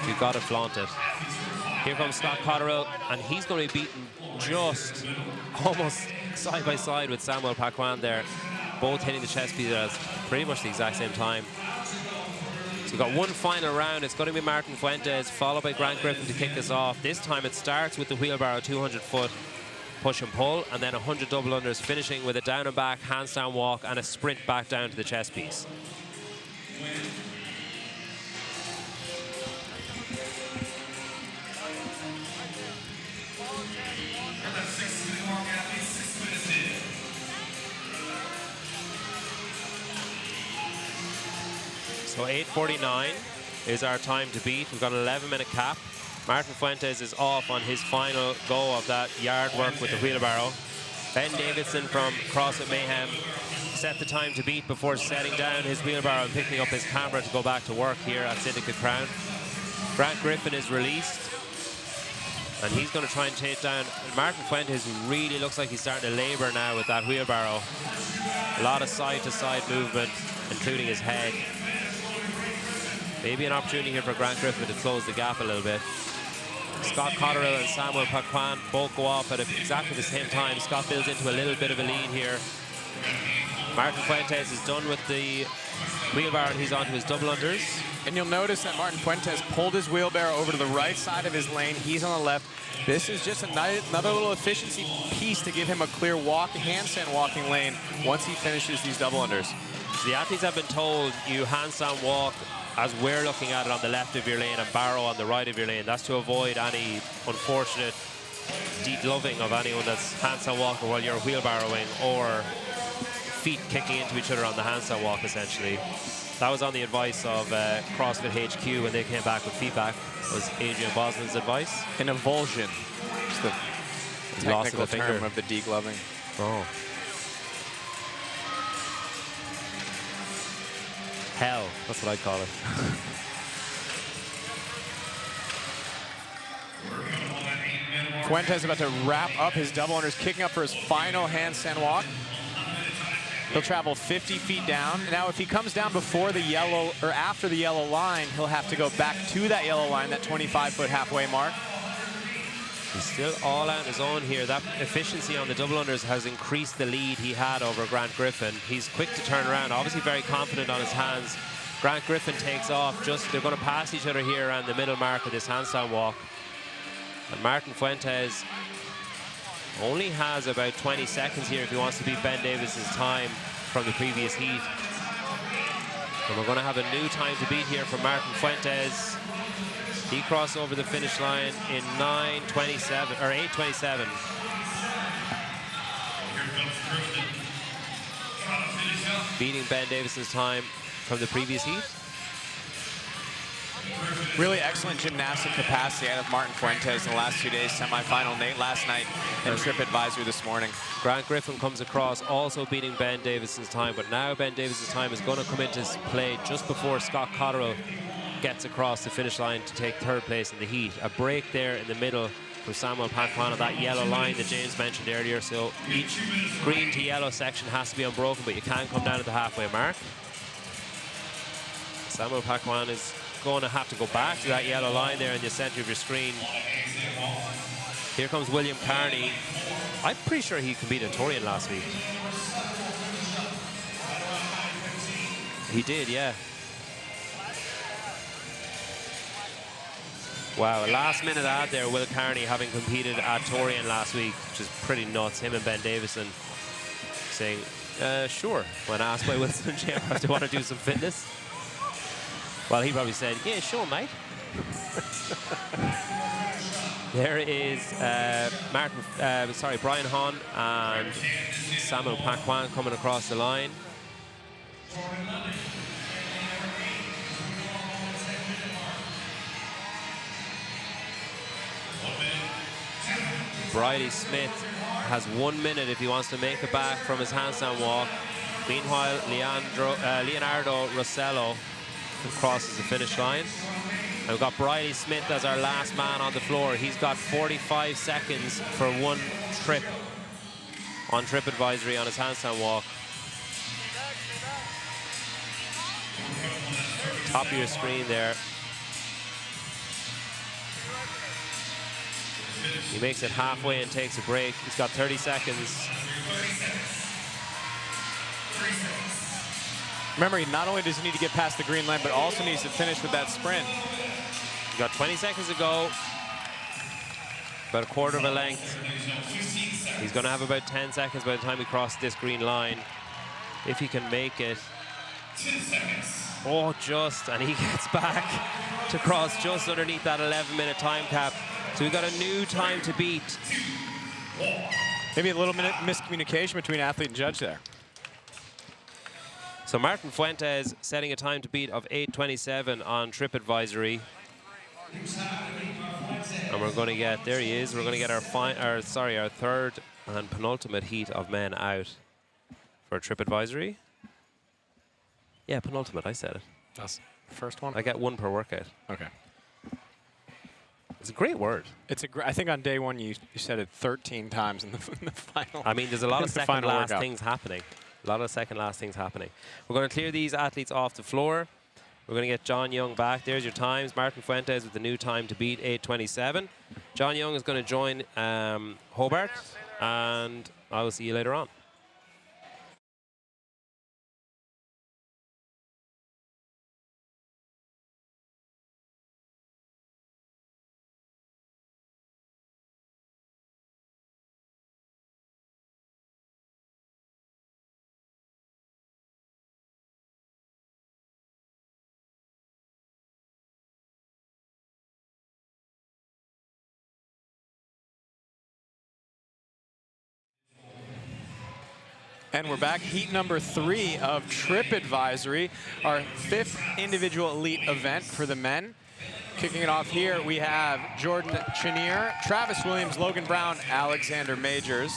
You've got to flaunt it. Here comes Scott Cotterill, and he's going to be beaten just almost side by side with Samuel Paquan there, both hitting the chest piece at pretty much the exact same time. So we've got one final round. It's going to be Martin Fuentes, followed by Grant Griffin to kick this off. This time it starts with the wheelbarrow 200-foot push and pull, and then 100 double unders, finishing with a down and back handstand walk and a sprint back down to the chest piece. So 8:49 is our time to beat. We've got an 11-minute cap. Martin Fuentes is off on his final go of that yard work with the wheelbarrow. Ben Davidson from CrossFit Mayhem set the time to beat before setting down his wheelbarrow and picking up his camera to go back to work here at Syndicate Crown. Grant Griffin is released, and he's going to try and take down Martin Fuentes, who really looks like he's starting to labor now with that wheelbarrow. A lot of side-to-side movement, including his head. Maybe an opportunity here for Grant Griffin to close the gap a little bit. Scott Cotterill and Samuel Paquan both go off at exactly the same time. Scott builds into a little bit of a lead here. Martin Fuentes is done with the wheelbarrow, and he's onto his double unders. And you'll notice that Martin Fuentes pulled his wheelbarrow over to the right side of his lane. He's on the left. This is just another little efficiency piece to give him a clear handstand walking lane once he finishes these double unders. The athletes have been told you handstand walk as we're looking at it on the left of your lane and barrow on the right of your lane. That's to avoid any unfortunate de-gloving of anyone that's handstand walking while you're wheelbarrowing, or feet kicking into each other on the handstand walk, essentially. That was on the advice of CrossFit HQ when they came back with feedback, was Adrian Bosman's advice. An avulsion. It's the technical term of the de-gloving. Oh. Hell, that's what I call it. Fuentes about to wrap up his double unders, kicking up for his final handstand walk. He'll travel 50 feet down. Now, if he comes down before the yellow, or after the yellow line, he'll have to go back to that yellow line, that 25-foot halfway mark. He's still all out on his own here. That efficiency on the double unders has increased the lead he had over Grant Griffin. He's quick to turn around, obviously very confident on his hands. Grant Griffin takes off. They're going to pass each other here around the middle mark of this handstand walk. And Martin Fuentes only has about 20 seconds here if he wants to beat Ben Davis's time from the previous heat. And we're going to have a new time to beat here for Martin Fuentes. He crossed over the finish line in 9:27 or 8:27. Beating Ben Davis's time from the previous heat. Really excellent gymnastic capacity out of Martin Fuentes in the last 2 days. Semifinal last night and TripAdvisor this morning. Grant Griffin comes across, also beating Ben Davis's time, but now Ben Davis's time is going to come into play just before Scott Cotterill gets across the finish line to take third place in the heat. A break there in the middle for Samuel Paquan on that yellow line that James mentioned earlier. So each green to yellow section has to be unbroken, but you can't come down at the halfway mark. Samuel Paquan is going to have to go back to that yellow line there in the center of your screen. Here comes William Carney. I'm pretty sure he competed in Torian last week. He did, yeah. Wow, a last-minute ad there. Will Carney having competed at Torian last week, which is pretty nuts. Him and Ben Davison saying, sure, when asked by Wilson Chambers if they want to do some fitness. Well, he probably said, yeah, sure, mate. There is Brian Hahn and Samuel Pakwan coming across the line. Briley Smith has 1 minute if he wants to make it back from his handstand walk. Meanwhile, Leonardo Rossello crosses the finish line. And we've got Briley Smith as our last man on the floor. He's got 45 seconds for one trip on trip advisory on his handstand walk. Top of your screen there. He makes it halfway and takes a break. He's got 30 seconds. Remember, not only does he need to get past the green line, but also needs to finish with that sprint. He's got 20 seconds to go. About a quarter of a length. He's going to have about 10 seconds by the time he crosses this green line. If he can make it. 10 seconds. Oh, just. And he gets back to cross just underneath that 11-minute time cap. So we've got a new time to beat. Maybe a little minute miscommunication between athlete and judge there. So Martin Fuentes setting a time to beat of 8:27 on trip advisory. And we're going to get, there he is, we're going to get our third and penultimate heat of men out for trip advisory. Yeah, penultimate, I said it. That's the first one? I get one per workout. Okay. It's a great word. I think on day one you said it 13 times in the final. I mean, there's a lot of second last workout. things happening. A lot of second last things happening. We're going to clear these athletes off the floor. We're going to get John Young back. There's your times. Martin Fuentes with the new time to beat, 8:27. John Young is going to join Hobart, and I will see you later on. And we're back, heat number 3 of Trip Advisory, our 5th individual elite event for the men. Kicking it off here, we have Jordan Chenier, Travis Williams, Logan Brown, Alexander Majors,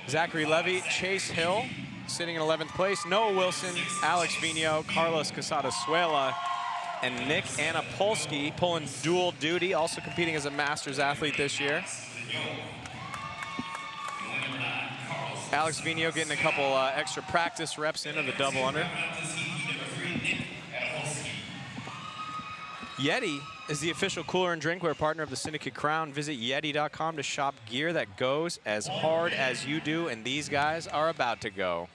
Zachary Levy, Chase Hill, sitting in 11th place, Noah Wilson, Alex Vino, Carlos Casada-Suela, and Nick Anapolsky pulling dual duty, also competing as a Masters athlete this year. Alex Vino getting a couple extra practice reps into the double under. Yeti is the official cooler and drinkware partner of the Syndicate Crown. Visit Yeti.com to shop gear that goes as hard as you do, and these guys are about to go.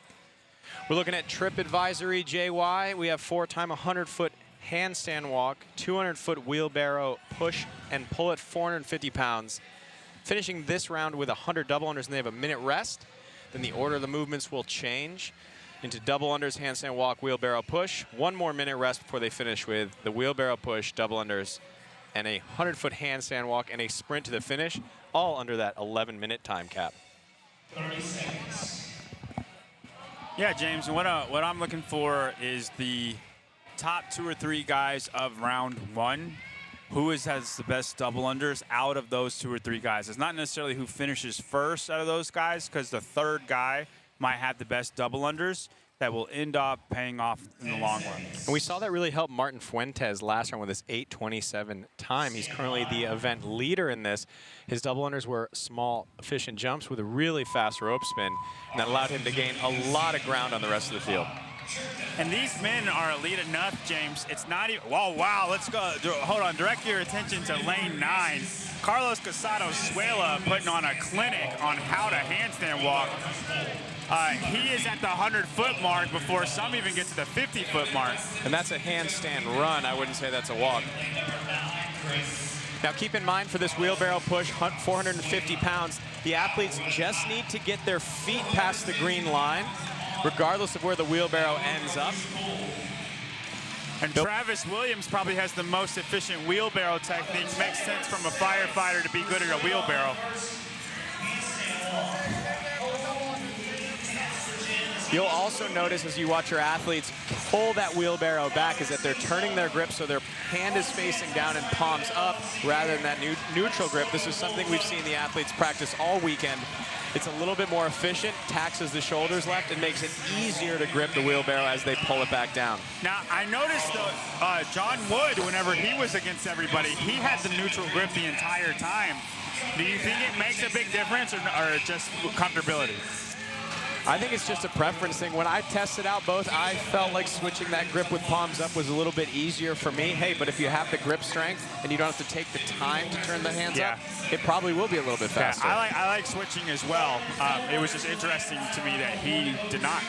We're looking at Trip Advisory JY. We have 4-time 100-foot handstand walk, 200-foot wheelbarrow push and pull at 450 pounds. Finishing this round with 100 double unders, and they have a minute rest. Then the order of the movements will change into double unders, handstand walk, wheelbarrow push. 1 more minute rest before they finish with the wheelbarrow push, double unders, and a 100-foot handstand walk and a sprint to the finish, all under that 11-minute time cap. 30 seconds. Yeah, James, and what I'm looking for is the top 2 or 3 guys of round 1. Who has the best double unders out of those 2 or 3 guys? It's not necessarily who finishes first out of those guys, because the third guy might have the best double unders that will end up paying off in the long run. And we saw that really help Martin Fuentes last round with his 8:27 time. He's currently the event leader in this. His double unders were small, efficient jumps with a really fast rope spin, and that allowed him to gain a lot of ground on the rest of the field. And these men are elite enough, James. It's not even, whoa, wow, let's go. Hold on, direct your attention to lane 9. Carlos Casado-Suela putting on a clinic on how to handstand walk. He is at the 100-foot mark before some even get to the 50-foot mark. And that's a handstand run. I wouldn't say that's a walk. Now keep in mind for this wheelbarrow push, 450 pounds, the athletes just need to get their feet past the green line, regardless of where the wheelbarrow ends up. And Travis Williams probably has the most efficient wheelbarrow technique. Makes sense from a firefighter to be good at a wheelbarrow. You'll also notice as you watch your athletes pull that wheelbarrow back is that they're turning their grip so their hand is facing down and palms up rather than that neutral grip. This is something we've seen the athletes practice all weekend. It's a little bit more efficient, taxes the shoulders left, and makes it easier to grip the wheelbarrow as they pull it back down. Now, I noticed John Wood, whenever he was against everybody, he had the neutral grip the entire time. Do you think it makes a big difference or just comfortability? I think it's just a preference thing. When I tested out both, I felt like switching that grip with palms up was a little bit easier for me. Hey, but if you have the grip strength and you don't have to take the time to turn the hands up, it probably will be a little bit faster. Yeah, I like switching as well. It was just interesting to me that he did not.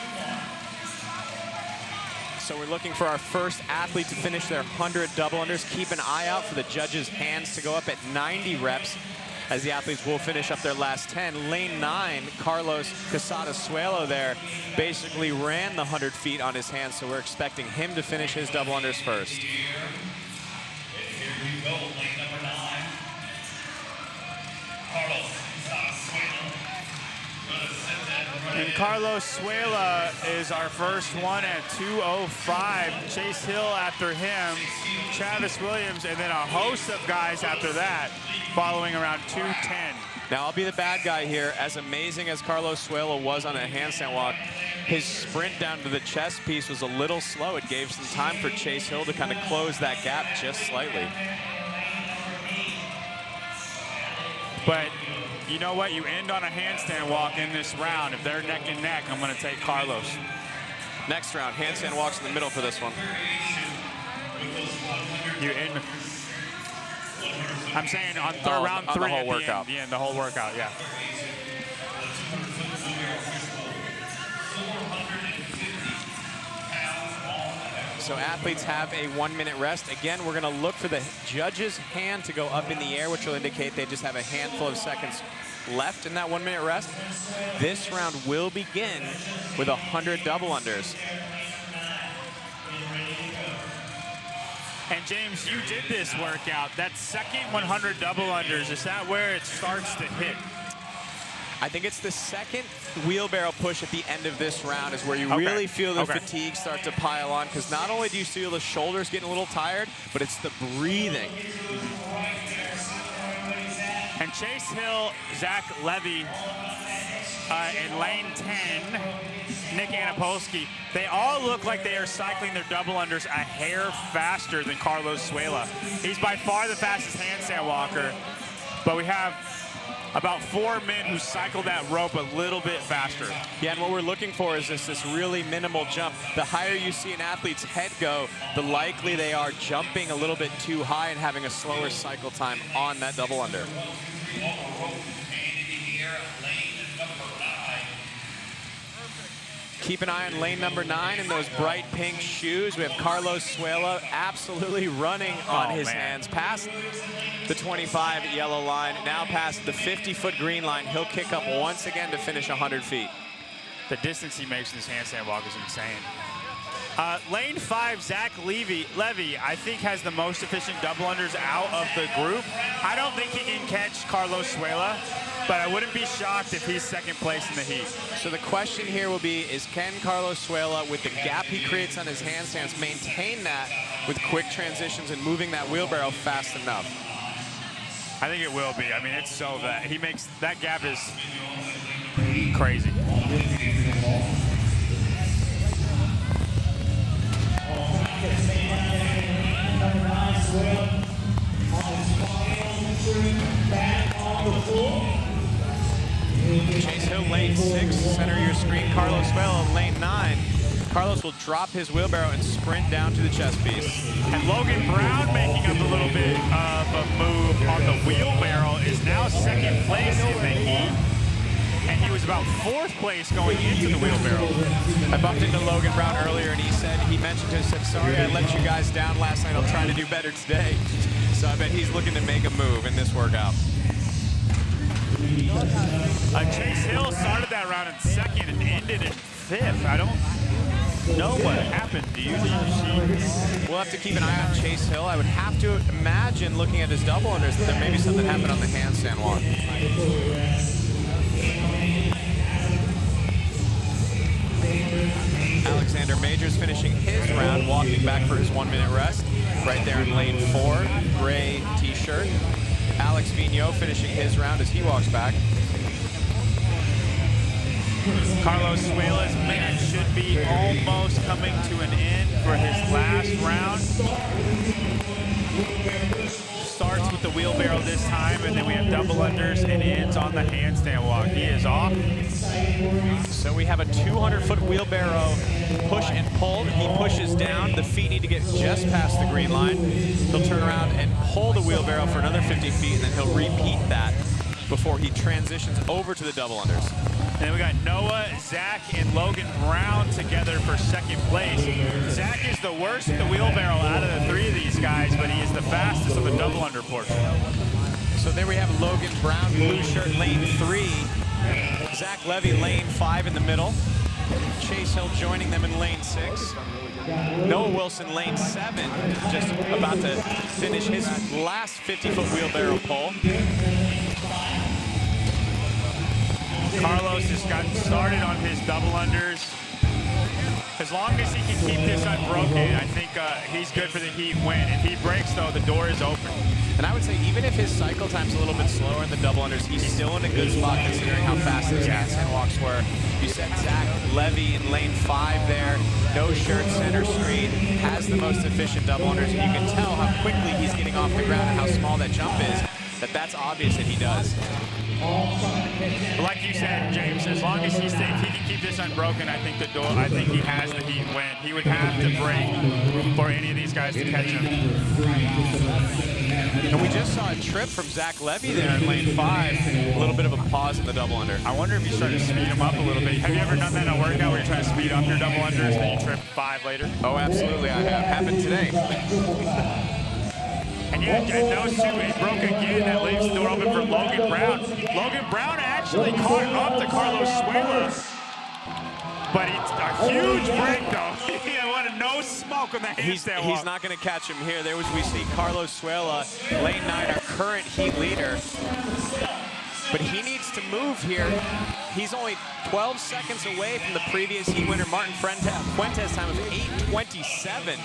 So we're looking for our first athlete to finish their 100 double unders. Keep an eye out for the judges' hands to go up at 90 reps as the athletes will finish up their last 10. Lane 9, Carlos Casada-Suelo there, basically ran the 100 feet on his hands, so we're expecting him to finish his double unders first. Here we go, lane number 9. Carlos Casada-Suelo. And Carlos Suela is our first one at 2:05. Chase Hill after him, Travis Williams, and then a host of guys after that, following around 2:10. Now, I'll be the bad guy here. As amazing as Carlos Suela was on a handstand walk, his sprint down to the chest piece was a little slow. It gave some time for Chase Hill to kind of close that gap just slightly. But you know what? You end on a handstand walk in this round. If they're neck and neck, I'm going to take Carlos. Next round, handstand walks in the middle for this one. You end. I'm saying on round 3 the whole workout. The whole workout, yeah. So athletes have a 1-minute rest. Again, we're going to look for the judge's hand to go up in the air, which will indicate they just have a handful of seconds left in that 1-minute rest. This round will begin with 100 double unders. And James, you did this workout. That second 100 double unders, is that where it starts to hit? I think it's the second wheelbarrow push at the end of this round is where you really feel the fatigue start to pile on, because not only do you feel the shoulders getting a little tired, but it's the breathing. And Chase Hill, Zach Levy, in lane 10, Nick Anapolsky, they all look like they are cycling their double unders a hair faster than Carlos Suela. He's by far the fastest handstand walker, but we have about 4 men who cycle that rope a little bit faster. Yeah, and what we're looking for is this really minimal jump. The higher you see an athlete's head go, the likely they are jumping a little bit too high and having a slower cycle time on that double under. Keep an eye on lane number 9 in those bright pink shoes. We have Carlos Suela absolutely running on his hands past the 25 yellow line, now past the 50-foot green line. He'll kick up once again to finish 100 feet. The distance he makes in his handstand walk is insane. Lane 5, Zach Levy, I think has the most efficient double unders out of the group. I don't think he can catch Carlos Suela, but I wouldn't be shocked if he's second place in the heat. So the question here will be, is can Carlos Suela, with the gap he creates on his handstands, maintain that with quick transitions and moving that wheelbarrow fast enough? I think it will be. I mean, it's so that he makes that gap is crazy. Chase Hill, lane 6, center of your screen. Carlos Suela, lane 9. Carlos will drop his wheelbarrow and sprint down to the chest piece. And Logan Brown making up a little bit of a move on the wheelbarrow is now second place in the heat. And he was about 4th place going into the wheelbarrow. I bumped into Logan Brown earlier, and he mentioned to us, sorry I let you guys down last night. I'll try to do better today. So I bet he's looking to make a move in this workout. Chase Hill started that round in second and ended in fifth. I don't know what happened. Do you see? We'll have to keep an eye on Chase Hill. I would have to imagine, looking at his double unders, that there may be something happened on the handstand walk. Alexander Majors finishing his round, walking back for his 1-minute rest. Right there in lane 4, gray t-shirt. Alex Vigneault finishing his round as he walks back. Carlos Suela's match should be almost coming to an end for his last round. Starts with the wheelbarrow this time, and then we have double unders and ends on the handstand walk. He is off. So we have a 200-foot wheelbarrow push and pull. He pushes down. The feet need to get just past the green line. He'll turn around and pull the wheelbarrow for another 50 feet, and then he'll repeat that before he transitions over to the double unders. And then we got Noah, Zach, and Logan Brown together for second place. Zach is the worst at the wheelbarrow out of the 3 of these guys, but he is the fastest on the double under portion. So there we have Logan Brown, blue shirt, lane 3. Zach Levy, lane 5 in the middle. Chase Hill joining them in lane 6. Noah Wilson, lane 7, just about to finish his last 50-foot wheelbarrow pull. Carlos has gotten started on his double unders. As long as he can keep this unbroken, I think he's good for the heat win. If he breaks, though, the door is open. And I would say even if his cycle time's a little bit slower in the double unders, he's still in a good spot considering how fast his handstand walks were. You said Zach Levy in lane 5 there, no shirt, center screen, has the most efficient double unders. And you can tell how quickly he's getting off the ground and how small that jump is. That's obvious that he does. But like you said, James, as long as if he can keep this unbroken, I think he has the heat win. He would have to break for any of these guys to catch him. And we just saw a trip from Zach Levy there in lane 5. A little bit of a pause in the double under. I wonder if he's trying to speed him up a little bit. Have you ever done that in a workout where you're trying to speed up your double unders and then you trip 5 later? Oh, absolutely, I have. Happened today. And yeah, and those two, he broke again. That leaves the door open for Logan Brown. Logan Brown actually caught up to Carlos Suela. But it's a huge break, though. He wanted no smoke on the handstand walk. He's not going to catch him here. There we see Carlos Suela, lane 9, our current heat leader. But he needs to move here. He's only 12 seconds away from the previous heat winner, Martin Fuentes' time of 8:27.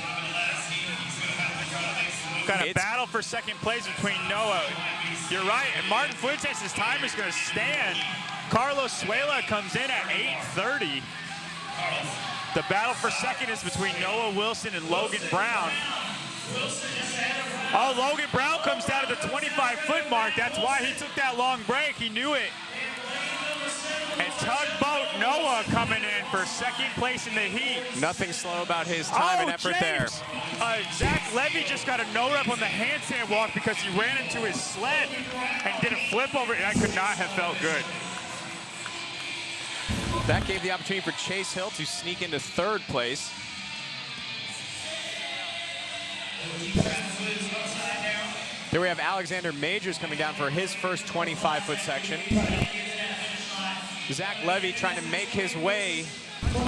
Got a battle for second place between Noah. You're right, and Martin Fuentes' time is going to stand. Carlos Suela comes in at 8:30. The battle for second is between Noah Wilson and Logan Brown. Oh, Logan Brown comes down to the 25-foot mark. That's why he took that long break. He knew it. And Tugboat Noah coming in for second place in the heat. Nothing slow about his time and effort there. Zach Levy just got a no rep on the handstand walk because he ran into his sled and did a flip over it. That could not have felt good. That gave the opportunity for Chase Hill to sneak into 3rd place. There we have Alexander Majors coming down for his first 25-foot section. Zach Levy trying to make his way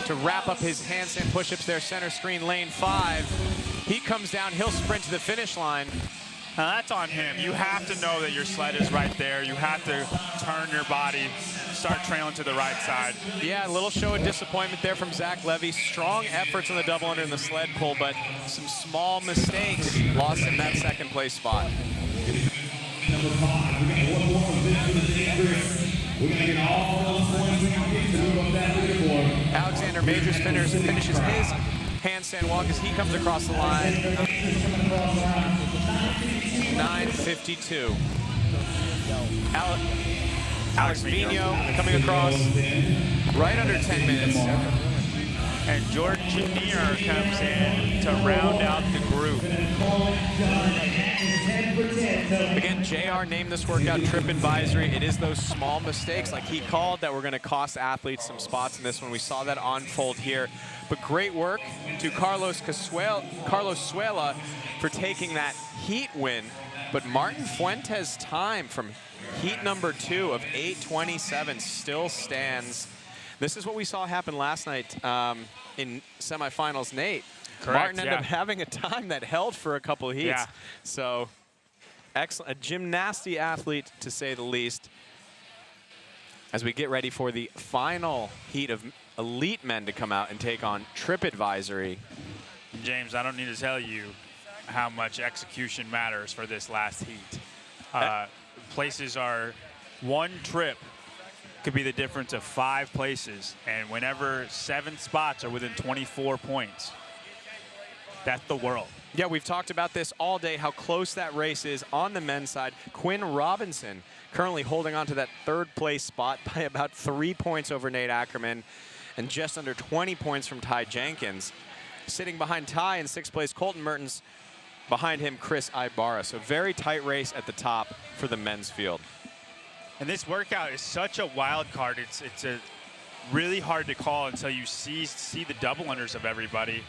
to wrap up his handstand push-ups there, center screen, lane 5. He comes down, he'll sprint to the finish line. Now that's on him. You have to know that your sled is right there. You have to turn your body, start trailing to the right side. Yeah, a little show of disappointment there from Zach Levy. Strong efforts on the double under in the sled pull, but some small mistakes lost him that 2nd place spot. Alexander Majors finishes his handstand walk as he comes across the line. 9:52. Alex Vigneault coming across right under 10 minutes. And Jordan Chenier comes in to round out the group. Again, JR named this workout Trip Advisory. It is those small mistakes like he called that were going to cost athletes some spots in this one. We saw that unfold here. But great work to Carlos Suela for taking that heat win. But Martin Fuentes' time from heat number 2 of 8:27 still stands. This is what we saw happen last night in semifinals, Nate. Correct, Martin ended up having a time that held for a couple of heats. Yeah. So excellent, a gymnasty athlete to say the least. As we get ready for the final heat of elite men to come out and take on Trip Advisory. James, I don't need to tell you how much execution matters for this last heat. Places are, one trip could be the difference of 5 places, and whenever 7 spots are within 24 points, that's the world. Yeah, we've talked about this all day, how close that race is on the men's side. Quinn Robinson currently holding on to that 3rd place spot by about 3 points over Nate Ackermann and just under 20 points from Ty Jenkins. Sitting behind Ty in 6th place, Colten Mertens. Behind him, Chris Ibarra. So very tight race at the top for the men's field. And this workout is such a wild card. It's a really hard to call until you see the double unders of everybody.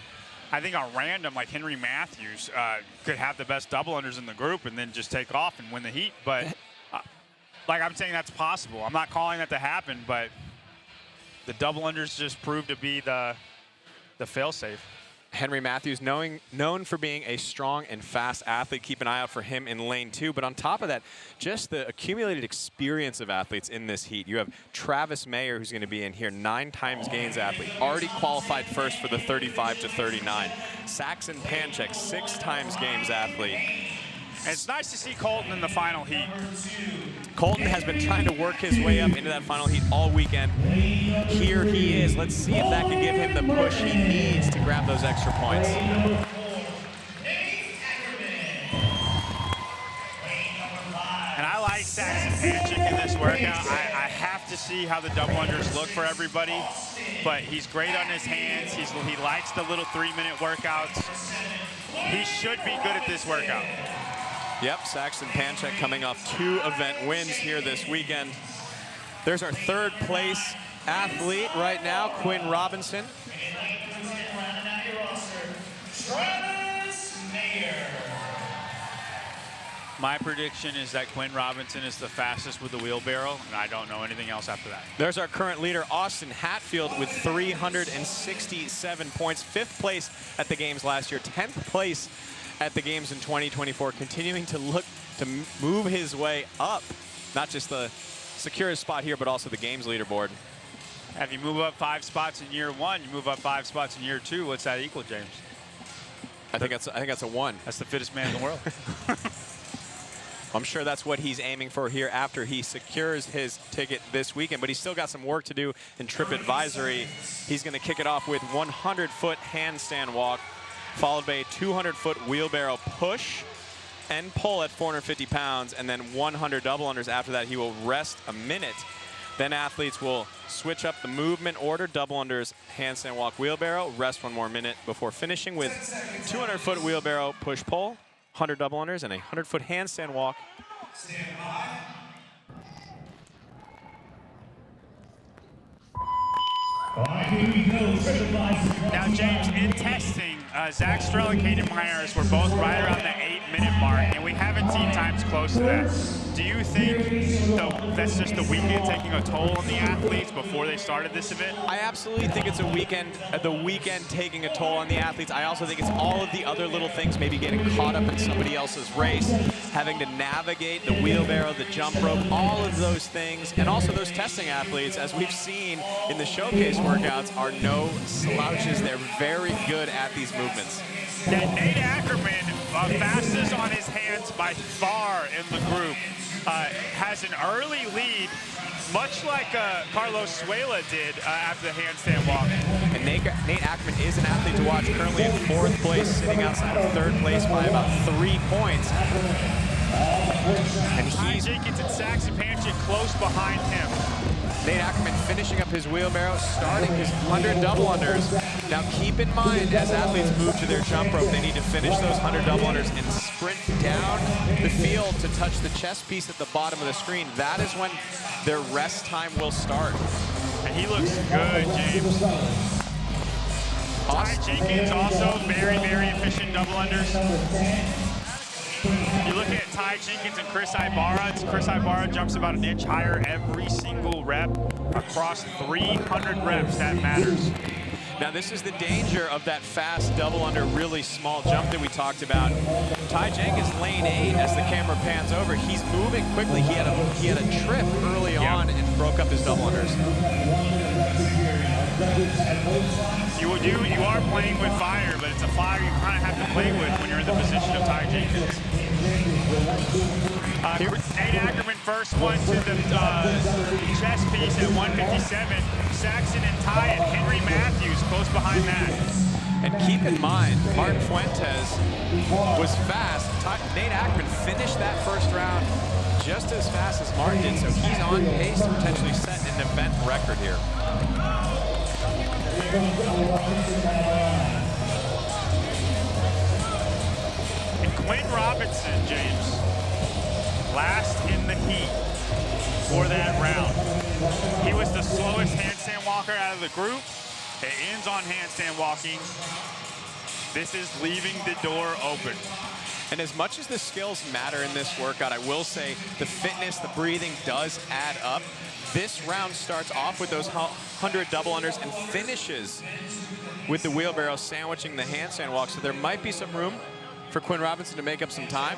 I think a random like Henry Matthews could have the best double unders in the group and then just take off and win the heat. But like I'm saying, that's possible. I'm not calling that to happen, but the double unders just proved to be the fail-safe. Henry Matthews, known for being a strong and fast athlete. Keep an eye out for him in lane 2. But on top of that, just the accumulated experience of athletes in this heat. You have Travis Mayer, who's going to be in here, 9 times gains athlete, already qualified first for the 35 to 39. Saxon Panchik, 6 times games athlete. And it's nice to see Colten in the final heat. Colten has been trying to work his way up into that final heat all weekend. Here he is. Let's see if that can give him the push he needs to grab those extra points. And I like Saxon Panchik in this workout. I have to see how the double unders look for everybody, but he's great on his hands. He likes the little 3-minute workouts. He should be good at this workout. Yep, Saxon Panchik coming off 2 event wins here this weekend. There's our 3rd place athlete right now, Quinn Robinson. My prediction is that Quinn Robinson is the fastest with the wheelbarrow, and I don't know anything else after that. There's our current leader, Austin Hatfield, with 367 points. 5th place at the games last year, 10th place at the games in 2024, continuing to look to move his way up, not just the securest spot here, but also the games leaderboard. If you move up 5 spots in year 1, you move up 5 spots in year 2. What's that equal, James? I think that's a 1. That's the fittest man in the world. I'm sure that's what he's aiming for here after he secures his ticket this weekend, but he's still got some work to do in Trip Advisory. He's going to kick it off with 100-foot handstand walk, followed by a 200-foot wheelbarrow push and pull at 450 pounds, and then 100 double unders. After that, he will rest a minute. Then athletes will switch up the movement order, double unders, handstand walk, wheelbarrow, rest 1 more minute before finishing with 200-foot wheelbarrow push-pull, 100 double unders, and a 100-foot handstand walk. Now, James, in testing, Zach Strel and Caden Myers were both right around the 8-minute mark, and we haven't seen times close to that. Do you think that's just the weekend taking a toll on the athletes before they started this event? I absolutely think it's the weekend taking a toll on the athletes. I also think it's all of the other little things, maybe getting caught up in somebody else's race, having to navigate the wheelbarrow, the jump rope, all of those things, and also those testing athletes, as we've seen in the showcase workouts, are no slouches. They're very good at these movements. That Nate Ackermann, fastest on his hands by far in the group, has an early lead, much like Carlos Suela did after the handstand walk. And Nate Ackermann is an athlete to watch, currently in 4th place, sitting outside of 3rd place by about 3 points. And he's Jenkins and Saxon Panchik close behind him. Nate Ackermann finishing up his wheelbarrow, starting his 100 double unders. Now keep in mind, as athletes move to their jump rope, they need to finish those 100 double unders in sprint down the field to touch the chest piece at the bottom of the screen, that is when their rest time will start. And he looks good, James. Ty Jenkins also very, very efficient double unders. You look at Ty Jenkins and Chris Ibarra. Chris Ibarra jumps about an inch higher every single rep across 300 reps. That matters. Now this is the danger of that fast double under really small jump that we talked about. Ty Jenkins lane 8 as the camera pans over. He's moving quickly. He had a trip early on and broke up his double unders. You are playing with fire, but it's a fire you kind of have to play with when you're in the position of Ty Jenkins. Nate Ackermann first one to the chest piece at 157. Saxon and Ty and Henry Matthews close behind that. And keep in mind, Martin Fuentes was fast. Nate Ackermann finished that first round just as fast as Martin did, so he's on pace to potentially set an event record here. And Quinn Robinson, James, last in the heat for that round. He was the slowest handstand walker out of the group. It ends on handstand walking. This is leaving the door open. And as much as the skills matter in this workout, I will say the fitness, the breathing does add up. This round starts off with those 100 double unders and finishes with the wheelbarrow sandwiching the handstand walk. So there might be some room for Quinn Robinson to make up some time.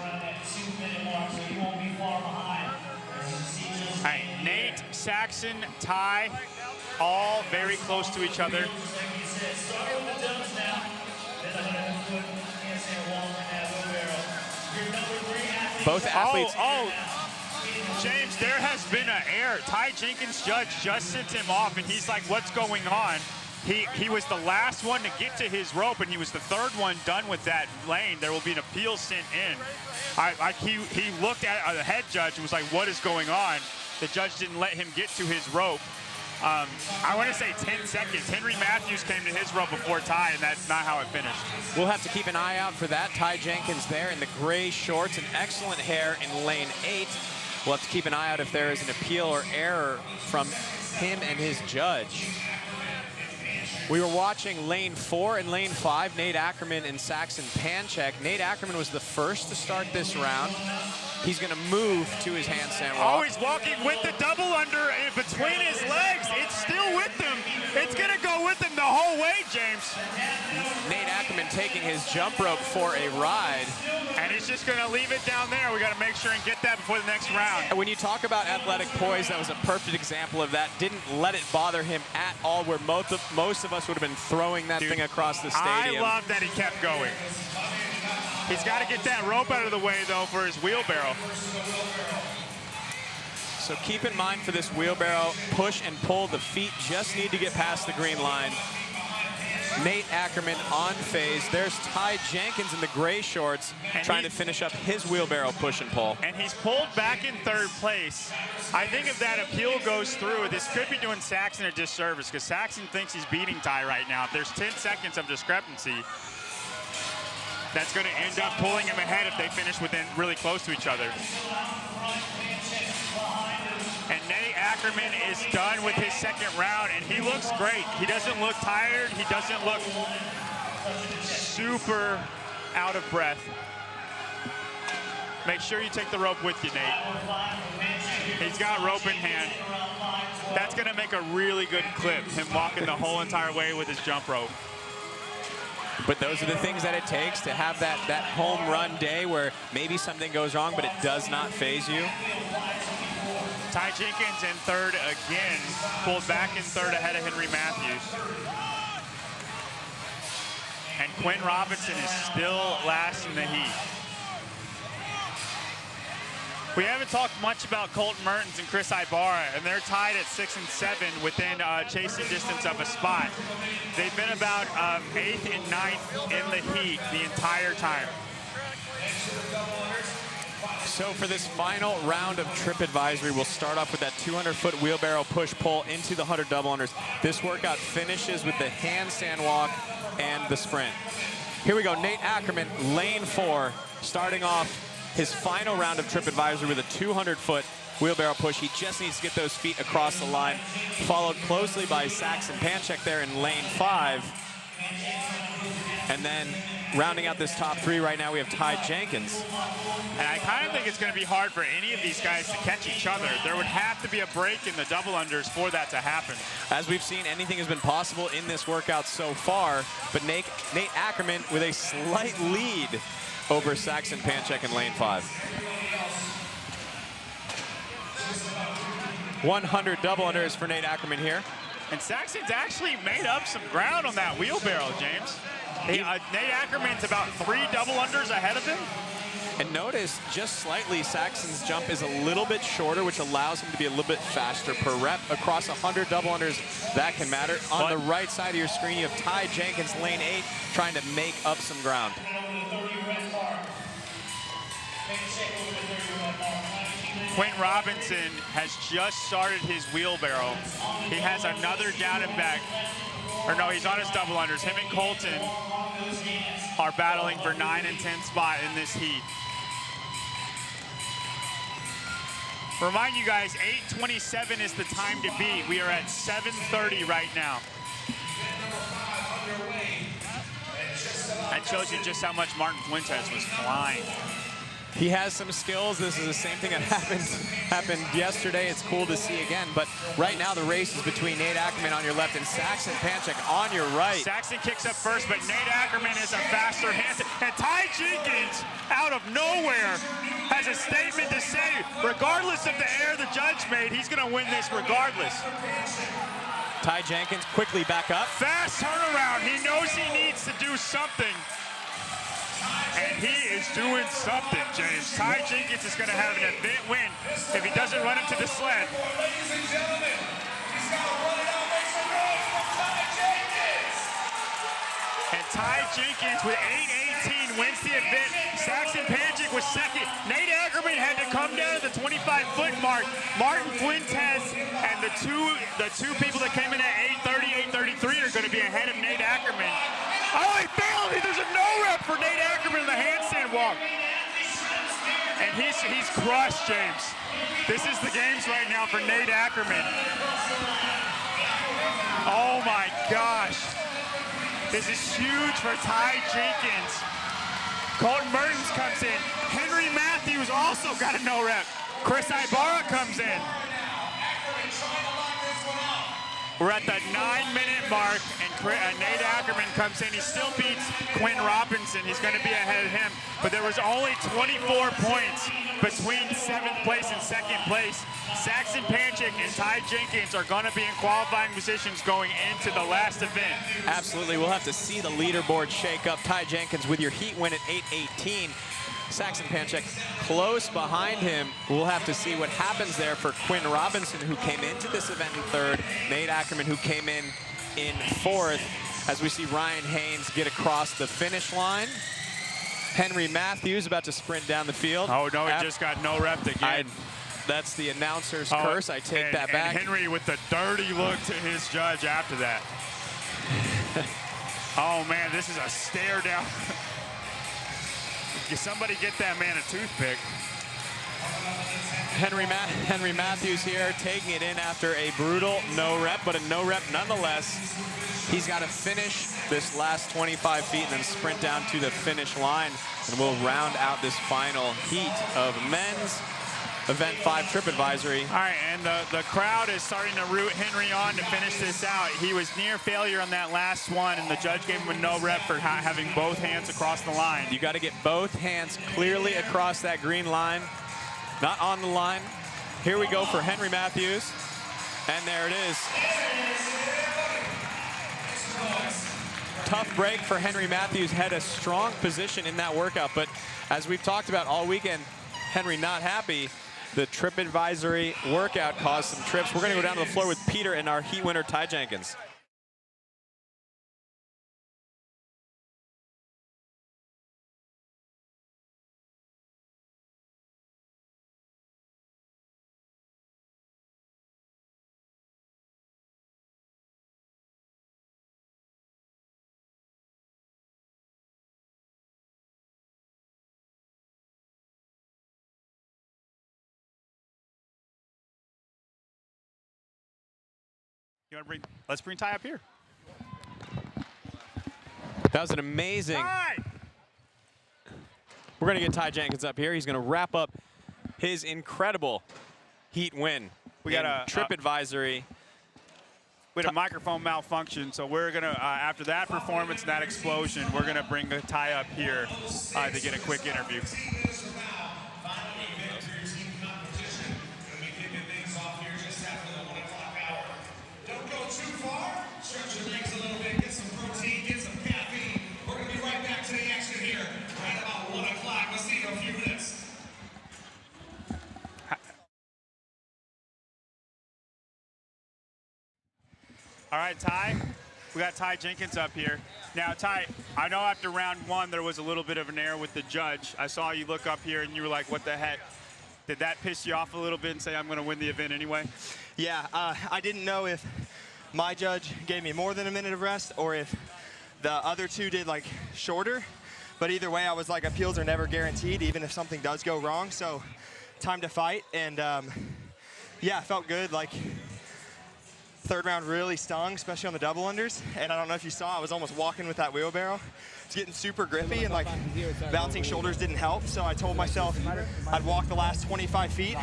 All right, Nate, Saxon, Ty, all very close to each other. Both athletes. James, there has been an error. Ty Jenkins' judge just sent him off, and he's like, what's going on? He was the last one to get to his rope, and he was the third one done with that lane. There will be an appeal sent in. He looked at the head judge and was like, what is going on? The judge didn't let him get to his rope. I want to say 10 seconds. Henry Matthews came to his rope before Ty, and that's not how it finished. We'll have to keep an eye out for that. Ty Jenkins there in the gray shorts and excellent hair in lane 8. We'll have to keep an eye out if there is an appeal or error from him and his judge. We were watching lane 4 and lane 5, Nate Ackermann and Saxon Panchik. Nate Ackermann was the first to start this round. He's going to move to his handstand walk. Oh, he's walking with the double under in between his legs. It's still with him. It's going to go with him the whole way, James. Nate Ackermann taking his jump rope for a ride. And he's just going to leave it down there. We got to make sure and get that before the next round. And when you talk about athletic poise, that was a perfect example of that. Didn't let it bother him at all, where most of us would have been throwing that thing across the stadium. I love that he kept going. He's got to get that rope out of the way, though, for his wheelbarrow. So keep in mind for this wheelbarrow, push and pull. The feet just need to get past the green line. Nate Ackermann on phase. There's Ty Jenkins in the gray shorts trying to finish up his wheelbarrow push and pull. And he's pulled back in third place. I think if that appeal goes through, this could be doing Saxon a disservice, because Saxon thinks he's beating Ty right now. If there's 10 seconds of discrepancy, that's going to end up pulling him ahead if they finish within really close to each other. And Nate Ackermann is done with his second round, and he looks great. He doesn't look tired. He doesn't look super out of breath. Make sure you take the rope with you, Nate. He's got rope in hand. That's going to make a really good clip, him walking the whole entire way with his jump rope. But those are the things that it takes to have that home run day where maybe something goes wrong, but it does not phase you. Ty Jenkins in third again, pulled back in third ahead of Henry Matthews. And Quinn Robinson is still last in the heat. We haven't talked much about Colten Mertens and Chris Ibarra, and they're tied at 6 and 7 within chasing distance of a spot. They've been about 8th and 9th in the heat the entire time. So for this final round of trip advisory, we'll start off with that 200-foot wheelbarrow push-pull into the 100 double unders. This workout finishes with the handstand walk and the sprint. Here we go, Nate Ackermann, lane 4. starting off his final round of TripAdvisor with a 200-foot wheelbarrow push. He just needs to get those feet across the line, followed closely by Saxon Panchik there in lane 5. And then rounding out this top 3 right now, we have Ty Jenkins. And I kind of think it's going to be hard for any of these guys to catch each other. There would have to be a break in the double unders for that to happen. As we've seen, anything has been possible in this workout so far, but Nate Ackermann with a slight lead over Saxon Panchik in lane 5. 100 double unders for Nate Ackermann here. And Saxon's actually made up some ground on that wheelbarrow, James. Nate Ackermann's about 3 double unders ahead of him. And notice, just slightly, Saxon's jump is a little bit shorter, which allows him to be a little bit faster per rep. Across 100 double unders, that can matter. On the right side of your screen, you have Ty Jenkins, lane 8, trying to make up some ground. Quentin Robinson has just started his wheelbarrow. He has another down and back. Or no, he's on his double unders. Him and Colten are battling for 9 and 10 spot in this heat. Remind you guys, 8:27 is the time to beat. We are at 7:30 right now. That shows you just how much Martin Fuentes was flying. He has some skills. This is the same thing that happened yesterday. It's cool to see again. But right now, the race is between Nate Ackermann on your left and Saxon Panchik on your right. Saxon kicks up first, but Nate Ackermann is a faster hand. And Ty Jenkins, out of nowhere, has a statement to say. Regardless of the error the judge made, he's going to win this regardless. Ty Jenkins quickly back up. Fast turnaround. He knows he needs to do something. And he is doing something, James. Ty Jenkins is going to have an event win if he doesn't run into the sled. And Ty Jenkins with 8:18 wins the event. Saxon Panchik was second. Nate Ackermann had to come down to the 25-foot mark. Martin Fuentes and the two people that came in at 8:30, 8:33 are going to be ahead of Nate Ackermann. Oh, he failed! There's a no-rep for Nate Ackermann in the handstand walk. And he's crushed, James. This is the games right now for Nate Ackermann. Oh my gosh. This is huge for Ty Jenkins. Colten Mertens comes in. Henry Matthews also got a no-rep. Chris Ibarra comes in. We're at the 9-minute mark, and Nate Ackermann comes in. He still beats Quinn Robinson. He's going to be ahead of him. But there was only 24 points between 7th place and 2nd place. Saxon Panchik and Ty Jenkins are going to be in qualifying positions going into the last event. Absolutely. We'll have to see the leaderboard shake up. Ty Jenkins with your heat win at 8:18. Saxon Panchik close behind him. We'll have to see what happens there for Quinn Robinson, who came into this event in 3rd. Nate Ackermann, who came in 4th. As we see Ryan Haynes get across the finish line. Henry Matthews about to sprint down the field. Oh, no, he just got no rep again. That's the announcer's curse. I take that back. And Henry with the dirty look to his judge after that. Oh, man, this is a stare down. Can somebody get that man a toothpick? Henry Matthews here taking it in after a brutal no-rep, but a no-rep nonetheless. He's got to finish this last 25 feet and then sprint down to the finish line, and we'll round out this final heat of men's Event 5 TripAdvisory. All right, and the crowd is starting to root Henry on to finish this out. He was near failure on that last one, and the judge gave him a no rep for having both hands across the line. You got to get both hands clearly across that green line, not on the line. Here we go for Henry Matthews, and there it is. Tough break for Henry Matthews. Had a strong position in that workout, but as we've talked about all weekend, Henry not happy. The TripAdvisory workout caused some trips. We're going to go down to the floor with Peter and our heat winner, Ty Jenkins. Let's bring Ty up here. That was an amazing. Ty! We're going to get Ty Jenkins up here. He's going to wrap up his incredible heat win. We got a trip advisory. We had a microphone malfunction, so we're gonna after that performance and that explosion, we're gonna bring Ty up here to get a quick interview. Don't go too far. Stretch your legs a little bit. Get some protein. Get some caffeine. We're gonna be right back to the action here right about 1 o'clock. We'll see you in a few minutes. All right, Ty, we got Ty Jenkins up here. Now, Ty, I know after round 1 there was a little bit of an error with the judge. I saw you look up here and you were like, what the heck? Did that piss you off a little bit and say, I'm going to win the event anyway? Yeah, I didn't know if my judge gave me more than a minute of rest or if the other two did like shorter. But either way, I was like, appeals are never guaranteed, even if something does go wrong. So time to fight. And yeah, it felt good. Like, third round really stung, especially on the double unders. And I don't know if you saw, I was almost walking with that wheelbarrow. It's getting super grippy, and like bouncing shoulders didn't help. So I told myself I'd walk the last 25 feet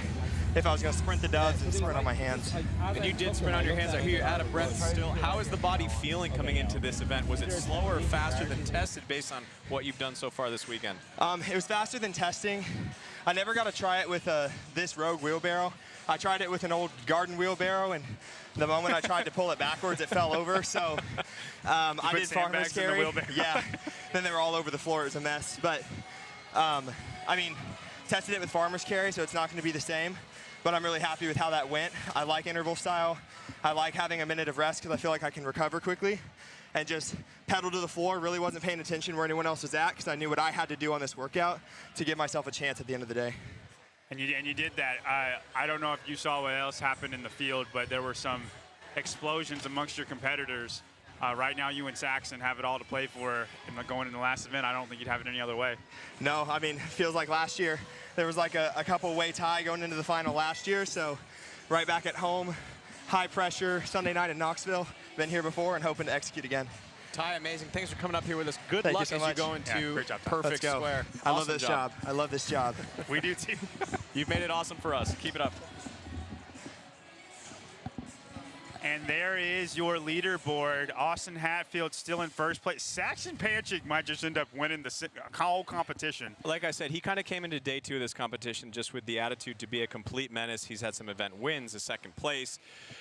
if I was going to sprint the dubs and sprint on my hands. And you did sprint on your hands. I hear you're out of breath still. How is the body feeling coming into this event? Was it slower or faster than tested based on what you've done so far this weekend? It was faster than testing. I never got to try it with this Rogue wheelbarrow. I tried it with an old garden wheelbarrow, and the moment I tried to pull it backwards, it fell over. So I did farmer's carry. Yeah, then they were all over the floor. It was a mess. But I mean, tested it with farmer's carry, so it's not going to be the same. But I'm really happy with how that went. I like interval style. I like having a minute of rest because I feel like I can recover quickly and just pedal to the floor. Really wasn't paying attention where anyone else was at because I knew what I had to do on this workout to give myself a chance at the end of the day. And you did that. I don't know if you saw what else happened in the field, but there were some explosions amongst your competitors. Right now, you and Saxon have it all to play for. And going in the last event, I don't think you'd have it any other way. No, I mean, it feels like last year. There was like a couple way tie going into the final last year. So right back at home, high pressure, Sunday night in Knoxville. Been here before and hoping to execute again. Ty, amazing. Thanks for coming up here with us. Good Thank luck you so as much. you go into great job, Ty. perfect Let's go. square. I love Awesome this job. I love this job. We do too. You've made it awesome for us. Keep it up. And there is your leaderboard. Austin Hatfield still in first place. Saxon Panchik might just end up winning the whole competition. Like I said, he kind of came into day 2 of this competition just with the attitude to be a complete menace. He's had some event wins, a second place.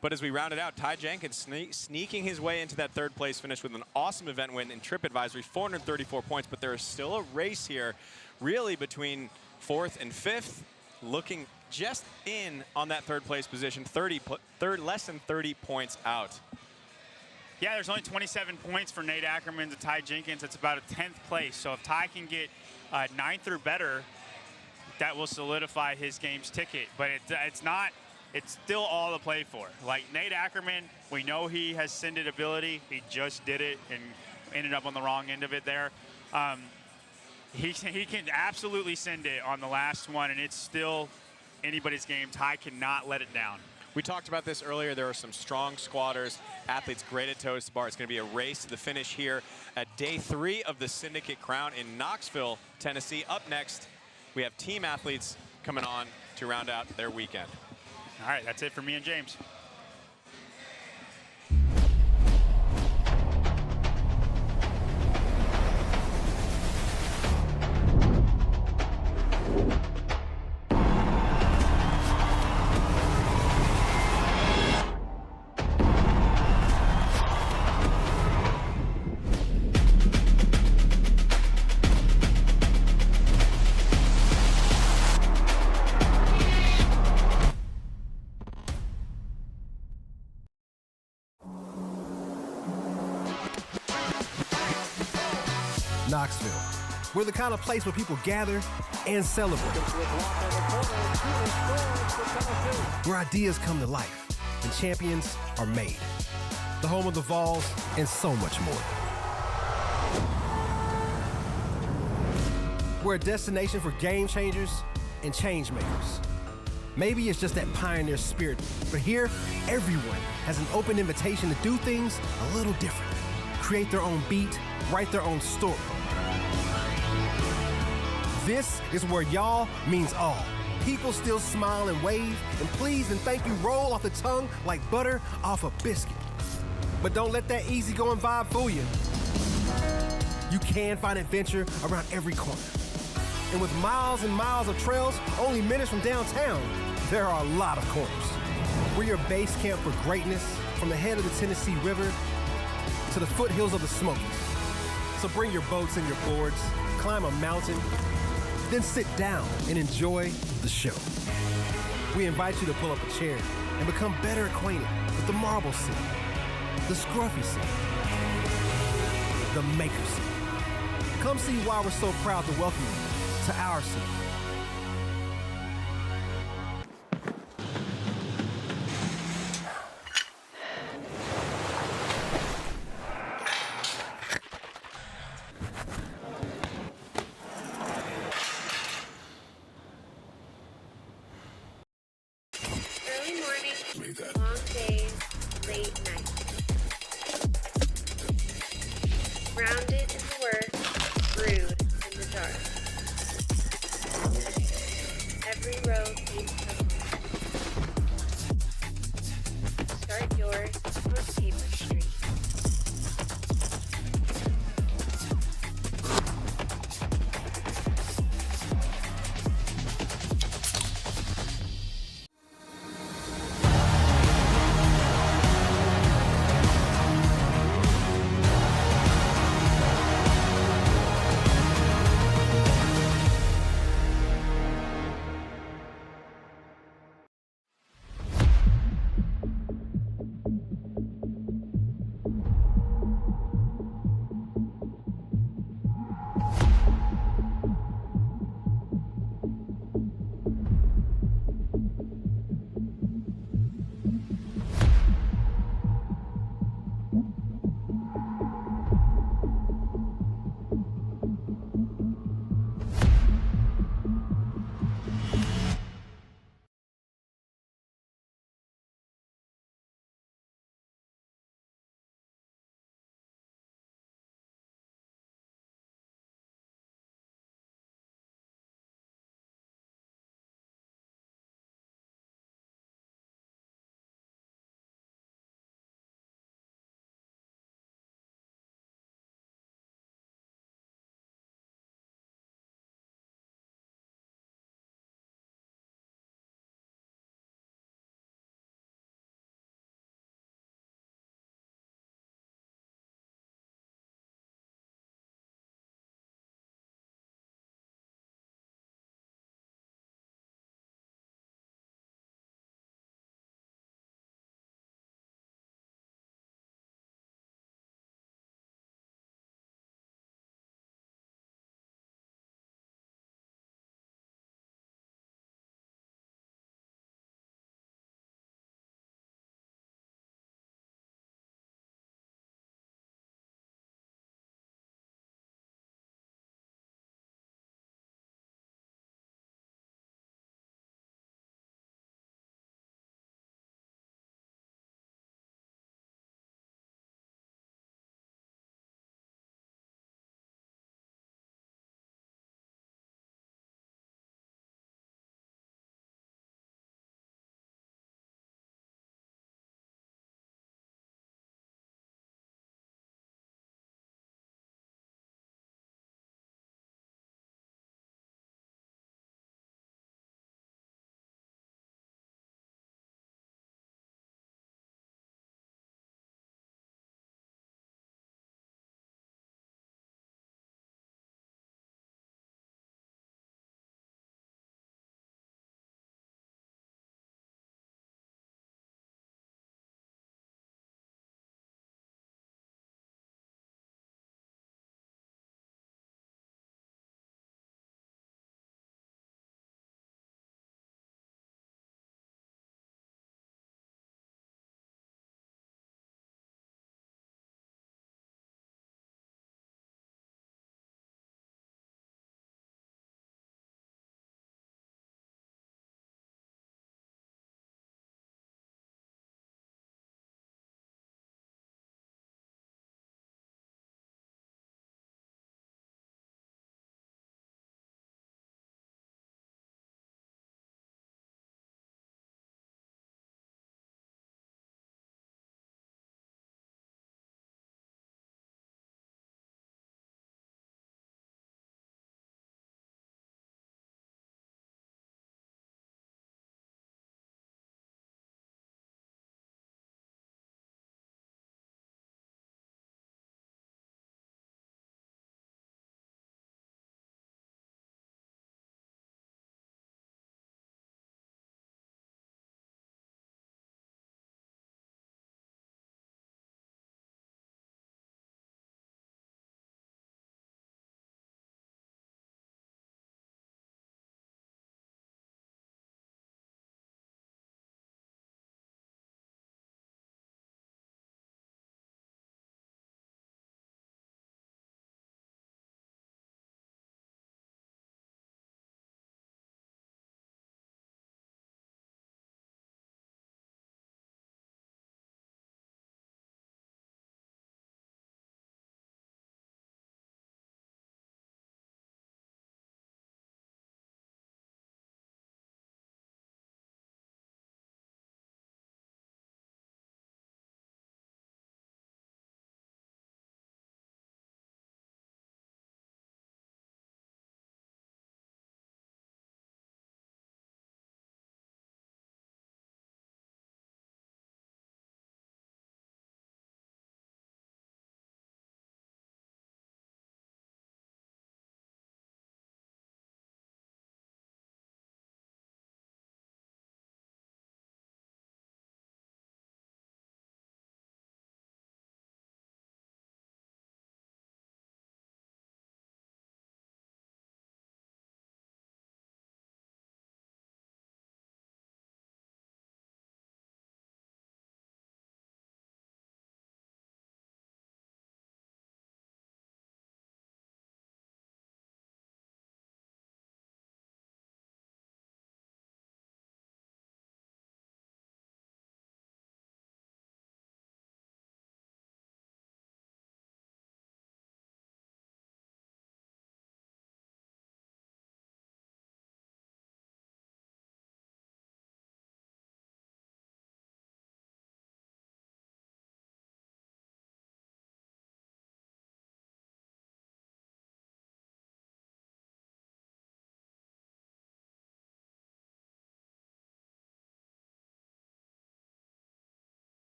But as we round it out, Ty Jenkins sneaking his way into that third place finish with an awesome event win in Trip Advisory, 434 points. But there is still a race here, really between 4th and 5th, looking just in on that third place position, less than 30 points out. Yeah, there's only 27 points for Nate Ackermann to Ty Jenkins. It's about a 10th place. So if Ty can get 9th or better, that will solidify his game's ticket. But it's still all to play for. Like Nate Ackermann, we know he has Syndicate ability. He just did it and ended up on the wrong end of it there. He can absolutely send it on the last one, and it's still anybody's game. Ty cannot let it down. We talked about this earlier. There are some strong squatters, athletes great at toes to bar. It's going to be a race to the finish here at day 3 of the Syndicate Crown in Knoxville, Tennessee. Up next, we have team athletes coming on to round out their weekend. All right, that's it for me and James. Knoxville. We're the kind of place where people gather and celebrate. Where ideas come to life and champions are made. The home of the Vols and so much more. We're a destination for game changers and change makers. Maybe it's just that pioneer spirit, but here, everyone has an open invitation to do things a little different. Create their own beat, write their own story. This is where y'all means all. People still smile and wave, and please and thank you roll off the tongue like butter off a biscuit. But don't let that easygoing vibe fool you. You can find adventure around every corner. And with miles and miles of trails only minutes from downtown, there are a lot of corners. We're your base camp for greatness, from the head of the Tennessee River to the foothills of the Smokies. So bring your boats and your boards, climb a mountain, then sit down and enjoy the show. We invite you to pull up a chair and become better acquainted with the marble scene, the scruffy scene, the maker scene. Come see why we're so proud to welcome you to our scene. Early morning, long days, late night. Grounded in the work, brewed in the dark. Every road leads to home. Start yours on Paper Street.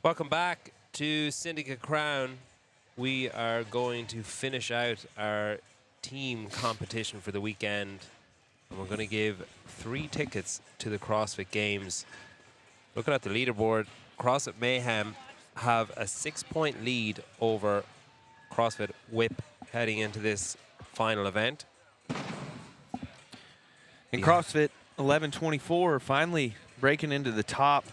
Welcome back to Syndicate Crown. We are going to finish out our team competition for the weekend. And we're going to give 3 tickets to the CrossFit Games. Looking at the leaderboard, CrossFit Mayhem have a 6-point lead over CrossFit Whip heading into this final event. And CrossFit 1124 finally breaking into the top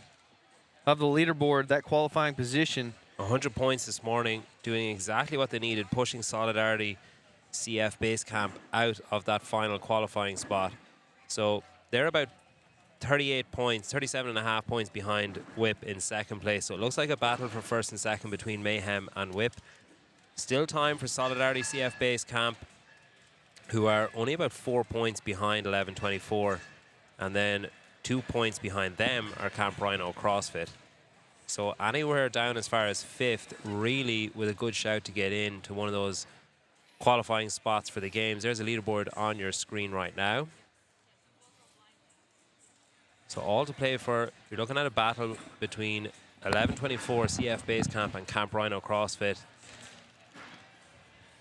of the leaderboard, that qualifying position. 100 points this morning, doing exactly what they needed, pushing Solidarity CF Base Camp out of that final qualifying spot. So they're about 38 points, 37.5 points behind Whip in second place. So it looks like a battle for first and second between Mayhem and Whip. Still time for Solidarity CF Base Camp, who are only about 4 points behind 1124. And then 2 points behind them are Camp Rhino CrossFit. So anywhere down as far as 5th, really with a good shout to get into one of those qualifying spots for the games. There's a leaderboard on your screen right now. So all to play for. You're looking at a battle between 1124 CF Base Camp and Camp Rhino CrossFit.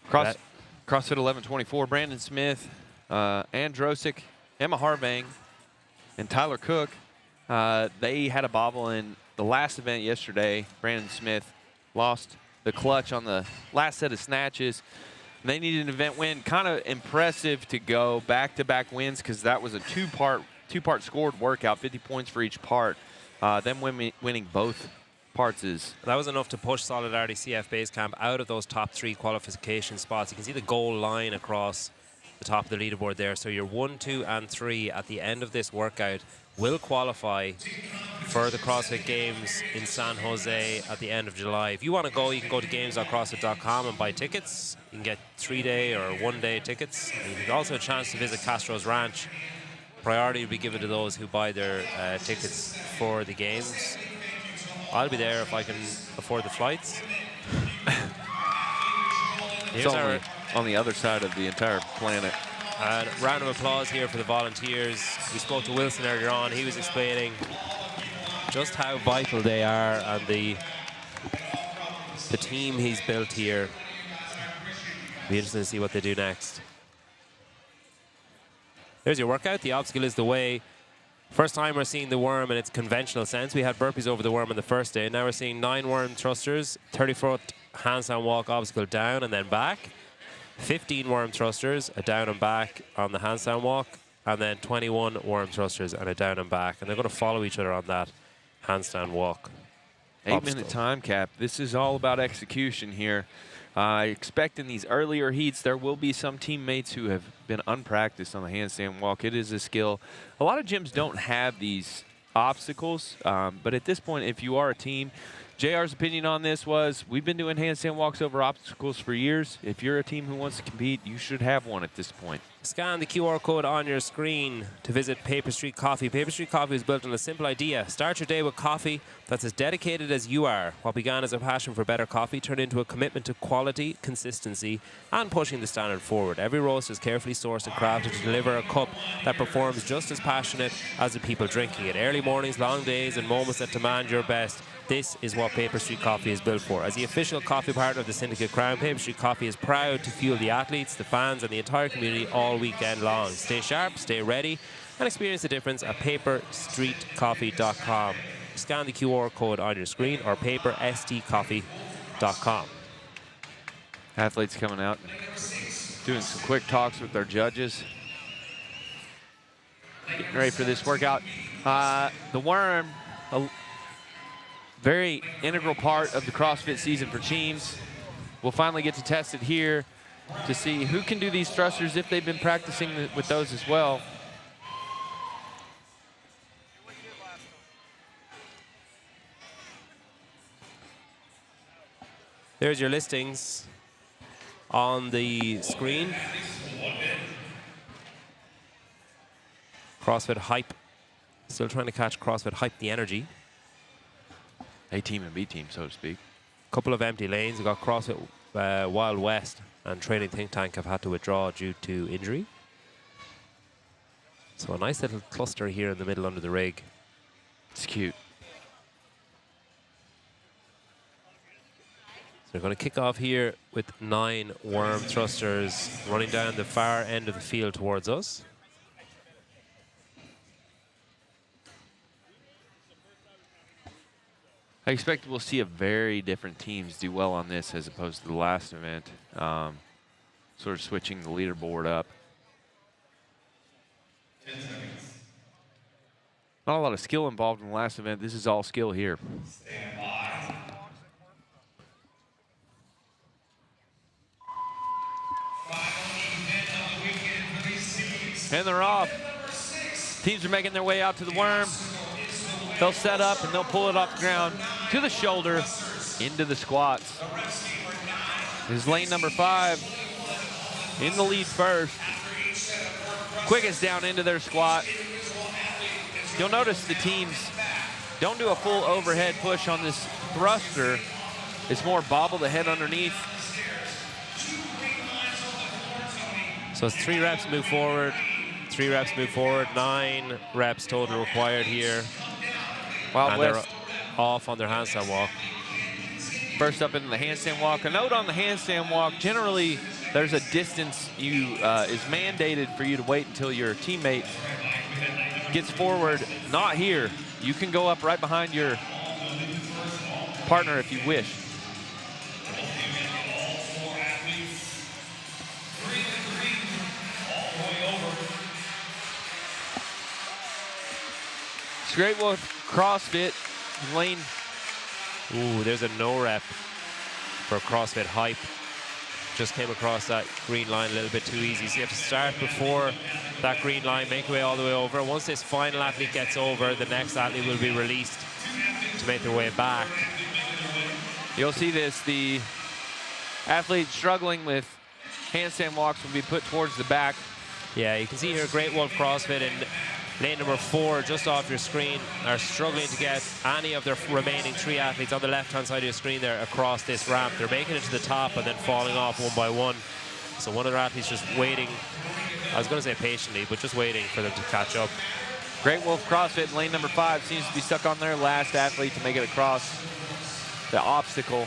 CrossFit 1124, Brandon Smith, Androsic, Emma Harvang, and Tyler Cook. They had a bobble in the last event yesterday. Brandon Smith lost the clutch on the last set of snatches. They needed an event win. Kind of impressive to go back-to-back wins because that was a two-part scored workout, 50 points for each part. Them winning both parts is... That was enough to push Solidarity CF Base Camp out of those top 3 qualification spots. You can see the goal line across the top of the leaderboard there. So your 1, 2, and 3 at the end of this workout will qualify for the CrossFit Games in San Jose at the end of July. If you want to go, you can go to games.crossfit.com and buy tickets. You can get 3-day or 1-day tickets. And you can also have a chance to visit Castro's Ranch. Priority will be given to those who buy their tickets for the games. I'll be there if I can afford the flights. It's only on the other side of the entire planet. And a round of applause here for the volunteers. We spoke to Wilson earlier on. He was explaining just how vital they are and the team he's built here. Be interesting to see what they do next. There's your workout. The obstacle is the way. First time we're seeing the worm in its conventional sense. We had burpees over the worm on the first day. Now we're seeing 9 worm thrusters, 30-foot handstand walk obstacle down and then back. 15 worm thrusters, a down and back on the handstand walk, and then 21 worm thrusters and a down and back. And they're going to follow each other on that handstand walk. 8-minute time cap. This is all about execution here. I expect in these earlier heats there will be some teammates who have been unpracticed on the handstand walk. It is a skill. A lot of gyms don't have these obstacles, but at this point, if you are a team, JR's opinion on this was, we've been doing handstand walks over obstacles for years. If you're a team who wants to compete, you should have one at this point. Scan the QR code on your screen to visit Paper Street Coffee. Paper Street Coffee is built on a simple idea. Start your day with coffee that's as dedicated as you are. What began as a passion for better coffee turned into a commitment to quality, consistency, and pushing the standard forward. Every roast is carefully sourced and crafted to deliver a cup that performs just as passionate as the people drinking it. Early mornings, long days, and moments that demand your best. This is what Paper Street Coffee is built for. As the official coffee partner of the Syndicate Crown, Paper Street Coffee is proud to fuel the athletes, the fans, and the entire community all weekend long. Stay sharp, stay ready, and experience the difference at paperstreetcoffee.com. Scan the QR code on your screen or paperstcoffee.com. Athletes coming out and doing some quick talks with their judges. Getting ready for this workout. The worm, a very integral part of the CrossFit season for teams. We'll finally get to test it here to see who can do these thrusters if they've been practicing with those as well. There's your listings on the screen. CrossFit Hype. Still trying to catch CrossFit Hype the energy. A team and B team, so to speak. Couple of empty lanes. We've got CrossFit Wild West and Training Think Tank have had to withdraw due to injury. So a nice little cluster here in the middle under the rig. It's cute. So they're going to kick off here with 9 worm thrusters running down the far end of the field towards us. I expect we'll see a very different teams do well on this as opposed to the last event. Sort of switching the leaderboard up. Not a lot of skill involved in the last event. This is all skill here. And they're off. Teams are making their way out to the worm. They'll set up and they'll pull it off the ground to the shoulder, into the squats. This is lane number 5 in the lead first. Quickest down into their squat. You'll notice the teams don't do a full overhead push on this thruster. It's more bobble the head underneath. So it's 3 reps, move forward. 3 reps, move forward. 9 reps total required here. Wild West. West They're off on their handstand walk. First up into the handstand walk. A note on the handstand walk, generally there's a distance is mandated for you to wait until your teammate gets forward. Not here. You can go up right behind your partner if you wish. It's Great Wolf CrossFit lane. Ooh, there's a no rep for CrossFit Hype. Just came across that green line a little bit too easy. So you have to start before that green line, make your way all the way over. Once this final athlete gets over, the next athlete will be released to make their way back. You'll see this, the athlete struggling with handstand walks will be put towards the back. Yeah, you can see here Great Wolf CrossFit in lane number 4, just off your screen, are struggling to get any of their remaining 3 athletes on the left-hand side of your screen there across this ramp. They're making it to the top and then falling off one by one. So one of their athletes just waiting, I was going to say patiently, but just waiting for them to catch up. Great Wolf CrossFit lane number 5 seems to be stuck on their last athlete to make it across the obstacle.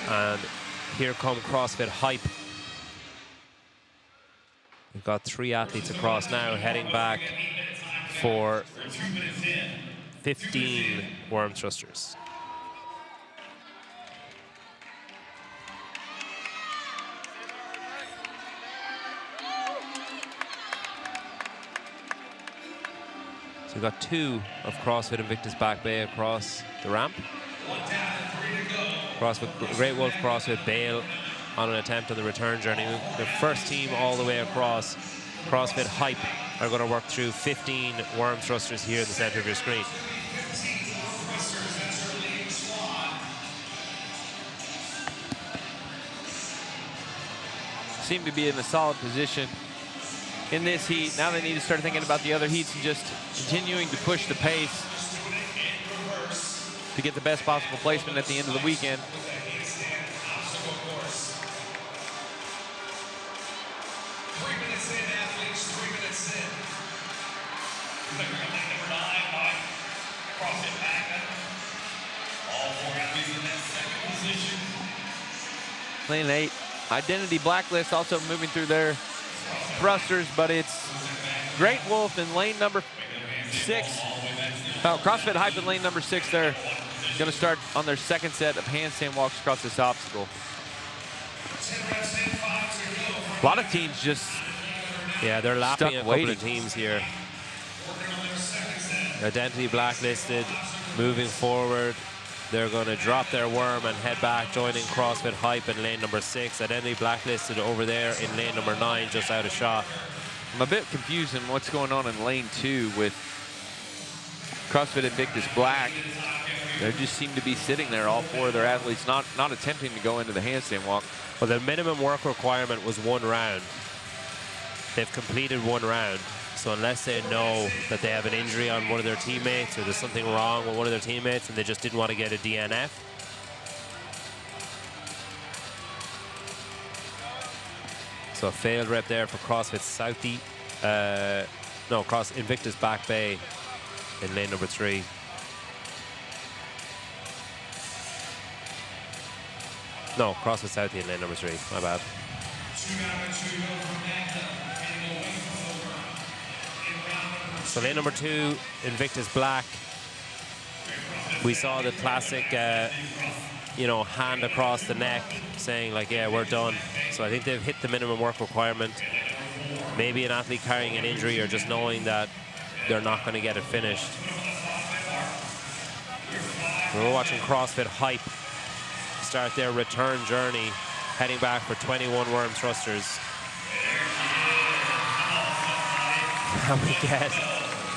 And here come CrossFit Hype. We've got 3 athletes across now, heading back for 15 worm thrusters. So we've got 2 of CrossFit Invictus Back Bay across the ramp. Great Wolf CrossFit bail on an attempt on the return journey. The first team all the way across, CrossFit Hype, are going to work through 15 worm thrusters here in the center of your screen. Seem to be in a solid position in this heat. Now they need to start thinking about the other heats and just continuing to push the pace to get the best possible placement at the end of the weekend. Lane 8, Identity Blacklist also moving through their thrusters, but it's Great Wolf in lane number 6. CrossFit Hype in lane number 6. They're going to start on their second set of handstand walks across this obstacle. A lot of teams just they're lapping a couple waiting. of teams here. Identity Blacklisted, moving forward. They're going to drop their worm and head back, joining CrossFit Hype in lane number 6. Identity Blacklisted over there in lane number 9, just out of shot. I'm a bit confused in what's going on in lane 2 with CrossFit Invictus Black. They just seem to be sitting there, all 4 of their athletes, not attempting to go into the handstand walk. Well, the minimum work requirement was 1 round. They've completed 1 round. So unless they know that they have an injury on one of their teammates or there's something wrong with one of their teammates and they just didn't want to get a DNF, so a failed rep there for CrossFit Southie. Cross Invictus Back Bay in lane number 3. No, CrossFit Southie in lane number 3. My bad. So lane number 2, Invictus Black. We saw the classic, you know, hand across the neck saying like, yeah, we're done. So I think they've hit the minimum work requirement. Maybe an athlete carrying an injury or just knowing that they're not going to get it finished. We're watching CrossFit Hype start their return journey, heading back for 21 worm thrusters. And we get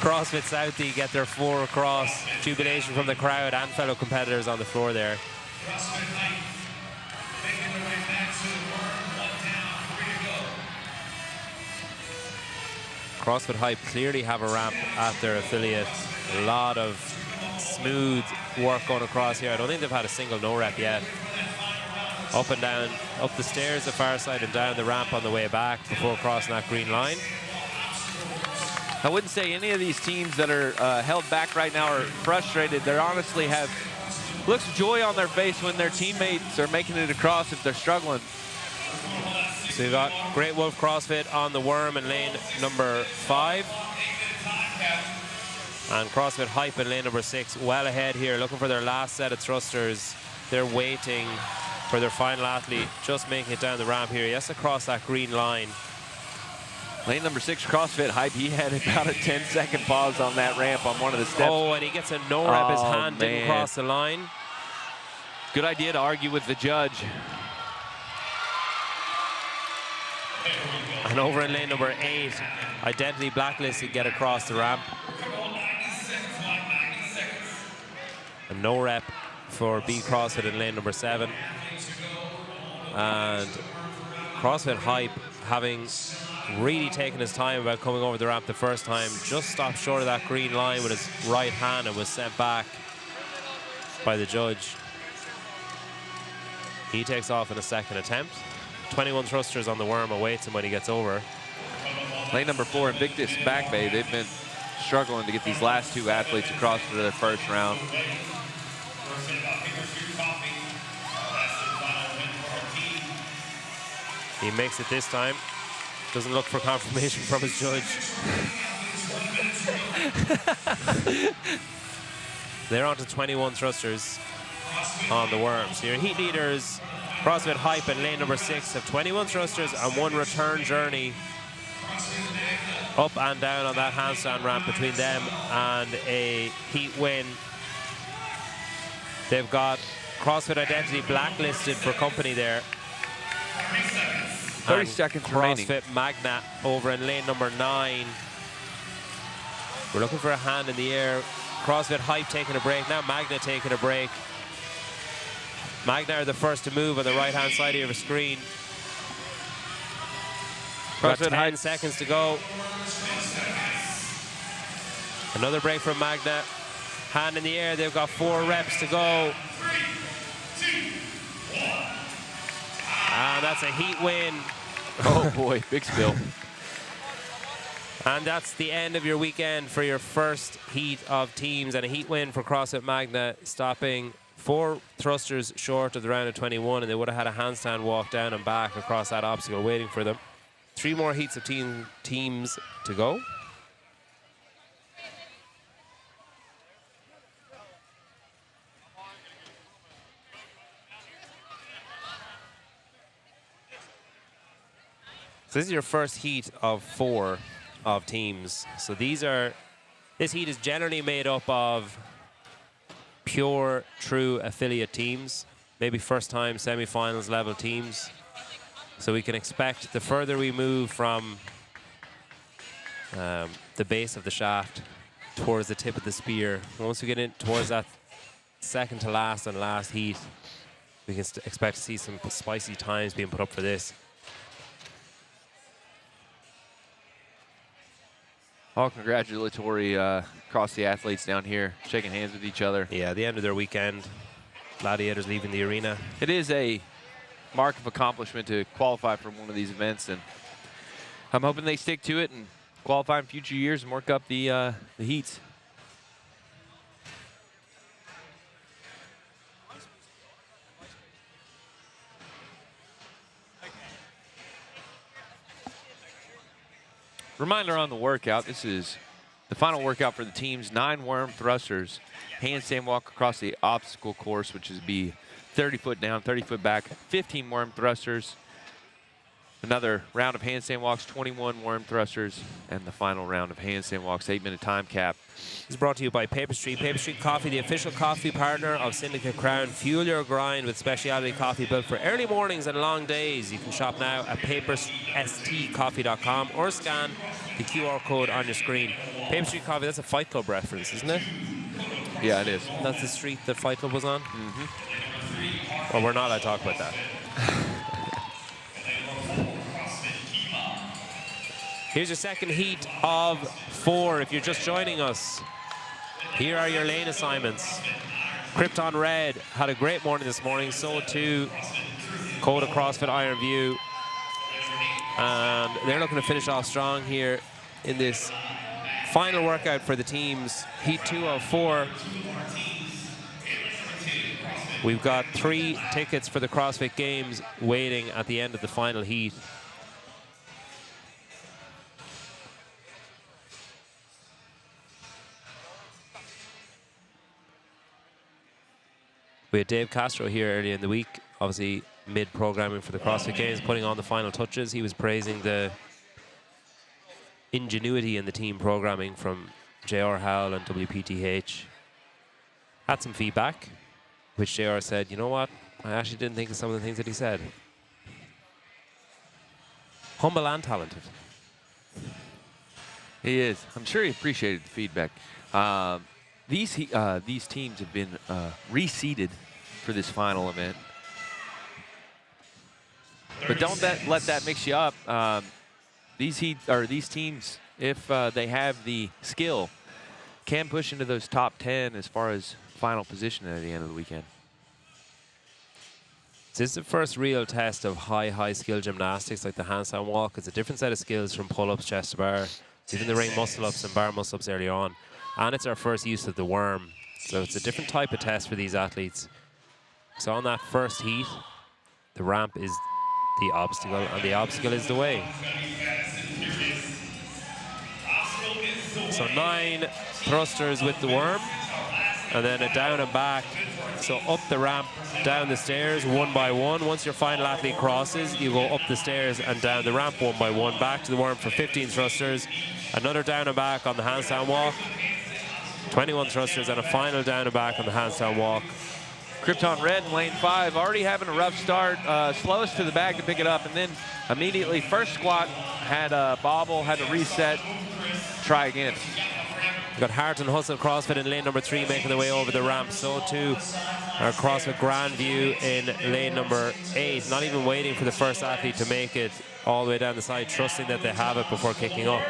CrossFit Southie get their 4 across. Jubilation from the crowd and fellow competitors on the floor there. CrossFit Hype clearly have a ramp at their affiliate. A lot of smooth work going across here. I don't think they've had a single no rep yet. Up and down, up the stairs the far side and down the ramp on the way back before crossing that green line. I wouldn't say any of these teams that are held back right now are frustrated. They honestly have looks of joy on their face when their teammates are making it across if they're struggling. So you've got Great Wolf CrossFit on the worm in lane number 5. And CrossFit Hype in lane number 6, well ahead here, looking for their last set of thrusters. They're waiting for their final athlete, just making it down the ramp here. He has to cross that green line. Lane number 6, CrossFit Hype, he had about a 10-second pause on that ramp on one of the steps. Oh, and he gets a no rep. His hand didn't cross the line. Good idea to argue with the judge. And over in lane number 8, Identity Blacklisted get across the ramp. A no rep for B CrossFit in lane number 7. And CrossFit Hype, having really taken his time about coming over the ramp the first time, just stopped short of that green line with his right hand and was sent back by the judge. He takes off in a second attempt. 21 thrusters on the worm, awaits him when he gets over. Lane number 4, Invictus Back Bay, they've been struggling to get these last 2 athletes across for their first round. He makes it this time. Doesn't look for confirmation from his judge. They're on to 21 thrusters on the worm. So your heat leaders, CrossFit Hype in lane number 6, have 21 thrusters and 1 return journey up and down on that handstand ramp between them and a heat win. They've got CrossFit Identity Blacklisted for company there. 30 seconds remaining. CrossFit Magna over in lane number 9. We're looking for a hand in the air. CrossFit Hype taking a break. Now Magna taking a break. Magna are the first to move on the right-hand side of your screen. Got 10 seconds to go. Another break from Magna. Hand in the air. They've got 4 reps to go. And that's a heat win. Oh boy, big spill. And that's the end of your weekend for your first heat of teams, and a heat win for CrossFit Magna, stopping 4 thrusters short of the round of 21, and they would have had a handstand walk down and back across that obstacle waiting for them. 3 more heats of teams to go. So this is your first heat of 4 of teams. So this heat is generally made up of pure, true affiliate teams, maybe first time semifinals level teams. So we can expect the further we move from the base of the shaft towards the tip of the spear, once we get in towards that second to last and last heat, we can expect to see some spicy times being put up for this. All congratulatory across the athletes down here, shaking hands with each other. Yeah, the end of their weekend. Gladiators leaving the arena. It is a mark of accomplishment to qualify for one of these events, and I'm hoping they stick to it and qualify in future years and work up the heats. Reminder on the workout, this is the final workout for the teams. 9 worm thrusters, handstand walk across the obstacle course, which is be 30 foot down, 30 foot back, 15 worm thrusters. Another round of handstand walks, 21 worm thrusters, and the final round of handstand walks, 8-minute time cap. It's brought to you by Paper Street. Paper Street Coffee, the official coffee partner of Syndicate Crown. Fuel your grind with specialty coffee built for early mornings and long days. You can shop now at paperstcoffee.com or scan the QR code on your screen. Paper Street Coffee, that's a Fight Club reference, isn't it? Yeah, it is. That's the street that Fight Club was on? Mm-hmm. Well, we're not allowed to talk about that. Here's your second heat of 4. If you're just joining us, here are your lane assignments. Krypton Red had a great morning this morning. So too Coda CrossFit Iron View. And they're looking to finish off strong here in this final workout for the teams. Heat 2 of 4. We've got 3 tickets for the CrossFit Games waiting at the end of the final heat. We had Dave Castro here earlier in the week, obviously mid-programming for the CrossFit Games, putting on the final touches. He was praising the ingenuity in the team programming from JR Howell and WPTH. Had some feedback, which JR said, you know what, I actually didn't think of some of the things that he said. Humble and talented. He is. I'm sure he appreciated the feedback. These teams have been reseeded for this final event. But don't let that mix you up. These teams, if they have the skill, can push into those top 10 as far as final position at the end of the weekend. This is the first real test of high skill gymnastics like the handstand walk. It's a different set of skills from pull-ups, chest to bar, even the ring muscle-ups and bar muscle-ups early on. And it's our first use of the worm. So it's a different type of test for these athletes. So on that first heat, the ramp is the obstacle, and the obstacle is the way. So 9 thrusters with the worm, and then a down and back. So up the ramp, down the stairs, 1 by 1. Once your final athlete crosses, you go up the stairs and down the ramp 1 by 1. Back to the worm for 15 thrusters. Another down and back on the handstand walk. 21 thrusters and a final down and back on the handstand walk. Krypton Red in lane 5, already having a rough start. Slowest to the bag to pick it up, and then immediately first squat had a bobble, had to reset, try again. We've got Heart and Hustle CrossFit in lane number 3 making their way over the ramp. So too our CrossFit Grandview in lane number 8, not even waiting for the first athlete to make it all the way down the side, trusting that they have it before kicking up.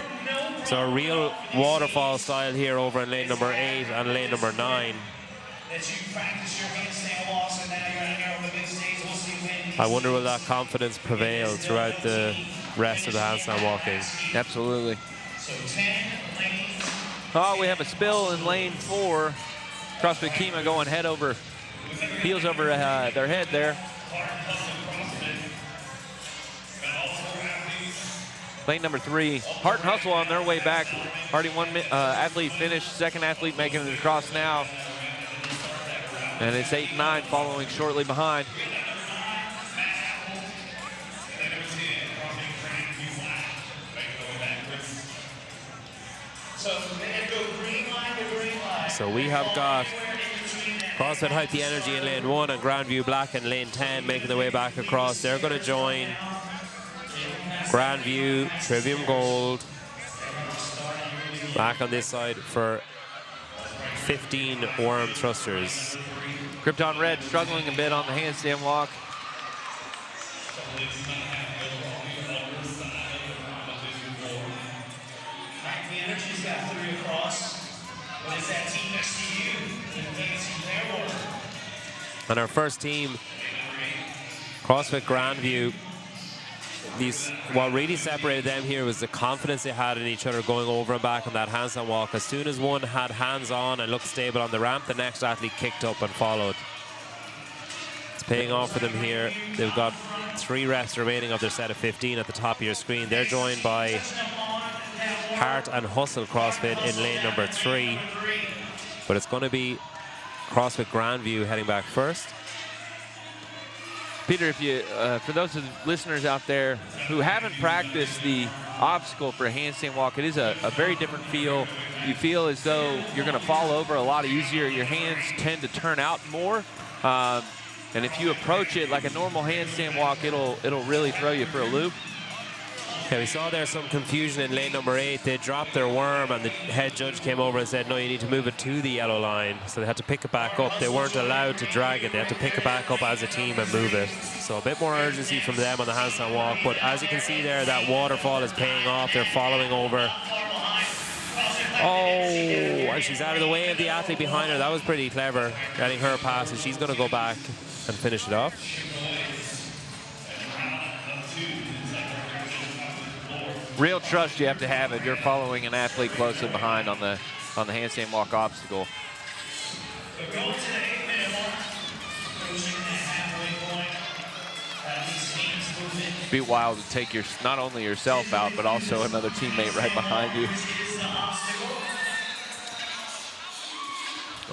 So a real waterfall style here over in lane number 8 and lane number 9. I wonder will that confidence prevail throughout the rest of the handstand walking. Absolutely. Oh, we have a spill in lane 4. CrossFit Kima going head over, heels over their head there. Lane number 3, Heart and Hustle on their way back. Already one athlete finished, second athlete making it across now. And it's 8 and 9 following shortly behind. So we have got CrossFit Hype the Energy in lane 1 and Grandview Black in lane 10 making their way back across. They're going to join Grandview, Trivium Gold, back on this side for 15 worm thrusters. Krypton Red struggling a bit on the handstand walk. The Energy's got 3 across. What is that team next to you? And our first team, CrossFit Grandview, what really separated them here was the confidence they had in each other going over and back on that handstand walk. As soon as one had hands on and looked stable on the ramp, the next athlete kicked up and followed. It's paying off for them here. They've got 3 reps remaining of their set of 15 at the top of your screen. They're joined by Heart and Hustle CrossFit in lane number 3. But it's going to be CrossFit Grandview heading back first. Peter, if you, for those of the listeners out there who haven't practiced the obstacle for a handstand walk, it is a very different feel. You feel as though you're going to fall over a lot easier. Your hands tend to turn out more. And if you approach it like a normal handstand walk, it'll really throw you for a loop. Yeah, we saw there some confusion in lane number 8. They dropped their worm, and the head judge came over and said, no, you need to move it to the yellow line. So they had to pick it back up. They weren't allowed to drag it. They had to pick it back up as a team and move it. So a bit more urgency from them on the handstand walk. But as you can see there, that waterfall is paying off. They're following over. Oh, and she's out of the way of the athlete behind her. That was pretty clever, getting her past, and she's going to go back and finish it off. Real trust you have to have if you're following an athlete closely behind on the handstand walk obstacle. It'd be wild to take your not only yourself out, but also another teammate right behind you.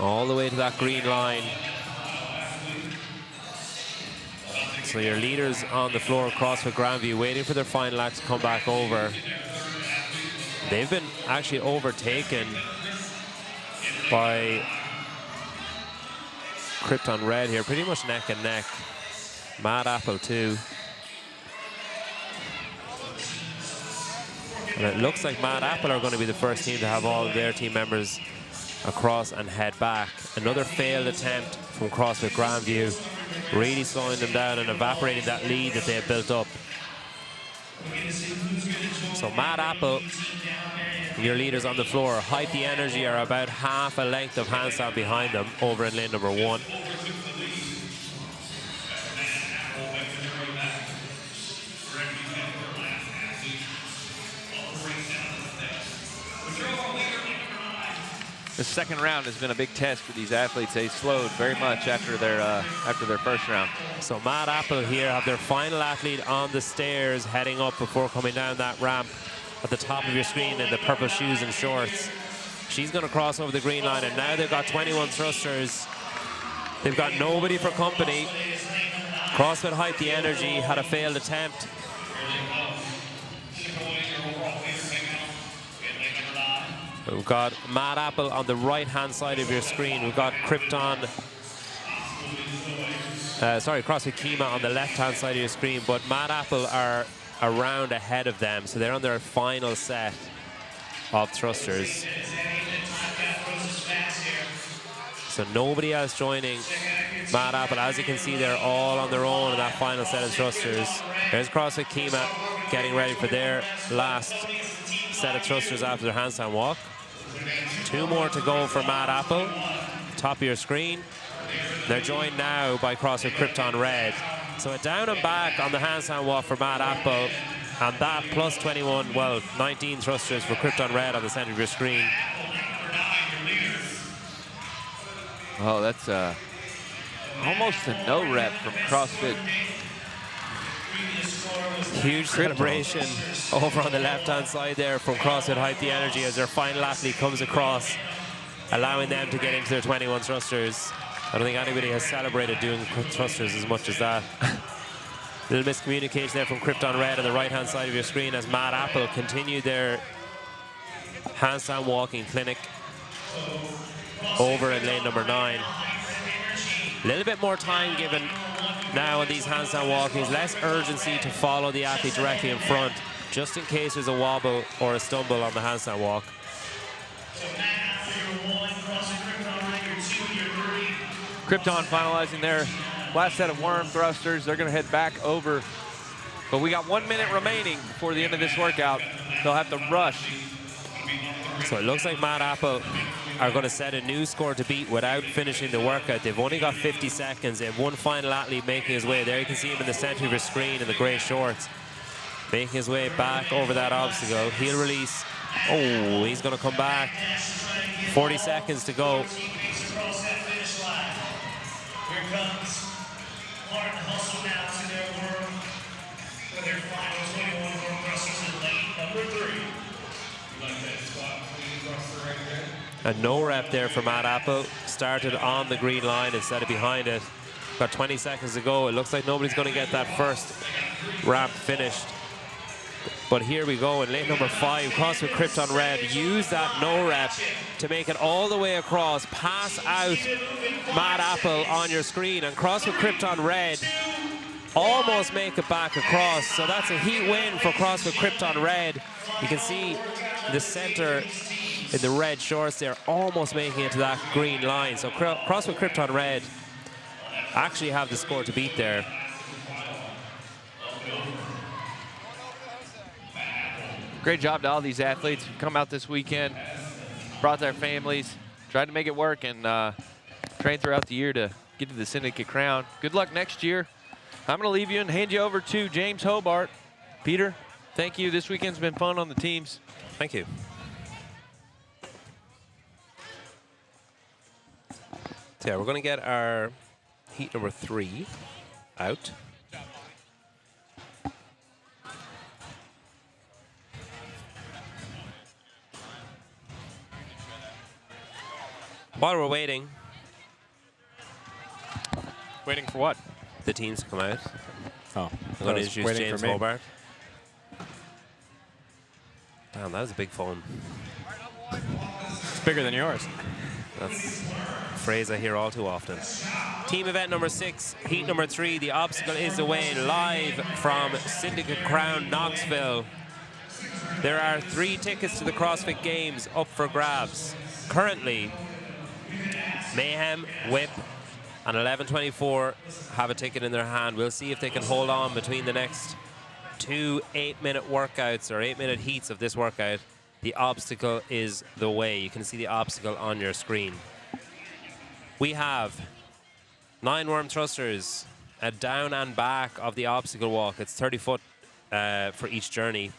All the way to that green line. So your leaders on the floor, CrossFit Grandview, waiting for their final act to come back over. They've been actually overtaken by Krypton Red here, pretty much neck and neck. Mad Apple too. And it looks like Mad Apple are going to be the first team to have all of their team members across and head back. Another failed attempt from CrossFit Grandview, really slowing them down and evaporating that lead that they had built up. So Mad Apple, your leaders on the floor, Hype the Energy are about half a length of handstand behind them over in lane number 1. The second round has been a big test for these athletes. They slowed very much after their first round. So Mad Apple here have their final athlete on the stairs heading up before coming down that ramp at the top of your screen in the purple shoes and shorts. She's going to cross over the green line, and now they've got 21 thrusters. They've got nobody for company. CrossFit Hype the Energy had a failed attempt. We've got Mad Apple on the right-hand side of your screen. We've got CrossFit Kima on the left-hand side of your screen, but Mad Apple are a round ahead of them, so they're on their final set of thrusters. So nobody else joining Mad Apple. As you can see, they're all on their own in that final set of thrusters. There's CrossFit Kima getting ready for their last set of thrusters after their handstand walk. 2 more to go for Mad Apple. Top of your screen. They're joined now by CrossFit Krypton Red. So a down and back on the handstand walk for Mad Apple. And that plus 21, well, 19 thrusters for Krypton Red on the center of your screen. Oh, that's almost a no rep from CrossFit. Huge celebration over on the left-hand side there from CrossFit Hype the Energy as their final athlete comes across, allowing them to get into their 21 thrusters. I don't think anybody has celebrated doing thrusters as much as that. Little miscommunication there from Krypton Red on the right-hand side of your screen as Mad Apple continue their handstand walking clinic over in lane number 9. A little bit more time given now on these handstand walkings, less urgency to follow the athlete directly in front, just in case there's a wobble or a stumble on the handstand walk. Krypton finalizing their last set of worm thrusters. They're going to head back over, but we got 1 minute remaining before the end of this workout. They'll have to rush. So it looks like Mad Apple are going to set a new score to beat without finishing the workout. They've only got 50 seconds. They have one final athlete making his way. There you can see him in the center of your screen in the gray shorts, making his way back over that obstacle. He'll release. Oh, he's going to come back. 40 seconds to go. A no rep there for Matt Apple. Started on the green line instead of behind it. Got 20 seconds to go. It looks like nobody's going to get that first ramp finished. But here we go in lane number 5, CrossFit Krypton Red. Use that no rep to make it all the way across. Pass out Matt Apple on your screen. And CrossFit Krypton Red almost make it back across. So that's a heat win for CrossFit Krypton Red. You can see the center in the red shorts there, almost making it to that green line. So CrossFit Krypton Red actually have the score to beat there. Great job to all these athletes who come out this weekend, brought their families, tried to make it work, and train throughout the year to get to the Syndicate Crown. Good luck next year. I'm going to leave you and hand you over to James Hobart. Peter, thank you. This weekend's been fun on the teams. Thank you. So yeah, we're going to get our heat number 3 out. While we're waiting. Waiting for what? The teams to come out. Oh. I'm going to introduce James Hobart. Damn, that was a big phone. It's bigger than yours. That's a phrase I hear all too often. Team event number 6, heat number 3. The obstacle is away, live from Syndicate Crown, Knoxville. There are 3 tickets to the CrossFit Games up for grabs. Currently, Mayhem, Whip, and 1124 have a ticket in their hand. We'll see if they can hold on between the next 2 8-minute workouts or 8-minute heats of this workout. The obstacle is the way. You can see the obstacle on your screen. We have 9 worm thrusters, a down and back of the obstacle walk. It's 30 foot for each journey.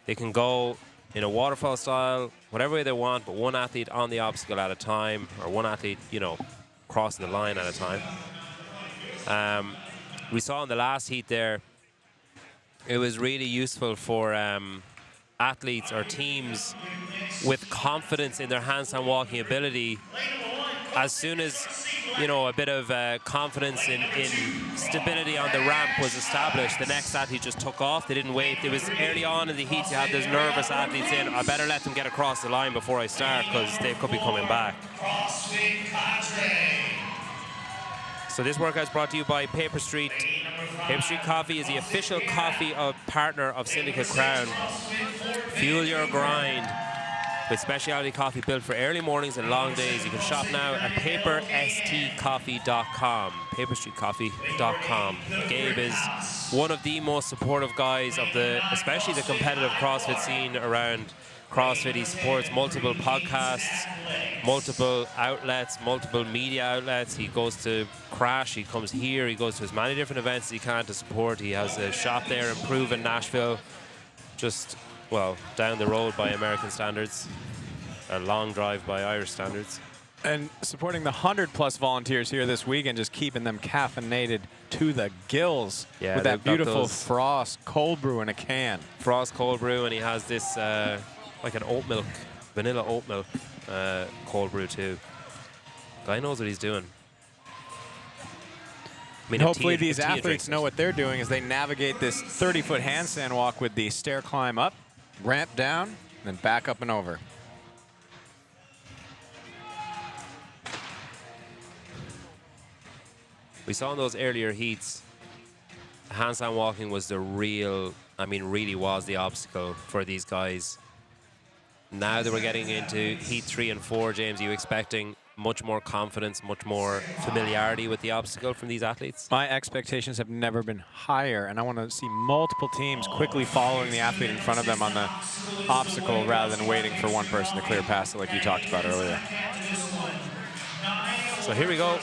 They can go in a waterfall style, whatever way they want, but one athlete on the obstacle at a time, or one athlete, you know, crossing the line at a time. We saw in the last heat there, it was really useful for athletes or teams with confidence in their handstand walking ability. As soon as, you know, a bit of confidence in stability on the ramp was established, the next athlete just took off. They didn't wait. It was early on in the heats, you had those nervous athletes in. I better let them get across the line before I start because they could be coming back. So this workout is brought to you by Paper Street. Paper Street Coffee is the official coffee partner of Syndicate Crown. Fuel your grind with specialty coffee built for early mornings and long days. You can shop now at paperstcoffee.com. paperstreetcoffee.com. Gabe is one of the most supportive guys of especially the competitive CrossFit scene around CrossFit. He supports multiple podcasts, multiple outlets, multiple media outlets. He goes to Crash, he comes here, he goes to as many different events as he can to support. He has a shop there in Proven, Nashville, just, well, down the road by American standards, a long drive by Irish standards. And supporting the 100+ volunteers here this week and just keeping them caffeinated to the gills with that beautiful Frost cold brew in a can. Frost cold brew, and he has this like an oat milk, vanilla oat milk cold brew too. Guy knows what he's doing. I mean, hopefully these athletes know what they're doing as they navigate this 30-foot handstand walk with the stair climb up, ramp down, and then back up and over. We saw in those earlier heats, handstand walking was the real, I mean, really was the obstacle for these guys. Now that we're getting into heat 3 and 4, James, are you expecting much more confidence, much more familiarity with the obstacle from these athletes? My expectations have never been higher, and I want to see multiple teams quickly following the athlete in front of them on the obstacle rather than waiting for one person to clear past it like you talked about earlier. So here we go.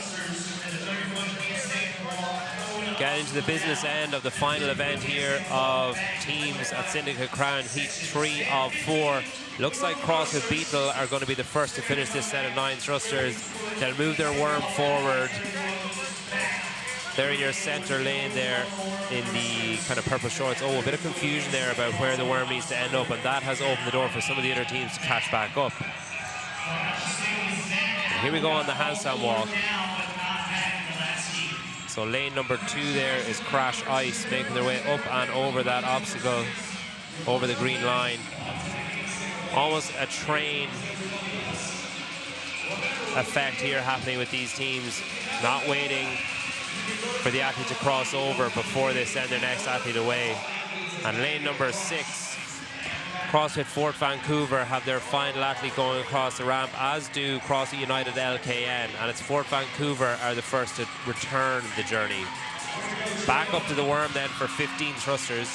Get into the business end of the final event here of teams at Syndicate Crown, heat 3 of 4. Looks like CrossFit Beetle are going to be the first to finish this set of 9 thrusters. They'll move their worm forward. They're in your center lane there in the kind of purple shorts. Oh, a bit of confusion there about where the worm needs to end up, and that has opened the door for some of the other teams to catch back up. And here we go on the handstand walk. So lane number 2 there is Crash Ice, making their way up and over that obstacle, over the green line. Almost a train effect here happening with these teams, not waiting for the athlete to cross over before they send their next athlete away. And lane number 6, CrossFit Fort Vancouver have their final athlete going across the ramp, as do CrossFit United LKN, and it's Fort Vancouver are the first to return the journey. Back up to the worm then for 15 thrusters.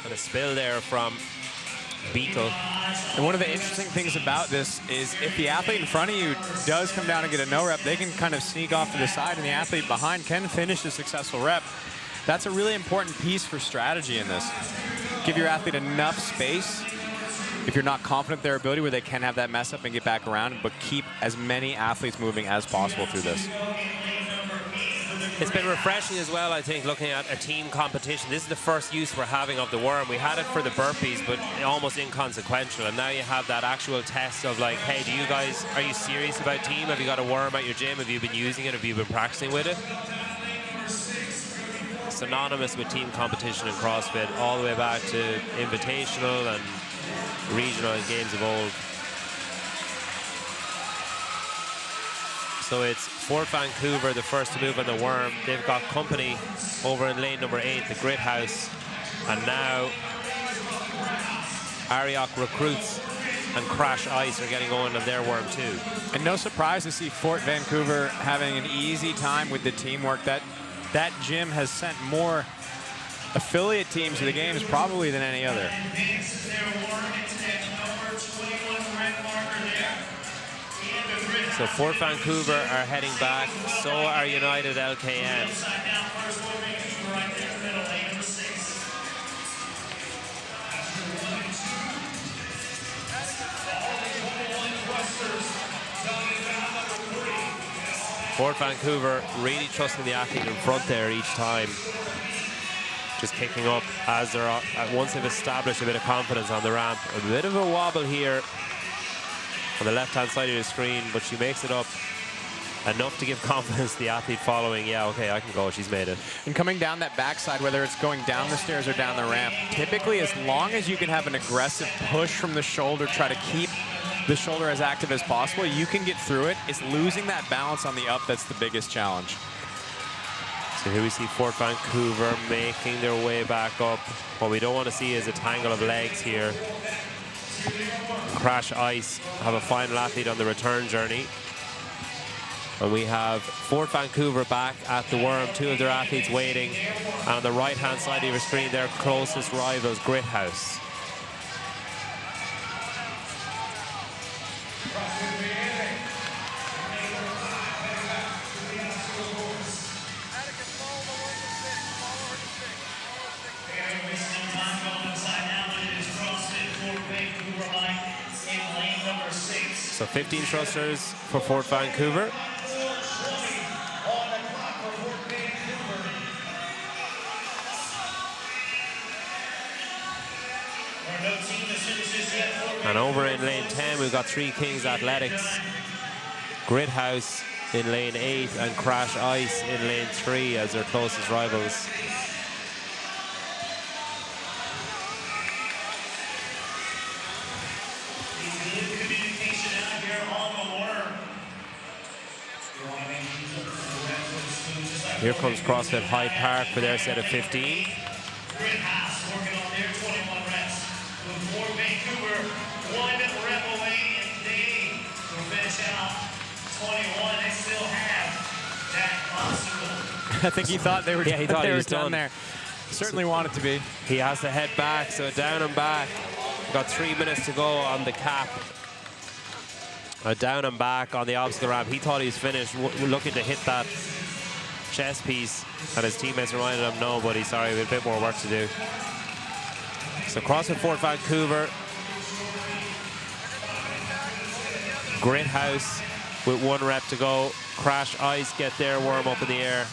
And a spill there from Beetle. And one of the interesting things about this is if the athlete in front of you does come down and get a no rep, they can kind of sneak off to the side, and the athlete behind can finish a successful rep. That's a really important piece for strategy in this. Give your athlete enough space, if you're not confident in their ability, where they can have that mess up and get back around, but keep as many athletes moving as possible through this. It's been refreshing as well, I think, looking at a team competition. This is the first use we're having of the worm. We had it for the burpees, but almost inconsequential. And now you have that actual test of like, hey, do you guys, are you serious about team? Have you got a worm at your gym? Have you been using it? Have you been practicing with it? Synonymous with team competition in CrossFit, all the way back to invitational and regional games of old. So it's Fort Vancouver, the first to move on the worm. They've got company over in lane number 8, the Grit House. And now Ariok Recruits and Crash Ice are getting going on their worm too. And no surprise to see Fort Vancouver having an easy time with the teamwork. That gym has sent more affiliate teams to the games probably than any other. So Fort Vancouver are heading back, so are United LKN. Fort Vancouver really trusting the athlete in front there each time. Just kicking up as they're once they've established a bit of confidence on the ramp. A bit of a wobble here on the left-hand side of the screen, but she makes it up enough to give confidence to the athlete following. Yeah, okay, I can go. She's made it. And coming down that backside, whether it's going down the stairs or down the ramp, typically as long as you can have an aggressive push from the shoulder, try to keep the shoulder as active as possible, you can get through it. It's losing that balance on the up that's the biggest challenge. So here we see Fort Vancouver making their way back up. What we don't want to see is a tangle of legs here. Crash Ice have a final athlete on the return journey. And we have Fort Vancouver back at the worm, 2 of their athletes waiting. And on the right-hand side of your screen, their closest rivals, Grit House. So 15 thrusters for Fort Vancouver. And over in lane 10, we've got 3 Kings Athletics. Grit House in lane 8 and Crash Ice in lane 3 as their closest rivals. Here comes CrossFit Hyde Park for their set of 15. I think he thought they were, yeah, he thought they he were was done there. Certainly wanted to be. He has to head back, so down and back. Got 3 minutes to go on the cap. Down and back on the obstacle ramp. He thought he was finished, looking to hit that chest piece, and his teammates reminded him, no, buddy, sorry, we have a bit more work to do. So CrossFit Fort Vancouver, Grit House with 1 rep to go. Crash Ice get their worm up in the air.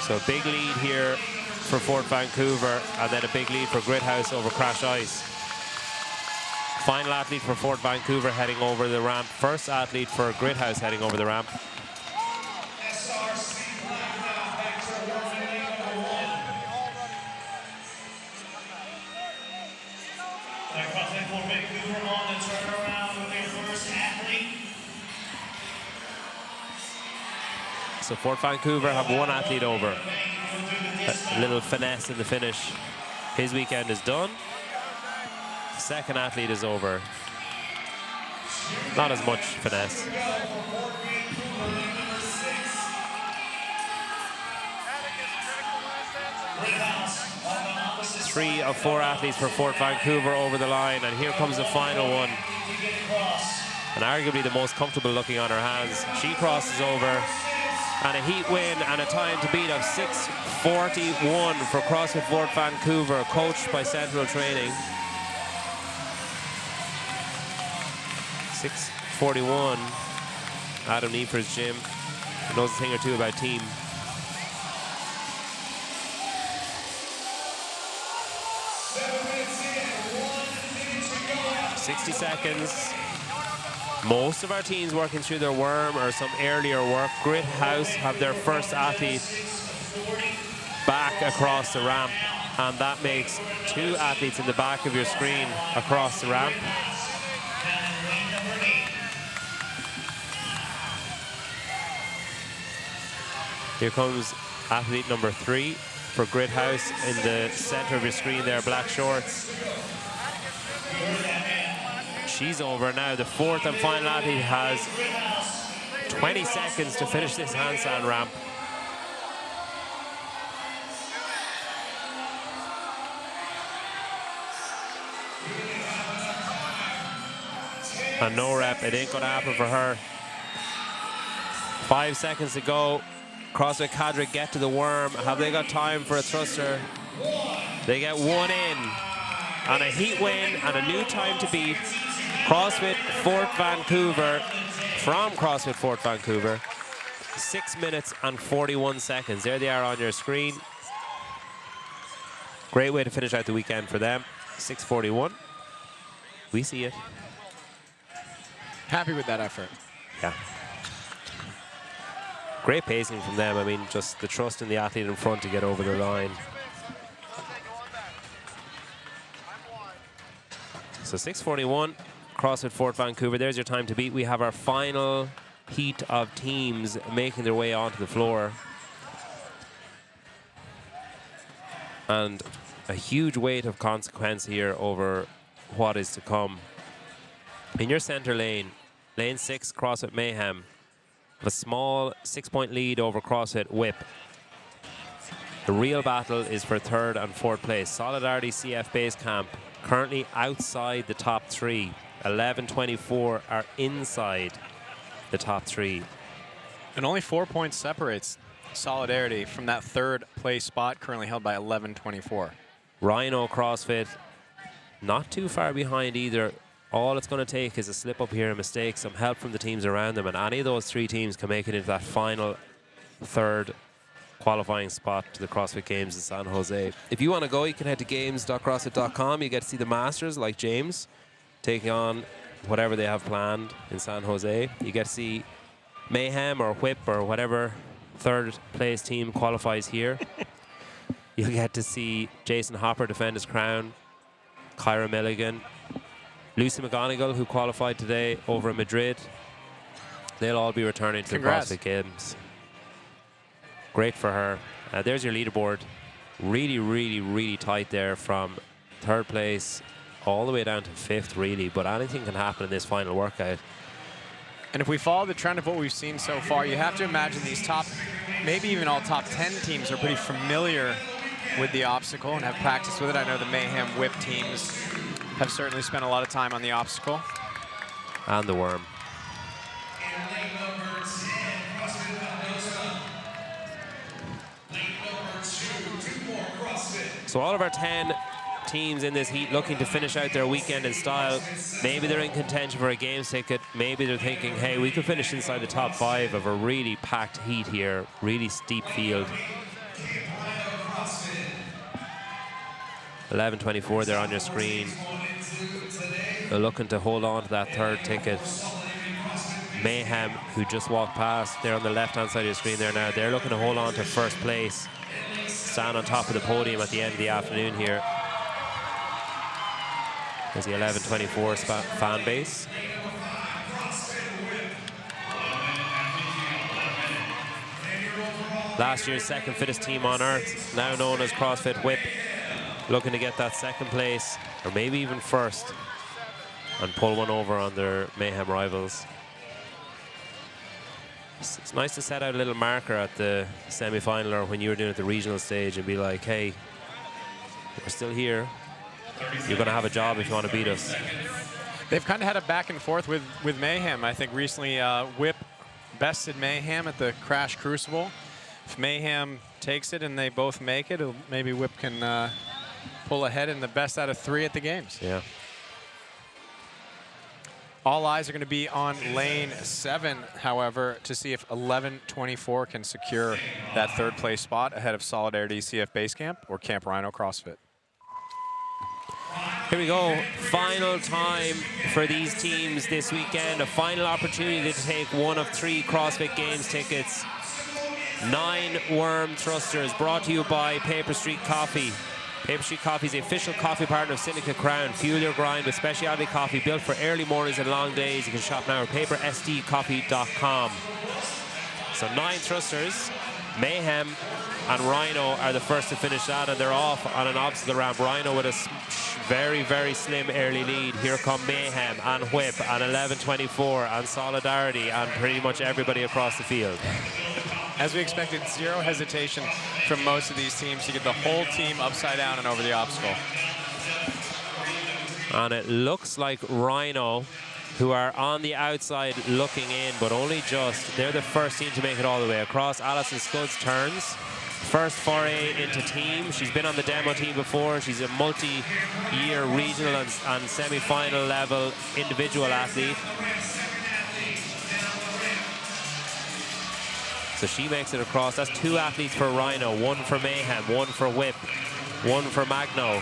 So a big lead here for Fort Vancouver, and then a big lead for Grit House over Crash Ice. Final athlete for Fort Vancouver heading over the ramp. First athlete for Grit House heading over the ramp. So Fort Vancouver have 1 athlete over. A little finesse in the finish. His weekend is done. Second athlete is over. Not as much finesse. Three of 4 athletes for Fort Vancouver over the line, and here comes the final one. And arguably the most comfortable looking on her hands. She crosses over, and a heat win and a time to beat of 6:41 for CrossFit Fort Vancouver, coached by Central Training. 6:41. Adam Need for his gym. He knows a thing or two about team. "60 seconds. Most of our teams working through their worm or some earlier work. Grit House have their first athlete back across the ramp, and that makes 2 athletes in the back of your screen across the ramp. Here comes athlete number 3 for Grit House in the center of your screen there, black shorts. She's over now. The 4th and final athlete has 20 seconds to finish this handstand ramp. And no rep, it ain't gonna happen for her. 5 seconds to go. CrossFit Cadre get to the worm. Have they got time for a thruster? They get 1 in. And a heat win and a new time to beat. CrossFit Fort Vancouver, from CrossFit Fort Vancouver. 6 minutes and 41 seconds. There they are on your screen. Great way to finish out the weekend for them. 6:41. We see it. Happy with that effort. Yeah. Great pacing from them. I mean, just the trust in the athlete in front to get over the line. So 6:41, CrossFit Fort Vancouver. There's your time to beat. We have our final heat of teams making their way onto the floor. And a huge weight of consequence here over what is to come. In your center lane, lane 6, CrossFit Mayhem, a small 6-point lead over CrossFit Whip. The real battle is for 3rd and 4th place. Solidarity CF Base Camp, currently outside the top 3. 11:24 are inside the top 3. And only 4 points separates Solidarity from that 3rd place spot, currently held by 11:24. Rhino CrossFit, not too far behind either. All it's going to take is a slip up here, a mistake, some help from the teams around them, and any of those 3 teams can make it into that final 3rd qualifying spot to the CrossFit Games in San Jose. If you want to go, you can head to games.crossfit.com. You get to see the masters like James taking on whatever they have planned in San Jose. You get to see Mayhem or Whip or whatever 3rd place team qualifies here. You'll get to see Jason Hopper defend his crown, Kyra Milligan, Lucy McGonigal, who qualified today over in Madrid. They'll all be returning to Congrats. the CrossFit Games. Great for her. There's your leaderboard. Really, really, really tight there from 3rd place all the way down to 5th, really. But anything can happen in this final workout. And if we follow the trend of what we've seen so far, you have to imagine these top, maybe even all top 10 teams are pretty familiar with the obstacle and have practiced with it. I know the Mayhem Whip teams have certainly spent a lot of time on the obstacle. And the worm. So all of our 10 teams in this heat looking to finish out their weekend in style. Maybe they're in contention for a games ticket. Maybe they're thinking, hey, we could finish inside the top 5 of a really packed heat here, really steep field. 11:24 there on your screen. They're looking to hold on to that 3rd ticket. Mayhem, who just walked past, they're on the left-hand side of your screen there now. They're looking to hold on to 1st place, stand on top of the podium at the end of the afternoon here. There's the 11:24 fan base. Last year's 2nd fittest team on earth, now known as CrossFit Whip, looking to get that 2nd place, or maybe even 1st, and pull one over on their Mayhem rivals. It's nice to set out a little marker at the semi-final or when you were doing it at the regional stage and be like, hey, we're still here. You're going to have a job if you want to beat us. They've kind of had a back and forth with Mayhem. I think recently Whip bested Mayhem at the Crash Crucible. If Mayhem takes it and they both make it, maybe Whip can pull ahead in the best out of 3 at the games. Yeah. All eyes are going to be on lane 7, however, to see if 11:24 can secure that 3rd place spot ahead of Solidarity CF Base Camp or Camp Rhino CrossFit. Here we go, final time for these teams this weekend. A final opportunity to take one of 3 CrossFit Games tickets. 9 worm thrusters brought to you by Paper Street Coffee. Paper Street Coffee is the official coffee partner of Syndicate Crown. Fuel your grind with specialty coffee built for early mornings and long days. You can shop now at paperstcoffee.com. So 9 thrusters. Mayhem and Rhino are the first to finish that, and they're off on an obstacle ramp. Rhino with a very, very slim early lead. Here come Mayhem and Whip and 11:24 and Solidarity and pretty much everybody across the field. As we expected, 0 hesitation from most of these teams to get the whole team upside down and over the obstacle. And it looks like Rhino, who are on the outside looking in, but only just, they're the first team to make it all the way across. Alison Scuds turns. First foray into team. She's been on the demo team before. She's a multi-year regional and semi-final level individual athlete. So she makes it across. That's 2 athletes for Rhino, 1 for Mayhem, 1 for Whip, 1 for Magno,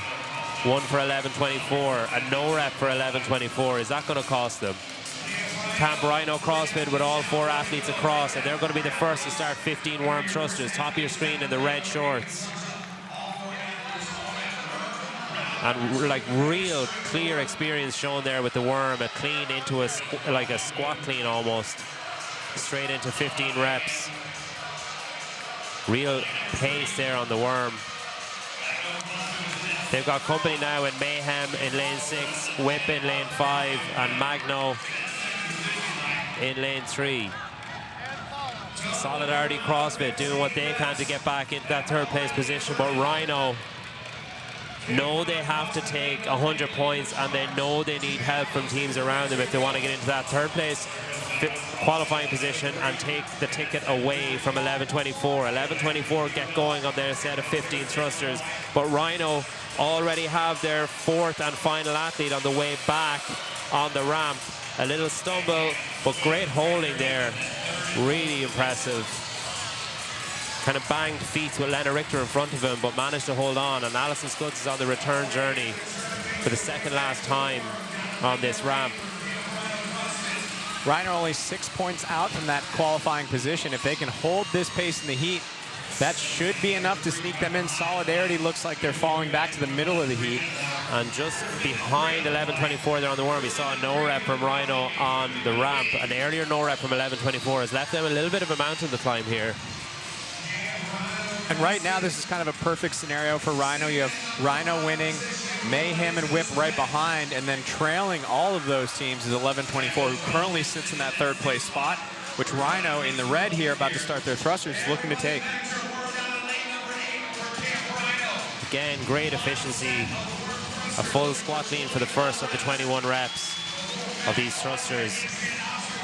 1 for 11:24, a no rep for 11:24. Is that going to cost them? Camp Rhino CrossFit with all 4 athletes across, and they're going to be the first to start 15 worm thrusters. Top of your screen in the red shorts. And like real clear experience shown there with the worm, a clean into like a squat clean almost, straight into 15 reps. Real pace there on the worm. They've got company now in Mayhem in lane 6, Whip in lane 5, and Magno in lane 3. Solidarity CrossFit doing what they can to get back into that 3rd place position, but Rhino know they have to take 100 points, and they know they need help from teams around them if they want to get into that 3rd place qualifying position and take the ticket away from 11:24. 11:24 get going on their set of 15 thrusters, but Rhino already have their 4th and final athlete on the way back on the ramp. A little stumble, but great holding there. Really impressive. Kind of banged feet with Lena Richter in front of him, but managed to hold on. And Alison Scuds is on the return journey for the 2nd last time on this ramp. Rhino only 6 points out from that qualifying position. If they can hold this pace in the heat, that should be enough to sneak them in. Solidarity looks like they're falling back to the middle of the heat. And just behind 11:24 there on the worm, we saw a no rep from Rhino on the ramp. An earlier no rep from 11:24 has left them a little bit of a mountain to climb here. And right now, this is kind of a perfect scenario for Rhino. You have Rhino winning, Mayhem and Whip right behind, and then trailing all of those teams is 11:24, who currently sits in that 3rd place spot, which Rhino in the red here, about to start their thrusters, is looking to take. Again, great efficiency. A full squat clean for the first of the 21 reps of these thrusters.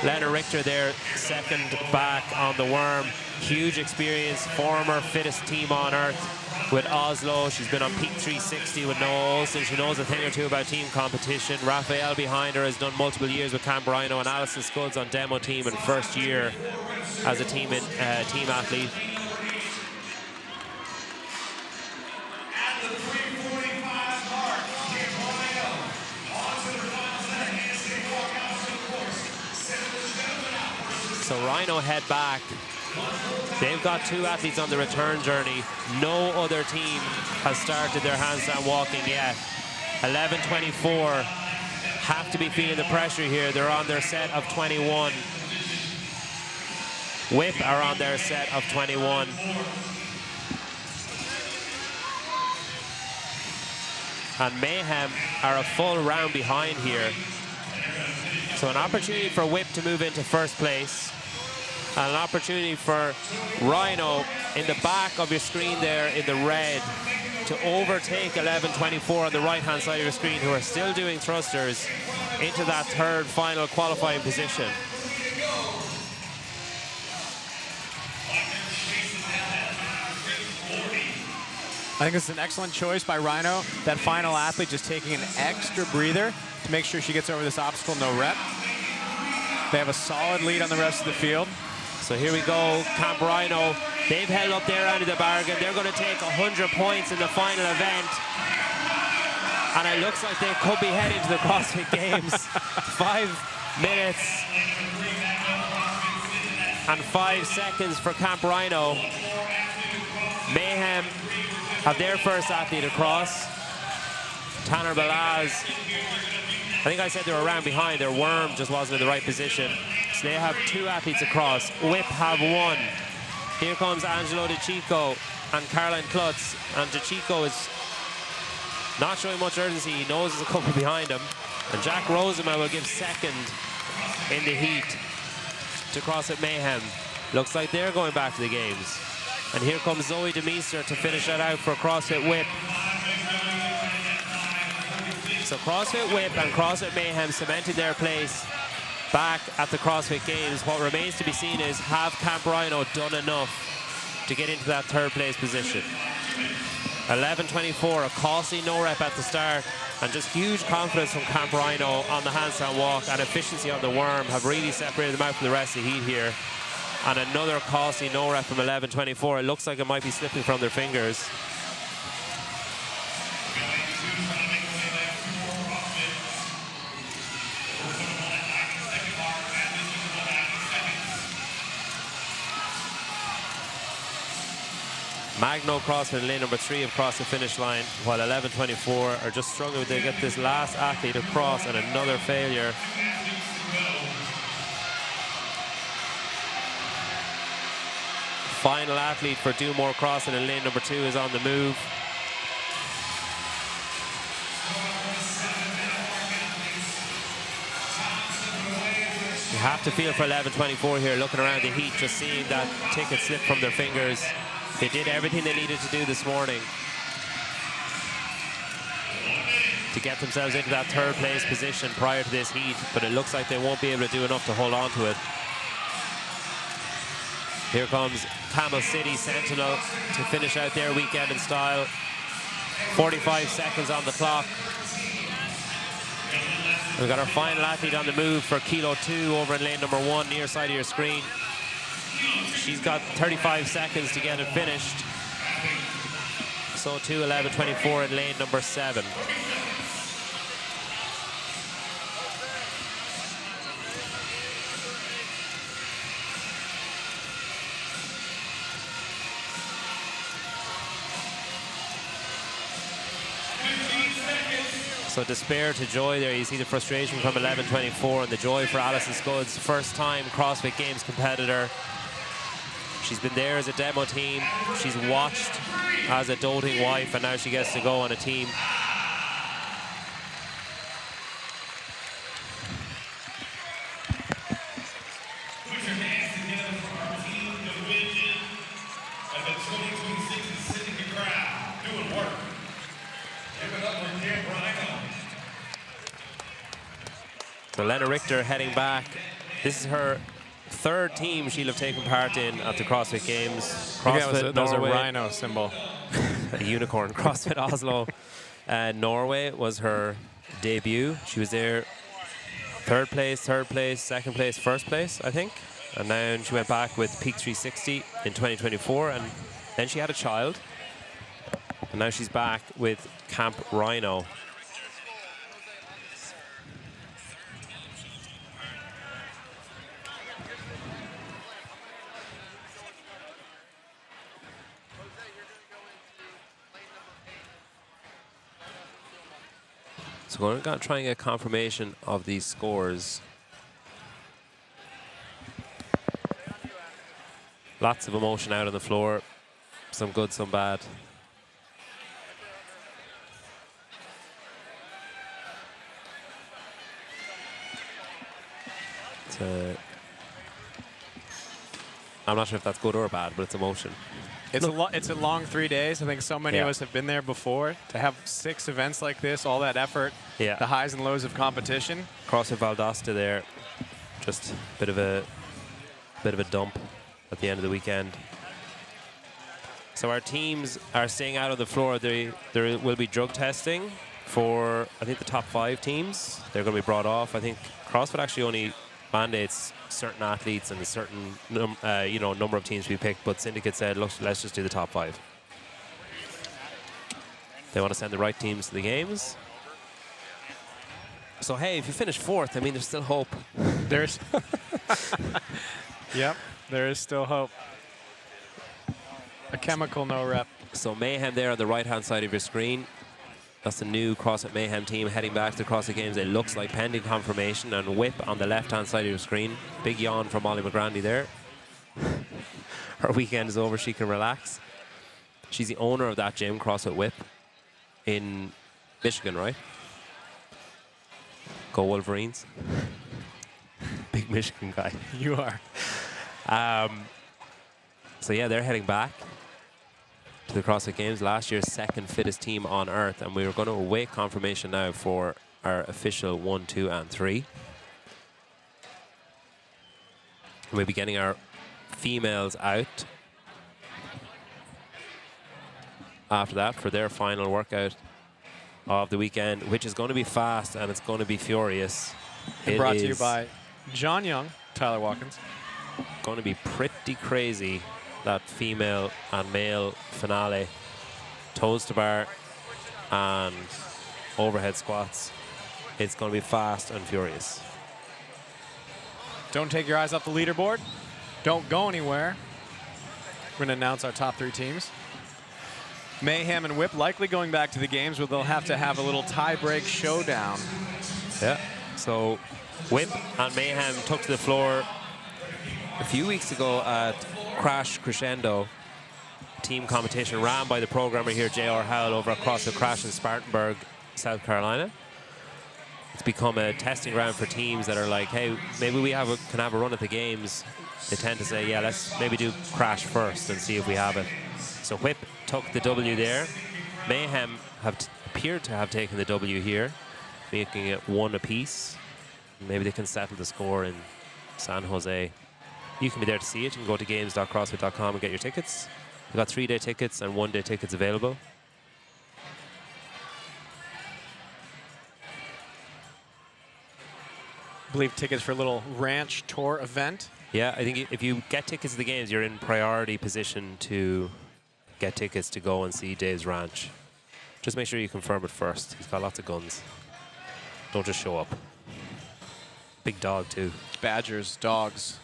Lena Richter there, 2nd back on the worm. Huge experience, former fittest team on earth. with Oslo. She's been on Peak 360 with Noah Olsen. She knows a thing or two about team competition. Raphael behind her has done multiple years with Cam Brino, and Alexis Scuds on demo team in first year as a team athlete. So Rhino head back. They've got 2 athletes on the return journey. No other team has started their handstand walking yet. 11:24. Have to be feeling the pressure here. They're on their set of 21. Whip are on their set of 21. And Mayhem are a full round behind here. So an opportunity for Whip to move into first place. And an opportunity for Rhino in the back of your screen there in the red to overtake 11:24 on the right-hand side of your screen, who are still doing thrusters, into that third final qualifying position. I think it's an excellent choice by Rhino. That final athlete just taking an extra breather to make sure she gets over this obstacle, no rep. They have a solid lead on the rest of the field. So here we go, Camp Rhino. They've held up their end of the bargain. They're going to take 100 points in the final event. And it looks like they could be heading to the CrossFit Games. 5 minutes and 5 seconds for Camp Rhino. Mayhem have their first athlete across. Tanner Balaz. I think I said they were around behind. Their worm just wasn't in the right position. So they have 2 athletes across. Whip have 1. Here comes Angelo DeChico and Caroline Klutz. And DeChico is not showing much urgency. He knows there's a couple behind him. And Jack Roseman will give second in the heat to CrossFit Mayhem. Looks like they're going back to the games. And here comes Zoe DeMeester to finish that out for CrossFit Whip. So CrossFit Whip and CrossFit Mayhem cemented their place back at the CrossFit Games. What remains to be seen is, have Camp Rhino done enough to get into that third place position? 11:24, a costly no rep at the start, and just huge confidence from Camp Rhino on the handstand walk and efficiency on the worm have really separated them out from the rest of the heat here. And another costly no rep from 11:24. It looks like it might be slipping from their fingers. Magno CrossFit in lane number 3 across the finish line, while 11:24 are just struggling to get this last athlete across, and another failure. Final athlete for Do More CrossFit in lane number 2 is on the move. You have to feel for 11:24 here, looking around the heat, just seeing that ticket slip from their fingers. They did everything they needed to do this morning to get themselves into that third place position prior to this heat, but it looks like they won't be able to do enough to hold on to it. Here comes Camel City Sentinel to finish out their weekend in style. 45 seconds on the clock. We've got our final athlete on the move for Kilo 2 over in lane number 1, near side of your screen. She's got 35 seconds to get it finished. So too 11:24 in lane number 7. So despair to joy there. You see the frustration from 11:24 and the joy for Alexis Scuds, first time CrossFit Games competitor. She's been there as a demo team. She's watched as a doting wife, and now she gets to go on a team. Put your hands together for our team division of the 2026 Syndicate Crown. Doing work. Give it up for Camp Rhino. So Lena Richter heading back. This is her third team she'll have taken part in at the CrossFit Games. CrossFit that was a Norway. rhino symbol. a unicorn. CrossFit Oslo, Norway was her debut. She was there 3rd place, second place, first place, I think. And then she went back with Peak 360 in 2024, and then she had a child. And now she's back with Camp Rhino. So we're going to try and get confirmation of these scores. Lots of emotion out on the floor. Some good, some bad. I'm not sure if that's good or bad, but it's emotion. It's a long 3 days. I think so many Yeah. of us have been there before. To have 6 events like this, all that effort, Yeah. the highs and lows of competition. CrossFit Valdosta there, just a bit of a dump at the end of the weekend. So our teams are staying out on the floor. There will be drug testing for, I think, the top 5 teams. They're going to be brought off. I think CrossFit actually only mandates certain athletes and a certain number of teams to be picked, but Syndicate said, look, let's just do the top 5. They want to send the right teams to the games. So hey, if you finish 4th, I mean, there's still hope. There's Yep, there is still hope. A chemical no rep. So Mayhem there on the right-hand side of your screen. That's the new CrossFit Mayhem team heading back to the CrossFit Games. It looks like pending confirmation. And Whip on the left-hand side of your screen. Big yawn from Molly McGrandy there. Her weekend is over. She can relax. She's the owner of that gym, CrossFit Whip, in Michigan, right? Go Wolverines. Big Michigan guy. You are. So yeah, they're heading back to the CrossFit Games, last year's 2nd fittest team on earth, and we are going to await confirmation now for our official 1, 2, and 3. We'll be getting our females out after that for their final workout of the weekend, which is going to be fast and it's going to be furious. And brought to you by John Young, Tyler Watkins. Going to be pretty crazy, that female and male finale. Toes to bar and overhead squats. It's going to be fast and furious. Don't take your eyes off the leaderboard. Don't go anywhere. We're going to announce our top 3 teams. Mayhem and Whip likely going back to the games where they'll have to have a little tie-break showdown. Yeah. So Whip and Mayhem took to the floor a few weeks ago at Crash Crescendo, team competition ran by the programmer here, J.R. Howell, over at CrossFit Crash in Spartanburg, South Carolina. It's become a testing ground for teams that are like, hey, maybe we can have a run at the games. They tend to say, yeah, let's maybe do Crash first and see if we have it. So Whip took the W there. Mayhem appeared to have taken the W here, making it 1 apiece. Maybe they can settle the score in San Jose. You can be there to see it. You can go to games.crossfit.com and get your tickets. We've got 3-day tickets and 1-day tickets available. I believe tickets for a little ranch tour event. Yeah, I think if you get tickets to the games, you're in priority position to get tickets to go and see Dave's ranch. Just make sure you confirm it first. He's got lots of guns. Don't just show up. Big dog, too. Badgers, dogs.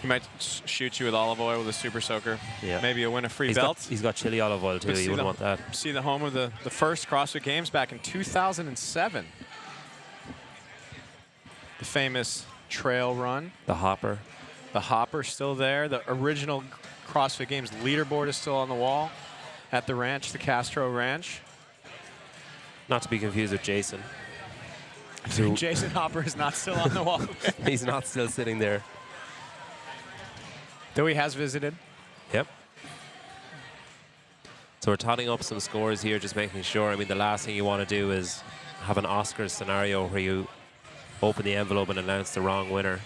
He might shoot you with olive oil with a super soaker. Yeah. Maybe you'll win a free He's belt. He's got chili olive oil, too. You wouldn't want that. See the home of the first CrossFit Games back in 2007. The famous trail run. The Hopper. The Hopper still there. The original CrossFit Games leaderboard is still on the wall at the ranch, the Castro Ranch. Not to be confused with Jason. Jason Hopper is not still on the wall. He's not still sitting there. Though he has visited. Yep. So we're totting up some scores here, just making sure. I mean, the last thing you want to do is have an Oscars scenario where you open the envelope and announce the wrong winner.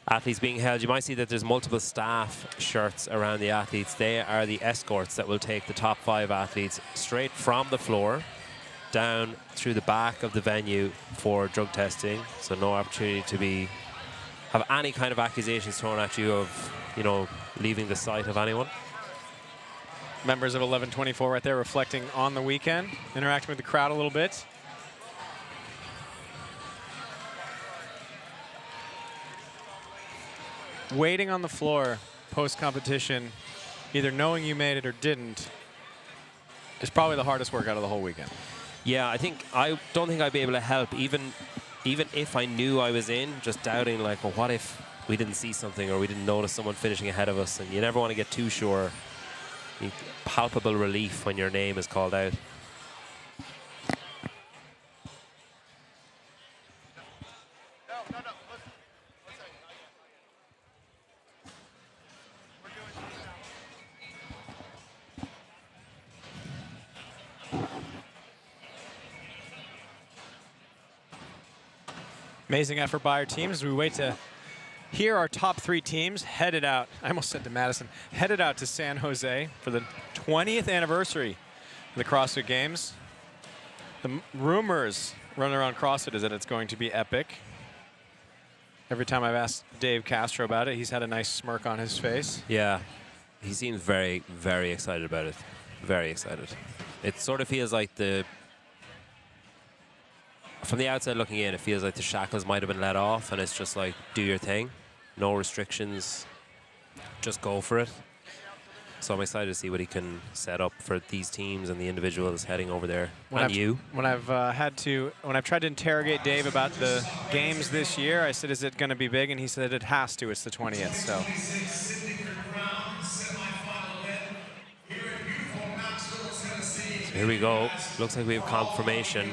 athletes being held. You might see that there's multiple staff shirts around the athletes. They are the escorts that will take the top 5 athletes straight from the floor down through the back of the venue for drug testing. So no opportunity to have any kind of accusations thrown at you of, you know, leaving the sight of anyone. Members of 1124 right there reflecting on the weekend, interacting with the crowd a little bit. Waiting on the floor post-competition, either knowing you made it or didn't, is probably the hardest workout of the whole weekend. Yeah, I don't think I'd be able to help, even if I knew I was in, just doubting, like, well, what if we didn't see something or we didn't notice someone finishing ahead of us, and you never want to get too sure. Palpable relief when your name is called out. Amazing effort by our teams as we wait to hear our top 3 teams headed out. I almost said to Madison, headed out to San Jose for the 20th anniversary of the CrossFit Games. The rumors running around CrossFit is that it's going to be epic. Every time I've asked Dave Castro about it, he's had a nice smirk on his face. Yeah, he seems very, very excited about it. Very excited. It sort of feels like from the outside looking in, it feels like the shackles might have been let off, and it's just like, do your thing. No restrictions. Just go for it. So I'm excited to see what he can set up for these teams and the individuals heading over there. When I've tried to interrogate Dave about the games this year, I said, is it going to be big? And he said it has to. It's the 20th. So. Here we go. Looks like we have confirmation.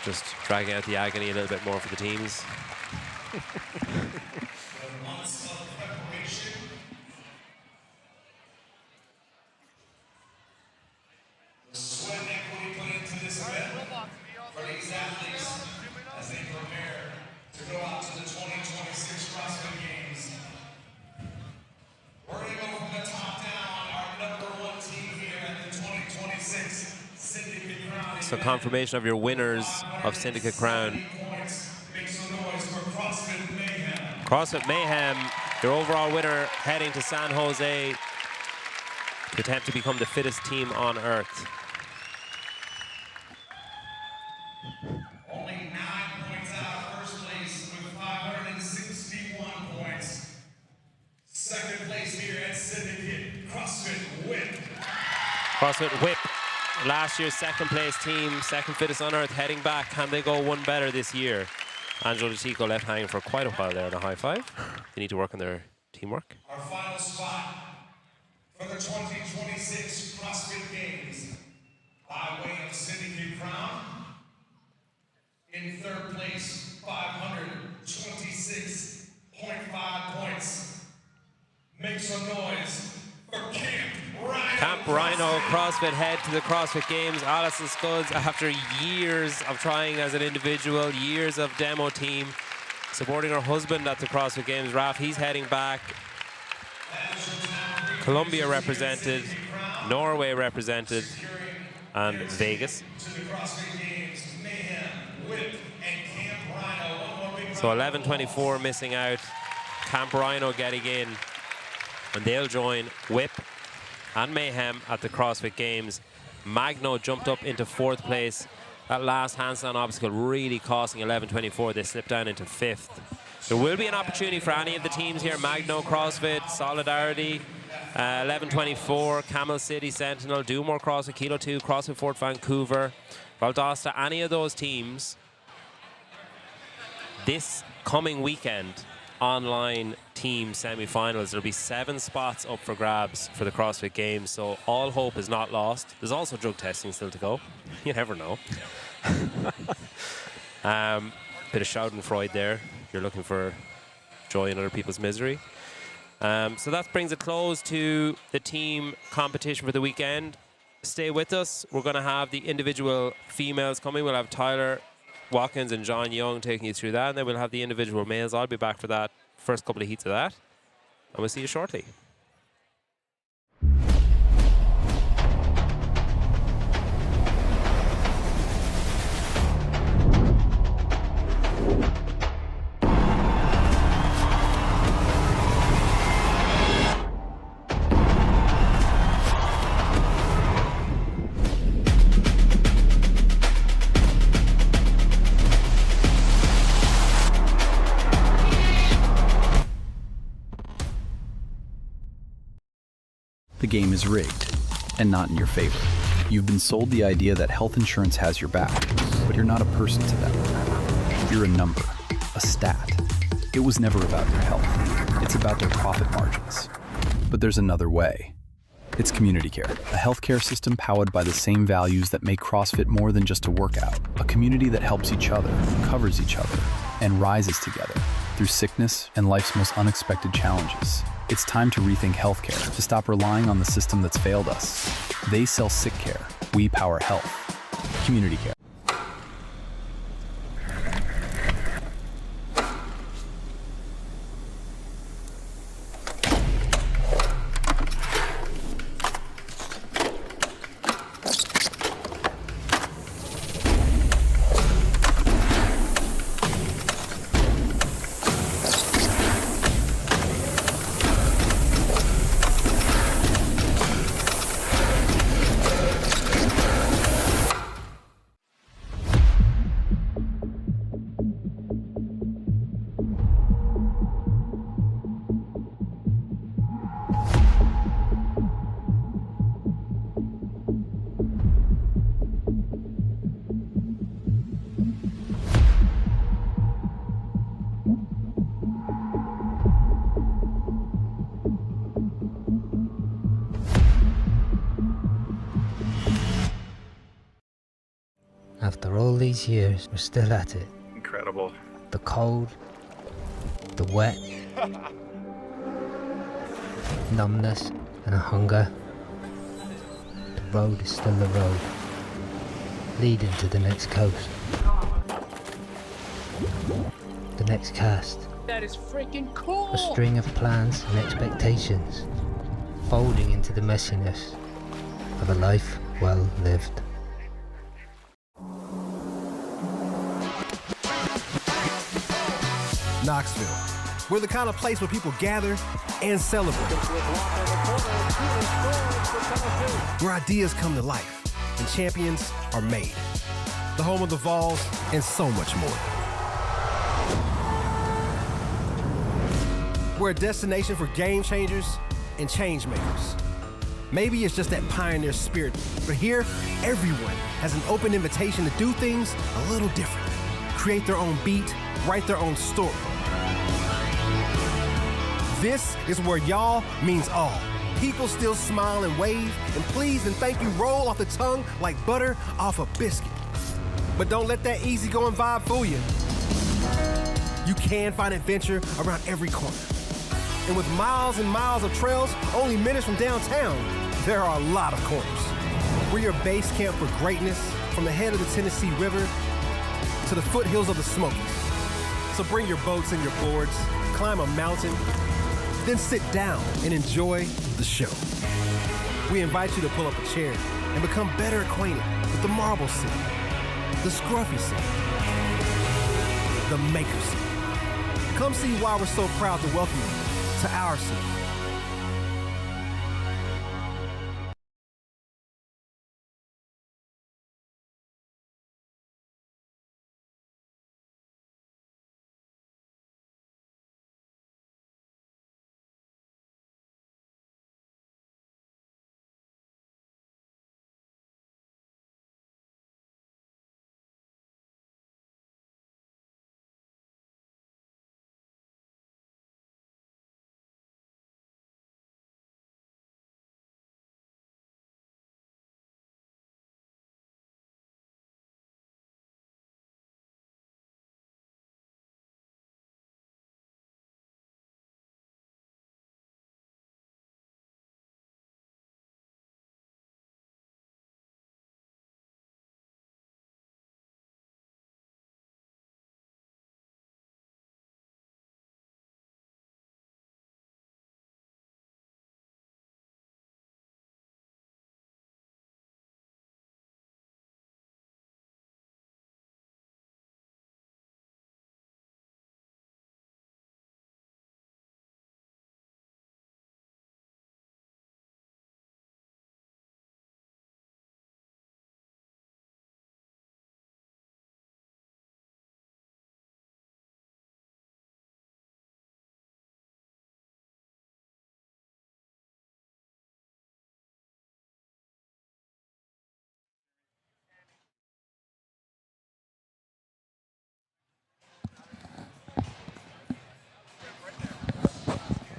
Just dragging out the agony a little bit more for the teams. The sweat equity put into this event for these athletes as they prepare to go out to the 2026 CrossFit Games. We're going to go from the top down. Our #1 team here at the 2026 Syndicate Crown. So confirmation of your winners of Syndicate Crown. CrossFit Mayhem, your overall winner, heading to San Jose to attempt to become the fittest team on earth. Only 9 points out of first place with 561 points. Second place here at Syndicate, CrossFit Whip. CrossFit Whip, last year's second place team, second fittest on earth, heading back. Can they go one better this year? Angelo DiTico left hanging for quite a while there in a high five. They need to work on their teamwork. Our final spot for the 2026 CrossFit Games by way of Syndicate Crown. In third place, 526.5 points. Make some noise for Camp Rhino. Camp Rhino CrossFit head to the CrossFit Games. Alison Scuds, after years of trying as an individual, years of demo team, supporting her husband at the CrossFit Games. Raf, he's heading back. Colombia represented, Norway represented, and Vegas. So 11:24 missing out. Camp Rhino getting in, and they'll join Whip and Mayhem at the CrossFit Games. Magno jumped up into 4th place. That last handstand obstacle really costing 11:24. They slipped down into 5th. There will be an opportunity for any of the teams here. Magno, CrossFit, Solidarity, 11:24, Camel City, Sentinel, Do More CrossFit, Kilo 2, CrossFit Fort Vancouver, Valdosta, any of those teams. This coming weekend, online team semi-finals, there'll be 7 spots up for grabs for the CrossFit Games, so all hope is not lost. There's also drug testing still to go. You never know. Bit of schadenfreude there. You're looking for joy in other people's misery. So that brings a close to the team competition for the weekend. stay with us. We're going to have the individual females coming. We'll have Tyler Watkins and John Young taking you through that, and then we'll have the individual males. I'll be back for that first couple of heats of that, and we'll see you shortly. The game is rigged, and not in your favor. You've been sold the idea that health insurance has your back, but you're not a person to them. You're a number, a stat. It was never about your health. It's about their profit margins. But there's another way. It's community care, a healthcare system powered by the same values that make CrossFit more than just a workout. A community that helps each other, covers each other, and rises together through sickness and life's most unexpected challenges. It's time to rethink healthcare, to stop relying on the system that's failed us. They sell sick care. We power health. Community care. After all these years, we're still at it. Incredible. The cold, the wet, numbness and a hunger. The road is still the road, leading to the next coast. The next cast. That is freaking cool! A string of plans and expectations, folding into the messiness of a life well lived. Knoxville. We're the kind of place where people gather and celebrate. Where ideas come to life and champions are made. The home of the Vols and so much more. We're a destination for game changers and change makers. Maybe it's just that pioneer spirit, but here, everyone has an open invitation to do things a little different. Create their own beat, write their own story. This is where y'all means all. People still smile and wave, and please and thank you roll off the tongue like butter off a biscuit. But don't let that easygoing vibe fool you. You can find adventure around every corner. And with miles and miles of trails only minutes from downtown, there are a lot of corners. We're your base camp for greatness, from the head of the Tennessee River to the foothills of the Smokies. So bring your boats and your boards, climb a mountain, then sit down and enjoy the show. We invite you to pull up a chair and become better acquainted with the marble scene, the scruffy scene, the maker scene. Come see why we're so proud to welcome you to our scene.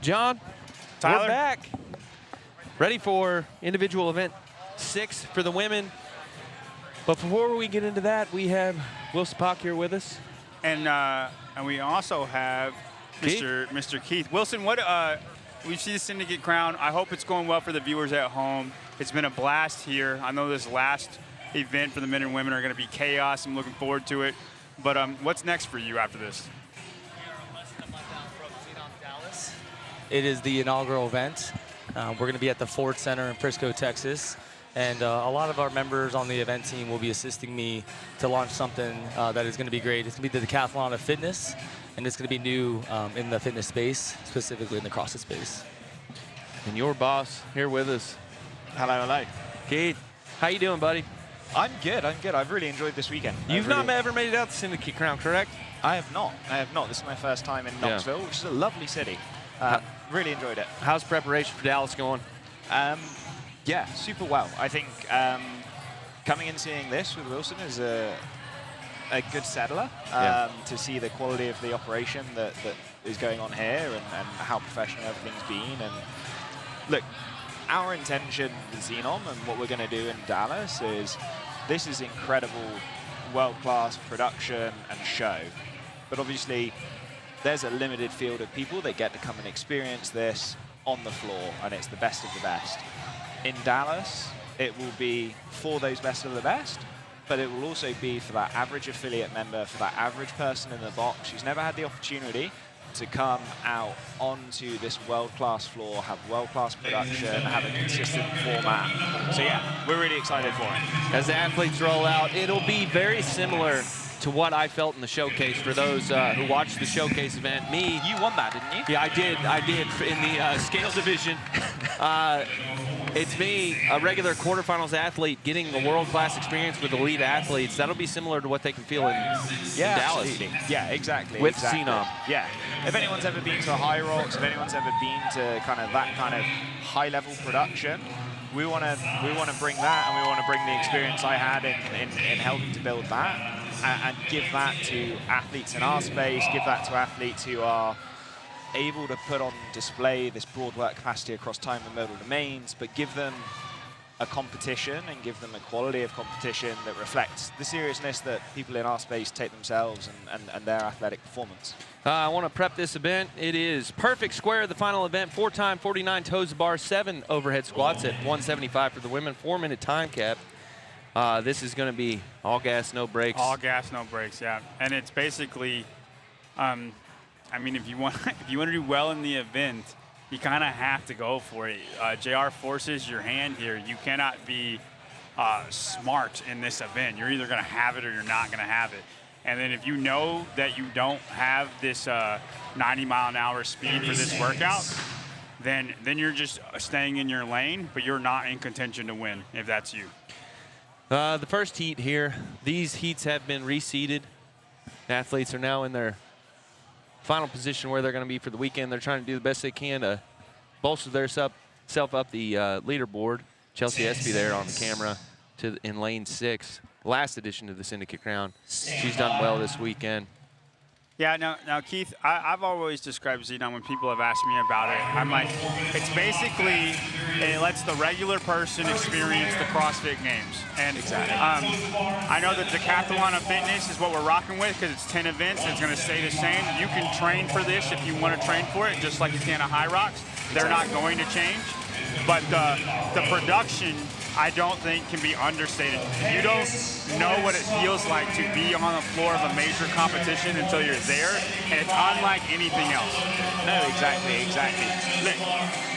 John, Tyler? we're back. Ready for individual event 6 for the women. But before we get into that, we have Wilson Pock here with us. And we also have Mr. Keith. Wilson, what we see the Syndicate Crown. I hope it's going well for the viewers at home. It's been a blast here. I know this last event for the men and women are going to be chaos. I'm looking forward to it. But what's next for you after this? It is the inaugural event. We're going to be at the Ford Center in Frisco, Texas. And a lot of our members on the event team will be assisting me to launch something that is going to be great. It's going to be the Decathlon of Fitness, and it's going to be new in the fitness space, specifically in the CrossFit space. And your boss here with us. Hello, hello. Keith, how you doing, buddy? I'm good. I've really enjoyed this weekend. You've not ever made it out to Syndicate Crown, correct? I have not. This is my first time in Knoxville, which is a lovely city. Really enjoyed it. How's preparation for Dallas going? Yeah, super well. I think coming and seeing this with Wilson is a good settler to see the quality of the operation that is going on here and how professional everything's been. And look, our intention with Xenon and what we're going to do in Dallas is this is incredible, world-class production and show. But obviously, there's a limited field of people that get to come and experience this on the floor, and it's the best of the best. In Dallas, it will be for those best of the best, but it will also be for that average affiliate member, for that average person in the box who's never had the opportunity to come out onto this world-class floor, have world-class production, have a consistent format. So yeah, we're really excited for it. As the athletes roll out, it'll be very similar to what I felt in the showcase. For those who watched the showcase event, you won that, didn't you? Yeah, I did in the scale division. It's me, a regular quarterfinals athlete, getting a world-class experience with elite athletes. That'll be similar to what they can feel in Dallas. Absolutely. Yeah, exactly. With exactly. Xenon. Yeah. If anyone's ever been to a High Rocks, if anyone's ever been to kind of that kind of high-level production, we want to bring that, and we want to bring the experience I had in helping to build that. And give that to athletes in our space, give that to athletes who are able to put on display this broad work capacity across time and modal domains, but give them a competition and give them a quality of competition that reflects the seriousness that people in our space take themselves and their athletic performance. I want to prep this event. It is perfect square, the final event, 4x 49 toes to bar, 7 overhead squats at 175 for the women, 4-minute time cap. This is going to be all gas, no brakes. All gas, no brakes, yeah. And it's basically, I mean, if you want to do well in the event, you kind of have to go for it. JR forces your hand here. You cannot be smart in this event. You're either going to have it or you're not going to have it. And then if you know that you don't have this 90-mile-an-hour speed for this workout, then you're just staying in your lane, but you're not in contention to win if that's you. The first heat here, these heats have been reseeded. Athletes are now in their final position where they're going to be for the weekend. They're trying to do the best they can to bolster themselves up the leaderboard. Chelsea Espy there on the camera in lane 6. Last edition of the Syndicate Crown. She's done well this weekend. Yeah, now Keith, I've always described Xenon when people have asked me about it. I'm like, it's basically, it lets the regular person experience the CrossFit Games. And I know that Decathlon of Fitness is what we're rocking with because it's 10 events and it's going to stay the same. You can train for this if you want to train for it, just like you can at High Rocks. They're not going to change. But the production, I don't think, can be understated. You don't know what it feels like to be on the floor of a major competition until you're there, and it's unlike anything else. No, exactly. Look,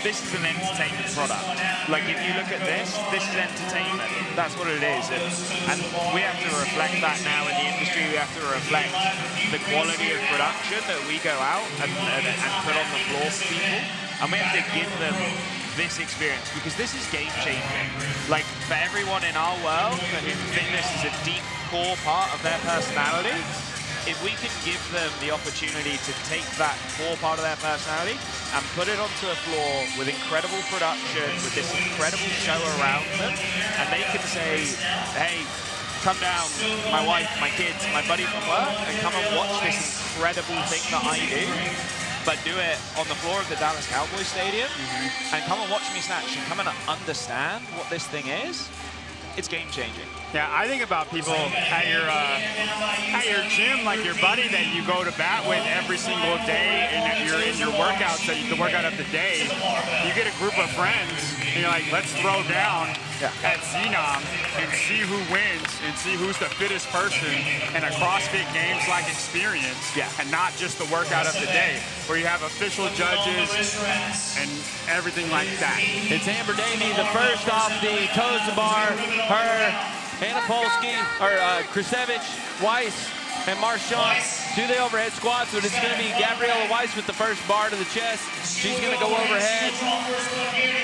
this is an entertainment product. Like, if you look at this is entertainment. That's what it is. And we have to reflect that now in the industry. We have to reflect the quality of production that we go out and put on the floor for people. And we have to give them this experience because this is game-changing. Like, for everyone in our world, fitness is a deep core part of their personality. If we can give them the opportunity to take that core part of their personality and put it onto a floor with incredible production, with this incredible show around them, and they can say, hey, come down, my wife, my kids, my buddy from work, and come and watch this incredible thing that I do. but do it on the floor of the Dallas Cowboys Stadium and come and watch me snatch and come and understand what this thing is. It's game-changing. Yeah, I think about people at your gym, like your buddy that you go to bat with every single day, and you're in your workouts, the workout of the day. You get a group of friends, and you're like, let's throw down at Xenom and see who wins and see who's the fittest person in a CrossFit Games-like experience, and not just the workout of the day, where you have official judges and everything like that. It's Amber Davey, the first off the toes to bar. Her, Anna Polsky, or Krusevich, Weiss, and Marchand do the overhead squats, but it's going to be Gabriella Weiss with the first bar to the chest. She's going to go overhead.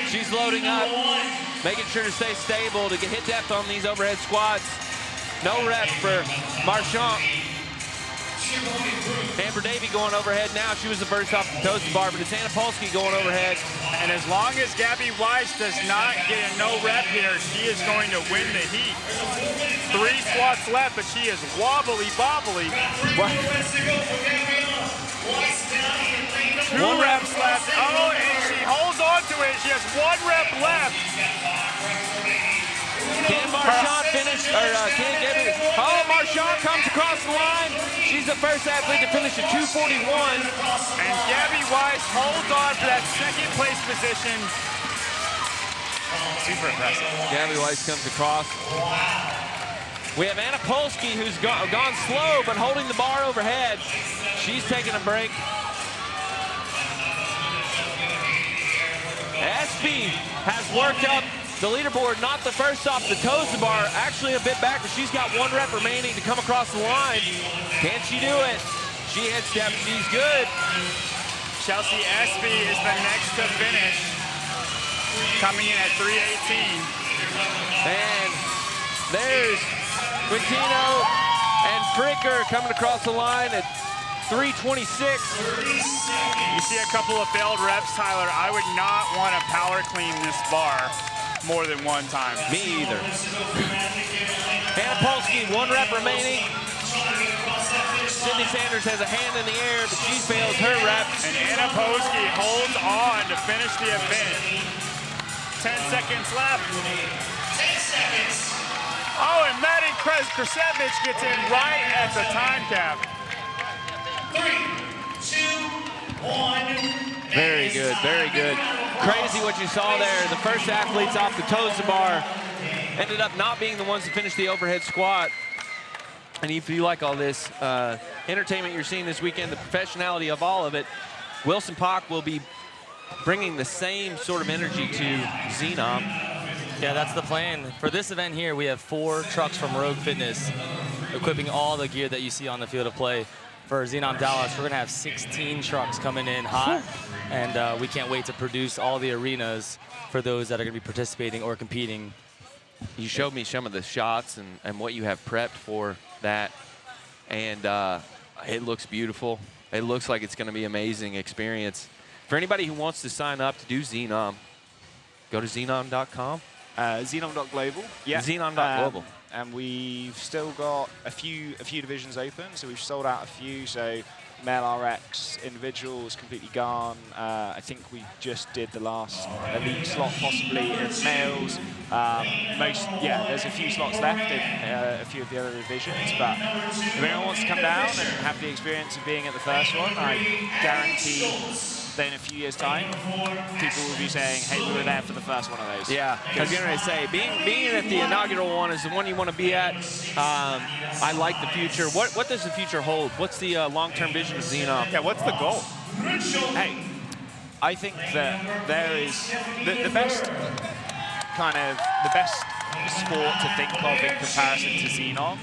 She's loading up, making sure to stay stable to hit depth on these overhead squats. No rep for Marchand. Amber Davey going overhead now. She was the first off the toes bar, but it's Anna Polsky going overhead. And as long as Gabby Weiss does not get a no rep here, she is going to win the heat. 3 squats left, but she is wobbly bobbly. 2 reps left. Oh, and she holds on to it. She has 1 rep left. Can Marchand finish, or can Gabby? Oh, Marchand comes across the line. She's the first athlete to finish at 241. And Gabby Weiss holds on for that second place position. Super impressive. Gabby Weiss comes across. We have Anna Polsky, who's gone slow, but holding the bar overhead. She's taking a break. Espy has worked up the leaderboard, not the first off the toes to bar, actually a bit back, but she's got 1 rep remaining to come across the line. Can she do it? She hits step, she's good. Chelsea Espy is the next to finish, coming in at 318. And there's Quintino and Fricker coming across the line at 326. You see a couple of failed reps, Tyler. I would not want to power clean this bar more than 1 time. Me either. Anna Polsky, 1 rep remaining. Sydney Sanders has a hand in the air, but she fails her rep. And Anna Polsky holds on to finish the event. 10 seconds left. 10 seconds. Oh, and Maddie Krusevich gets in right at the time cap. 3, 2, 1. Very good, very good. Crazy what you saw there. The first athletes off the toes to bar ended up not being the ones to finish the overhead squat. And if you like all this entertainment you're seeing this weekend, the professionality of all of it, Wilson Pock will be bringing the same sort of energy to Xenom. Yeah, that's the plan. For this event here, we have 4 trucks from Rogue Fitness equipping all the gear that you see on the field of play. For Xenom Dallas, we're going to have 16 trucks coming in hot, and we can't wait to produce all the arenas for those that are going to be participating or competing. You showed me some of the shots and what you have prepped for that, and it looks beautiful. It looks like it's going to be an amazing experience. For anybody who wants to sign up to do Xenom, go to xenon.com. Xenon.global. Yeah. Xenon.global. And we've still got a few divisions open, so we've sold out a few. So male RX individual is completely gone. I think we just did the last elite slot possibly in males. There's a few slots left in a few of the other divisions, but if anyone wants to come down and have the experience of being at the first one, I guarantee that in a few years' time, people will be saying, hey, we were there for the first one of those. Yeah, I was going to say, being at the inaugural one is the one you want to be at. I like the future. What does the future hold? What's the long-term vision of Xenom? Yeah, what's the goal? Hey, I think that there is the best sport to think of in comparison to Xenon.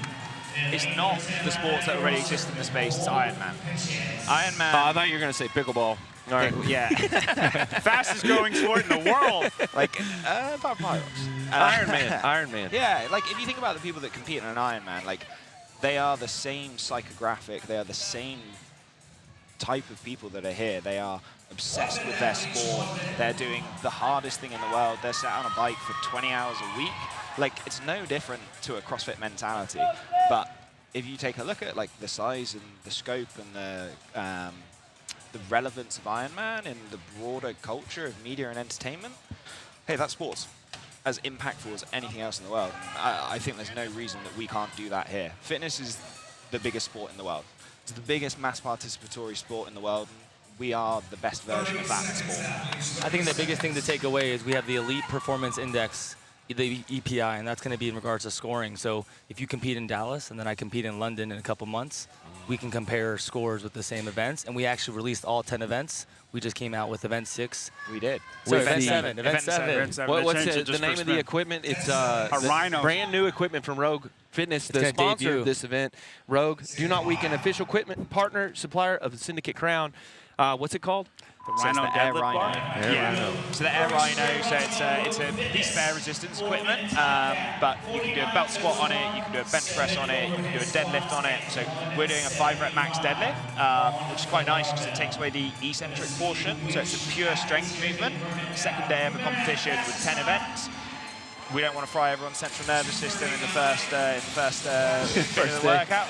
It's not the sports that already exist in the space, it's Ironman. Ironman. I thought you were going to say pickleball. All right. Yeah. Fastest growing sport in the world. Like, apart from Ironman. Yeah, like if you think about the people that compete in an Ironman, like they are the same psychographic, they are the same type of people that are here. They are obsessed with their sport. They're doing the hardest thing in the world. They're sat on a bike for 20 hours a week. Like, it's no different to a CrossFit mentality. But if you take a look at like the size and the scope and the relevance of Ironman in the broader culture of media and entertainment, hey, that's sports. As impactful as anything else in the world. I think there's no reason that we can't do that here. Fitness is the biggest sport in the world. It's the biggest mass participatory sport in the world. We are the best version of that sport. I think the biggest thing to take away is we have the Elite Performance Index, the EPI, and that's going to be in regards to scoring. So if you compete in Dallas and then I compete in London in a couple months, we can compare scores with the same events. And we actually released all 10 events. We just came out with event 6. We did. So event 7. Event 7. What's the name of the equipment? It's a Rhino. Brand new equipment from Rogue Fitness, the sponsor of this event. Rogue, Do Not Weaken, official equipment partner, supplier of the Syndicate Crown. What's it called? The Rhino the Air Rhino. Rhino. So the Air Rhino, so it's a piece of air resistance equipment, but you can do a belt squat on it, you can do a bench press on it, you can do a deadlift on it. So we're doing a 5-rep max deadlift, which is quite nice because it takes away the eccentric portion. So it's a pure strength movement. Second day of a competition with 10 events. We don't want to fry everyone's central nervous system in the first bit of the workout.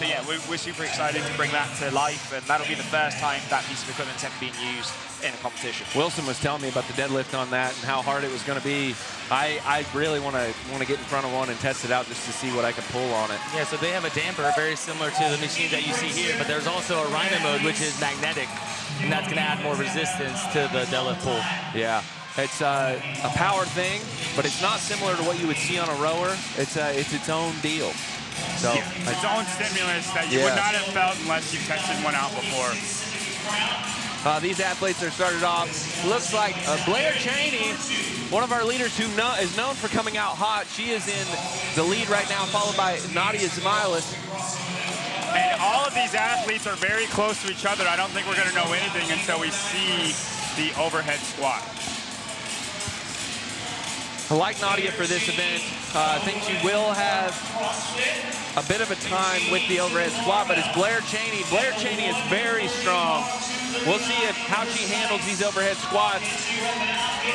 So yeah, we're super excited to bring that to life, and that'll be the first time that piece of equipment's ever been used in a competition. Wilson was telling me about the deadlift on that and how hard it was going to be. I really want to get in front of one and test it out just to see what I can pull on it. Yeah, so they have a damper very similar to the machines that you see here, but there's also a Rhino mode, which is magnetic, and that's going to add more resistance to the deadlift pull. Yeah. It's a power thing, but it's not similar to what you would see on a rower. It's its own deal. So its own stimulus that you would not have felt unless you tested one out before. These athletes are started off. Looks like Blair Cheney, one of our leaders who is known for coming out hot. She is in the lead right now, followed by Nadia Zamilis. And all of these athletes are very close to each other. I don't think we're going to know anything until we see the overhead squat. I like Nadia for this event. I think she will have a bit of a time with the overhead squat, but it's Blair Cheney. Blair Cheney is very strong. We'll see how she handles these overhead squats.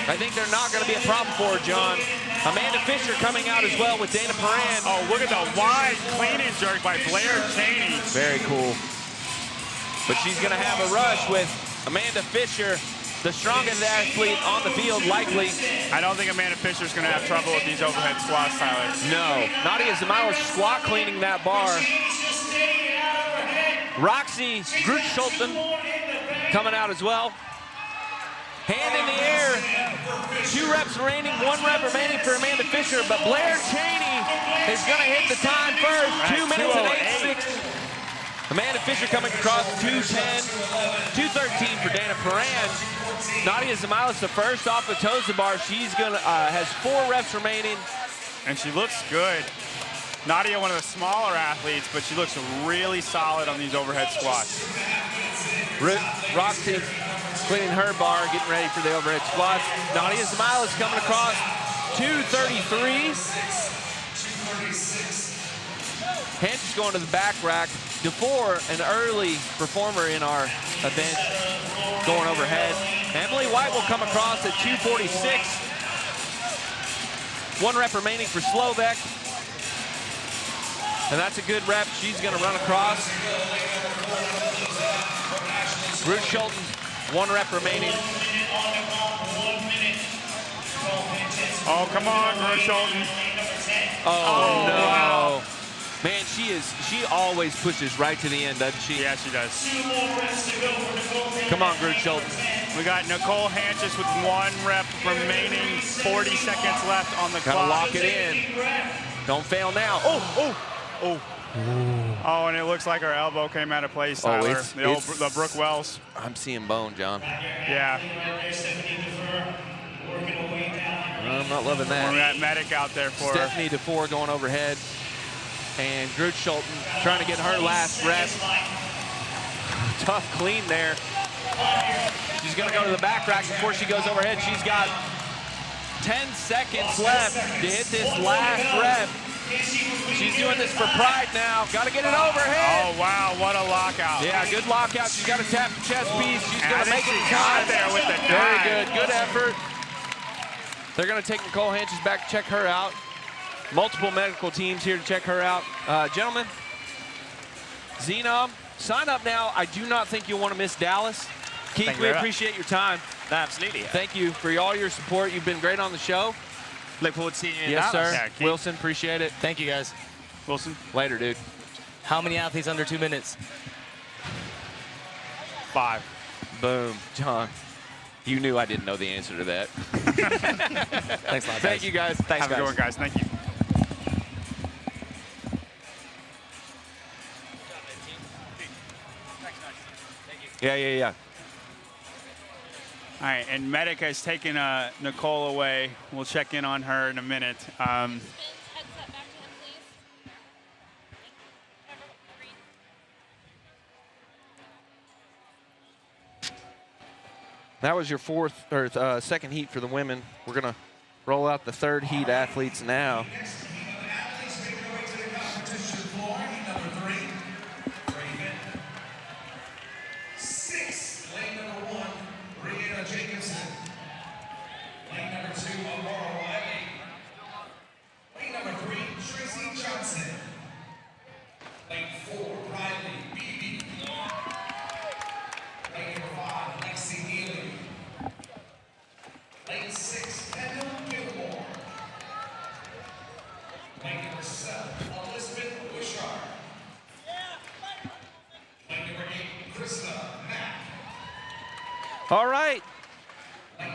I think they're not going to be a problem for her, John. Amanda Fisher coming out as well with Dana Paran. Oh, look at the wide clean and jerk by Blair Cheney. Very cool. But she's going to have a rush with Amanda Fisher, the strongest athlete on the field, likely. I don't think Amanda Fisher's going to have trouble with these overhead squats, Tyler. No. Nadia Zamilis squat cleaning that bar. Roxy Grutschulten coming out as well. Hand in the air. 2 reps remaining, 1 rep remaining for Amanda Fisher, but Blair Cheney is going to hit the time first. 2 minutes and 8:06. Amanda Fisher coming across 2:10, 2:13 for Dana Paran. Nadia Zamilis the first off the toes of the bar. She's gonna has 4 reps remaining, and she looks good. Nadia, one of the smaller athletes, but she looks really solid on these overhead squats. Roxy cleaning her bar, getting ready for the overhead squats. Nadia Zamilis coming across 2:33. Panchik going to the back rack. DeFore, an early performer in our event, going overhead. Emily White will come across at 2:46. 1 rep remaining for Slovak. And that's a good rep. She's going to run across. Ruth Schulten, 1 rep remaining. Oh, come on, Ruth Schulten. Oh, no. Wow. Man, she always pushes right to the end, doesn't she? Yeah, she does. Come on, Ruth Schulten. We got Nicole Hanches with 1 rep remaining, 40 seconds left on the clock. Gotta lock it in. Don't fail now. Oh, and it looks like her elbow came out of place, Tyler. The Brooke Wells. I'm seeing bone, John. Yeah. I'm not loving that. We got medic out there for Stephanie DeFore going overhead. And Groot Schulten trying to get her last rep. Tough clean there. She's going to go to the back rack before she goes overhead. She's got 10 seconds left to hit this last rep. She's doing this for pride now. Got to get it overhead. Oh, wow, what a lockout. Yeah, good lockout. She's got to tap the chest piece. She's going to make it got there with the dive. Very good. Good effort. They're going to take Nicole Hanches back to check her out. Multiple medical teams here to check her out. Gentlemen, Zena, sign up now. I do not think you'll want to miss Dallas. Keith, we appreciate your time. No, absolutely. Thank you for all your support. You've been great on the show. Look forward to seeing you in Yes, Dallas. sir. Yeah, Wilson, appreciate it. Thank you, guys. Wilson? Later, dude. How many athletes under 2 minutes? 5. Boom. John, you knew I didn't know the answer to that. Thanks a lot, guys. Thank you, guys. Thanks, Have a good one, guys. Thank you. Yeah. All right, and Medic has taken Nicole away. We'll check in on her in a minute. That was your second heat for the women. We're going to roll out the third heat athletes now. All right,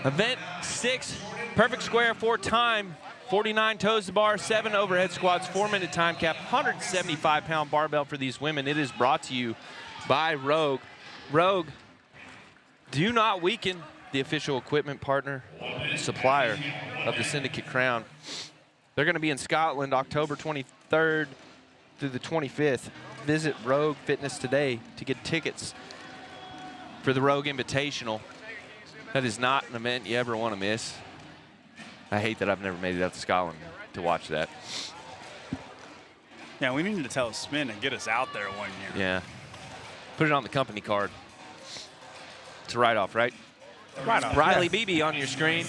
event 6, perfect square 4 time, 49 toes to bar, 7 overhead squats, 4-minute time cap, 175-pound barbell for these women. It is brought to you by Rogue. Rogue, do not weaken, the official equipment partner, supplier of the Syndicate Crown. They're going to be in Scotland October 23rd through the 25th. Visit Rogue Fitness today to get tickets for the Rogue Invitational. That is not an event you ever want to miss. I hate that I've never made it out to Scotland to watch that. Yeah, we need to tell Spin and get us out there one year. Yeah. Put it on the company card. It's a write-off, right? Write-off. Riley Yeah. Beebe on your screen.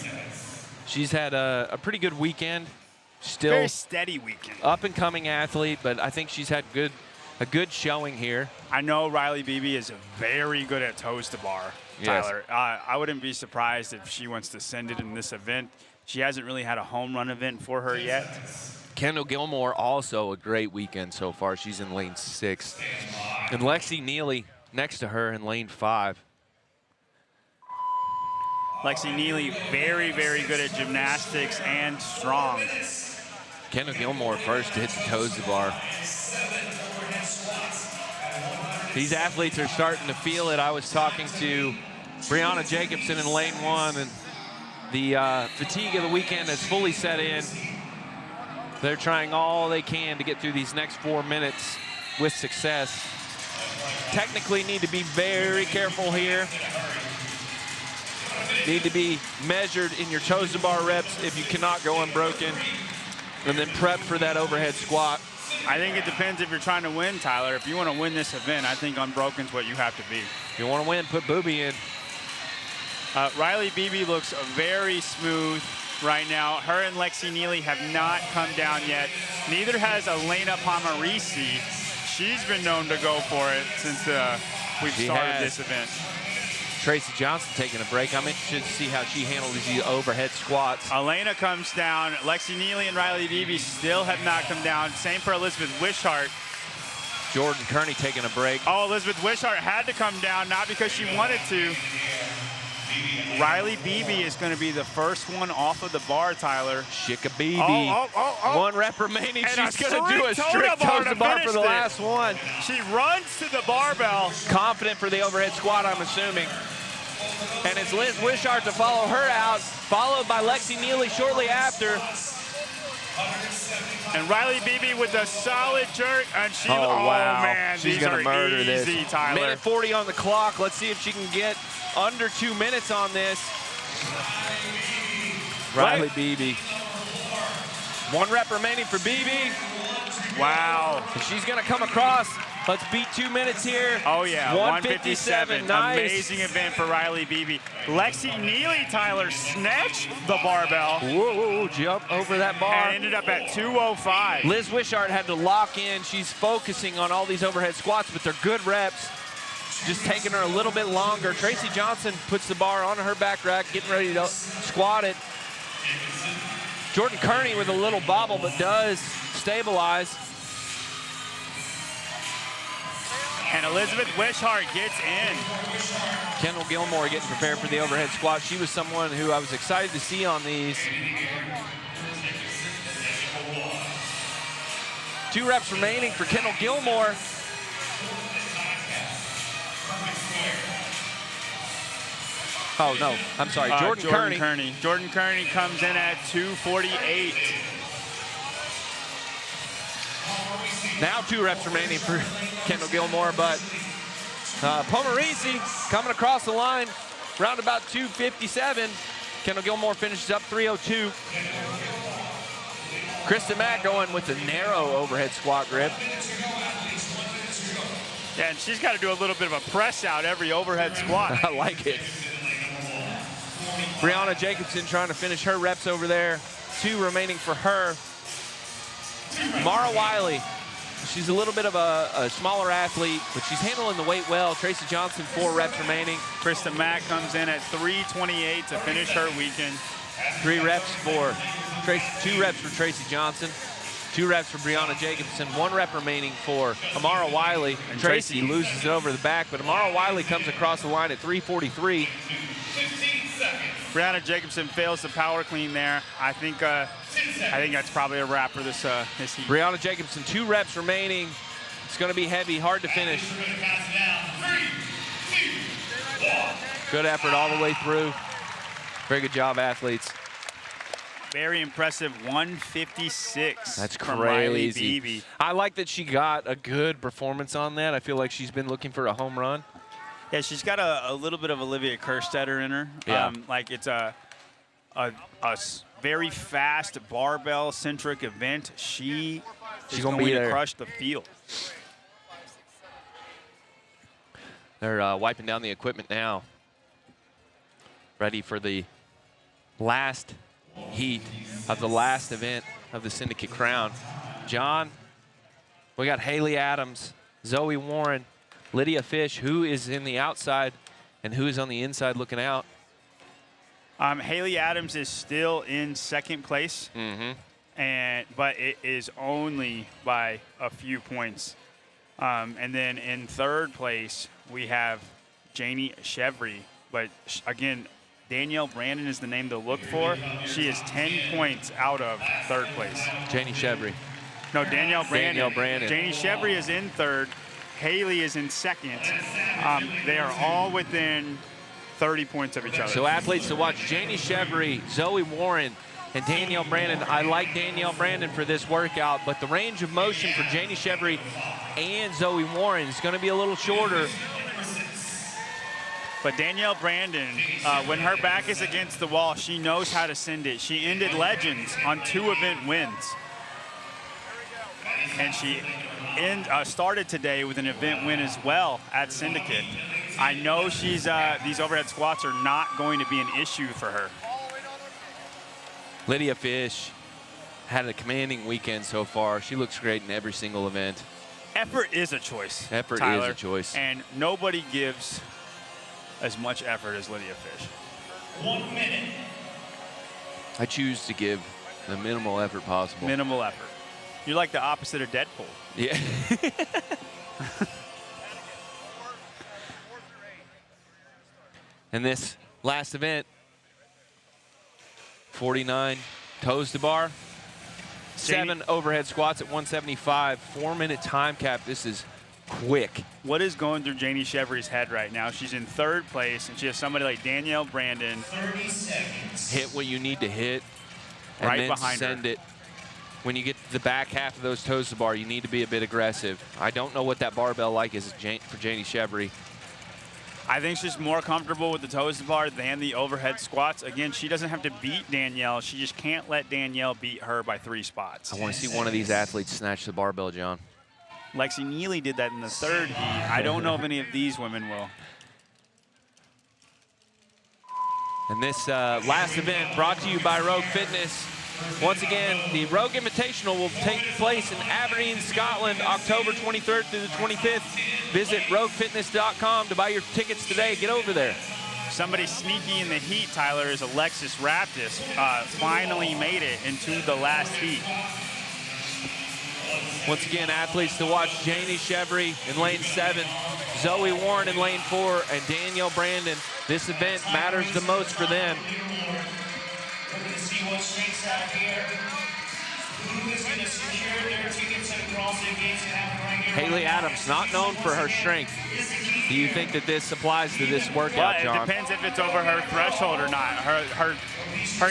She's had a pretty good weekend. Still Very steady weekend. Up-and-coming athlete, but I think she's had a good showing here. I know Riley Beebe is very good at toes to bar, Tyler. Yes. I wouldn't be surprised if she wants to send it in this event. She hasn't really had a home run event for her yet. Kendall Gilmore, also a great weekend so far. She's in lane 6. And Lexi Neely next to her in lane 5. Lexi Neely, very, very good at gymnastics and strong. Kendall Gilmore first to hit the toes to bar. These athletes are starting to feel it. I was talking to Brianna Jacobson in lane 1, and the fatigue of the weekend has fully set in. They're trying all they can to get through these next 4 minutes with success. Technically need to be very careful here. Need to be measured in your toes to bar reps if you cannot go unbroken, and then prep for that overhead squat. I think it depends if you're trying to win, Tyler. If you want to win this event, I think unbroken's what you have to be. If you want to win, put Booby in. Riley Beebe looks very smooth right now. Her and Lexi Neely have not come down yet. Neither has Elena Pomarisi. She's been known to go for it since we've started this event. Tracy Johnson taking a break. I'm interested to see how she handles these overhead squats. Elena comes down. Lexi Neely and Riley Beebe still have not come down. Same for Elizabeth Wishart. Jordan Kearney taking a break. Oh, Elizabeth Wishart had to come down, not because she wanted to. Riley Beebe is going to be the first one off of the bar, Tyler. Shika Beebe. Oh. 1 rep remaining. And She's going to do a strict toes to bar for the last one. She runs to the barbell. Confident for the overhead squat, I'm assuming. And it's Liz Wishart to follow her out, followed by Lexi Neely shortly after. And Riley Beebe with a solid jerk, and she, wow. Man, she's going to murder this. Tyler. Minute 40 on the clock. Let's see if she can get under 2 minutes on this. Riley Beebe. 1 rep remaining for Beebe. Wow. And she's going to come across. Let's beat 2 minutes here. Oh, yeah. 157. Nice. Amazing event for Riley Beebe. Lexi Neely, Tyler, snatched the barbell. Whoa, jump over that bar. And ended up at 205. Liz Wishart had to lock in. She's focusing on all these overhead squats, but they're good reps. Just taking her a little bit longer. Tracy Johnson puts the bar on her back rack, getting ready to squat it. Jordan Kearney with a little bobble, but does stabilize. And Elizabeth Wishart gets in. Kendall Gilmore getting prepared for the overhead squat. She was someone who I was excited to see on these. 2 reps remaining for Kendall Gilmore. Oh, no, I'm sorry, Jordan Kearney. Jordan Kearney comes in at 248. Now 2 reps remaining for Kendall Gilmore, but Pomarisi coming across the line, round about 257. Kendall Gilmore finishes up 302. Kristen Mack going with the narrow overhead squat grip. Yeah, and she's got to do a little bit of a press out every overhead squat. I like it. Brianna Jacobson trying to finish her reps over there. 2 remaining for her. Mara Wiley, she's a little bit of a smaller athlete, but she's handling the weight well. Tracy Johnson, 4 reps remaining. Krista Mack comes in at 328 to finish her weekend. 3 reps for Tracy, 2 reps for Tracy Johnson, 2 reps for Brianna Jacobson, 1 rep remaining for Amara Wiley. And Tracy loses it over the back, but Amara Wiley comes across the line at 343. Brianna Jacobson fails the power clean there. I think that's probably a wrap for this heat. Brianna Jacobson, 2 reps remaining. It's going to be heavy, hard to finish. Good effort all the way through. Very good job, athletes. Very impressive 156. That's from Riley Beebe. I like that she got a good performance on that. I feel like she's been looking for a home run. Yeah, she's got a little bit of Olivia Kerstetter in her. Yeah. Like it's a very fast barbell-centric event. She's going to crush the field. They're wiping down the equipment now. Ready for the last heat of the last event of the Syndicate Crown. John, we got Haley Adams, Zoe Warren, Lydia Fish, who is in the outside and who is on the inside looking out. Haley Adams is still in 2nd place, but it is only by a few points. And then in 3rd place, we have Janie Chevry. But again, Danielle Brandon is the name to look for. She is 10 points out of 3rd place. Janie Chevry. No, Danielle Brandon. Danielle Brandon. Janie Chevry is in 3rd. Haley is in 2nd. They are all within 30 points of each other. So athletes to watch: Janie Chevry, Zoe Warren, and Danielle Brandon. I like Danielle Brandon for this workout, but the range of motion for Janie Chevry and Zoe Warren is going to be a little shorter. But Danielle Brandon, when her back is against the wall, she knows how to send it. She ended Legends on 2 event wins. And she started today with an event win as well at Syndicate. I know she's these overhead squats are not going to be an issue for her. Lydia Fish had a commanding weekend so far. She looks great in every single event. Effort is a choice, Effort Tyler, is a choice. And nobody gives as much effort as Lydia Fish. 1 minute. I choose to give the minimal effort possible. Minimal effort. You're like the opposite of Deadpool. Yeah. And this last event, 49 toes to bar, 7 overhead squats at 175, 4-minute time cap. This is quick. What is going through Janie Chevry's head right now? She's in 3rd place, and she has somebody like Danielle Brandon. 30 seconds. Hit what you need to hit, and Right then behind her. send it. When you get to the back half of those toes to bar, you need to be a bit aggressive. I don't know what that barbell like is for Janie Chevry. I think she's more comfortable with the toes to bar than the overhead squats. Again, she doesn't have to beat Danielle. She just can't let Danielle beat her by 3 spots. I want to see one of these athletes snatch the barbell, John. Lexi Neely did that in the 3rd heat. I don't know if any of these women will. And this last event brought to you by Rogue Fitness. Once again, the Rogue Invitational will take place in Aberdeen, Scotland, October 23rd through the 25th. Visit roguefitness.com to buy your tickets today. Get over there. Somebody sneaky in the heat, Tyler, is Alexis Raptis. Finally made it into the last heat. Once again, athletes to watch: Janie Chevry in lane 7, Zoe Warren in lane 4, and Danielle Brandon. This event matters the most for them. Haley Adams, not known for her strength. Do you think that this applies to this workout, John? It depends if it's over her threshold or not. Her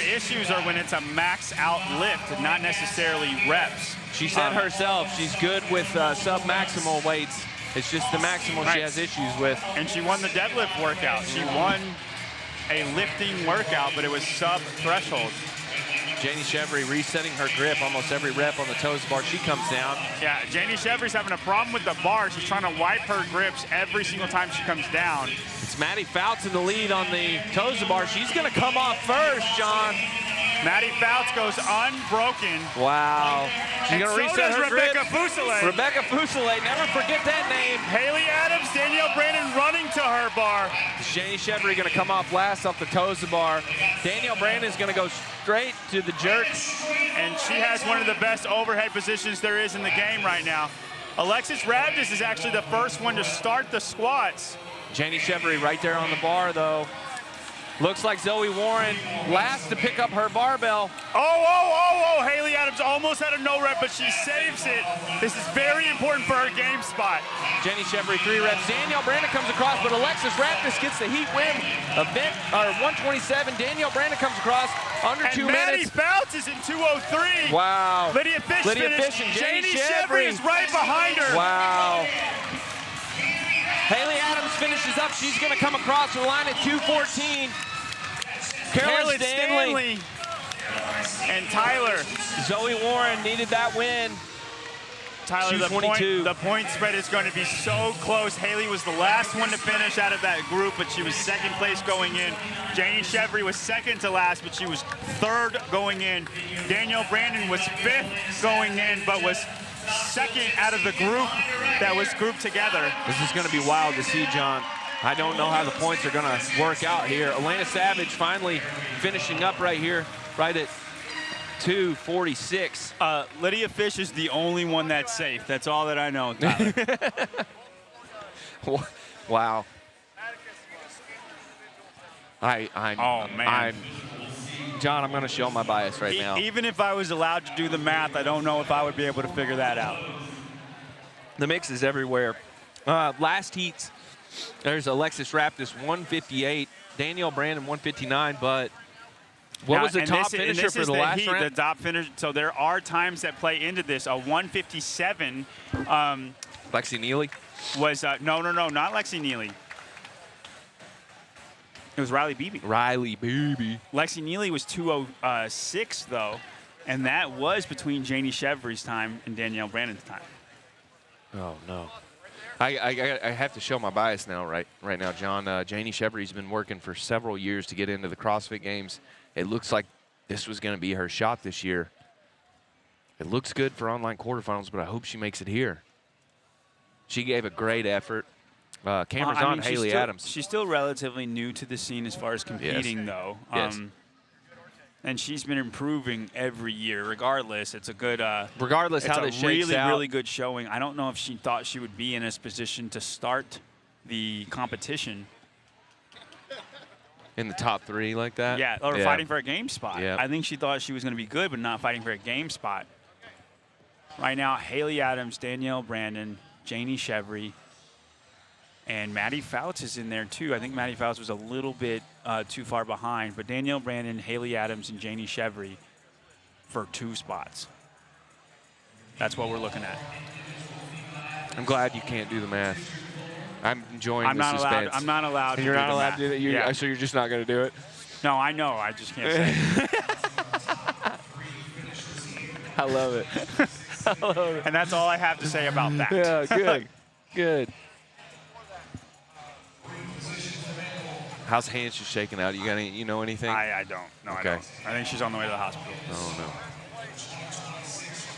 issues are when it's a max out lift, not necessarily reps. She said herself she's good with sub-maximal weights. It's just the maximal she has issues with. And she won the deadlift workout. She won a lifting workout, but it was sub-threshold. Janie Chevry resetting her grip almost every rep on the toes bar. She comes down. Yeah, Janie Chevry's having a problem with the bar. She's trying to wipe her grips every single time she comes down. It's Maddie Fouts in the lead on the toes bar. She's going to come off first, John. Maddie Fouts goes unbroken. Wow. She's going to reset her Rebecca grips. Fuselier. Rebecca Fuselier, never forget that name. Haley Adams, Danielle Brandon running to her bar. Janie Chevry going to come off last off the toes bar. Danielle Brandon's going to go straight to the jerks. And she has one of the best overhead positions there is in the game right now. Alexis Raptis is actually the first one to start the squats. Janie Chevry right there on the bar, though. Looks like Zoe Warren last to pick up her barbell. Oh, Haley Adams almost had a no rep, but she saves it. This is very important for her game spot. Janie Chevry 3 reps. Danielle Brandon comes across, but Alexis Raptis gets the heat win. Event 127. Danielle Brandon comes across under 2 Maddie minutes. Fouts is in 2:03. Wow. Lydia Fish finished. and Janie Chevry is right behind her. Wow. Haley Adams finishes up. She's going to come across the line at 2:14. Carolyn Stanley. And Tyler. Zoe Warren needed that win. Tyler, the point spread is going to be so close. Haley was the last one to finish out of that group, but she was 2nd place going in. Janie Chevry was 2nd to last, but she was 3rd going in. Danielle Brandon was 5th going in, but was 2nd out of the group that was grouped together. This is going to be wild to see, John. I don't know how the points are going to work out here. Elena Savage finally finishing up right here, right at 2:46. Lydia Fish is the only one that's safe. That's all that I know, Tyler. Wow. John, I'm going to show my bias right now. Even if I was allowed to do the math, I don't know if I would be able to figure that out. The mix is everywhere. Last heats, there's Alexis Raptis 158, Danielle Brandon 159, but what was the top finisher for the last round? The top finish. So there are times that play into this. A 157. Lexi Neely? Was no, not Lexi Neely. It was Riley Beebe. Riley Beebe. Lexi Neely was 206 though, and that was between Janie Chevry's time and Danielle Brandon's time. Oh no. I have to show my bias now, right now, John. Janie Chevry's been working for several years to get into the CrossFit Games. It looks like this was going to be her shot this year. It looks good for online quarterfinals, but I hope she makes it here. She gave a great effort. Cameras on Haley Adams. She's still relatively new to the scene as far as competing, though. Yes. And she's been improving every year. Regardless, it's a good. Regardless how this shakes out. Really good showing. I don't know if she thought she would be in this position to start the competition. In the top 3 like that? Yeah, or fighting for a game spot. Yeah. I think she thought she was going to be good, but not fighting for a game spot. Right now, Haley Adams, Danielle Brandon, Janie Chevry, and Maddie Fouts is in there too. I think Maddie Fouts was a little bit too far behind, but Danielle Brandon, Haley Adams, and Janie Chevry for 2 spots. That's what we're looking at. I'm glad you can't do the math. I'm enjoying I'm the not suspense. allowed. I'm not allowed. You're to not do the allowed math. to do that? Yeah. So you're just not going to do it? No, I know. I just can't say it. I love it. I love it. And that's all I have to say about that. Yeah, good. Good. How's Hans just shaking out? You got any, you know anything? I don't. No, Okay. I don't. I think she's on the way to the hospital. Oh, no.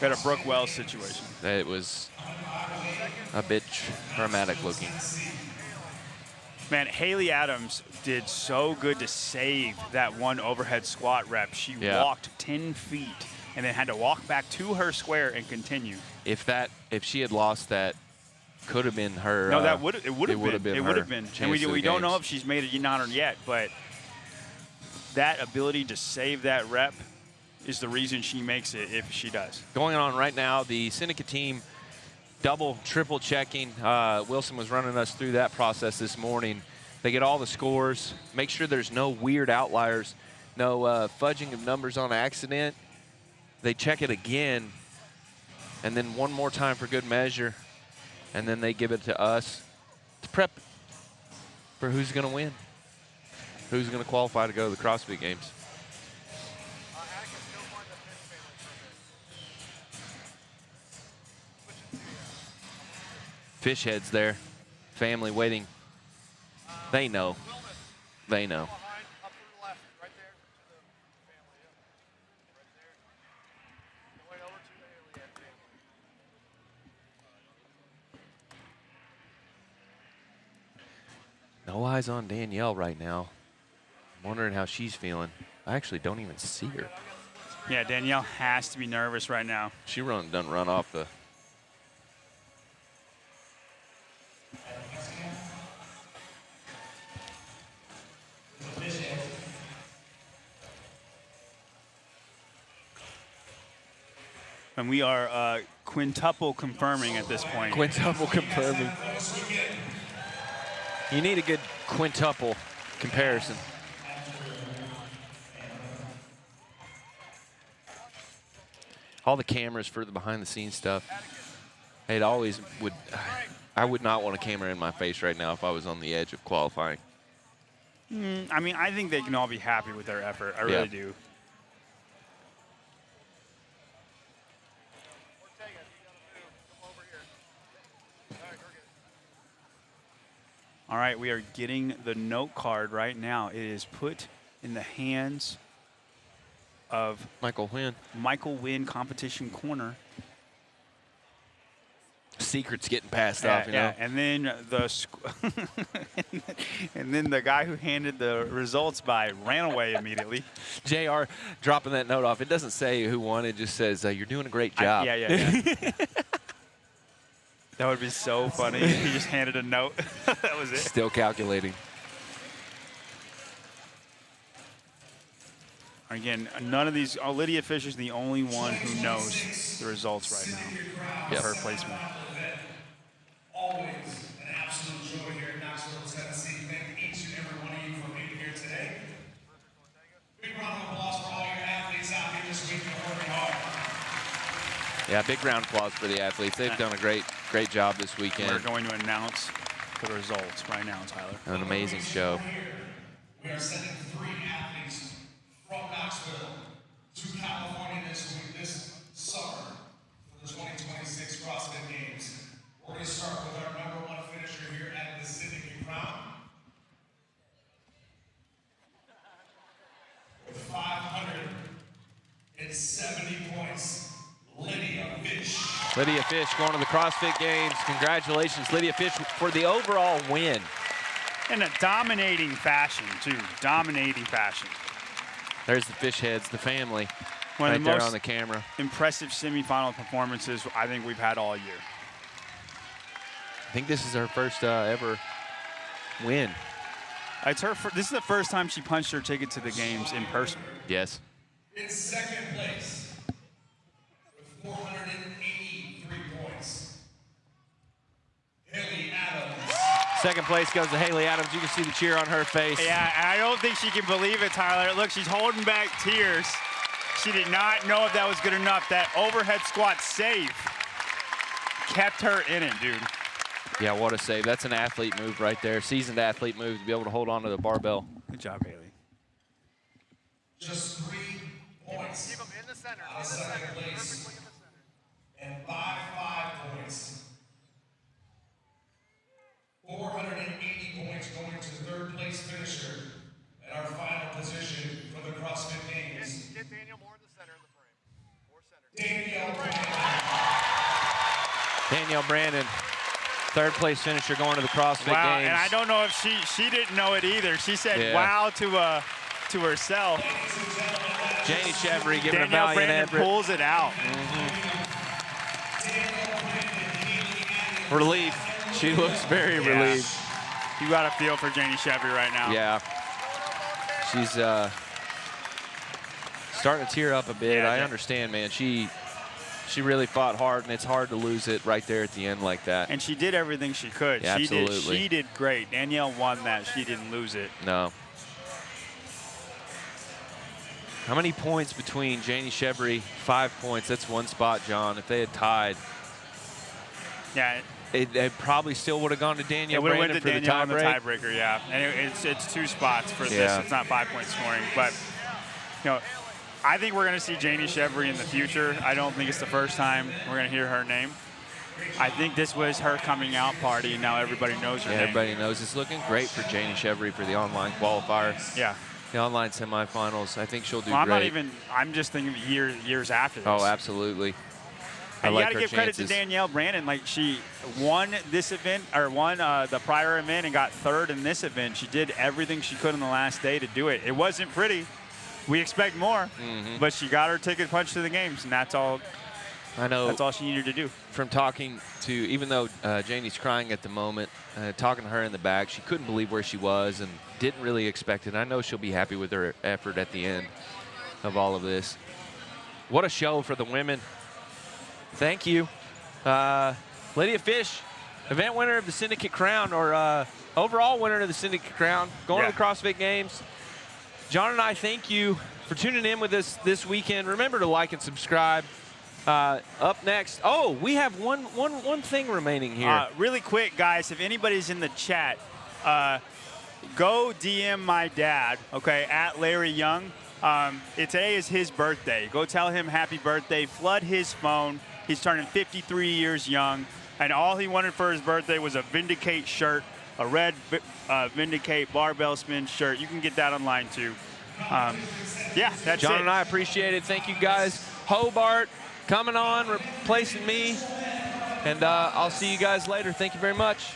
We had a Brooke Wells situation. It was a bit traumatic looking. Man, Haley Adams did so good to save that one overhead squat rep. She walked 10 feet and then had to walk back to her square and continue. If she had lost that, could have been her. No, it would have been. It would her have been. chance And we to the don't know games. if she's made it not yet, but that ability to save that rep is the reason she makes it if she does. Going on right now, the Syndicate team double, triple checking. Wilson was running us through that process this morning. They get all the scores, make sure there's no weird outliers, no fudging of numbers on accident. They check it again, and then one more time for good measure, and then they give it to us to prep for who's going to win, who's going to qualify to go to the CrossFit Games. Fish heads there, family waiting. They know. They know. No eyes on Danielle right now. I'm wondering how she's feeling. I actually don't even see her. Yeah, Danielle has to be nervous right now. She doesn't run off the. And we are quintuple confirming at this point. Quintuple confirming. You need a good quintuple comparison. All the cameras for the behind-the-scenes stuff. It always would. I would not want a camera in my face right now if I was on the edge of qualifying. I mean, I think they can all be happy with their effort. I really do. All right, we are getting the note card right now. It is put in the hands of Michael Wynn. Michael Wynn, Competition Corner. Secrets getting passed off, you know. And then and then the guy who handed the results by ran away immediately. JR dropping that note off. It doesn't say who won. It just says you're doing a great job. Yeah. That would be so funny if he just handed a note. That was it. Still calculating. Again, none of these. Oh, Lydia Fisher's the only one who knows the results right now of her placement. Always an absolute joy here in Knoxville, Tennessee. Thank each and every one of you for being here today. Big round of applause for all your athletes out here this week and working hard. Yeah, big round of applause for the athletes. They've done a great job this weekend. We're going to announce the results right now, Tyler. An amazing show. We are sending 3 athletes from Knoxville to California this summer for the 2026 CrossFit Games. We're going to start with our #1 finisher here at the Syndicate Crown. With 570 points, Lydia Fish. Lydia Fish going to the CrossFit Games. Congratulations, Lydia Fish, for the overall win. In a dominating fashion, too. Dominating fashion. There's the fish heads, the family, One right of the there most on the camera. Impressive semifinal performances I think we've had all year. I think this is her first ever win. It's her. This is the first time she punched her ticket to the games in person. Yes. In second place, with 483 points, Haley Adams. Second place goes to Haley Adams. You can see the cheer on her face. Yeah, I don't think she can believe it, Tyler. Look, she's holding back tears. She did not know if that was good enough. That overhead squat save kept her in it, dude. Yeah, what a save. That's an athlete move right there. Seasoned athlete move to be able to hold on to the barbell. Good job, Haley. Just 3 points. Keep them in the center. In the second place. Perfectly in the center. And by 5 points. 480 points going to third place finisher at our final position for the CrossFit Games. Get Danielle more in the center of the frame. More center. Danielle Brandon, third place finisher going to the CrossFit Wow, Games. and I don't know if she didn't know it either. She said wow to herself. Janie Chevry giving a Danielle valiant Brandon effort. pulls it out. Relief. She looks very relieved. You got a feel for Janie Chevry right now. Yeah. She's starting to tear up a bit. I understand, man. She really fought hard, and it's hard to lose it right there at the end like that. And she did everything she could. Yeah, absolutely. She did great. Danielle won that. She didn't lose it. No. How many points between Janie Chevry? 5 points. That's 1 spot, John. If they had tied, yeah, it probably still would have gone to Danielle Brandon for the tiebreaker. Yeah, and it's 2 spots for this. It's not 5-point scoring, but I think we're going to see Janie Chevry in the future. I don't think it's the first time we're going to hear her name. I think this was her coming out party, and now everybody knows her name. Everybody knows. It's looking great for Janie Chevry for the online qualifier. Yeah. The online semifinals. I think she'll do I'm great. I'm just thinking of years after this. Oh, absolutely. And I like you got to give credit to Danielle Brandon. Like, she won this event, or won the prior event and got 3rd in this event. She did everything she could in the last day to do it. It wasn't pretty. We expect more, but she got her ticket punched to the games, and that's all. I know. That's all she needed to do. From talking to, even though Janie's crying at the moment, talking to her in the back, she couldn't believe where she was and didn't really expect it. I know she'll be happy with her effort at the end of all of this. What a show for the women. Thank you. Lydia Fish, event winner of the Syndicate Crown, or overall winner of the Syndicate Crown, going to the CrossFit Games. John and I thank you for tuning in with us this weekend. Remember to like and subscribe. Up next, we have one thing remaining here. Really quick, guys, if anybody's in the chat, go DM my dad, okay, at Larry Young. Today is his birthday. Go tell him happy birthday. Flood his phone. He's turning 53 years young, and all he wanted for his birthday was a Vindicate shirt, a red Vindicate barbell spin shirt. You can get that online too. Yeah, that's John it. and I appreciate it. Thank you, guys. Hobart coming on, replacing me, and I'll see you guys later. Thank you very much.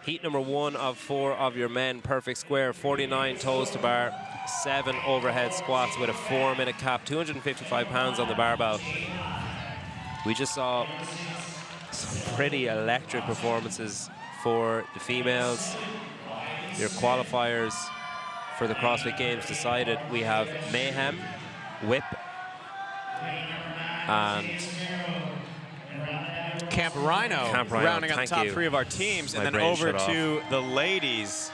Heat number 1 of 4 of your men, perfect square, 49 toes to bar, 7 overhead squats with a 4-minute cap, 255 pounds on the barbell. We just saw some pretty electric performances for the females. Your qualifiers for the CrossFit Games decided. We have Mayhem, Whip, and Camp Rhino, rounding up the top 3 of our teams. And then over to the ladies.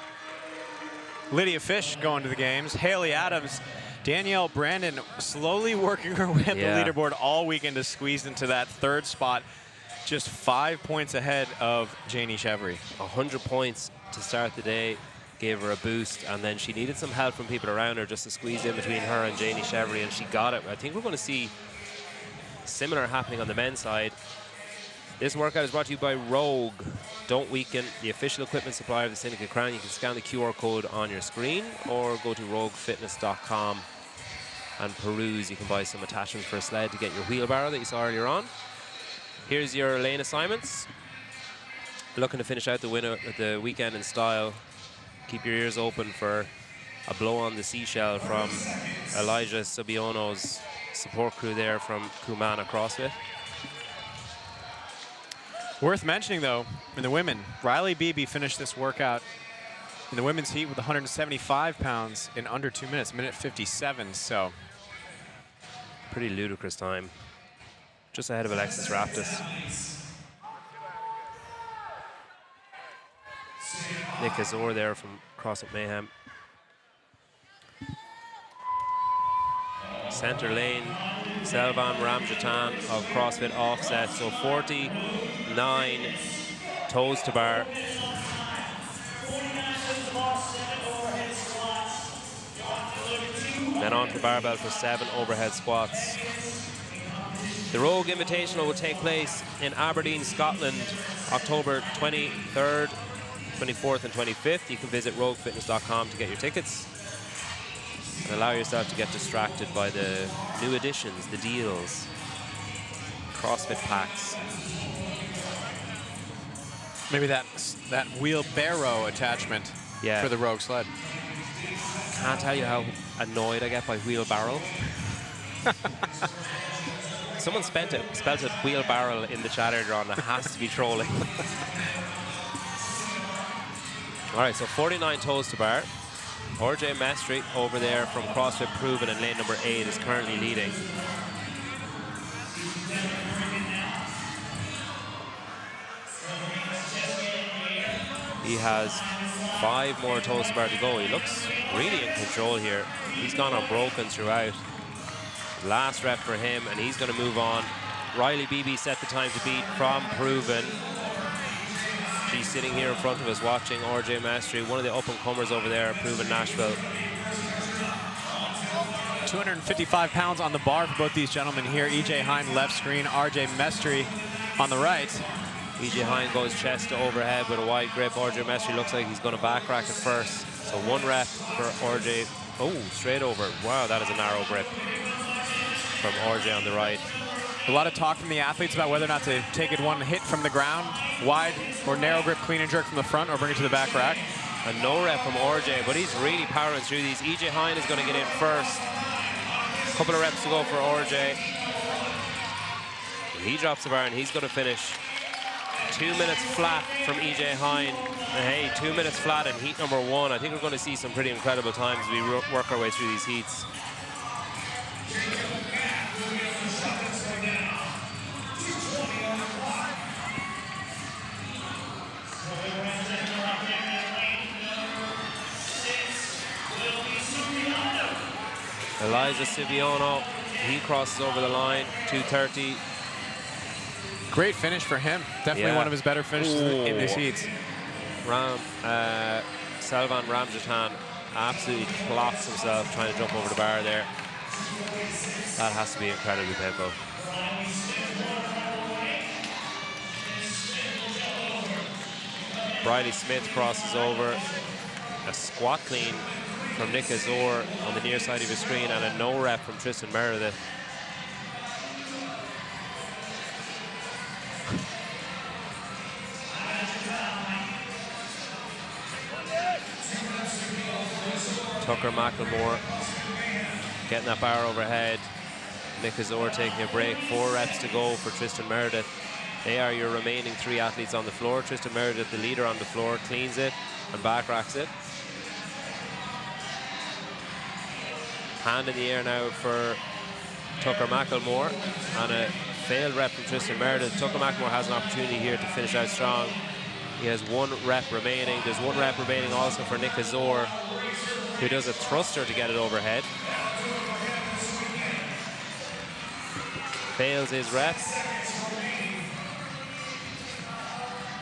Lydia Fish going to the games. Haley Adams, Danielle Brandon slowly working her way up the leaderboard all weekend to squeeze into that 3rd spot. Just 5 points ahead of Janie Chevry. 100 points to start the day gave her a boost, and then she needed some help from people around her just to squeeze in between her and Janie Chevry, and she got it. I think we're going to see similar happening on the men's side. This workout is brought to you by Rogue. Don't weaken, the official equipment supplier of the Syndicate Crown. You can scan the QR code on your screen or go to roguefitness.com and peruse. You can buy some attachments for a sled to get your wheelbarrow that you saw earlier on. Here's your lane assignments. Looking to finish out the weekend in style. Keep your ears open for a blow on the seashell from Elijah Sabiono's support crew there from Kumana CrossFit. Worth mentioning, though, in the women, Riley Beebe finished this workout in the women's heat with 175 pounds in under 2 minutes, minute 57, so. Pretty ludicrous time. Just ahead of Alexis Raptis. Nick Azor there from CrossFit Mayhem. Center lane, Selvan Ramjatan of CrossFit Offset. So 49 toes to bar. Then on to barbell for 7 overhead squats. The Rogue Invitational will take place in Aberdeen, Scotland, October 23rd, 24th and 25th. You can visit roguefitness.com to get your tickets. And allow yourself to get distracted by the new additions, the deals, CrossFit packs. Maybe that wheelbarrow attachment for the Rogue sled. Can't tell you how annoyed I get by wheelbarrow. Someone spelled it wheelbarrow in the chatter drawn. That has to be trolling. All right, so 49 toes to bar. RJ Mestri over there from CrossFit Proven in lane number 8 is currently leading. He has 5 more toes to bar to go. He looks really in control here. He's gone unbroken throughout. Last rep for him, and he's going to move on. Riley Beebe set the time to beat from Proven. She's sitting here in front of us watching RJ Mestri, one of the up-and-comers over there at Proven Nashville. 255 pounds on the bar for both these gentlemen here. E.J. Hine left screen, RJ Mestri on the right. E.J. Hine goes chest to overhead with a wide grip. RJ Mestri looks like he's going to back rack it first. So 1 rep for RJ. Oh, straight over. Wow, that is a narrow grip from RJ on the right. A lot of talk from the athletes about whether or not to take it one hit from the ground, wide or narrow grip, clean and jerk from the front, or bring it to the back rack. A no rep from RJ, but he's really powering through these. E.J. Hine is going to get in first. A couple of reps to go for RJ. He drops the bar and he's going to finish 2 minutes flat from E.J. Hine. And hey, 2 minutes flat in heat number 1. I think we're going to see some pretty incredible times as we work our way through these heats. Elijah Sabiono, he crosses over the line, 2:30. Great finish for him. Definitely one of his better finishes in these heats. Selvan Ramjatan absolutely clocks himself trying to jump over the bar there. That has to be incredibly painful. Briley Smith crosses over. A squat clean from Nick Azor on the near side of his screen, and a no rep from Tristan Meredith. Tucker McElmore getting that bar overhead. Nick Azor taking a break. 4 reps to go for Tristan Meredith. They are your remaining 3 athletes on the floor. Tristan Meredith, the leader on the floor, cleans it and back racks it. Hand in the air now for Tucker McElmore, and a failed rep from Tristan Meredith. Tucker McElmore has an opportunity here to finish out strong. He has 1 rep remaining. There's 1 rep remaining also for Nick Azor, who does a thruster to get it overhead. Fails his rep.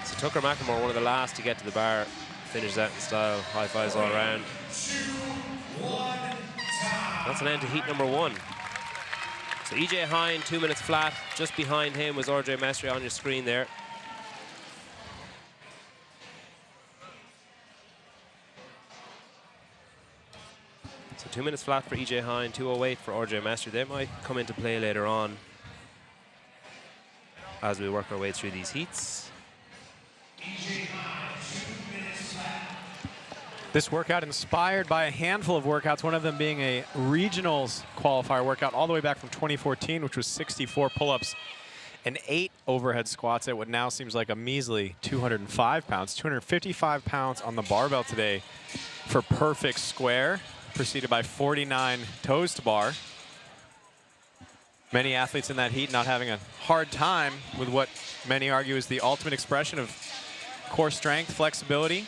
So Tucker McElmore, one of the last to get to the bar, finishes out in style. High fives all around. That's an end to heat number 1. So EJ Hine, 2 minutes flat. Just behind him was RJ Mestri on your screen there. So 2 minutes flat for EJ Hine, 2:08 for RJ Mestri. They might come into play later on as we work our way through these heats. This workout inspired by a handful of workouts, one of them being a regionals qualifier workout all the way back from 2014, which was 64 pull-ups and 8 overhead squats at what now seems like a measly 205 pounds. 255 pounds on the barbell today for perfect square, preceded by 49 toes to bar. Many athletes in that heat not having a hard time with what many argue is the ultimate expression of core strength, flexibility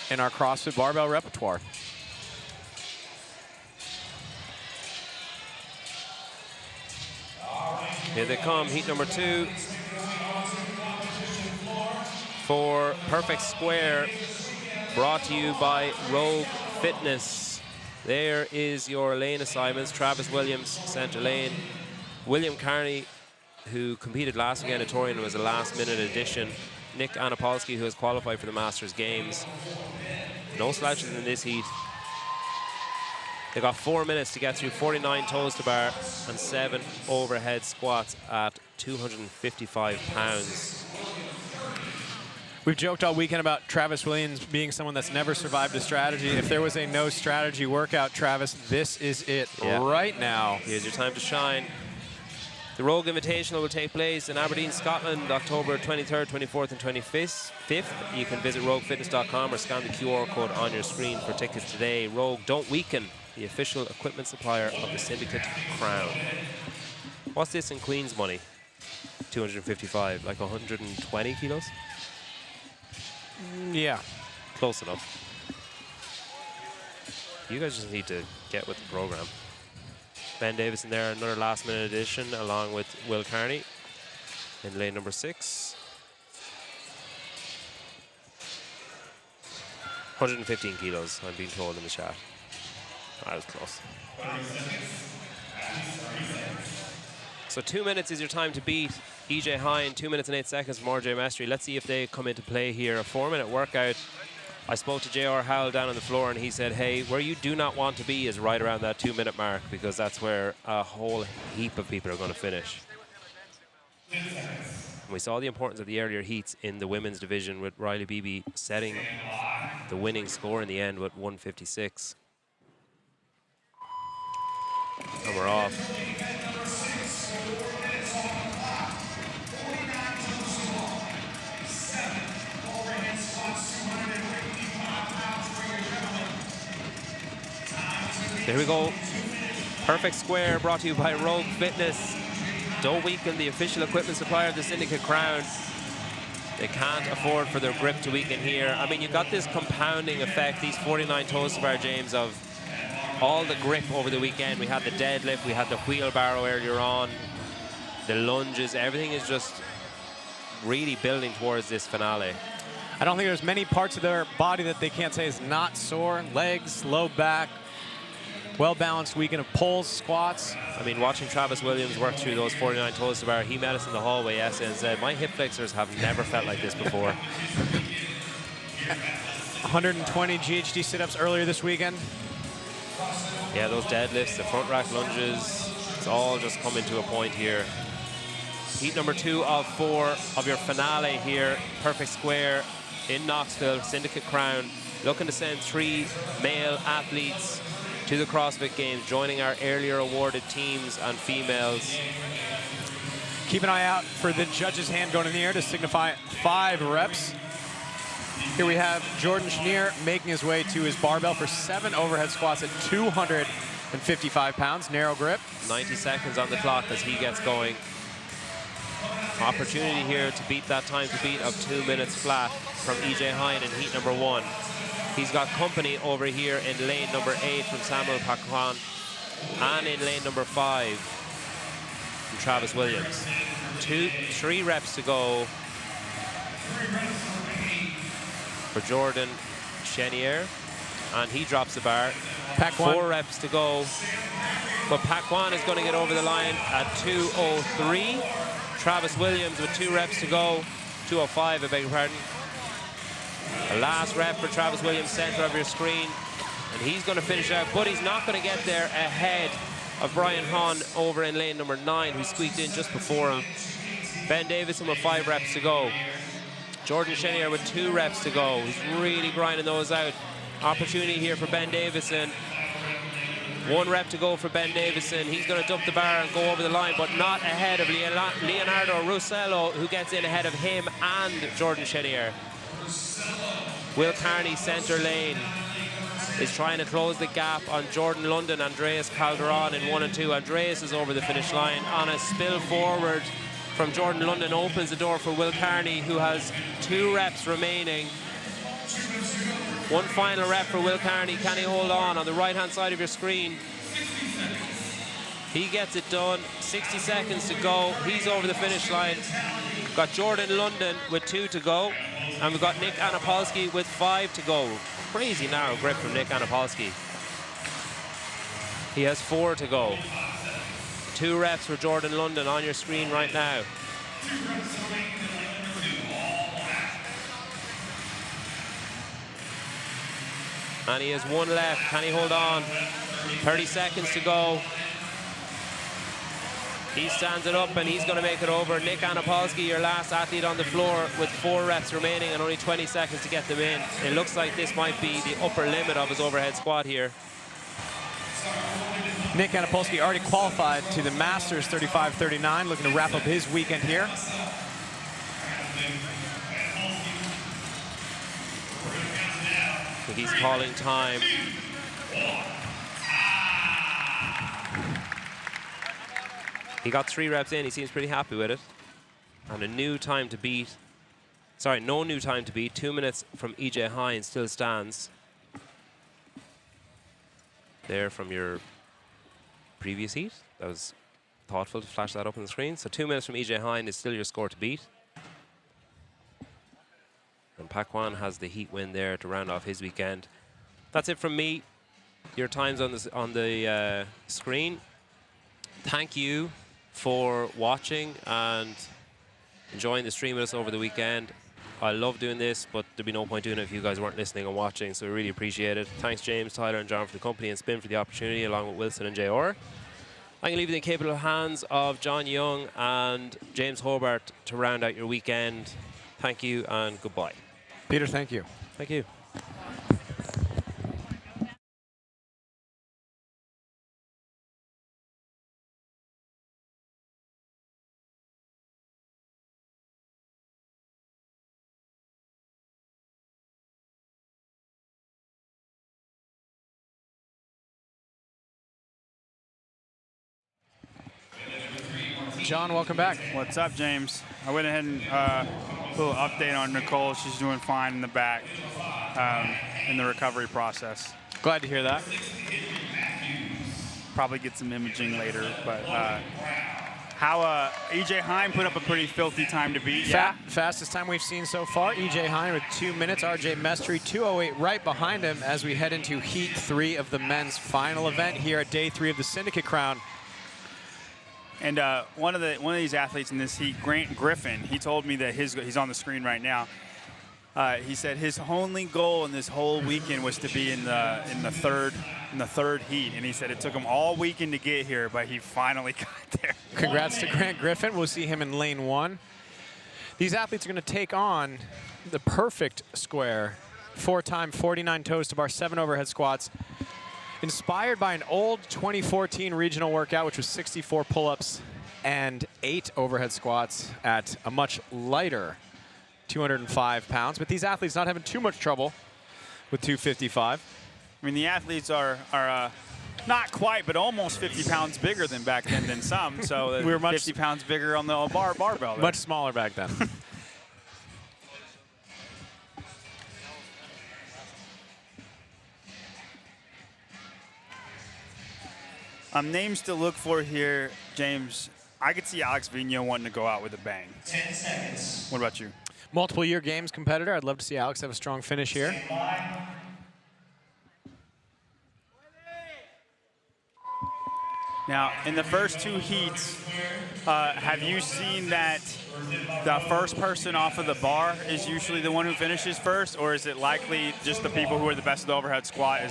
in our CrossFit barbell repertoire. Here they come, heat number 2 for Perfect Square, brought to you by Rogue Fitness. There is your lane assignments. Travis Williams, center lane. William Carney, who competed last weekend at Torian, was a last-minute addition. Nick Anapolsky, who has qualified for the Masters Games. No slouches in this heat. They got 4 minutes to get through 49 toes to bar and 7 overhead squats at 255 pounds. We've joked all weekend about Travis Williams being someone that's never survived a strategy. If there was a no strategy workout, Travis, this is it right now. Here's your time to shine. The Rogue Invitational will take place in Aberdeen, Scotland, October 23rd, 24th, and 25th. You can visit roguefitness.com or scan the QR code on your screen for tickets today. Rogue, don't weaken, the official equipment supplier of the Syndicate Crown. What's this in Queen's money? 255, like 120 kilos? Yeah. Close enough. You guys just need to get with the program. Ben Davis in there, another last-minute addition, along with Will Carney in lane number 6. 115 kilos, I'm being told in the chat. That was close. So 2 minutes is your time to beat EJ Hine, 2 minutes and 8 seconds from RJ Mestri. Let's see if they come into play here. A 4-minute workout. I spoke to JR Howell down on the floor, and he said, hey, where you do not want to be is right around that 2-minute mark, because that's where a whole heap of people are going to finish. And we saw the importance of the earlier heats in the women's division, with Riley Beebe setting the winning score in the end with 156. And we're off. There we go. Perfect Square, brought to you by Rogue Fitness. Don't weaken, the official equipment supplier of the Syndicate Crown. They can't afford for their grip to weaken here. I mean, you got this compounding effect, these 49 toes to bar, James, of all the grip over the weekend. We had the deadlift, we had the wheelbarrow earlier on, the lunges, everything is just really building towards this finale. I don't think there's many parts of their body that they can't say is not sore. Legs, low back, well-balanced weekend of pulls, squats. I mean, watching Travis Williams work through those 49 toes to bar, he met us in the hallway yesterday and said, my hip flexors have never felt like this before. 120 GHD sit-ups earlier this weekend. Yeah, those deadlifts, the front rack lunges, it's all just coming to a point here. Heat number 2 of 4 of your finale here. Perfect Square in Knoxville, Syndicate Crown. looking to send 3 male athletes to the CrossFit Games, joining our earlier awarded teams and females. Keep an eye out for the judge's hand going in the air to signify 5 reps. Here we have Jordan Chenier making his way to his barbell for 7 overhead squats at 255 pounds, narrow grip. 90 seconds on the clock as he gets going. Opportunity here to beat that time to beat of 2 minutes flat from EJ Hine in heat number 1. He's got company over here in lane number 8 from Samuel Pakwan and in lane number 5 from Travis Williams. 3 reps to go for Jordan Chenier, and he drops the bar. Pakwan. 4 reps to go, but Pakwan is going to get over the line at 2:03. Travis Williams with 2 reps to go, 2:05, I beg your pardon. The last rep for Travis Williams, center of your screen, and he's going to finish out, but he's not going to get there ahead of Brian Hahn over in lane number 9, who squeaked in just before him. Ben Davison with 5 reps to go. Jordan Chenier with 2 reps to go. He's really grinding those out. Opportunity here for Ben Davison. 1 rep to go for Ben Davison. He's going to dump the bar and go over the line, but not ahead of Leonardo Russello, who gets in ahead of him and Jordan Chenier. Will Carney, center lane, is trying to close the gap on Jordan London. Andreas Calderon in 1 and 2. Andreas is over the finish line on a spill forward from Jordan London, opens the door for Will Carney, who has 2 reps remaining. 1 final rep for Will Carney. Can he hold on the right-hand side of your screen? He gets it done. 60 seconds to go. He's over the finish line. We've got Jordan London with 2 to go, and we've got Nick Anapolsky with 5 to go. Crazy narrow grip from Nick Anapolsky. He has 4 to go. 2 reps for Jordan London on your screen right now. And he has 1 left. Can he hold on? 30 seconds to go. He stands it up and he's going to make it over. Nick Anapolsky, your last athlete on the floor, with 4 reps remaining and only 20 seconds to get them in. It looks like this might be the upper limit of his overhead squat here. Nick Anapolsky already qualified to the Masters 35-39, looking to wrap up his weekend here. So he's calling time. He got 3 reps in. He seems pretty happy with it. And a new time to beat. Sorry, no new time to beat. 2 minutes from EJ Hine still stands. There from your previous heat. That was thoughtful to flash that up on the screen. So 2 minutes from EJ Hine is still your score to beat. And Pakwan has the heat win there to round off his weekend. That's it from me. Your time's on the screen. Thank you for watching and enjoying the stream with us over the weekend. I love doing this, but there'd be no point doing it if you guys weren't listening and watching, so we really appreciate it. Thanks, James, Tyler, and John for the company, and Spin for the opportunity, along with Wilson and JR. I'm going to leave it in capable hands of John Young and James Hobart to round out your weekend. Thank you and goodbye. Peter, thank you. Thank you. John, welcome back. What's up, James? I went ahead and a little update on Nicole. She's doing fine in the back in the recovery process. Glad to hear that. Probably get some imaging later, but how EJ Hine put up a pretty filthy time to beat. Yeah, fastest time we've seen so far. EJ Hine with 2 minutes. RJ Mestry 2:08 right behind him as we head into Heat 3 of the men's final event here at Day 3 of the Syndicate Crown. And one of these athletes in this heat, Grant Griffin, he told me that he's on the screen right now. He said his only goal in this whole weekend was to be in the third heat, and he said it took him all weekend to get here, but he finally got there. Congrats to Grant Griffin. We'll see him in lane 1. These athletes are going to take on the perfect square 4-time 49 toes to bar, 7 overhead squats. Inspired by an old 2014 regional workout, which was 64 pull-ups and 8 overhead squats at a much lighter 205 pounds. But these athletes not having too much trouble with 255. I mean, the athletes are not quite, but almost 50 pounds bigger than back then than some. So We were much 50 pounds bigger on the barbell. There. Much smaller back then. Names to look for here, James. I could see Alex Vigneault wanting to go out with a bang. 10 seconds. What about you? Multiple year games competitor. I'd love to see Alex have a strong finish here. Now, in the first 2 heats, have you seen that the first person off of the bar is usually the one who finishes first, or is it likely just the people who are the best at the overhead squat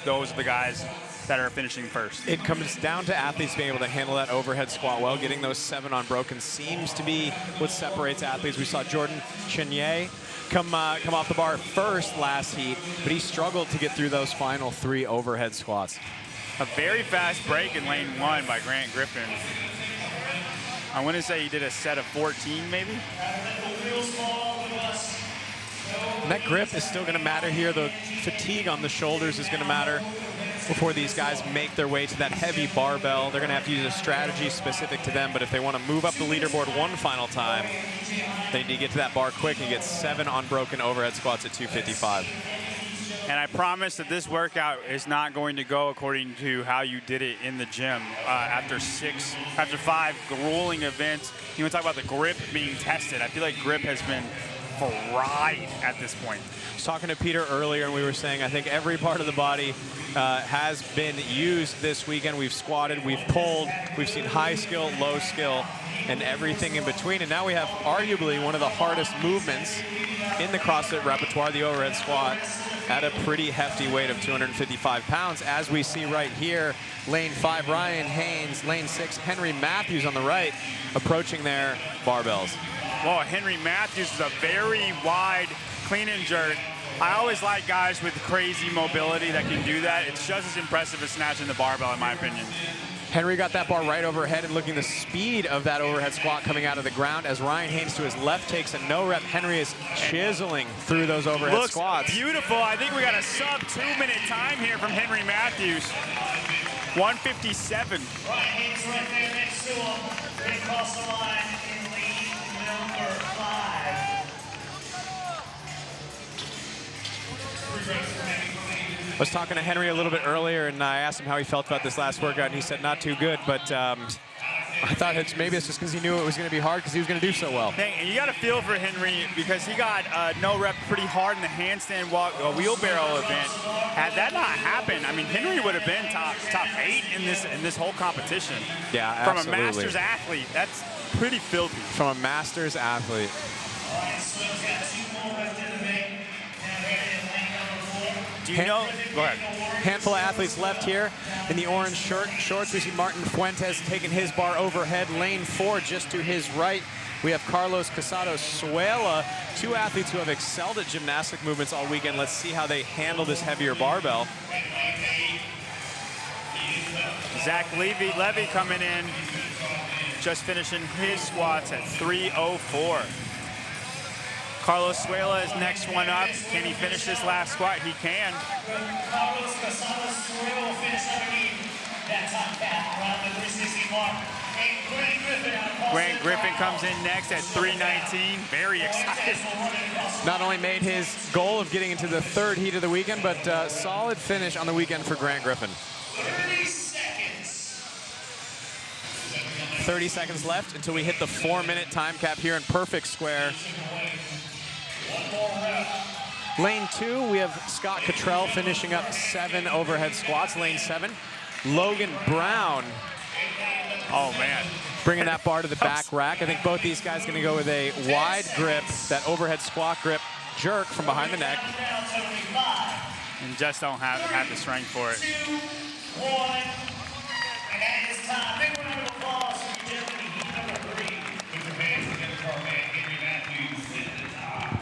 those are the guys that are finishing first? It comes down to athletes being able to handle that overhead squat well. Getting those 7 unbroken seems to be what separates athletes. We saw Jordan Chenier come off the bar first last heat, but he struggled to get through those final 3 overhead squats. A very fast break in lane 1 by Grant Griffin. I want to say he did a set of 14, maybe. And that grip is still going to matter here. The fatigue on the shoulders is going to matter before these guys make their way to that heavy barbell. They're going to have to use a strategy specific to them, but if they want to move up the leaderboard one final time, they need to get to that bar quick and get 7 unbroken overhead squats at 255. And I promise that this workout is not going to go according to how you did it in the gym. After 5 grueling events, you want to talk about the grip being tested. I feel like grip has been fried at this point. I was talking to Peter earlier, and we were saying I think every part of the body has been used this weekend. We've squatted, we've pulled, we've seen high skill, low skill, and everything in between. And now we have arguably one of the hardest movements in the CrossFit repertoire, the overhead squat, at a pretty hefty weight of 255 pounds. As we see right here, lane 5, Ryan Haynes, lane 6, Henry Matthews on the right, approaching their barbells. Well, Henry Matthews is a very wide clean and jerk. I always like guys with crazy mobility that can do that. It's just as impressive as snatching the barbell, in my opinion. Henry got that bar right overhead, and looking the speed of that overhead squat coming out of the ground as Ryan Haynes to his left takes a no rep. Henry is chiseling through those overhead squats. Looks beautiful. I think we got a sub 2-minute time here from Henry Matthews. 157. Ryan Haynes right there next to him. Right across the line in lead number 5. I was talking to Henry a little bit earlier, and I asked him how he felt about this last workout, and he said not too good, but I thought maybe it's just because he knew it was going to be hard because he was going to do so well. Hey, and you got to feel for Henry because he got no rep pretty hard in the handstand wheelbarrow event. Had that not happened, I mean, Henry would have been top 8 in this whole competition. Yeah, From absolutely. a Masters athlete, that's pretty filthy. From a Masters athlete. Do you know? Go ahead. Handful of athletes left here in the orange shorts. We see Martin Fuentes taking his bar overhead. Lane 4 just to his right. We have Carlos Casado Suela, 2 athletes who have excelled at gymnastic movements all weekend. Let's see how they handle this heavier barbell. Zach Levy coming in, just finishing his squats at 304. Carlos Suela is next one up. Can he finish this last squat? He can. Carlos Casado Suela will finish underneath that top cap around the 360 mark. Grant Griffin comes in next at 319. Very excited. Not only made his goal of getting into the 3rd heat of the weekend, but solid finish on the weekend for Grant Griffin. 30 seconds. 30 seconds left until we hit the 4-minute time cap here in perfect square. Lane 2, we have Scott Cottrell finishing up 7 overhead squats. Lane 7, Logan Brown. Oh, man. Bringing that bar to the back rack. I think both these guys going to go with a wide grip, that overhead squat grip, jerk from behind the neck. And just don't have the strength for it. 2, 1, and that is time. Big round of applause for Germany, heat number 3. With the fans, we're going to throw man Henry Matthews in the top.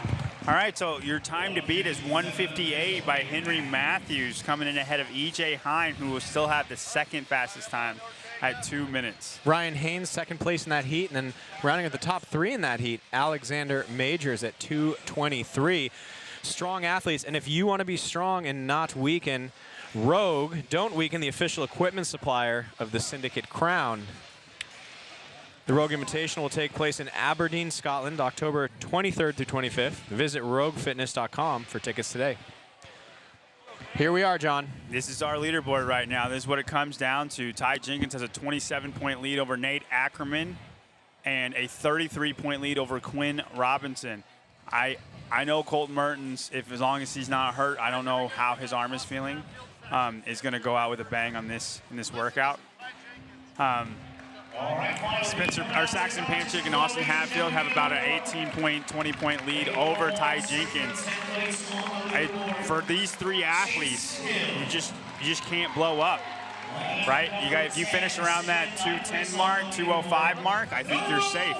All right, so your time to beat is 1:58 by Henry Matthews, coming in ahead of E.J. Hine, who will still have the second fastest time at 2 minutes. Ryan Haynes, second place in that heat, and then rounding at the top 3 in that heat, Alexander Majors at 2:23. Strong athletes, and if you want to be strong and not weaken, Rogue, don't weaken, the official equipment supplier of the Syndicate Crown. The Rogue Invitational will take place in Aberdeen, Scotland, October 23rd through 25th. Visit roguefitness.com for tickets today. Here we are, John. This is our leaderboard right now. This is what it comes down to. Ty Jenkins has a 27-point lead over Nate Ackermann and a 33-point lead over Quinn Robinson. I know Colten Mertens, as long as he's not hurt, I don't know how his arm is feeling, is going to go out with a bang on this in this workout. Saxon Panchik and Austin Hatfield have about an 18-point, 20-point lead over Ty Jenkins. For these 3 athletes, you just can't blow up, right? If you finish around that 210 mark, 205 mark, I think you're safe.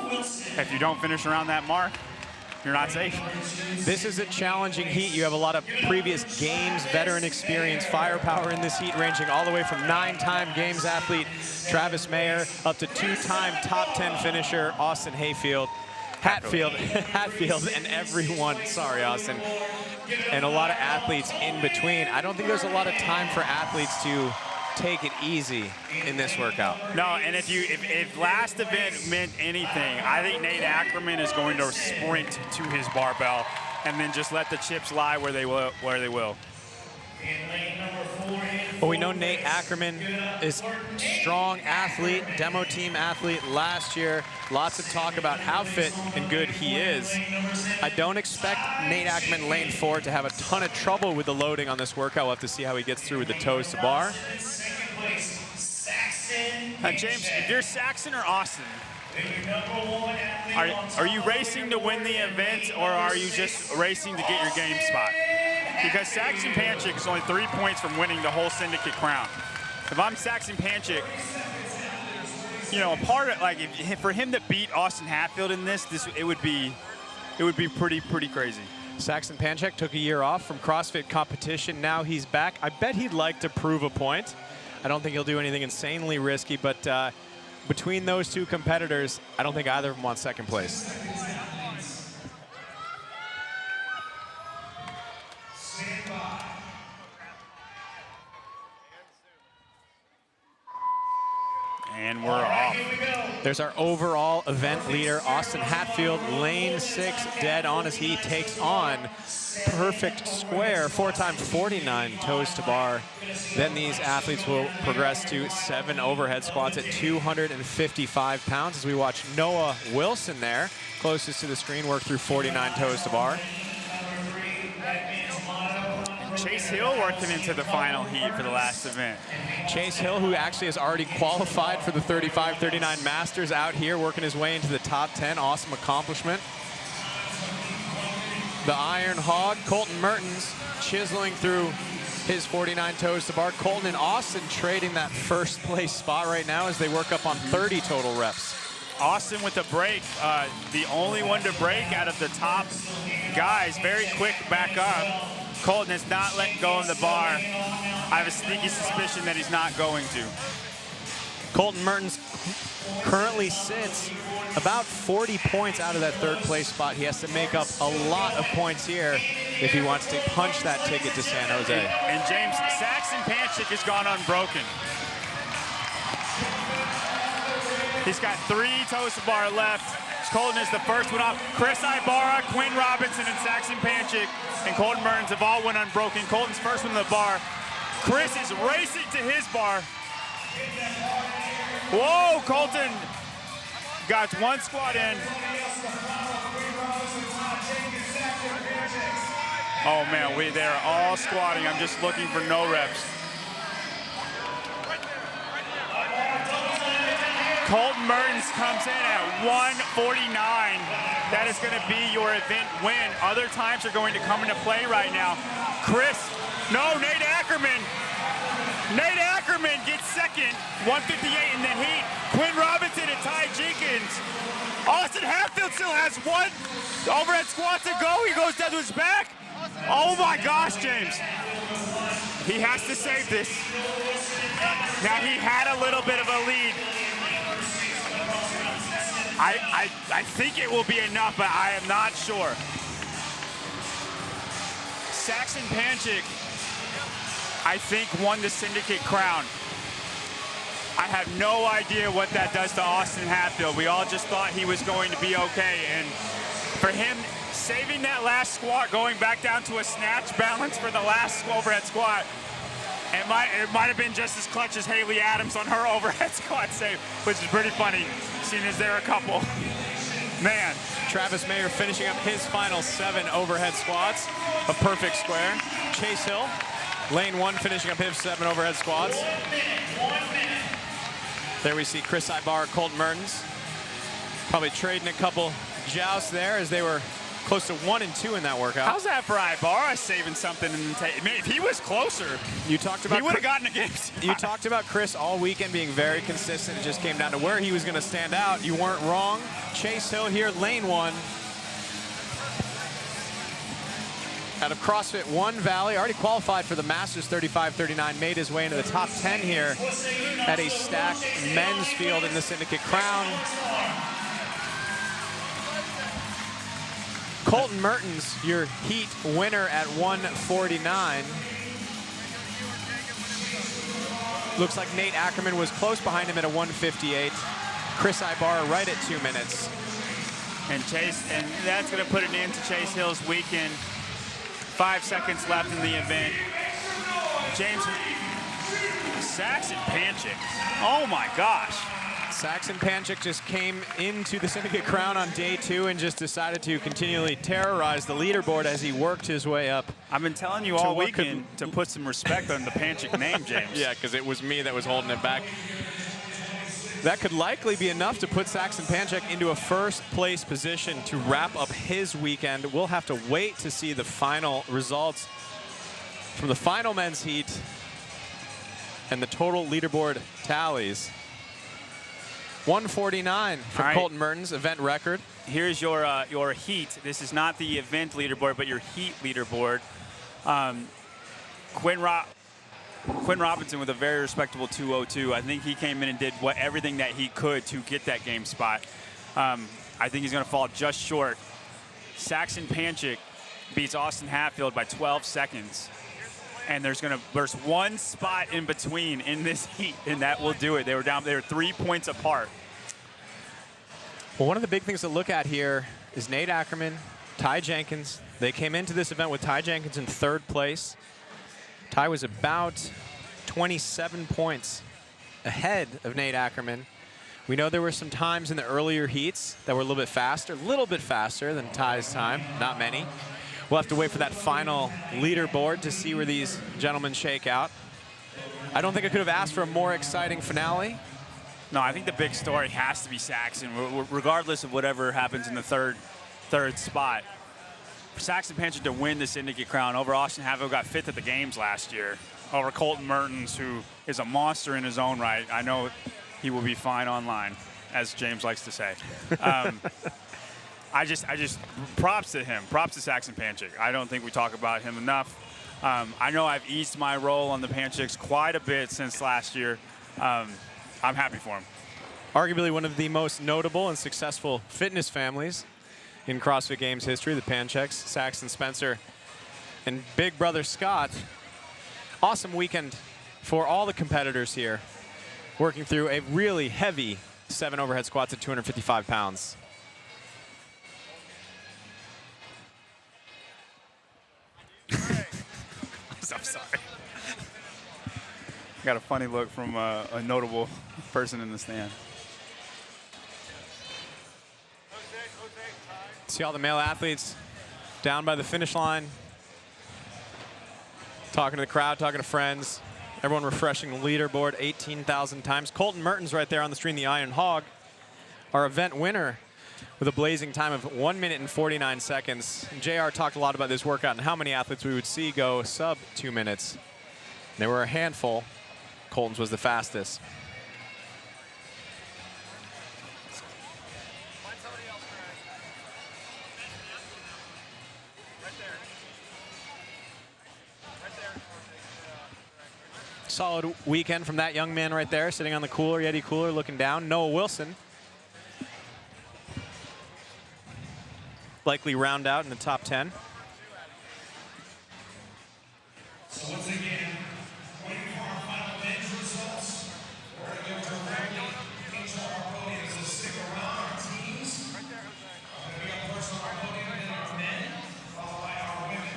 If you don't finish around that mark, you're not safe. This is a challenging heat. You have a lot of previous games, veteran experience, firepower in this heat, ranging all the way from 9-time games athlete Travis Mayer up to 2-time top 10 finisher Austin Hatfield, and everyone, sorry Austin, and a lot of athletes in between. I don't think there's a lot of time for athletes to take it easy in this workout. No, and if last event meant anything, I think Nate Ackermann is going to sprint to his barbell and then just let the chips lie where they will. Well, we know Nate Ackermann is a strong athlete, demo team athlete last year. Lots of talk about how fit and good he is. I don't expect Nate Ackermann lane 4 to have a ton of trouble with the loading on this workout. We'll have to see how he gets through with the toes to bar. James, if you're Saxon or Austin, are you racing to win the event, or are you just racing to get your game spot? Because Saxon Panchik is only 3 points from winning the whole Syndicate Crown. If I'm Saxon Panchik, a part of for him to beat Austin Hatfield in this, it would be pretty crazy. Saxon Panchik took a year off from CrossFit competition. Now he's back. I bet he'd like to prove a point. I don't think he'll do anything insanely risky, but between those 2 competitors, I don't think either of them wants second place. And we're off. There's our overall event leader, Austin Hatfield, lane 6, dead on as he takes on perfect square, 4x 49 toes to bar. Then these athletes will progress to 7 overhead squats at 255 pounds as we watch Noah Wilson there, closest to the screen, work through 49 toes to bar. Chase Hill working into the final heat for the last event. Chase Hill, who actually has already qualified for the 35-39 Masters, out here working his way into the top 10. Awesome accomplishment. The Iron Hog, Colten Mertens, chiseling through his 49 toes to bar. Colten and Austin trading that first place spot right now as they work up on 30 total reps. Austin with the break, the only one to break out of the top guys. Very quick back up. Colten has not let go of the bar. I have a sneaky suspicion that he's not going to. Colten Mertens currently sits about 40 points out of that 3rd place spot. He has to make up a lot of points here if he wants to punch that ticket to San Jose. And James, Saxon Panchik has gone unbroken. He's got 3 toes to bar left. Colten is the first one off. Chris Ibarra, Quinn Robinson, and Saxon Panchik and Colten Mertens have all went unbroken. Colten's first one to the bar. Chris is racing to his bar. Whoa, Colten got 1 squat in. Oh man, they're all squatting. I'm just looking for no reps. Colten Mertens comes in at 149. That is going to be your event win. Other times are going to come into play right now. Nate Ackermann. Nate Ackermann gets second, 158 in the heat. Quinn Robinson and Ty Jenkins Austin Hatfield still has one overhead squat to go. He goes down to his back. Oh my gosh, James. He has to save this. Now he had a little bit of a lead. I think it will be enough, but I am not sure. Saxon Panchik, I think, won the Syndicate Crown. I have no idea what that does to Austin Hatfield. We all just thought he was going to be okay. And for him, saving that last squat, going back down to a snatch balance for the last overhead squat, it might have been just as clutch as Haley Adams on her overhead squat save, which is pretty funny, seeing as there are a couple. Man. Travis Mayer finishing up his final 7 overhead squats, a perfect square. Chase Hill, lane 1, finishing up his 7 overhead squats. There we see Chris Ibar, Colten Mertens, probably trading a couple jousts there as they were close to 1 and 2 in that workout. How's that for Ibarra saving something in the tape? I mean, if he was closer, you talked about he would have gotten a game. You talked about Chris all weekend being very consistent. It just came down to where he was going to stand out. You weren't wrong. Chase Hill here, lane 1. Out of CrossFit One Valley, already qualified for the Masters 35-39, made his way into the top 10 here at a stacked men's field in the Syndicate Crown. Colten Mertens, your heat winner at 149. Looks like Nate Ackermann was close behind him at a 158. Chris Ibarra right at 2 minutes. And that's going to put an end to Chase Hill's weekend. 5 seconds left in the event. James, Saxon Panchik. Oh my gosh. Saxon Panchik just came into the Syndicate Crown on day 2 and just decided to continually terrorize the leaderboard as he worked his way up. I've been telling you all weekend to put some respect on the Panchik name, James. Yeah, because it was me that was holding it back. That could likely be enough to put Saxon Panchik into a first place position to wrap up his weekend. We'll have to wait to see the final results from the final men's heat and the total leaderboard tallies. 149 for Colten Mertens, event record. Here's your heat. This is not the event leaderboard, but your heat leaderboard. Quinn Robinson with a very respectable 202. I think he came in and did everything that he could to get that game spot. I think he's going to fall just short. Saxon Panchik beats Austin Hatfield by 12 seconds. And there's one spot in between in this heat, and that will do it. They were 3 points apart. Well, one of the big things to look at here is Nate Ackermann, Ty Jenkins. They came into this event with Ty Jenkins in 3rd place. Ty was about 27 points ahead of Nate Ackermann. We know there were some times in the earlier heats that were a little bit faster than Ty's time, not many. We'll have to wait for that final leaderboard to see where these gentlemen shake out. I don't think I could have asked for a more exciting finale. No, I think the big story has to be Saxon, regardless of whatever happens in the third spot. For Saxon Panchik to win the Syndicate Crown over Austin Hatfield, got 5th at the games last year, over Colten Mertens, who is a monster in his own right. I know he will be fine online, as James likes to say. I just props to him. Props to Saxon Panchik. I don't think we talk about him enough. I know I've eased my role on the Panchiks quite a bit since last year. I'm happy for him. Arguably one of the most notable and successful fitness families in CrossFit Games history, the Panchiks, Saxon, Spencer, and big brother Scott. Awesome weekend for all the competitors here, working through a really heavy 7 overhead squats at 255 pounds. I'm sorry. I got a funny look from a notable person in the stand. See all the male athletes down by the finish line, talking to the crowd, talking to friends. Everyone refreshing the leaderboard 18,000 times. Colten Mertens right there on the screen, the Iron Hog, our event winner with a blazing time of 1 minute and 49 seconds. And JR talked a lot about this workout and how many athletes we would see go sub 2 minutes. There were a handful. Colten's was the fastest. solid weekend from that young man right there, sitting on the cooler, Yeti cooler, looking down. Noah Wilson. Likely round out in the top 10. So once again, waiting for our final men's results. We're going to go directly into our podium, so stick around. Our teams are going to be up first on our podium, and then our men, followed by our women.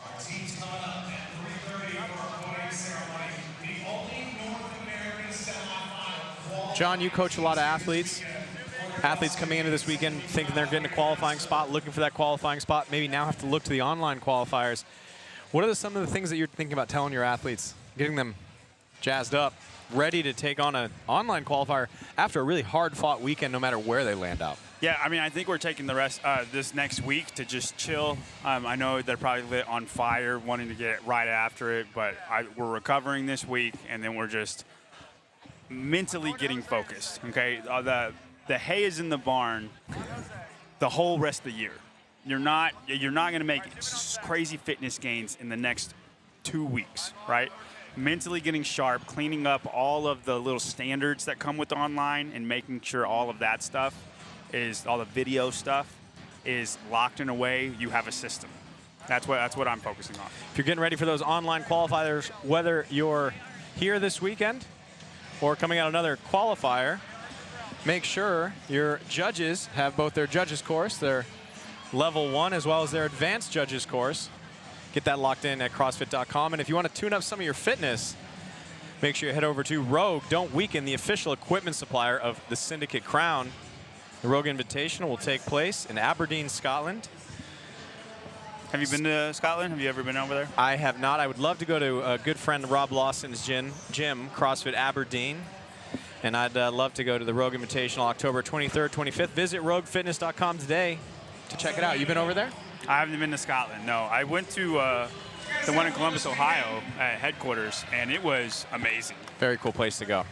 Our team's coming up at 3:30 for our podium ceremony. The only North American semifinal. John, you coach a lot of athletes. Athletes coming into this weekend thinking they're getting a qualifying spot, looking for that qualifying spot, maybe now have to look to the online qualifiers. What are some of the things that you're thinking about telling your athletes, getting them jazzed up, ready to take on an online qualifier after a really hard-fought weekend, no matter where they land out? Yeah, I mean, I think we're taking the rest this next week to just chill. I know they're probably lit on fire, wanting to get right after it, but we're recovering this week, and then we're just mentally getting focused, okay? The hay is in the barn the whole rest of the year. You're not going to make crazy fitness gains in the next 2 weeks, right? Mentally getting sharp, cleaning up all of the little standards that come with online, and making sure all of that stuff all the video stuff is locked in a way you have a system. That's what I'm focusing on. If you're getting ready for those online qualifiers, whether you're here this weekend or coming out another qualifier, make sure your judges have both their judges course, their level 1, as well as their advanced judges course. Get that locked in at CrossFit.com. And if you want to tune up some of your fitness, make sure you head over to Rogue Don't Weaken, the official equipment supplier of the Syndicate Crown. The Rogue Invitational will take place in Aberdeen, Scotland. Have you been to Scotland? Have you ever been over there? I have not. I would love to go to a good friend Rob Lawson's gym, CrossFit Aberdeen. And I'd love to go to the Rogue Invitational October 23rd, 25th. Visit roguefitness.com today to check it out. You been over there? I haven't been to Scotland, no. I went to the one in Columbus, Ohio at headquarters, and it was amazing. Very cool place to go.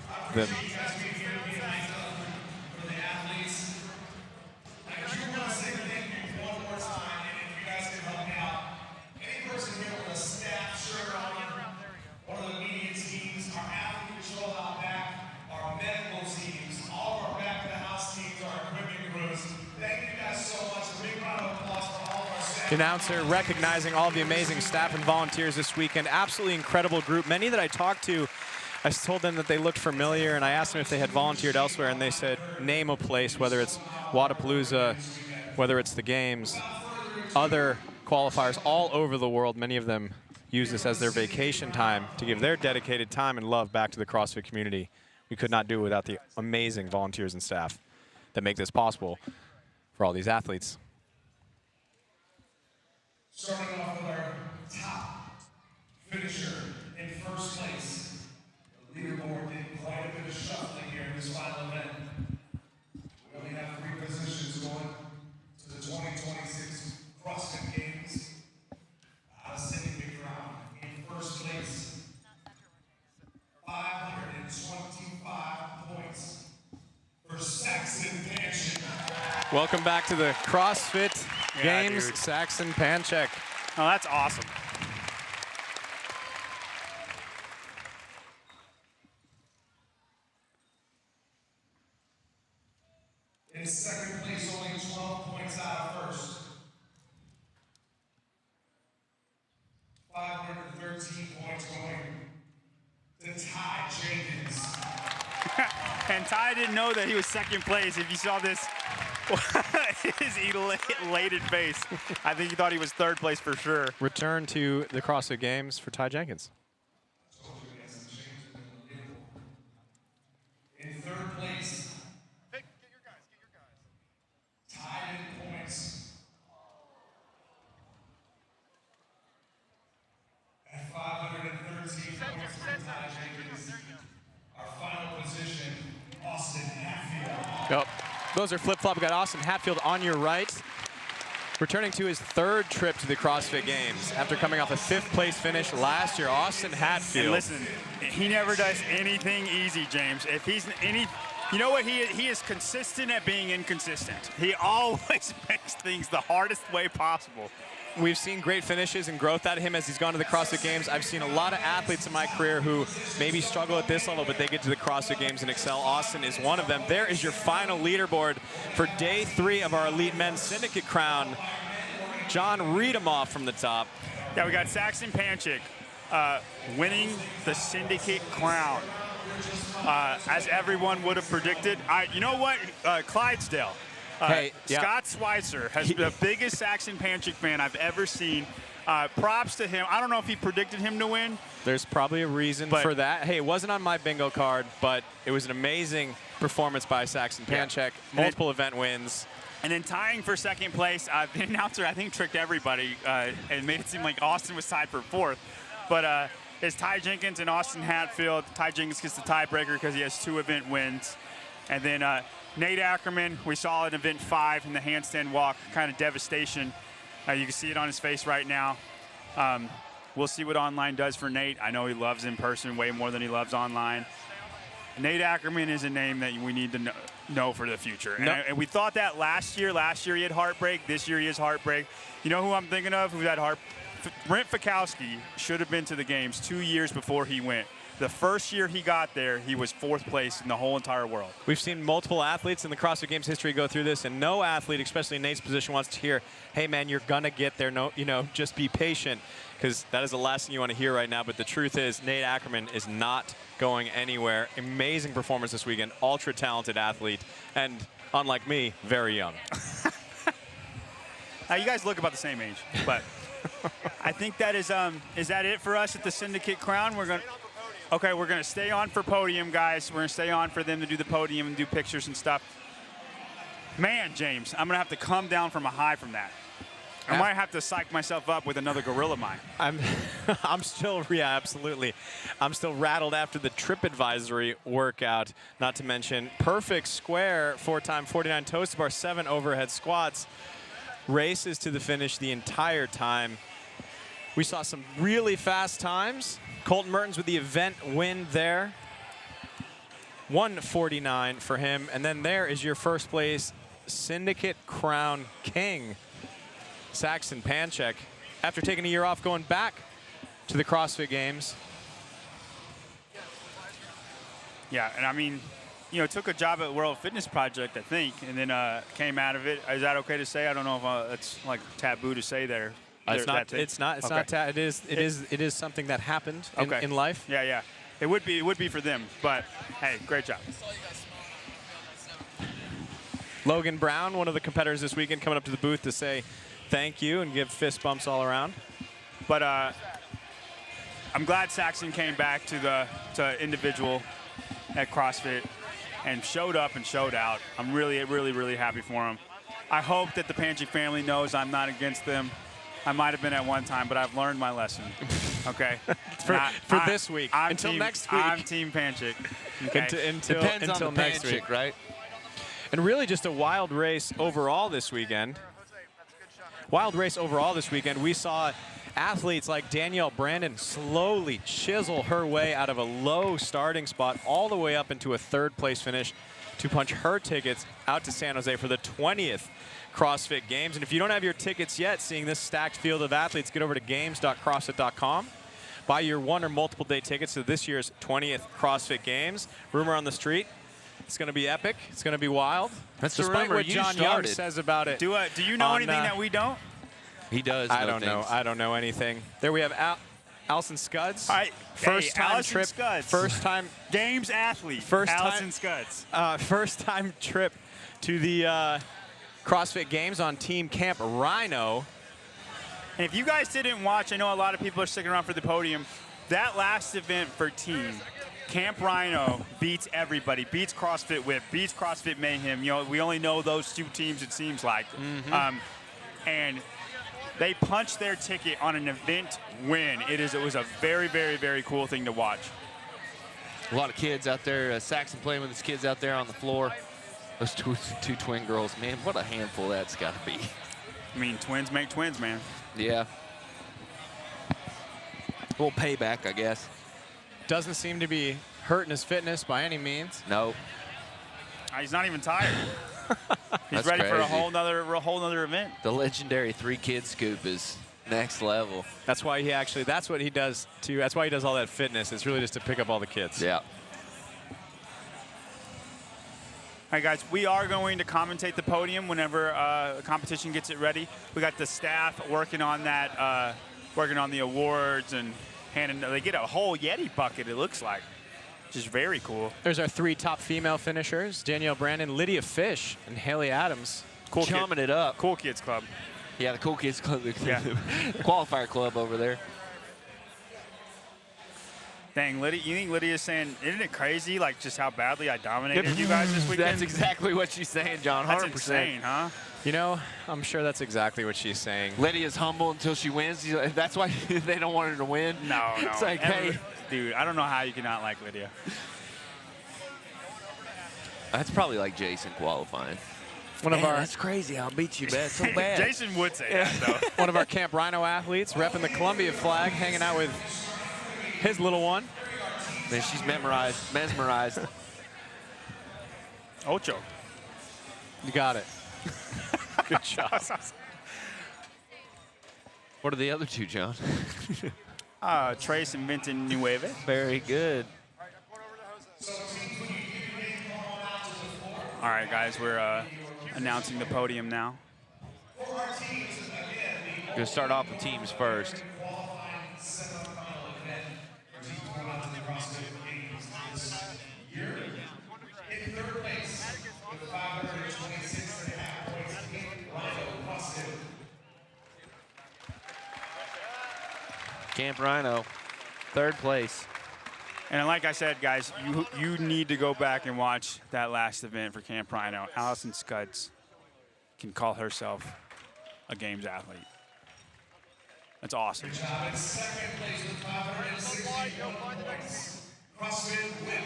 The announcer recognizing all the amazing staff and volunteers this weekend. Absolutely incredible group. Many that I talked to, I told them that they looked familiar, and I asked them if they had volunteered elsewhere, and they said, name a place, whether it's Wadapalooza, whether it's the games, other qualifiers all over the world. Many of them use this as their vacation time to give their dedicated time and love back to the CrossFit community. We could not do it without the amazing volunteers and staff that make this possible for all these athletes. Starting off with our top finisher in first place. The leaderboard did quite a bit of shuffling here in this final event. We only have 3 positions going to the 2026 CrossFit Games. Syndicate Crown in first place. 525 points for Saxon Panchik. Welcome back to the CrossFit Games, dude. Saxon Panchik. Oh, that's awesome. In second place, only 12 points out of first. 513 points going to Ty Jenkins. And Ty didn't know that he was second place. If you saw this, his elated face, I think he thought he was third place for sure. Return to the CrossFit Games for Ty Jenkins. In third place, get your guys. Tied in points at 513 points for Ty Jenkins. Our final position, Austin Hatfield. Yep. Those are flip-flop. We got Austin Hatfield on your right, returning to his 3rd trip to the CrossFit Games after coming off a 5th place finish last year. Austin Hatfield. And listen, he never does anything easy, James. If he's you know what? He is consistent at being inconsistent. He always makes things the hardest way possible. we've seen great finishes and growth out of him as he's gone to the CrossFit Games. I've seen a lot of athletes in my career who maybe struggle at this level, but they get to the CrossFit Games and excel. Austin is one of them. There is your final leaderboard for day 3 of our Elite Men's Syndicate Crown. John, read them off from the top. Yeah, we got Saxon Panchik winning the Syndicate Crown. As everyone would have predicted. You know what? Clydesdale. Scott Schweitzer has been the biggest Saxon Panchik fan I've ever seen. Props to him. I don't know if he predicted him to win. There's probably a reason for that. Hey, it wasn't on my bingo card, but it was an amazing performance by Saxon Panchik. Multiple event wins. And then tying for second place, the announcer, I think, tricked everybody and made it seem like Austin was tied for 4th. But it's Ty Jenkins and Austin Hatfield. Ty Jenkins gets the tiebreaker because he has 2 event wins. And then Nate Ackermann, we saw in event 5 in the handstand walk, kind of devastation. You can see it on his face right now. We'll see what online does for Nate. I know he loves in person way more than he loves online. Nate Ackermann is a name that we need to know for the future. And we thought that last year. Last year he had heartbreak. This year he has heartbreak. You know who I'm thinking of who had heartbreak? Brent Fikowski should have been to the games 2 years before he went. The first year he got there, he was 4th place in the whole entire world. We've seen multiple athletes in the CrossFit Games history go through this, and no athlete, especially in Nate's position, wants to hear, hey, man, you're going to get there. No, just be patient, because that is the last thing you want to hear right now. But the truth is, Nate Ackermann is not going anywhere. Amazing performance this weekend, ultra-talented athlete, and unlike me, very young. You guys look about the same age, but I think that is that it for us at the Syndicate Crown? We're gonna stay on for podium, guys. We're gonna stay on for them to do the podium and do pictures and stuff. Man, James, I'm gonna have to come down from a high from that. I might have to psych myself up with another gorilla mine. I'm still, yeah, absolutely. I'm still rattled after the trip advisory workout, not to mention perfect square 4x 49 toes bar, 7 overhead squats. Races to the finish the entire time. We saw some really fast times. Colten Mertens with the event win there. 1:49 for him. And then there is your first place Syndicate Crown King, Saxon Panchik, after taking a year off, going back to the CrossFit Games. Yeah, and I mean, took a job at World Fitness Project, I think, and then came out of it. Is that okay to say? I don't know if it's like taboo to say there. It's not. It is something that happened in life. Yeah. It would be for them. But hey, great job. Logan Brown, one of the competitors this weekend, coming up to the booth to say thank you and give fist bumps all around. But I'm glad Saxon came back to individual at CrossFit and showed up and showed out. I'm really, really, really happy for him. I hope that the Panchik family knows I'm not against them. I might have been at one time, but I've learned my lesson. Okay? for this week. Until next week. I'm Team Panchik. Okay? Until next week, right? And really just a wild race overall this weekend. We saw athletes like Danielle Brandon slowly chisel her way out of a low starting spot all the way up into a 3rd place finish to punch her tickets out to San Jose for the 20th CrossFit Games. And if you don't have your tickets yet, seeing this stacked field of athletes, get over to games.crossfit.com. Buy your 1 or multiple day tickets to this year's 20th CrossFit Games. Rumor on the street, it's going to be epic. It's going to be wild. That's despite what John Young says about it. Do you know anything that we don't? He does. I don't know anything. There we have Allison Scuds. All right. First time Allison trip. Scuds. First time Games athlete. Allison Scuds. First time trip to the CrossFit Games on Team Camp Rhino. And if you guys didn't watch, I know a lot of people are sticking around for the podium. That last event for Team Camp Rhino beats everybody. Beats CrossFit Whip. Beats CrossFit Mayhem. We only know those 2 teams, it seems like. And they punched their ticket on an event win. It was a very, very, very cool thing to watch. A lot of kids out there. Saxon playing with his kids out there on the floor. Those two twin girls, man, what a handful that's got to be. I mean, twins make twins, man. Yeah. A little payback, I guess. Doesn't seem to be hurting his fitness by any means. No. He's not even tired. He's That's ready crazy. for a whole nother event. The legendary 3-kid scoop is Next level. That's why he actually, that's what he does too. That's why he does all that fitness. It's really just to pick up all the kids. Yeah. All right, guys, we are going to commentate the podium whenever the competition gets it ready. We got the staff working on that, working on the awards and handing. They get a whole Yeti bucket, it looks like, which is very cool. There's our 3 top female finishers: Danielle Brandon, Lydia Fish, and Haley Adams. Cool Chumming it up. Cool Kids Club. Yeah, the Cool Kids Club. Yeah. Qualifier club over there. Dang, Lydia, you think Lydia's saying, isn't it crazy, like, just how badly I dominated you guys this weekend? That's exactly what she's saying, John. 100%. That's insane, huh? You know, I'm sure that's exactly what she's saying. Lydia's humble until she wins. That's why they don't want her to win. No. It's like, hey. Dude, I don't know how you cannot like Lydia. That's probably like Jason qualifying. That's crazy. I'll beat you bad so bad. Jason would say that, though. One of our Camp Rhino athletes repping the Columbia flag, hanging out with his little one. Man, she's mesmerized. Ocho. You got it. Good job. What are the other 2, John? Trace and Vinton Nueve. Very good. All right, guys, we're announcing the podium now. Gonna start off with teams first. Camp Rhino, 3rd place. And like I said, guys, you need to go back and watch that last event for Camp Rhino. Allison Scuds can call herself a games athlete. That's awesome. Good job. In second place with 561 points, CrossFit Whip.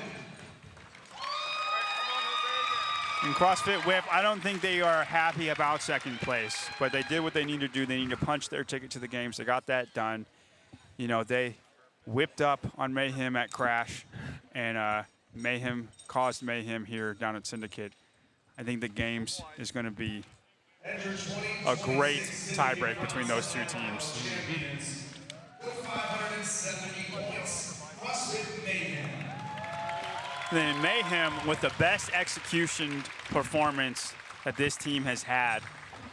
In CrossFit Whip, I don't think they are happy about 2nd place, but they did what they need to do. They need to punch their ticket to the games. They got that done. You know, they whipped up on Mayhem at Crash, and Mayhem caused mayhem here down at Syndicate. I think the games is going to be a great tiebreak between those 2 teams. With 570 points, CrossFit Mayhem. Then Mayhem with the best execution performance that this team has had.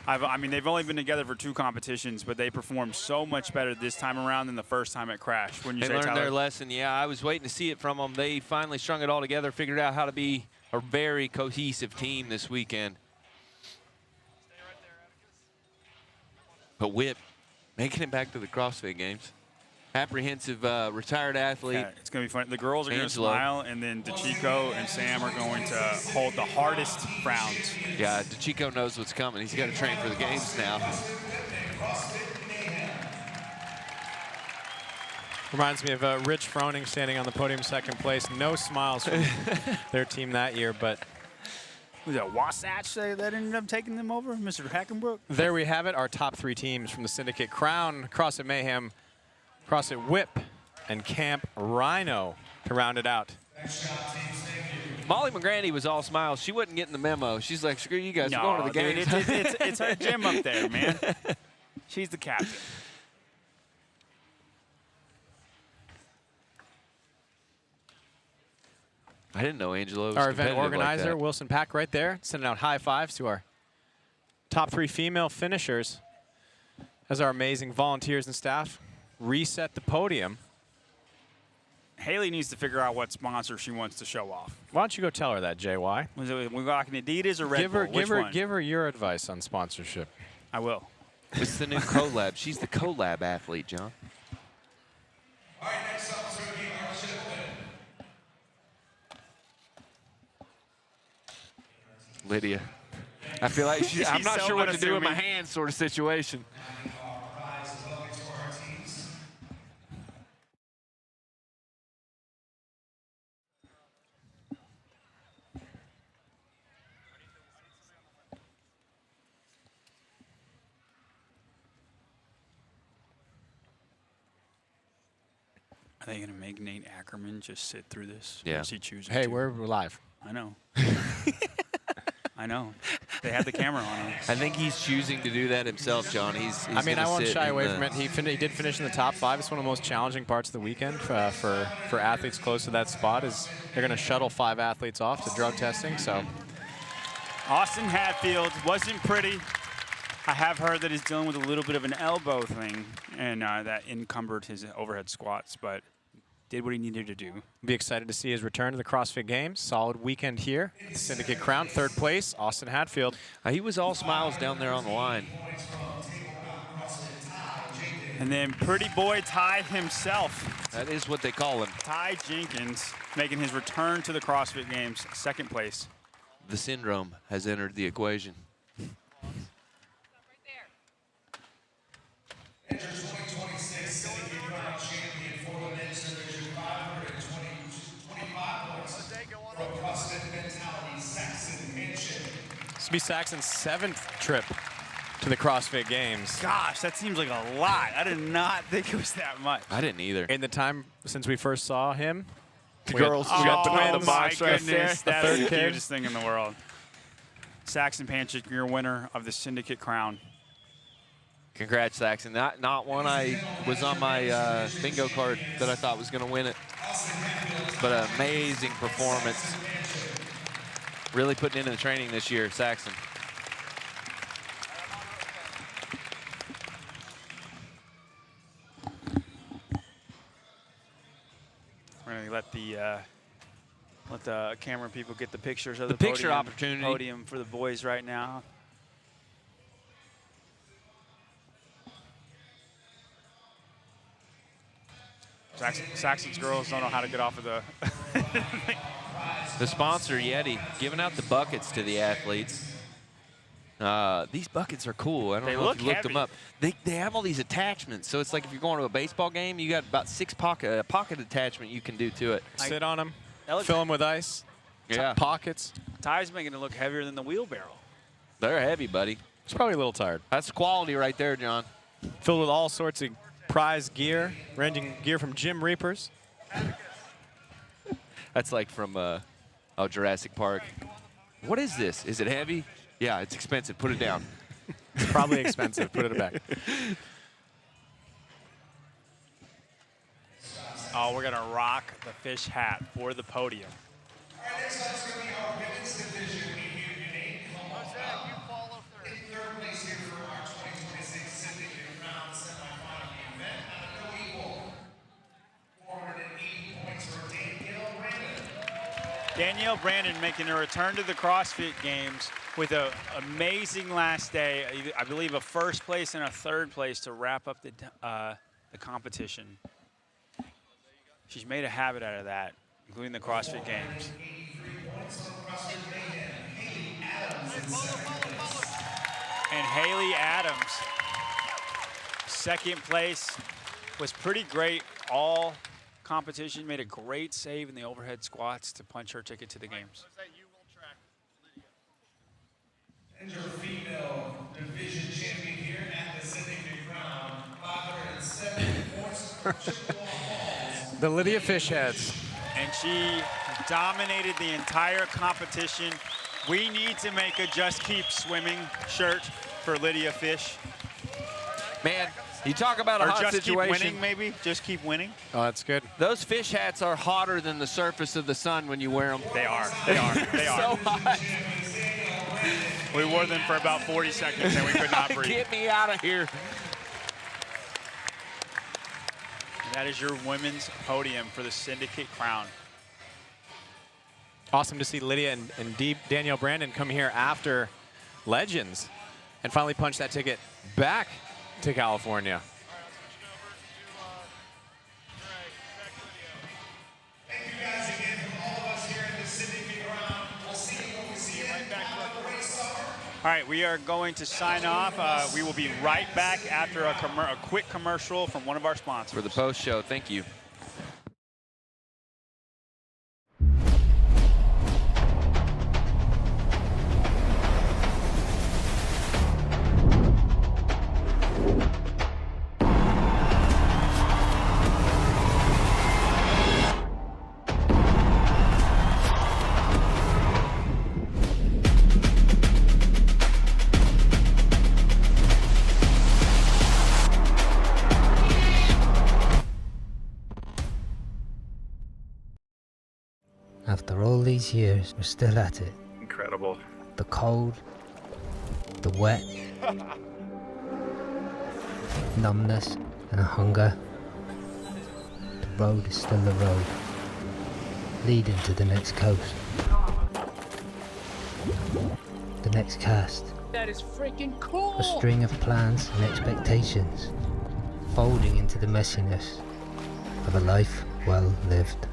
I mean, they've only been together for 2 competitions, but they performed so much better this time around than the first time at Crash. Wouldn't you They say, learned Tyler? their lesson. Yeah, I was waiting to see it from them. They finally strung it all together, figured out how to be a very cohesive team this weekend. But Whip making it back to the CrossFit Games. Apprehensive retired athlete. Yeah, it's going to be fun. The girls are going to Angelo. smile, and then DeChico and Sam are going to hold the hardest frowns. Yeah, DeChico knows what's coming. He's got to train for the games now. Reminds me of Rich Froning standing on the podium 2nd place. No smiles from their team that year, but Was that Wasatch that ended up taking them over, Mr. Hackenbrook? there we have it, our top 3 teams from the Syndicate Crown, CrossFit Mayhem, CrossFit Whip, and Camp Rhino to round it out. Molly McGrandy was all smiles. She wasn't getting the memo. She's like, screw you guys, we're going to the dude, games. it's her gym up there, man. She's the captain. I didn't know Angelo was Our event competitive like organizer, that. Wilson Pack, right there, sending out high fives to our top 3 female finishers as our amazing volunteers and staff reset the podium. Haley needs to figure out what sponsor she wants to show off. Why don't you go tell her that, JY? Was it we got an Adidas or Red Bull? Which one? Give her your advice on sponsorship. I will. It's the new collab. She's the collab athlete, John. All right, next up is going to be our ship win. Lydia. I feel like She's I'm not so sure what to do with my unassuming. hands sort of situation. Prize is welcome to our teams. Are they going to make Nate Ackermann just sit through this? Yeah. Or is he choosing Hey, to? we're live. I know. I know. They had the camera on him. I think he's choosing to do that himself, John. I mean, I won't shy away from it. He did finish in the top 5. It's one of the most challenging parts of the weekend for athletes close to that spot. Is they're going to shuttle 5 athletes off to drug testing. So Austin Hatfield wasn't pretty. I have heard that he's dealing with a little bit of an elbow thing, and that encumbered his overhead squats, but did what he needed to do. Be excited to see his return to the CrossFit Games. Solid weekend here. The Syndicate Crown, 3rd place, Austin Hatfield. He was all smiles down there on the line. And then pretty boy Ty himself. That is what they call him. Ty Jenkins making his return to the CrossFit Games, 2nd place. The syndrome has entered the equation. Enter 2026 Syndicate Crown champion for the men's division, 525 points. From CrossFit Mentality, Saxon Panchik. This will be Saxon's 7th trip to the CrossFit Games. Gosh, that seems like a lot. I did not think it was that much. I didn't either. In the time since we first saw him, The we girls got oh twins. my goodness, The that is third the kid. cutest thing in the world. Saxon Panchik, your winner of the Syndicate Crown. Congrats, Saxon. Not one I was on my bingo card that I thought was going to win it. But an amazing performance. Really putting into the training this year, Saxon. We're going to let the camera people get the pictures of The picture podium, opportunity. podium for the boys right now. Saxon's girls don't know how to get off of the The sponsor, Yeti, giving out the buckets to the athletes. These buckets are cool. I don't know if you looked them up. They have all these attachments. So it's like if you're going to a baseball game, you got about 6 pocket attachment you can do to it. Sit on them, fill them with ice, Yeah. pockets. Ty's making it look heavier than the wheelbarrow. They're heavy, buddy. It's probably a little tired. That's quality right there, John. Filled with all sorts of prize gear, ranging gear from Jim Reapers. That's like from Jurassic Park. What is this? Is it heavy? Yeah, it's expensive. Put it down. It's probably expensive. Put it back. Oh, we're going to rock the fish hat for the podium. All right, next up is going to be our women's division. We here today. In 3rd place here for our 2026 Syndicate Crown semifinal event. At a co-equal, 480 points for Danielle Brandon. Danielle Brandon making a return to the CrossFit Games with an amazing last day. I believe a 1st place and a 3rd place to wrap up the competition. She's made a habit out of that, including the CrossFit Games. And Haley Adams, 2nd place, was pretty great all competition, made a great save in the overhead squats to punch her ticket to the games. And your female division champion here at the Syndicate Crown, 507 points for Chippewa Falls. The Lydia Fishheads. And she dominated the entire competition. We need to make a Just Keep Swimming shirt for Lydia Fish. Man, you talk about a or hot just situation. Keep winning, maybe? Just keep winning? Oh, that's good. Those fish hats are hotter than the surface of the sun when you wear them. They are. They are. They are. So hot. We wore them for about 40 seconds and we could not breathe. Get me out of here. And that is your women's podium for the Syndicate Crown. Awesome to see Lydia and Danielle Brandon come here after Legends and finally punch that ticket back to California. Thank you guys again from all of us here at the Syndicate Crown. We'll see you when we see you right back for the race summer. All right, we are going to sign off. We will be right back after a quick commercial from one of our sponsors. For the post show, thank you. After all these years, we're still at it. Incredible. The cold, the wet, numbness and a hunger. The road is still the road, leading to the next coast. The next cast. That is freaking cool! A string of plans and expectations, folding into the messiness of a life well lived.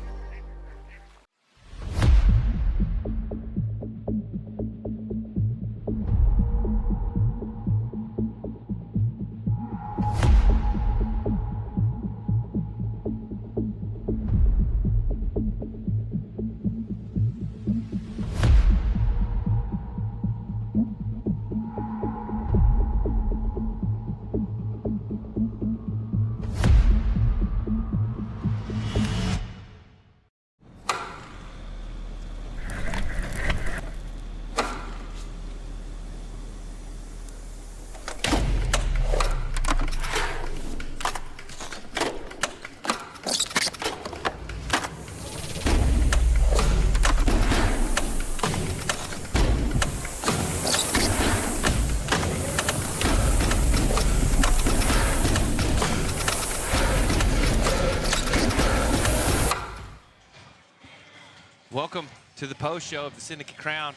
Welcome to the post show of the Syndicate Crown.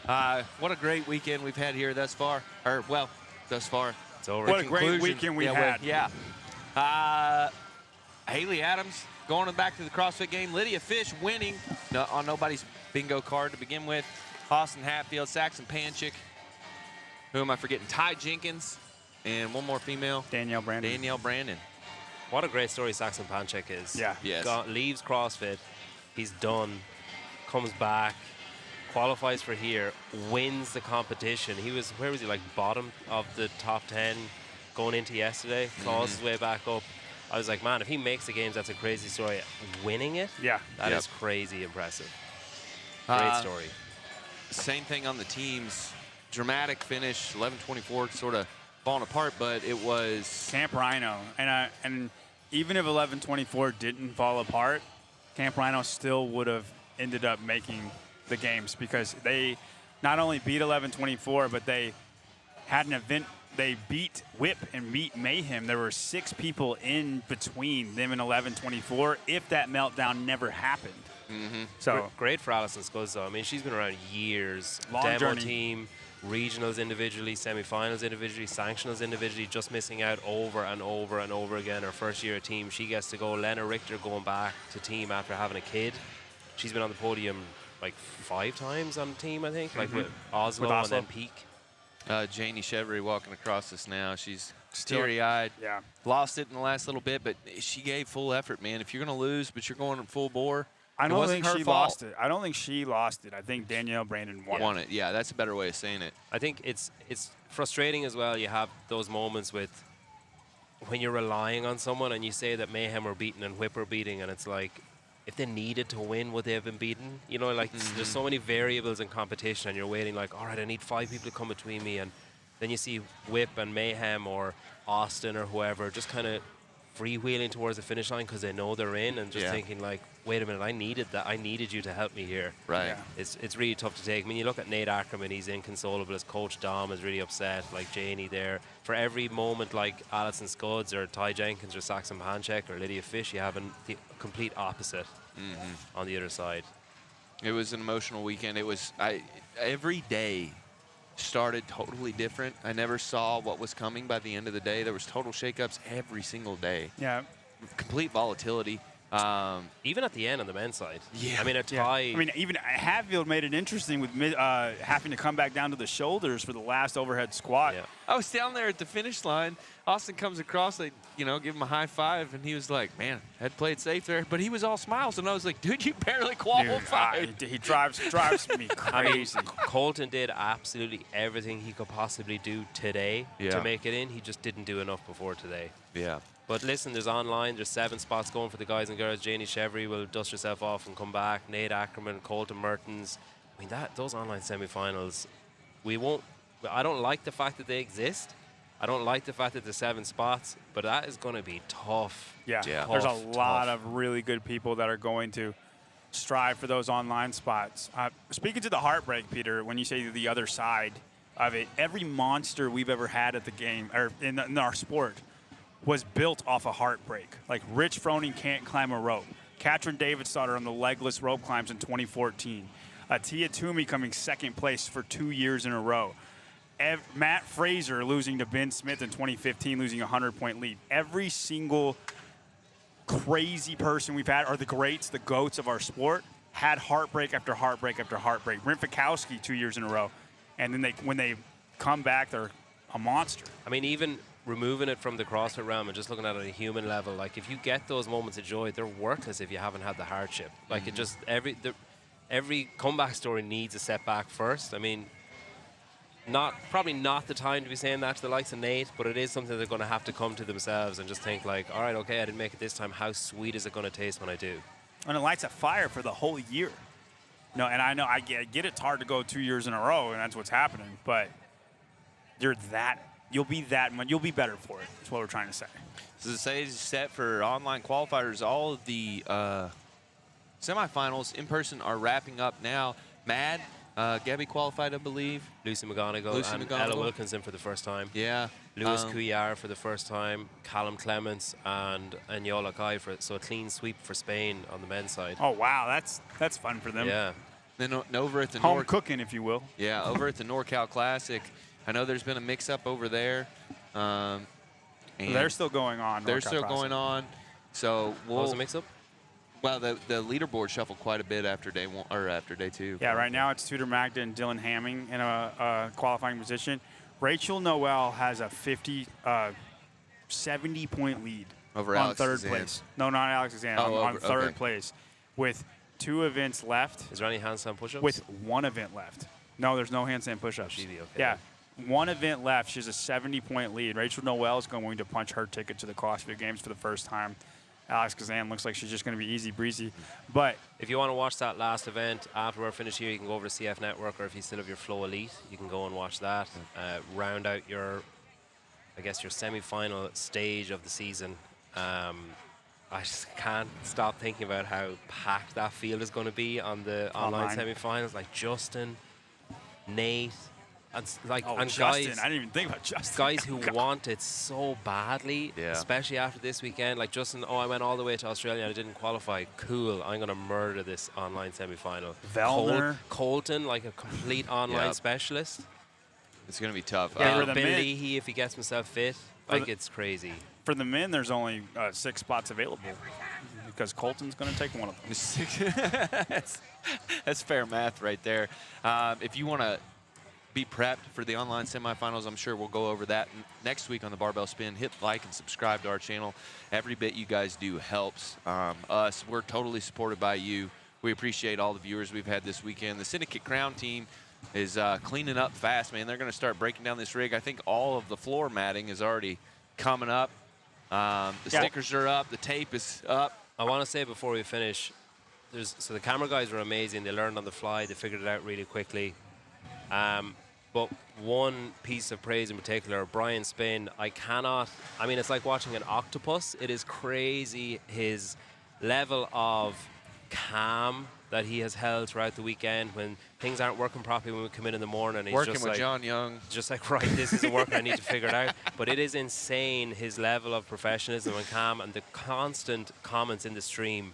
What a great weekend we've had here thus far. Thus far. It's over. What a great weekend we've had. Haley Adams going back to the CrossFit game. Lydia Fish winning on nobody's bingo card to begin with. Austin Hatfield, Saxon Panchik. Who am I forgetting? Ty Jenkins. And one more female. Danielle Brandon. What a great story Saxon Panchik is. Yeah. Yes. Leaves CrossFit. He's done. Comes back. Qualifies for here. Wins the competition. He was, where was he? Like bottom of the top 10 going into yesterday. Claws his way back up. I was like, man, if he makes the games, that's a crazy story. Winning it? Yeah. That is crazy impressive. Great story. Same thing on the teams. Dramatic finish, 11:24, sort of falling apart, but it was Camp Rhino. And even if 11:24 didn't fall apart, Camp Rhino still would have ended up making the games because they not only beat 11:24, but they had an event. They beat Whip and beat Mayhem. There were 6 people in between them and 11:24 if that meltdown never happened. So great for Alison Scuzz, though. I mean, she's been around years. Long Demo journey. team, regionals individually, semifinals individually, sanctionals individually, just missing out over and over and over again. Her first year of team, she gets to go. Lena Richter going back to team after having a kid. She's been on the podium like 5 times on team, I think, like with Oslo and then Peak. Janie Chevry walking across us now. She's teary-eyed. Yeah. Lost it in the last little bit, but she gave full effort, man. If you're going to lose, but you're going full bore, I it don't wasn't think her she fault. lost it. I don't think she lost it. I think Danielle Brandon won it. Yeah, that's a better way of saying it. I think it's frustrating as well. You have those moments with when you're relying on someone and you say that Mayhem are beaten and Whip are beating, and it's like, if they needed to win, would they have been beaten? You know, like there's so many variables in competition, and you're waiting like, all right, I need 5 people to come between me, and then you see Whip and Mayhem or Austin or whoever just kind of freewheeling towards the finish line because they know they're in, and just thinking like, wait a minute, I needed that. I needed you to help me here. Right. Yeah. It's really tough to take. I mean, you look at Nate Ackermann, he's inconsolable. His coach Dom is really upset. Like Janie there. For every moment like Alison Scuzz or Ty Jenkins or Saxon Panchik or Lydia Fish, you have the complete opposite on the other side. It was an emotional weekend. It was every day started totally different. I never saw what was coming by the end of the day. There was total shakeups every single day. Yeah. Complete volatility. Even at the end on the men's side. Yeah. I mean, a tie. I mean, even Hatfield made it interesting with having to come back down to the shoulders for the last overhead squat. Yeah. I was down there at the finish line. Austin comes across, they, give him a high five, and he was like, man, had played safe there. But he was all smiles, and I was like, dude, you barely qualified. He drives me crazy. I mean, Colten did absolutely everything he could possibly do today to make it in. He just didn't do enough before today. Yeah. But listen, there's 7 spots going for the guys and girls. Janie Chevry will dust herself off and come back. Nate Ackermann, Colten Mertens. I mean, those online semifinals, I don't like the fact that they exist. I don't like the fact that there's 7 spots, but that is going to be tough. Yeah. Tough, There's a lot of really good people that are going to strive for those online spots. Speaking to the heartbreak, Peter, when you say the other side of it, every monster we've ever had at the game or in our sport was built off a heartbreak. Like Rich Froning can't climb a rope. Katrin Davidsdottir on the legless rope climbs in 2014. Tia Toomey coming second place for 2 years in a row. Matt Fraser losing to Ben Smith in 2015, losing a 100-point lead. Every single crazy person we've had, or the greats, the GOATs of our sport, had heartbreak after heartbreak after heartbreak. Brent Fikowski 2 years in a row. And then when they come back, they're a monster. I mean, even removing it from the CrossFit realm and just looking at it at a human level, like if you get those moments of joy, they're worthless if you haven't had the hardship. Like it just, every comeback story needs a setback first. I mean, probably not the time to be saying that to the likes of Nate, but it is something they're going to have to come to themselves and just think like, all right, okay, I didn't make it this time. How sweet is it going to taste when I do? And it lights a fire for the whole year. No, and I get it's hard to go 2 years in a row, and that's what's happening. But you'll be better for it. That's what we're trying to say. So the stage is set for online qualifiers. All of the semifinals in person are wrapping up now. Mad, Gabby qualified, I believe. Lucy McGonigal, Ella Wilkinson for the first time. Yeah. Lewis Couillard for the first time. Callum Clements and Yola Kai so a clean sweep for Spain on the men's side. Oh wow, that's fun for them. Yeah. Then over at the home cooking, if you will. Yeah, over at the NorCal Classic, I know there's been a mix-up over there. And they're still going on. They're still going on. So what was the mix-up? Well, the leaderboard shuffled quite a bit after day one or after day two. Yeah, right now it's Tudor Magda and Dylan Hamming in a qualifying position. Rachel Noel has a 70-point lead over on Alex third Zan. place. No, not Alex Zan. On third place with 2 events left. Is there any handstand push-ups? With 1 event left. No, there's no handstand push-ups. Okay. Yeah, 1 event left. She has a 70-point lead. Rachel Noel is going to punch her ticket to the CrossFit Games for the first time. Alex Kazan looks like she's just going to be easy breezy. But if you want to watch that last event after we're finished here, you can go over to CF Network, or if you still have your Flow Elite, you can go and watch that. Round out your semi-final stage of the season. I just can't stop thinking about how packed that field is going to be on the online semi-finals. Like Justin, Nate, and Justin, guys. I didn't even think about Justin. Guys who want it so badly, especially after this weekend. Like Justin, I went all the way to Australia and I didn't qualify. Cool, I'm going to murder this online semi-final. Vellner. Colten, like a complete online specialist. It's going to be tough. Yeah, Ben Leahy, if he gets himself fit, it's crazy. For the men, there's only 6 spots available because Colton's going to take one of them. That's fair math right there. If you want to be prepped for the online semifinals, I'm sure we'll go over that next week on the Barbell Spin. Hit like and subscribe to our channel. Every bit you guys do helps us. We're totally supported by you. We appreciate all the viewers we've had this weekend. The Syndicate Crown team is cleaning up fast, man. They're going to start breaking down this rig. I think all of the floor matting is already coming up. The stickers are up. The tape is up. I want to say before we finish, so the camera guys were amazing. They learned on the fly. They figured it out really quickly. But one piece of praise in particular, Brian Spain, I mean, it's like watching an octopus. It is crazy his level of calm that he has held throughout the weekend when things aren't working properly when we come in the morning. He's working just with like, John Young. Just like, right, this isn't working, I need to figure it out. But it is insane, his level of professionalism and calm, and the constant comments in the stream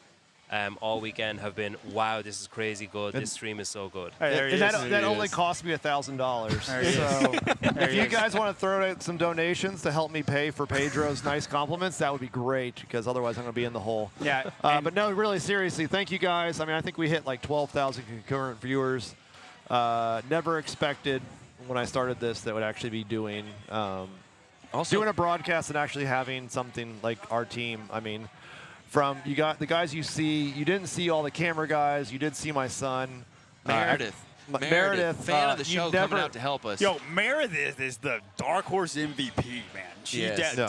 all weekend have been, wow, this is crazy good. This stream is so good. And that only cost me $1,000. So if you guys want to throw out some donations to help me pay for Pedro's nice compliments, that would be great, because otherwise I'm going to be in the hole. Yeah. But no, really, seriously, thank you guys. I mean, I think we hit like 12,000 concurrent viewers. Never expected when I started this that would actually be doing doing a broadcast and actually having something like our team. I mean, from you got the guys you see, you didn't see all the camera guys. You did see my son, Meredith. Meredith, fan of the show, coming out to help us. Yo, Meredith is the dark horse MVP, man. She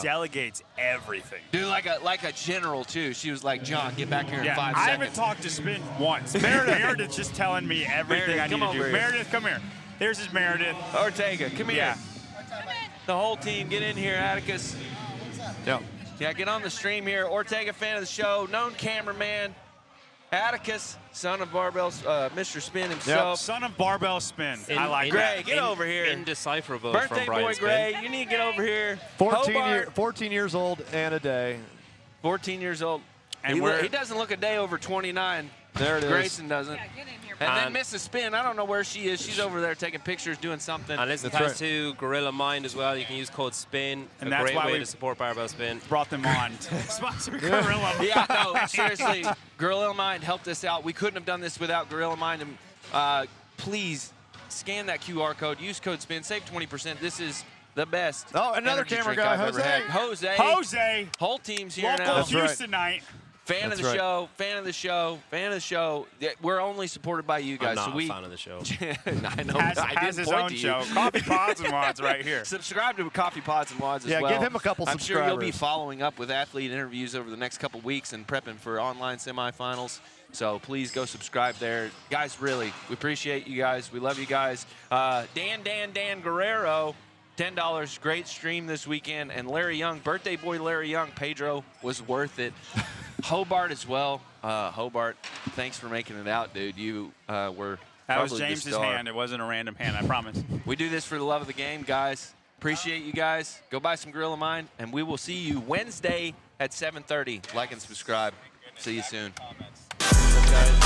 delegates everything. Dude, like a general too. She was like, John, get back here in 5 seconds. I haven't talked to Spin once. Meredith's just telling me everything I need to do. Here. Meredith, come here. There's his Meredith. Ortega, come here. The whole team, get in here, Atticus. Yep. Yeah, get on the stream here. Ortega, fan of the show, known cameraman. Atticus, son of Barbell's Mr. Spin Yep. himself. Son of Barbell Spin. I like Gray, that. get over here. Indecipherable Birthday from Brian boy Spin. Gray, you need to get over here. 14 years old and a day. 14 years old. And He doesn't look a day over 29. There it is. Grayson doesn't. And then Mrs. Spin, I don't know where she is. She's over there taking pictures, doing something. And listen, thanks to Gorilla Mind as well. You can use code SPIN. And a that's great why way we to support Barbell Spin. Brought them on to sponsor Gorilla Mind. Yeah, no, seriously. Gorilla Mind helped us out. We couldn't have done this without Gorilla Mind. And please scan that QR code. Use code SPIN. Save 20%. This is the best. Oh, another energy camera drink guy, I've ever Jose. had. Jose. Jose. Whole team's here Local now. Houstonite. Fan of the show, fan of the show, fan of the show. We're only supported by you guys. I'm not so a fan of the show. I know. Has I didn't his point own to you. show. Coffee Pods and Wads right here. Subscribe to Coffee Pods and Wads as well. Yeah, give him a couple I'm sure you'll be subscribers. following up with athlete interviews over the next couple weeks and prepping for online semifinals. So please go subscribe there. Guys, really, we appreciate you guys. We love you guys. Dan Guerrero, $10. Great stream this weekend. And Larry Young, birthday boy Larry Young, Pedro was worth it. Hobart as well. Hobart, thanks for making it out, dude. You were That was probably the James's star. hand. It wasn't a random hand, I promise. We do this for the love of the game, guys. Appreciate you guys. Go buy some Gorilla Mind, and we will see you Wednesday at 7:30. Like and subscribe. See you soon. What's up, guys?